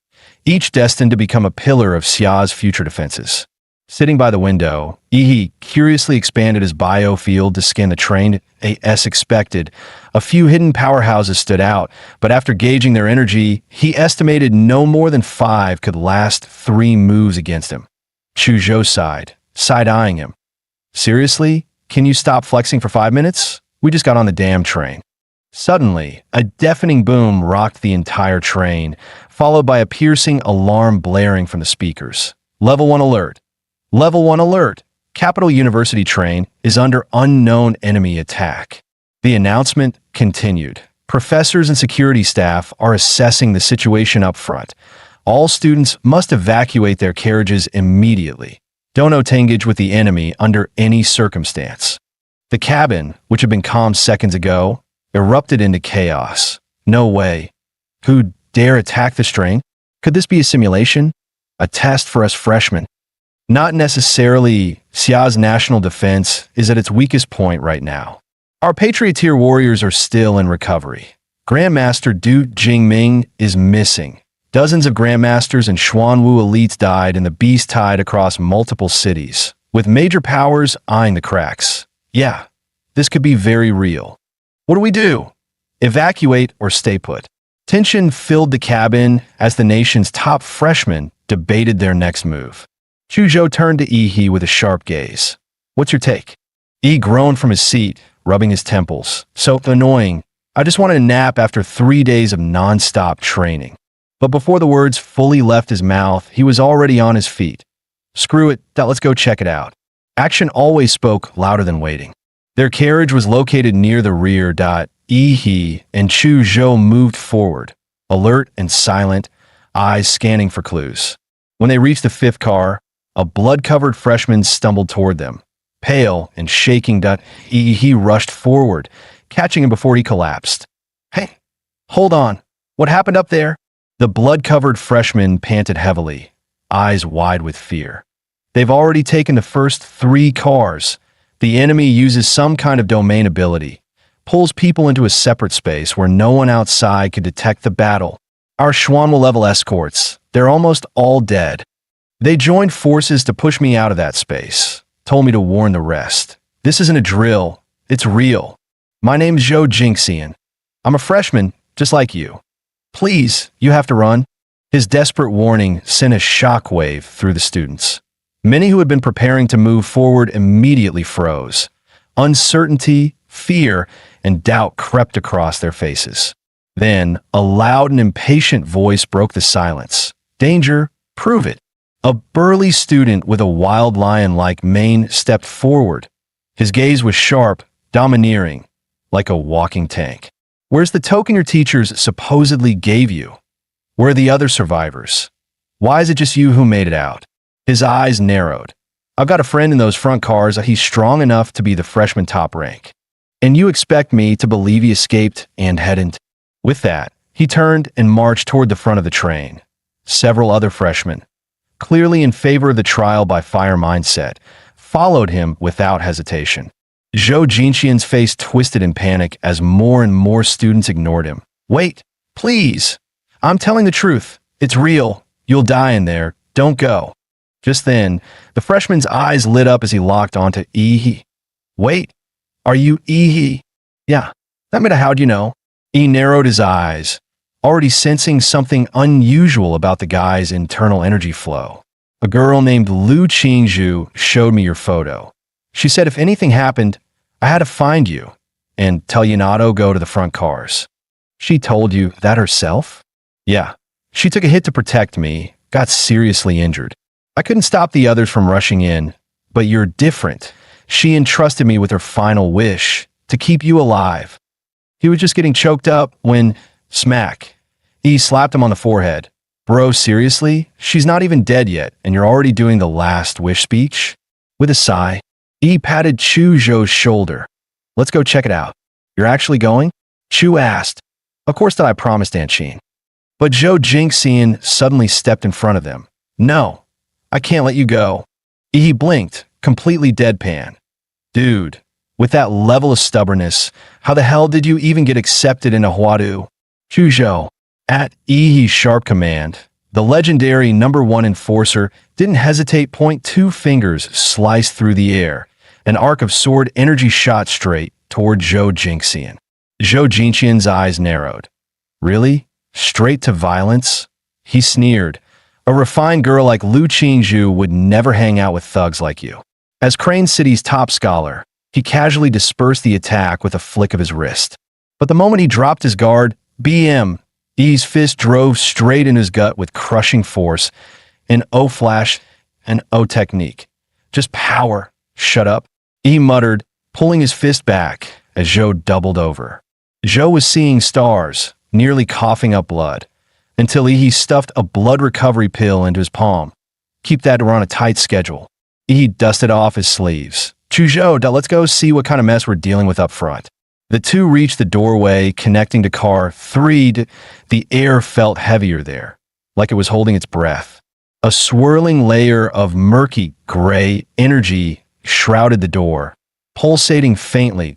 each destined to become a pillar of Xia's future defenses. Sitting by the window, Ihi curiously expanded his biofield to scan the train. As expected, a few hidden powerhouses stood out, but after gauging their energy, he estimated no more than 5 could last 3 moves against him. Chu Zhou sighed, side-eyeing him. "Seriously? Can you stop flexing for 5 minutes? We just got on the damn train." Suddenly, a deafening boom rocked the entire train, followed by a piercing alarm blaring from the speakers. "Level 1 alert. Level 1 alert. Capital University train is under unknown enemy attack." The announcement continued. "Professors and security staff are assessing the situation up front. All students must evacuate their carriages immediately. Don't engage with the enemy under any circumstance." The cabin, which had been calm seconds ago, erupted into chaos. No way. Who dare attack this train? Could this be a simulation? A test for us freshmen? Not necessarily. Xia's national defense is at its weakest point right now. Our Patrioteer warriors are still in recovery. Grandmaster Du Jingming is missing. Dozens of grandmasters and Xuanwu elites died in the beast tide across multiple cities, with major powers eyeing the cracks. Yeah, this could be very real. What do we do? Evacuate or stay put? Tension filled the cabin as the nation's top freshmen debated their next move. Chu Zhou turned to Ihi with a sharp gaze. "What's your take?" Yi groaned from his seat, rubbing his temples. "So annoying. I just wanted a nap after 3 days of non-stop training." But before the words fully left his mouth, he was already on his feet. "Screw it, let's go check it out." Action always spoke louder than waiting. Their carriage was located near the rear. He and Chu Zhou moved forward, alert and silent, eyes scanning for clues. When they reached the fifth car, a blood-covered freshman stumbled toward them. Pale and shaking, he rushed forward, catching him before he collapsed. "Hey, hold on. What happened up there?" The blood-covered freshman panted heavily, eyes wide with fear. "They've already taken the first 3 cars. The enemy uses some kind of domain ability, pulls people into a separate space where no one outside could detect the battle. Our Schwanwell-level escorts, they're almost all dead. They joined forces to push me out of that space, told me to warn the rest. This isn't a drill, it's real. My name's Zhou Jingxian. I'm a freshman, just like you. Please, you have to run." His desperate warning sent a shockwave through the students. Many who had been preparing to move forward immediately froze. Uncertainty, fear, and doubt crept across their faces. Then, a loud and impatient voice broke the silence. "Danger, prove it." A burly student with a wild lion-like mane stepped forward. His gaze was sharp, domineering, like a walking tank. "Where's the token your teachers supposedly gave you? Where are the other survivors? Why is it just you who made it out?" His eyes narrowed. "I've got a friend in those front cars. He's strong enough to be the freshman top rank. And you expect me to believe he escaped and hadn't?" With that, he turned and marched toward the front of the train. Several other freshmen, clearly in favor of the trial by fire mindset, followed him without hesitation. Zhou Jingxian's face twisted in panic as more and more students ignored him. "Wait, please. I'm telling the truth. It's real. You'll die in there. Don't go." Just then, the freshman's eyes lit up as he locked onto Yi. "Wait, are you Yi?" "Yeah, how'd you know?" Yi narrowed his eyes, already sensing something unusual about the guy's internal energy flow. "A girl named Lu Qingzhu showed me your photo. She said if anything happened, I had to find you and tell you not to go to the front cars." "She told you that herself?" "Yeah. She took a hit to protect me, got seriously injured. I couldn't stop the others from rushing in, but you're different. She entrusted me with her final wish, to keep you alive." He was just getting choked up when, smack, he slapped him on the forehead. "Bro, seriously? She's not even dead yet, and you're already doing the last wish speech?" With a sigh, he patted Chu Zhou's shoulder. "Let's go check it out." "You're actually going?" Chu asked. "Of course that I promised, Aunt Sheen." But Zhou Jingxian suddenly stepped in front of them. "No, I can't let you go." He blinked, completely deadpan. "Dude, with that level of stubbornness, how the hell did you even get accepted into Huadu?" Chu Zhou, at Yi's sharp command, the legendary #1 enforcer didn't hesitate. 2 fingers sliced through the air. An arc of sword energy shot straight toward Zhou Jingxian. Zhou Jingxian's eyes narrowed. "Really? Straight to violence?" He sneered. "A refined girl like Lu Qingzhu would never hang out with thugs like you." As Crane City's top scholar, he casually dispersed the attack with a flick of his wrist. But the moment he dropped his guard, BM, Yi's fist drove straight in his gut with crushing force. An O flash, an O technique. "Just power. Shut up." Yi muttered, pulling his fist back as Zhou doubled over. Zhou was seeing stars, nearly coughing up blood, until Yi stuffed a blood recovery pill into his palm. "Keep that, or on a tight schedule." Yi dusted off his sleeves. "Chu Zhou, let's go see what kind of mess we're dealing with up front." The two reached the doorway connecting to car 3. The air felt heavier there, like it was holding its breath. A swirling layer of murky gray energy shrouded the door, pulsating faintly.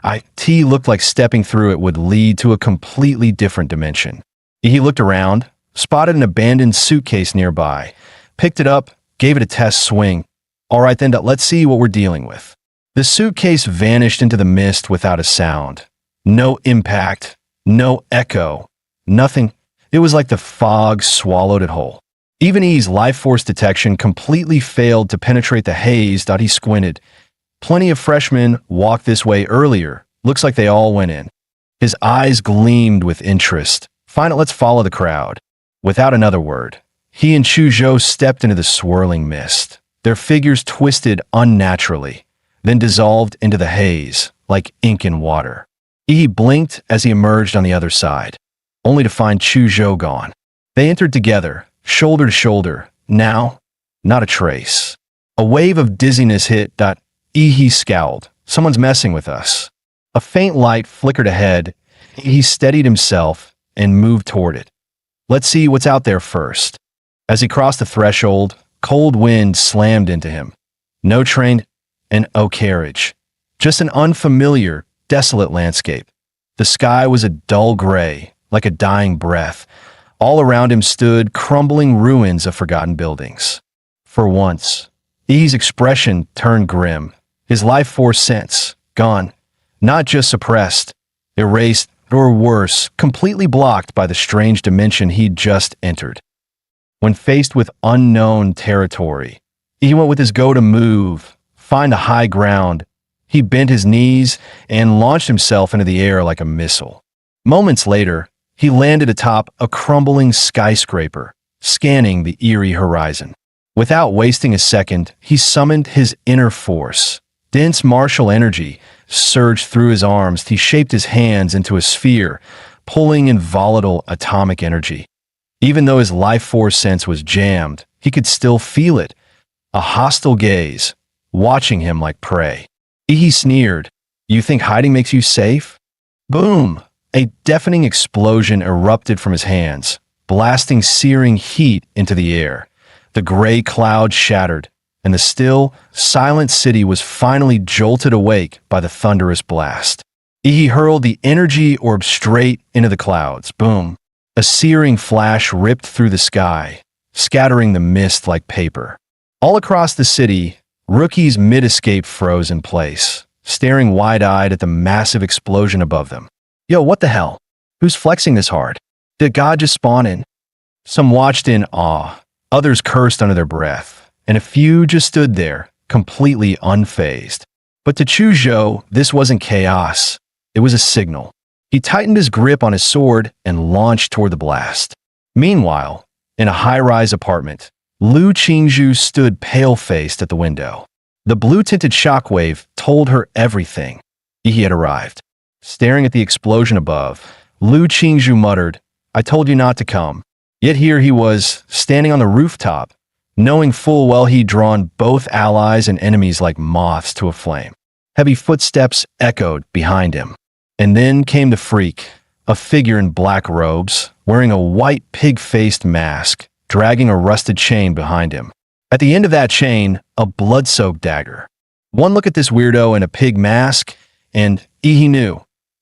It looked like stepping through it would lead to a completely different dimension. He looked around, spotted an abandoned suitcase nearby, picked it up, gave it a test swing. "All right then, let's see what we're dealing with." The suitcase vanished into the mist without a sound. No impact, no echo, nothing. It was like the fog swallowed it whole. Even Yi's life force detection completely failed to penetrate the haze. He squinted. Plenty of freshmen walked this way earlier. Looks like they all went in. His eyes gleamed with interest. "Fine, let's follow the crowd." Without another word, he and Chu Zhou stepped into the swirling mist. Their figures twisted unnaturally, then dissolved into the haze like ink in water. He blinked as he emerged on the other side, only to find Chu Zhou gone. They entered together, shoulder to shoulder. Now, not a trace. A wave of dizziness hit. He scowled. Someone's messing with us. A faint light flickered ahead. He steadied himself and moved toward it. Let's see what's out there first. As he crossed the threshold, cold wind slammed into him. No train and no carriage. Just an unfamiliar, desolate landscape. The sky was a dull gray, like a dying breath. All around him stood crumbling ruins of forgotten buildings. For once, Yi's expression turned grim. His life force sense, gone. Not just suppressed, erased, or worse, completely blocked by the strange dimension he'd just entered. When faced with unknown territory, he went with his go-to move, find a high ground. He bent his knees and launched himself into the air like a missile. Moments later, he landed atop a crumbling skyscraper, scanning the eerie horizon. Without wasting a second, he summoned his inner force. Dense martial energy surged through his arms. He shaped his hands into a sphere, pulling in volatile atomic energy. Even though his life force sense was jammed, he could still feel it. A hostile gaze, watching him like prey. He sneered, "You think hiding makes you safe?" Boom! A deafening explosion erupted from his hands, blasting searing heat into the air. The gray cloud shattered, and the still, silent city was finally jolted awake by the thunderous blast. He hurled the energy orb straight into the clouds. Boom! A searing flash ripped through the sky, scattering the mist like paper. All across the city, rookies mid-escape froze in place, staring wide-eyed at the massive explosion above them. Yo, what the hell? Who's flexing this hard? Did God just spawn in? Some watched in awe, others cursed under their breath, and a few just stood there, completely unfazed. But to Chu Zhou, this wasn't chaos. It was a signal. He tightened his grip on his sword and launched toward the blast. Meanwhile, in a high-rise apartment, Lu Qingzhu stood pale-faced at the window. The blue-tinted shockwave told her everything. He had arrived. Staring at the explosion above, Lu Qingzhu muttered, "I told you not to come." Yet here he was, standing on the rooftop, knowing full well he'd drawn both allies and enemies like moths to a flame. Heavy footsteps echoed behind him. And then came the freak, a figure in black robes, wearing a white pig-faced mask, dragging a rusted chain behind him. At the end of that chain, a blood-soaked dagger. One look at this weirdo in a pig mask, and he knew.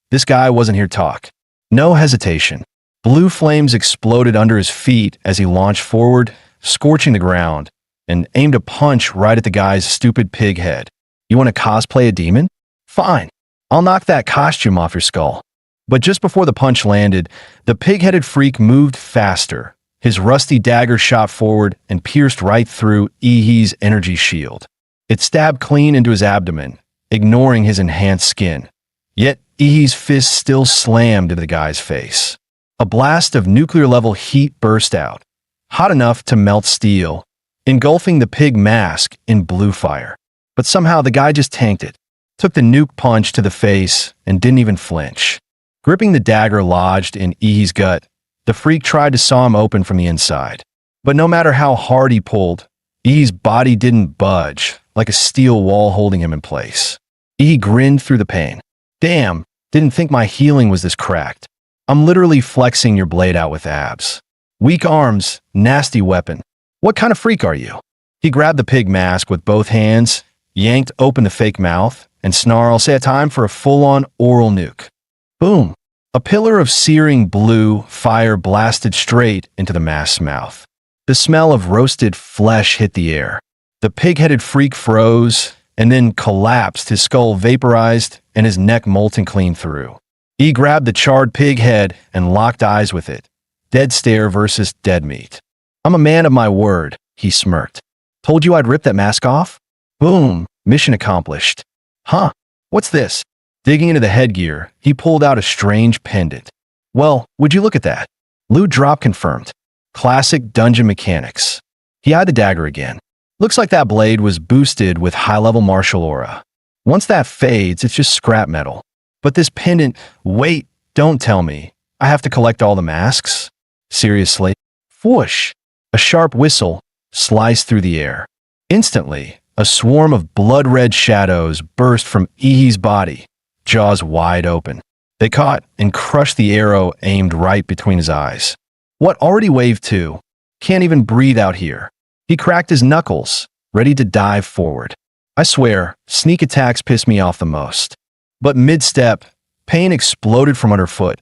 This guy wasn't here to talk. No hesitation. Blue flames exploded under his feet as he launched forward, scorching the ground, and aimed a punch right at the guy's stupid pig head. You want to cosplay a demon? Fine. I'll knock that costume off your skull. But just before the punch landed, the pig-headed freak moved faster. His rusty dagger shot forward and pierced right through Yi's energy shield. It stabbed clean into his abdomen, ignoring his enhanced skin. Yet Yi's fist still slammed into the guy's face. A blast of nuclear-level heat burst out, hot enough to melt steel, engulfing the pig mask in blue fire. But somehow the guy just tanked it, took the nuke punch to the face, and didn't even flinch. Gripping the dagger lodged in Yi's gut, the freak tried to saw him open from the inside. But no matter how hard he pulled, Yi's body didn't budge, like a steel wall holding him in place. Yi grinned through the pain. Damn, didn't think my healing was this cracked. I'm literally flexing your blade out with abs. Weak arms, nasty weapon. What kind of freak are you? He grabbed the pig mask with both hands, yanked open the fake mouth, and snarled, "Say a time for a full-on oral nuke." Boom. A pillar of searing blue fire blasted straight into the mask's mouth. The smell of roasted flesh hit the air. The pig-headed freak froze and then collapsed, his skull vaporized and his neck molten clean through. He grabbed the charred pig head and locked eyes with it. Dead stare versus dead meat. "I'm a man of my word," he smirked. "Told you I'd rip that mask off?" Boom. Mission accomplished. Huh, what's this? Digging into the headgear, he pulled out a strange pendant. Well, would you look at that? Lu drop confirmed. Classic dungeon mechanics. He eyed the dagger again. Looks like that blade was boosted with high-level martial aura. Once that fades, it's just scrap metal. But this pendant, wait, don't tell me. I have to collect all the masks? Seriously? Whoosh! A sharp whistle sliced through the air. Instantly, a swarm of blood-red shadows burst from Ihi's body, jaws wide open. They caught and crushed the arrow aimed right between his eyes. What already waved too? Can't even breathe out here. He cracked his knuckles, ready to dive forward. I swear, sneak attacks piss me off the most. But mid-step, pain exploded from underfoot.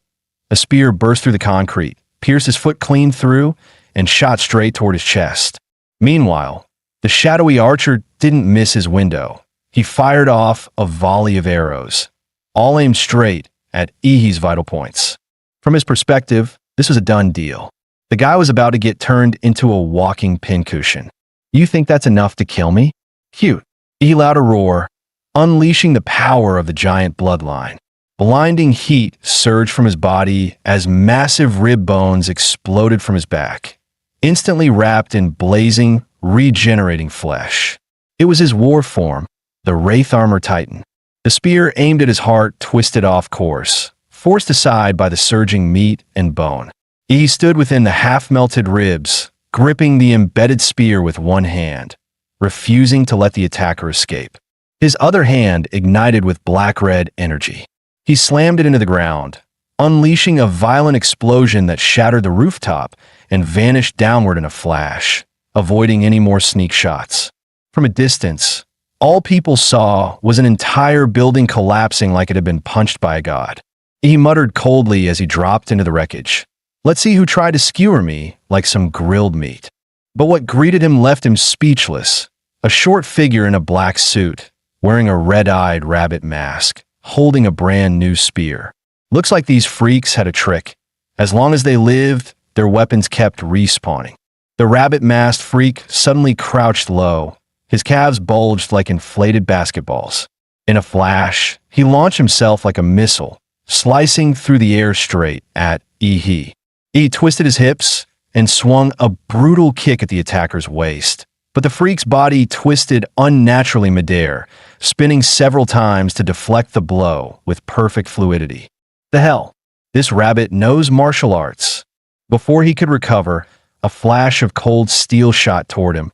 A spear burst through the concrete, pierced his foot clean through, and shot straight toward his chest. Meanwhile, the shadowy archer didn't miss his window. He fired off a volley of arrows, all aimed straight at Ihi's vital points. From his perspective, this was a done deal. The guy was about to get turned into a walking pincushion. You think that's enough to kill me? Cute. Ihi let out a roar, unleashing the power of the giant bloodline. Blinding heat surged from his body as massive rib bones exploded from his back, instantly wrapped in blazing, regenerating flesh. It was his war form, the Wraith Armor Titan. The spear aimed at his heart twisted off course, forced aside by the surging meat and bone. He stood within the half-melted ribs, gripping the embedded spear with one hand, refusing to let the attacker escape. His other hand ignited with black-red energy. He slammed it into the ground, unleashing a violent explosion that shattered the rooftop and vanished downward in a flash, avoiding any more sneak shots. From a distance, all people saw was an entire building collapsing like it had been punched by a god. He muttered coldly as he dropped into the wreckage. Let's see who tried to skewer me like some grilled meat. But what greeted him left him speechless. A short figure in a black suit, wearing a red-eyed rabbit mask, holding a brand new spear. Looks like these freaks had a trick. As long as they lived, their weapons kept respawning. The rabbit-masked freak suddenly crouched low. His calves bulged like inflated basketballs. In a flash, he launched himself like a missile, slicing through the air straight at Ihi. He twisted his hips and swung a brutal kick at the attacker's waist. But the freak's body twisted unnaturally midair, spinning several times to deflect the blow with perfect fluidity. The hell? This rabbit knows martial arts. Before he could recover, a flash of cold steel shot toward him.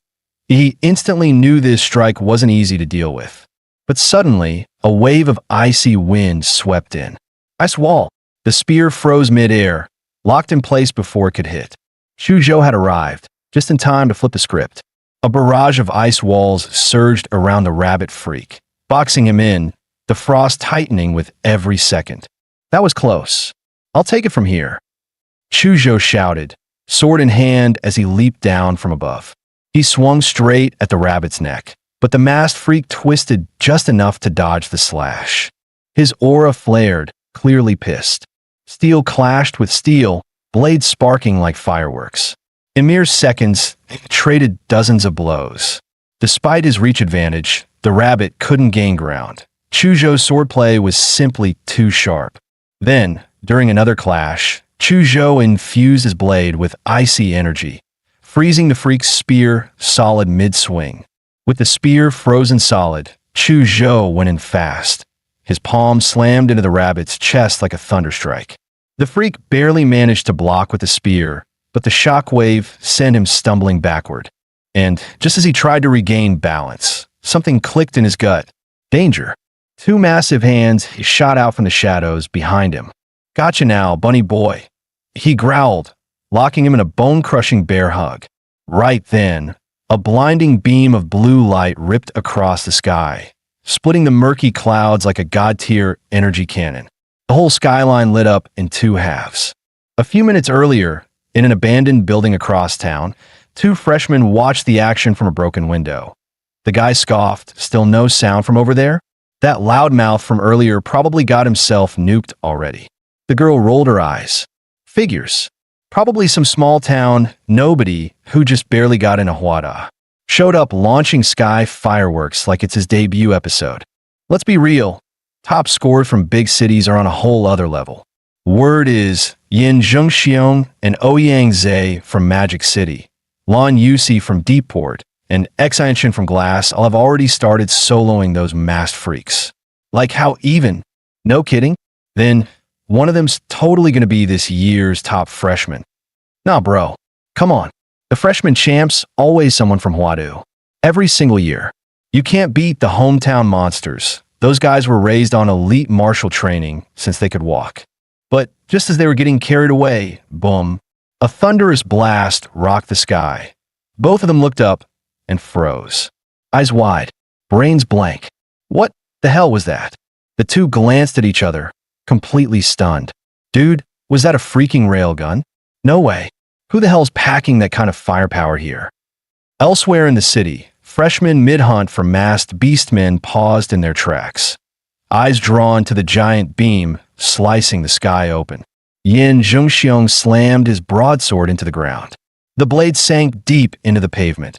He instantly knew this strike wasn't easy to deal with. But suddenly, a wave of icy wind swept in. Ice wall. The spear froze midair, locked in place before it could hit. Chuzhou had arrived, just in time to flip the script. A barrage of ice walls surged around the rabbit freak, boxing him in, the frost tightening with every second. That was close. I'll take it from here. Chuzhou shouted, sword in hand as he leaped down from above. He swung straight at the rabbit's neck, but the masked freak twisted just enough to dodge the slash. His aura flared, clearly pissed. Steel clashed with steel, blades sparking like fireworks. In mere seconds, they traded dozens of blows. Despite his reach advantage, the rabbit couldn't gain ground. Chuzhou's swordplay was simply too sharp. Then, during another clash, Chuzhou infused his blade with icy energy, freezing the freak's spear solid mid-swing. With the spear frozen solid, Chuzhou went in fast. His palm slammed into the rabbit's chest like a thunderstrike. The freak barely managed to block with the spear, but the shockwave sent him stumbling backward. And just as he tried to regain balance, something clicked in his gut. Danger. Two massive hands shot out from the shadows behind him. Gotcha now, bunny boy. He growled, locking him in a bone-crushing bear hug. Right then, a blinding beam of blue light ripped across the sky, splitting the murky clouds like a god-tier energy cannon. The whole skyline lit up in two halves. A few minutes earlier, in an abandoned building across town, two freshmen watched the action from a broken window. The guy scoffed, still no sound from over there? That loudmouth from earlier probably got himself nuked already. The girl rolled her eyes. Figures. Probably some small town nobody who just barely got in a Huada. Showed up launching sky fireworks like it's his debut episode. Let's be real. Top scores from big cities are on a whole other level. Word is Yin Zhengxiong and Ouyang Zhe from Magic City, Lan Yusi from Deep Port, and Xianxin from Glass, I'll have already started soloing those masked freaks. Like how even? No kidding? Then one of them's totally going to be this year's top freshman. Nah, bro. Come on. The freshman champ's always someone from Huadu. Every single year. You can't beat the hometown monsters. Those guys were raised on elite martial training since they could walk. But just as they were getting carried away, boom, a thunderous blast rocked the sky. Both of them looked up and froze. Eyes wide, brains blank. What the hell was that? The two glanced at each other, completely stunned. Dude, was that a freaking railgun? No way. Who the hell's packing that kind of firepower here? Elsewhere in the city, freshmen mid-hunt for masked beastmen paused in their tracks. Eyes drawn to the giant beam slicing the sky open. Yin Zhongxiong slammed his broadsword into the ground. The blade sank deep into the pavement,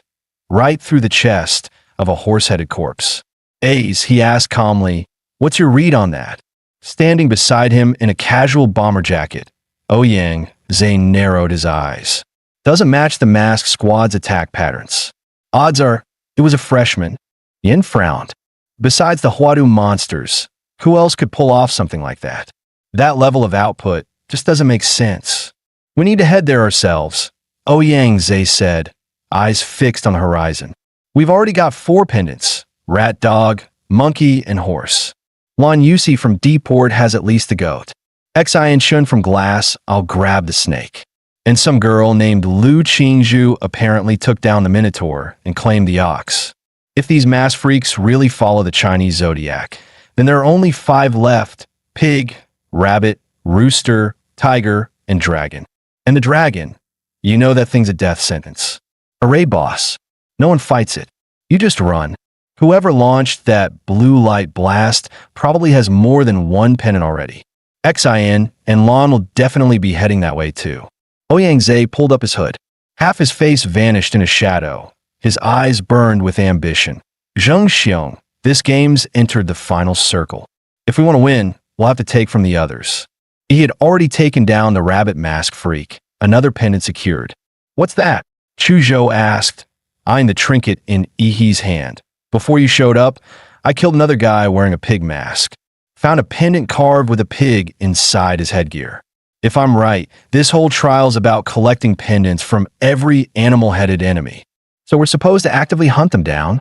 right through the chest of a horse-headed corpse. Ace, he asked calmly, what's your read on that? Standing beside him in a casual bomber jacket, Ouyang, Zane narrowed his eyes. Doesn't match the masked squad's attack patterns. Odds are, it was a freshman. Yin frowned. Besides the Huadu monsters, who else could pull off something like that? That level of output just doesn't make sense. We need to head there ourselves, Ouyang Zhe said, eyes fixed on the horizon. We've already got 4 pendants, rat dog, monkey, and horse. Lan Yusi from D-Port has at least a goat. Xianxun from Glass, I'll grab the snake. And some girl named Lu Qingzhu apparently took down the Minotaur and claimed the ox. If these mass freaks really follow the Chinese zodiac, then there are only 5 left: pig, rabbit, rooster, tiger, and dragon. And the dragon, you know that thing's a death sentence. A raid boss. No one fights it. You just run. Whoever launched that blue light blast probably has more than 1 pennant already. Xin and Lan will definitely be heading that way too. Ouyang Zhe pulled up his hood. Half his face vanished in a shadow. His eyes burned with ambition. Zhongxiong, this game's entered the final circle. If we want to win, we'll have to take from the others. He had already taken down the rabbit mask freak, another pendant secured. What's that? Chu Zhou asked, eyeing the trinket in Yihe's hand. Before you showed up, I killed another guy wearing a pig mask. Found a pendant carved with a pig inside his headgear. If I'm right, this whole trial's about collecting pendants from every animal-headed enemy. So we're supposed to actively hunt them down?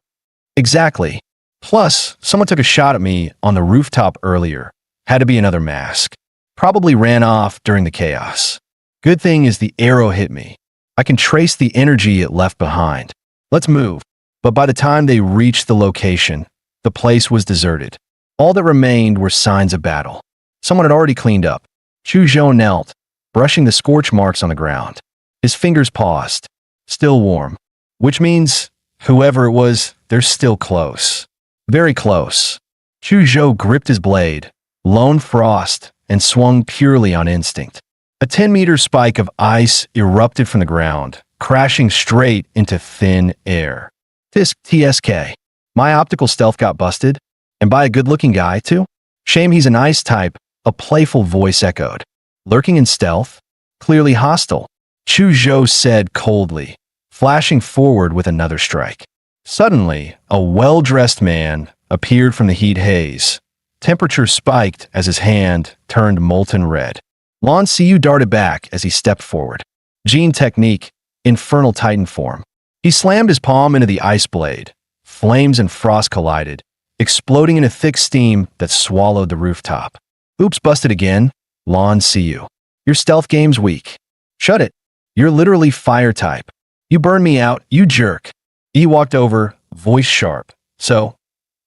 Exactly. Plus, someone took a shot at me on the rooftop earlier. Had to be another mask. Probably ran off during the chaos. Good thing is the arrow hit me. I can trace the energy it left behind. Let's move. But by the time they reached the location, the place was deserted. All that remained were signs of battle. Someone had already cleaned up. Chu Zhou knelt, brushing the scorch marks on the ground. His fingers paused. Still warm. Which means, whoever it was, they're still close. Very close. Chu Zhou gripped his blade, lone frost, and swung purely on instinct. A 10-meter spike of ice erupted from the ground, crashing straight into thin air. TSK. My optical stealth got busted, and by a good-looking guy, too. Shame he's an ice type, a playful voice echoed. Lurking in stealth? Clearly hostile. Chu Zhou said coldly, flashing forward with another strike. Suddenly, a well-dressed man appeared from the heat haze. Temperature spiked as his hand turned molten red. Lan Xiyu darted back as he stepped forward. Gene technique, infernal titan form. He slammed his palm into the ice blade. Flames and frost collided, exploding into thick steam that swallowed the rooftop. Oops, busted again. Lan Xiyu. Your stealth game's weak. Shut it. You're literally fire type. You burned me out, you jerk. He walked over, voice sharp. So,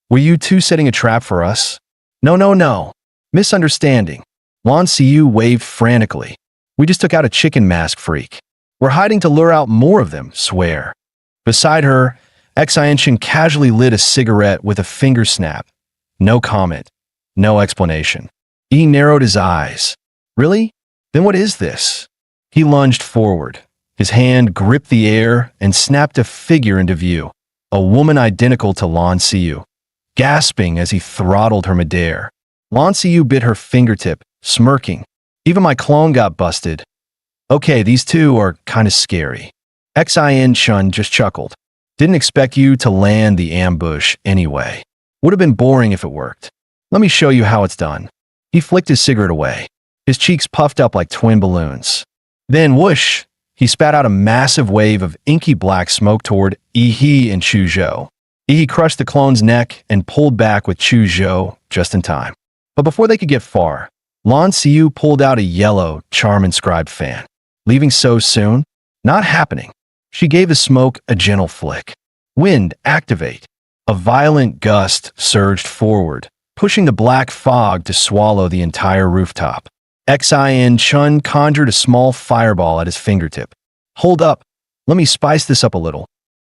were you two setting a trap for us? No. Misunderstanding. Lan Xiyu waved frantically. We just took out a chicken mask freak. We're hiding to lure out more of them, swear. Beside her, Xianxin casually lit a cigarette with a finger snap. No comment. No explanation. He narrowed his eyes. Really? Then what is this? He lunged forward. His hand gripped the air and snapped a figure into view. A woman identical to Lan Xiyu, gasping as he throttled her midair. Lan Xiyu bit her fingertip, smirking. Even my clone got busted. Okay, these two are kind of scary. Xianxun just chuckled. Didn't expect you to land the ambush anyway. Would have been boring if it worked. Let me show you how it's done. He flicked his cigarette away. His cheeks puffed up like twin balloons. Then whoosh, he spat out a massive wave of inky black smoke toward Yi and Chu Zhou. Yi crushed the clone's neck and pulled back with Chu Zhou just in time. But before they could get far, Lan Xiu pulled out a yellow, charm-inscribed fan. Leaving so soon? Not happening. She gave the smoke a gentle flick. Wind, activate. A violent gust surged forward, pushing the black fog to swallow the entire rooftop. Xin Chun conjured a small fireball at his fingertip. Hold up. Let me spice this up a little.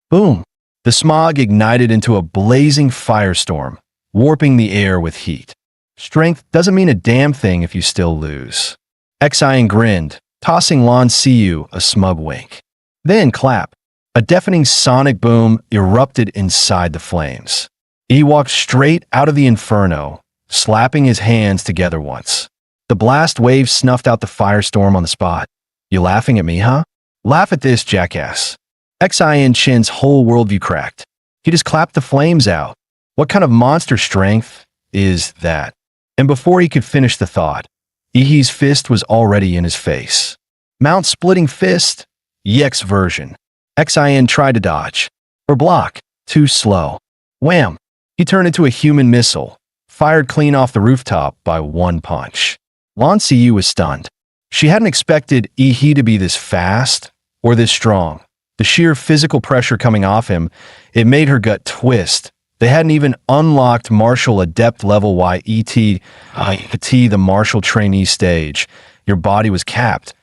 Boom. The smog ignited into a blazing firestorm, warping the air with heat. Strength doesn't mean a damn thing if you still lose. Xin grinned, tossing Lan Xiu a smug wink. Then clap. A deafening sonic boom erupted inside the flames. He walked straight out of the inferno, slapping his hands together once. The blast wave snuffed out the firestorm on the spot. You laughing at me, huh? Laugh at this, jackass. Xin Chin's whole worldview cracked. He just clapped the flames out. What kind of monster strength is that? And before he could finish the thought, Yi's fist was already in his face. Mount Splitting Fist? Yex version. Xin tried to dodge. Or block. Too slow. Wham! He turned into a human missile, fired clean off the rooftop by one punch. Lan Xiu was stunned. She hadn't expected Yi to be this fast or this strong. The sheer physical pressure coming off him, it made her gut twist. They hadn't even unlocked Martial Adept level YET, the Martial Trainee stage. Your body was capped,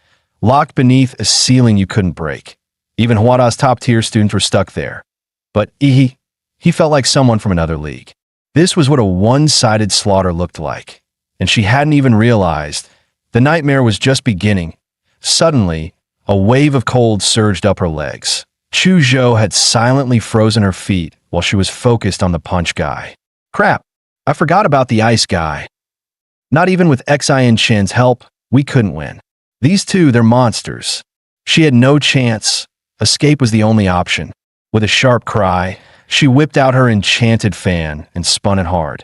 locked beneath a ceiling you couldn't break. Even Huada's top-tier students were stuck there. But he felt like someone from another league. This was what a one-sided slaughter looked like. And she hadn't even realized. The nightmare was just beginning. Suddenly, a wave of cold surged up her legs. Chu Zhou had silently frozen her feet while she was focused on the punch guy. Crap, I forgot about the ice guy. Not even with Xin Chin's help, we couldn't win. These two, they're monsters. She had no chance. Escape was the only option. With a sharp cry, she whipped out her enchanted fan and spun it hard.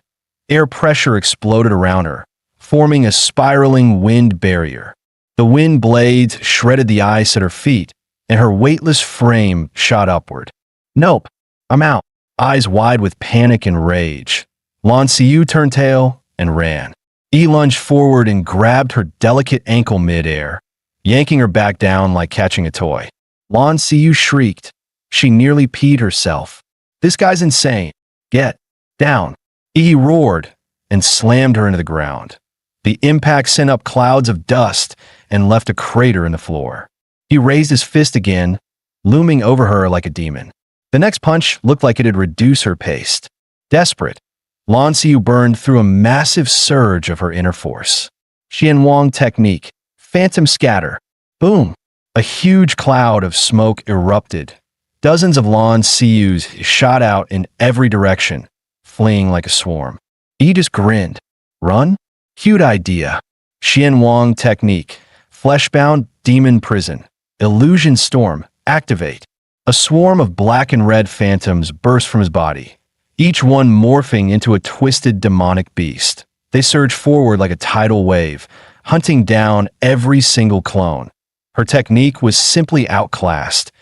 Air pressure exploded around her, forming a spiraling wind barrier. The wind blades shredded the ice at her feet, and her weightless frame shot upward. Nope, I'm out. Eyes wide with panic and rage. Lan Xiu turned tail and ran. Yi lunged forward and grabbed her delicate ankle midair, yanking her back down like catching a toy. Lan Xiu shrieked. She nearly peed herself. This guy's insane. Get down. Yi roared and slammed her into the ground. The impact sent up clouds of dust and left a crater in the floor. He raised his fist again, looming over her like a demon. The next punch looked like it'd reduce her pace. Desperate, Lan Xiu burned through a massive surge of her inner force. Xian Wang technique, phantom scatter. Boom! A huge cloud of smoke erupted. Dozens of Lan Xius shot out in every direction, fleeing like a swarm. Yi just grinned. Run? Cute idea. Xian Wang technique, fleshbound demon prison. Illusion storm, activate. A swarm of black and red phantoms burst from his body, each one morphing into a twisted demonic beast. They surged forward like a tidal wave, hunting down every single clone. Her technique was simply outclassed.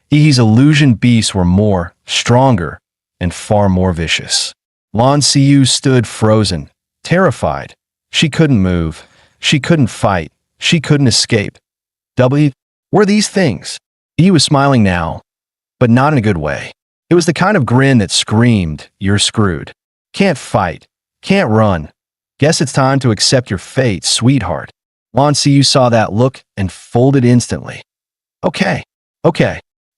Yi's illusion beasts were more, stronger, and far more vicious. Lan Xiu stood frozen, terrified. She couldn't move. She couldn't fight. She couldn't escape. Were these things? Yi was smiling now, but not in a good way. It was the kind of grin that screamed, "You're screwed. Can't fight. Can't run. Guess it's time to accept your fate, sweetheart." Lan Xiu saw that look and folded instantly. Okay.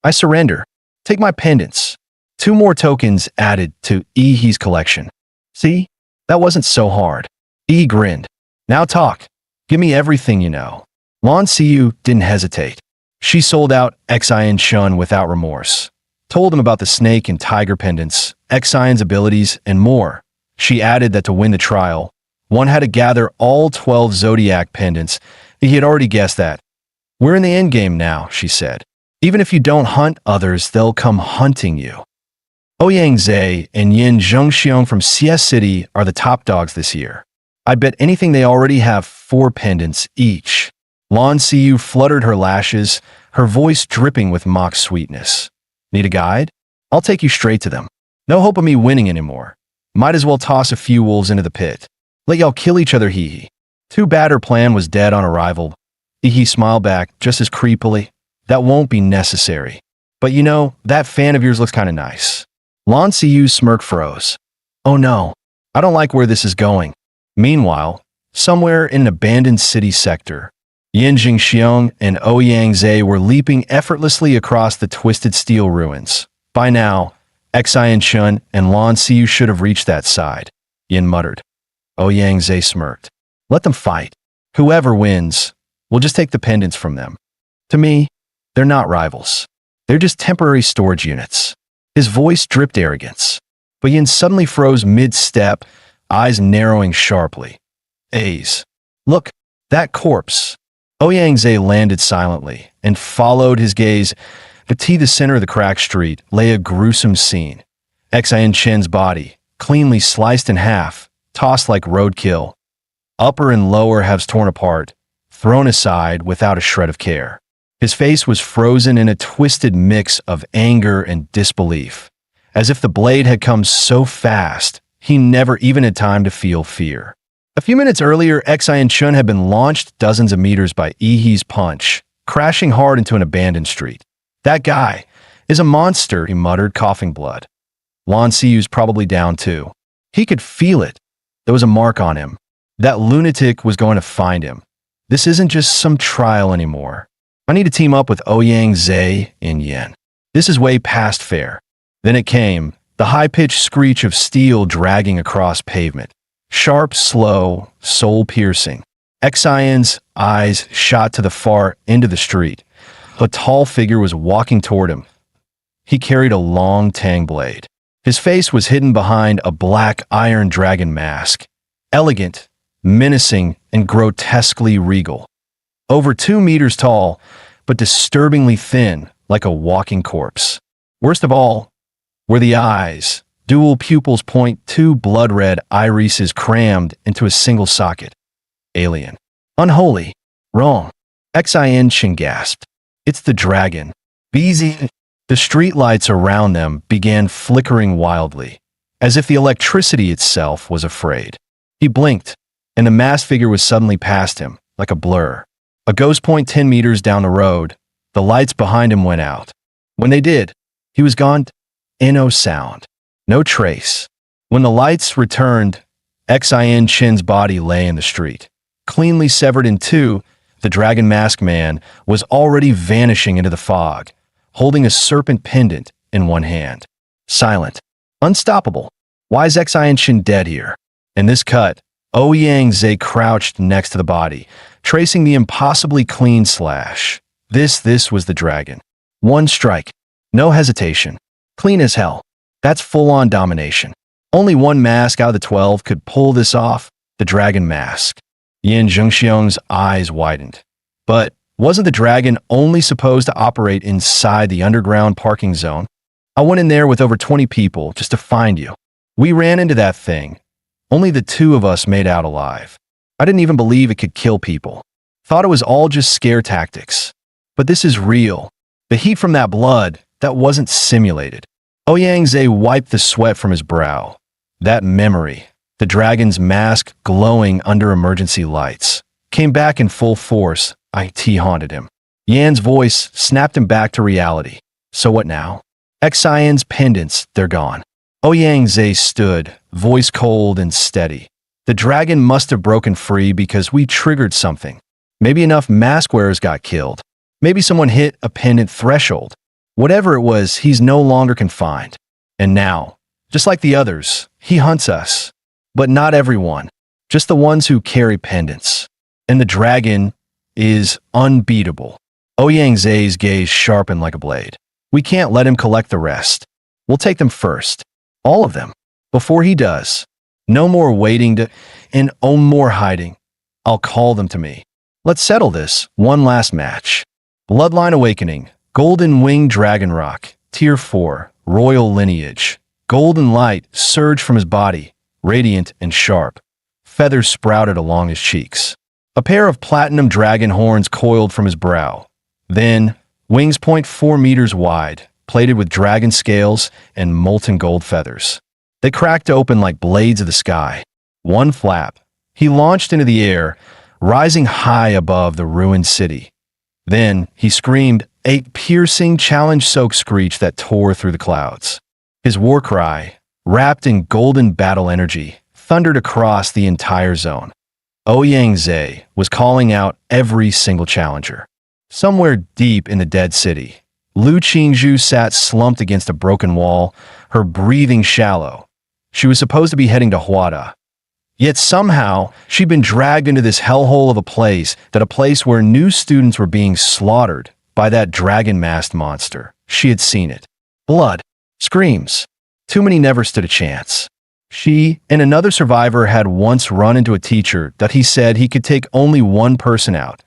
I surrender. Take my pendants. 2 more tokens added to Yi's collection. See? That wasn't so hard. Yi grinned. Now talk. Give me everything you know. Lan Xiu didn't hesitate. She sold out Xin Chun without remorse. Told him about the snake and tiger pendants, Xion's abilities, and more. She added that to win the trial, one had to gather all 12 Zodiac pendants. He had already guessed that. We're in the endgame now, she said. Even if you don't hunt others, they'll come hunting you. Ouyang Zhe and Yin Zhengxiong from CS City are the top dogs this year. I'd bet anything they already have 4 pendants each. Lan Xiyu fluttered her lashes, her voice dripping with mock sweetness. Need a guide? I'll take you straight to them. No hope of me winning anymore. Might as well toss a few wolves into the pit. Let y'all kill each other, hee. Too bad her plan was dead on arrival. He smiled back just as creepily. That won't be necessary. But you know, that fan of yours looks kind of nice. Lan Xiyu's smirk froze. Oh no, I don't like where this is going. Meanwhile, somewhere in an abandoned city sector, Yin Jingxiong and Ouyang Zhe were leaping effortlessly across the twisted steel ruins. By now, Xian Chun and Lan Xiyu should have reached that side, Yin muttered. Ouyang Zhe smirked. Let them fight. Whoever wins, we'll just take the pendants from them. To me, they're not rivals. They're just temporary storage units. His voice dripped arrogance. But Yin suddenly froze mid-step, eyes narrowing sharply. A's. Look, that corpse. Ouyang Zhe landed silently and followed his gaze. Beneath the center of the cracked street lay a gruesome scene. Xian Chen's body, cleanly sliced in half, tossed like roadkill. Upper and lower halves torn apart, thrown aside without a shred of care. His face was frozen in a twisted mix of anger and disbelief, as if the blade had come so fast he never even had time to feel fear. A few minutes earlier, Xian Chun had been launched dozens of meters by Yi's punch, crashing hard into an abandoned street. That guy is a monster, he muttered, coughing blood. Lan Xiyu's probably down too. He could feel it. There was a mark on him. That lunatic was going to find him. This isn't just some trial anymore. I need to team up with Ouyang Zhe and Yin. This is way past fair. Then it came, the high-pitched screech of steel dragging across pavement. Sharp, slow, soul-piercing. Xian's eyes shot to the far end of the street. A tall figure was walking toward him. He carried a long tang blade. His face was hidden behind a black iron dragon mask. Elegant, menacing, and grotesquely regal. Over 2 meters tall, but disturbingly thin, like a walking corpse. Worst of all were the eyes. Dual pupils point 2 blood-red irises crammed into a single socket. Alien. Unholy. Wrong. Xian Chen gasped. It's the dragon. BZ. The streetlights around them began flickering wildly, as if the electricity itself was afraid. He blinked, and the masked figure was suddenly past him, like a blur. A ghost point 10 meters down the road, the lights behind him went out. When they did, he was gone. No sound. No trace. When the lights returned, Xian Chen's body lay in the street. Cleanly severed in 2, the dragon masked man was already vanishing into the fog, holding a serpent pendant in one hand. Silent. Unstoppable. Why is Xian Chen dead here? In this cut, Ouyang Zhe crouched next to the body, tracing the impossibly clean slash. This was the dragon. One strike. No hesitation. Clean as hell. That's full-on domination. Only one mask out of the 12 could pull this off, the dragon mask. Yin Zhengxiong's eyes widened. But wasn't the dragon only supposed to operate inside the underground parking zone? I went in there with over 20 people just to find you. We ran into that thing. Only the 2 of us made out alive. I didn't even believe it could kill people. Thought it was all just scare tactics. But this is real. The heat from that blood, that wasn't simulated. Ouyang Zhe wiped the sweat from his brow. That memory, the dragon's mask glowing under emergency lights, came back in full force. IT haunted him. Yan's voice snapped him back to reality. So what now? Xian's pendants, they're gone. Ouyang Zhe stood, voice cold and steady. The dragon must have broken free because we triggered something. Maybe enough mask wearers got killed. Maybe someone hit a pendant threshold. Whatever it was, he's no longer confined. And now, just like the others, he hunts us. But not everyone. Just the ones who carry pendants. And the dragon is unbeatable. Ouyang Zhe's gaze sharpened like a blade. We can't let him collect the rest. We'll take them first. All of them. Before he does. No more waiting and no more hiding. I'll call them to me. Let's settle this. One last match. Bloodline Awakening. Golden Winged Dragon Rock, Tier 4, Royal Lineage. Golden light surged from his body, radiant and sharp. Feathers sprouted along his cheeks. A pair of platinum dragon horns coiled from his brow. Then, wings 0.4 meters wide, plated with dragon scales and molten gold feathers. They cracked open like blades of the sky. One flap. He launched into the air, rising high above the ruined city. Then, he screamed a piercing, challenge-soaked screech that tore through the clouds. His war cry, wrapped in golden battle energy, thundered across the entire zone. Ouyang Zhe was calling out every single challenger. Somewhere deep in the dead city, Lu Qingzhu sat slumped against a broken wall, her breathing shallow. She was supposed to be heading to Huada. Yet somehow, she'd been dragged into this hellhole of a place where new students were being slaughtered by that dragon-masked monster. She had seen it. Blood. Screams. Too many never stood a chance. She and another survivor had once run into a teacher that he said he could take only one person out,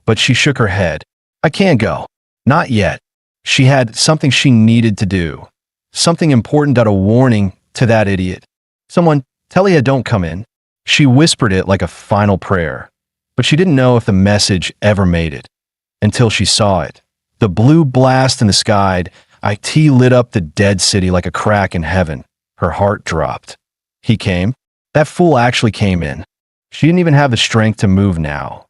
but she shook her head. I can't go. Not yet. She had something she needed to do. Something important, a warning to that idiot. Someone, Telia, don't come in. She whispered it like a final prayer, but she didn't know if the message ever made it. Until she saw it. The blue blast in the sky, IT lit up the dead city like a crack in heaven. Her heart dropped. He came. That fool actually came in. She didn't even have the strength to move now.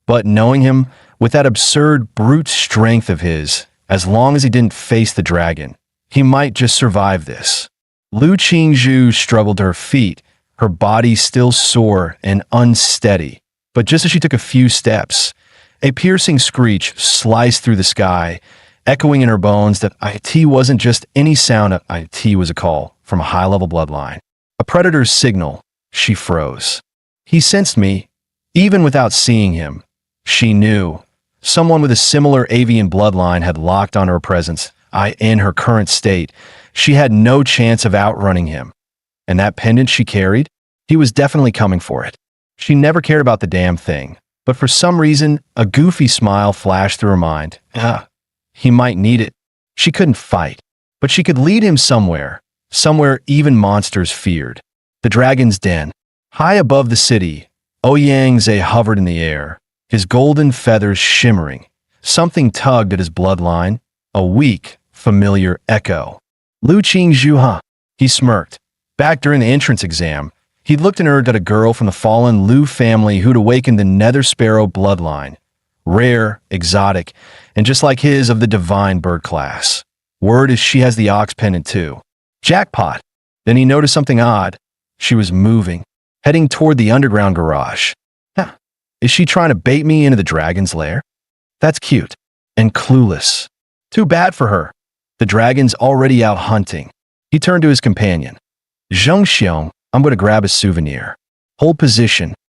But knowing him, with that absurd brute strength of his, as long as he didn't face the dragon, he might just survive this. Lu Qingzhu struggled to her feet, her body still sore and unsteady. But just as she took a few steps, a piercing screech sliced through the sky, echoing in her bones that IT wasn't just any sound. IT was a call from a high-level bloodline. A predator's signal. She froze. He sensed me, even without seeing him. She knew. Someone with a similar avian bloodline had locked on her presence. In her current state, she had no chance of outrunning him. And that pendant she carried? He was definitely coming for it. She never cared about the damn thing. But for some reason, a goofy smile flashed through her mind. He might need it. She couldn't fight. But she could lead him somewhere. Somewhere even monsters feared. The dragon's den. High above the city, Ouyang Zhe hovered in the air, his golden feathers shimmering. Something tugged at his bloodline. A weak, familiar echo. Lu Qingzhu, huh? He smirked. Back during the entrance exam, he'd looked and heard that a girl from the fallen Lu family who'd awakened the Nether Sparrow bloodline. Rare, exotic, and just like his of the divine bird class. Word is she has the ox pendant too. Jackpot. Then he noticed something odd. She was moving, heading toward the underground garage. Is she trying to bait me into the dragon's lair? That's cute. And clueless. Too bad for her. The dragon's already out hunting. He turned to his companion. Zheng Xiong, I'm going to grab a souvenir. Hold position.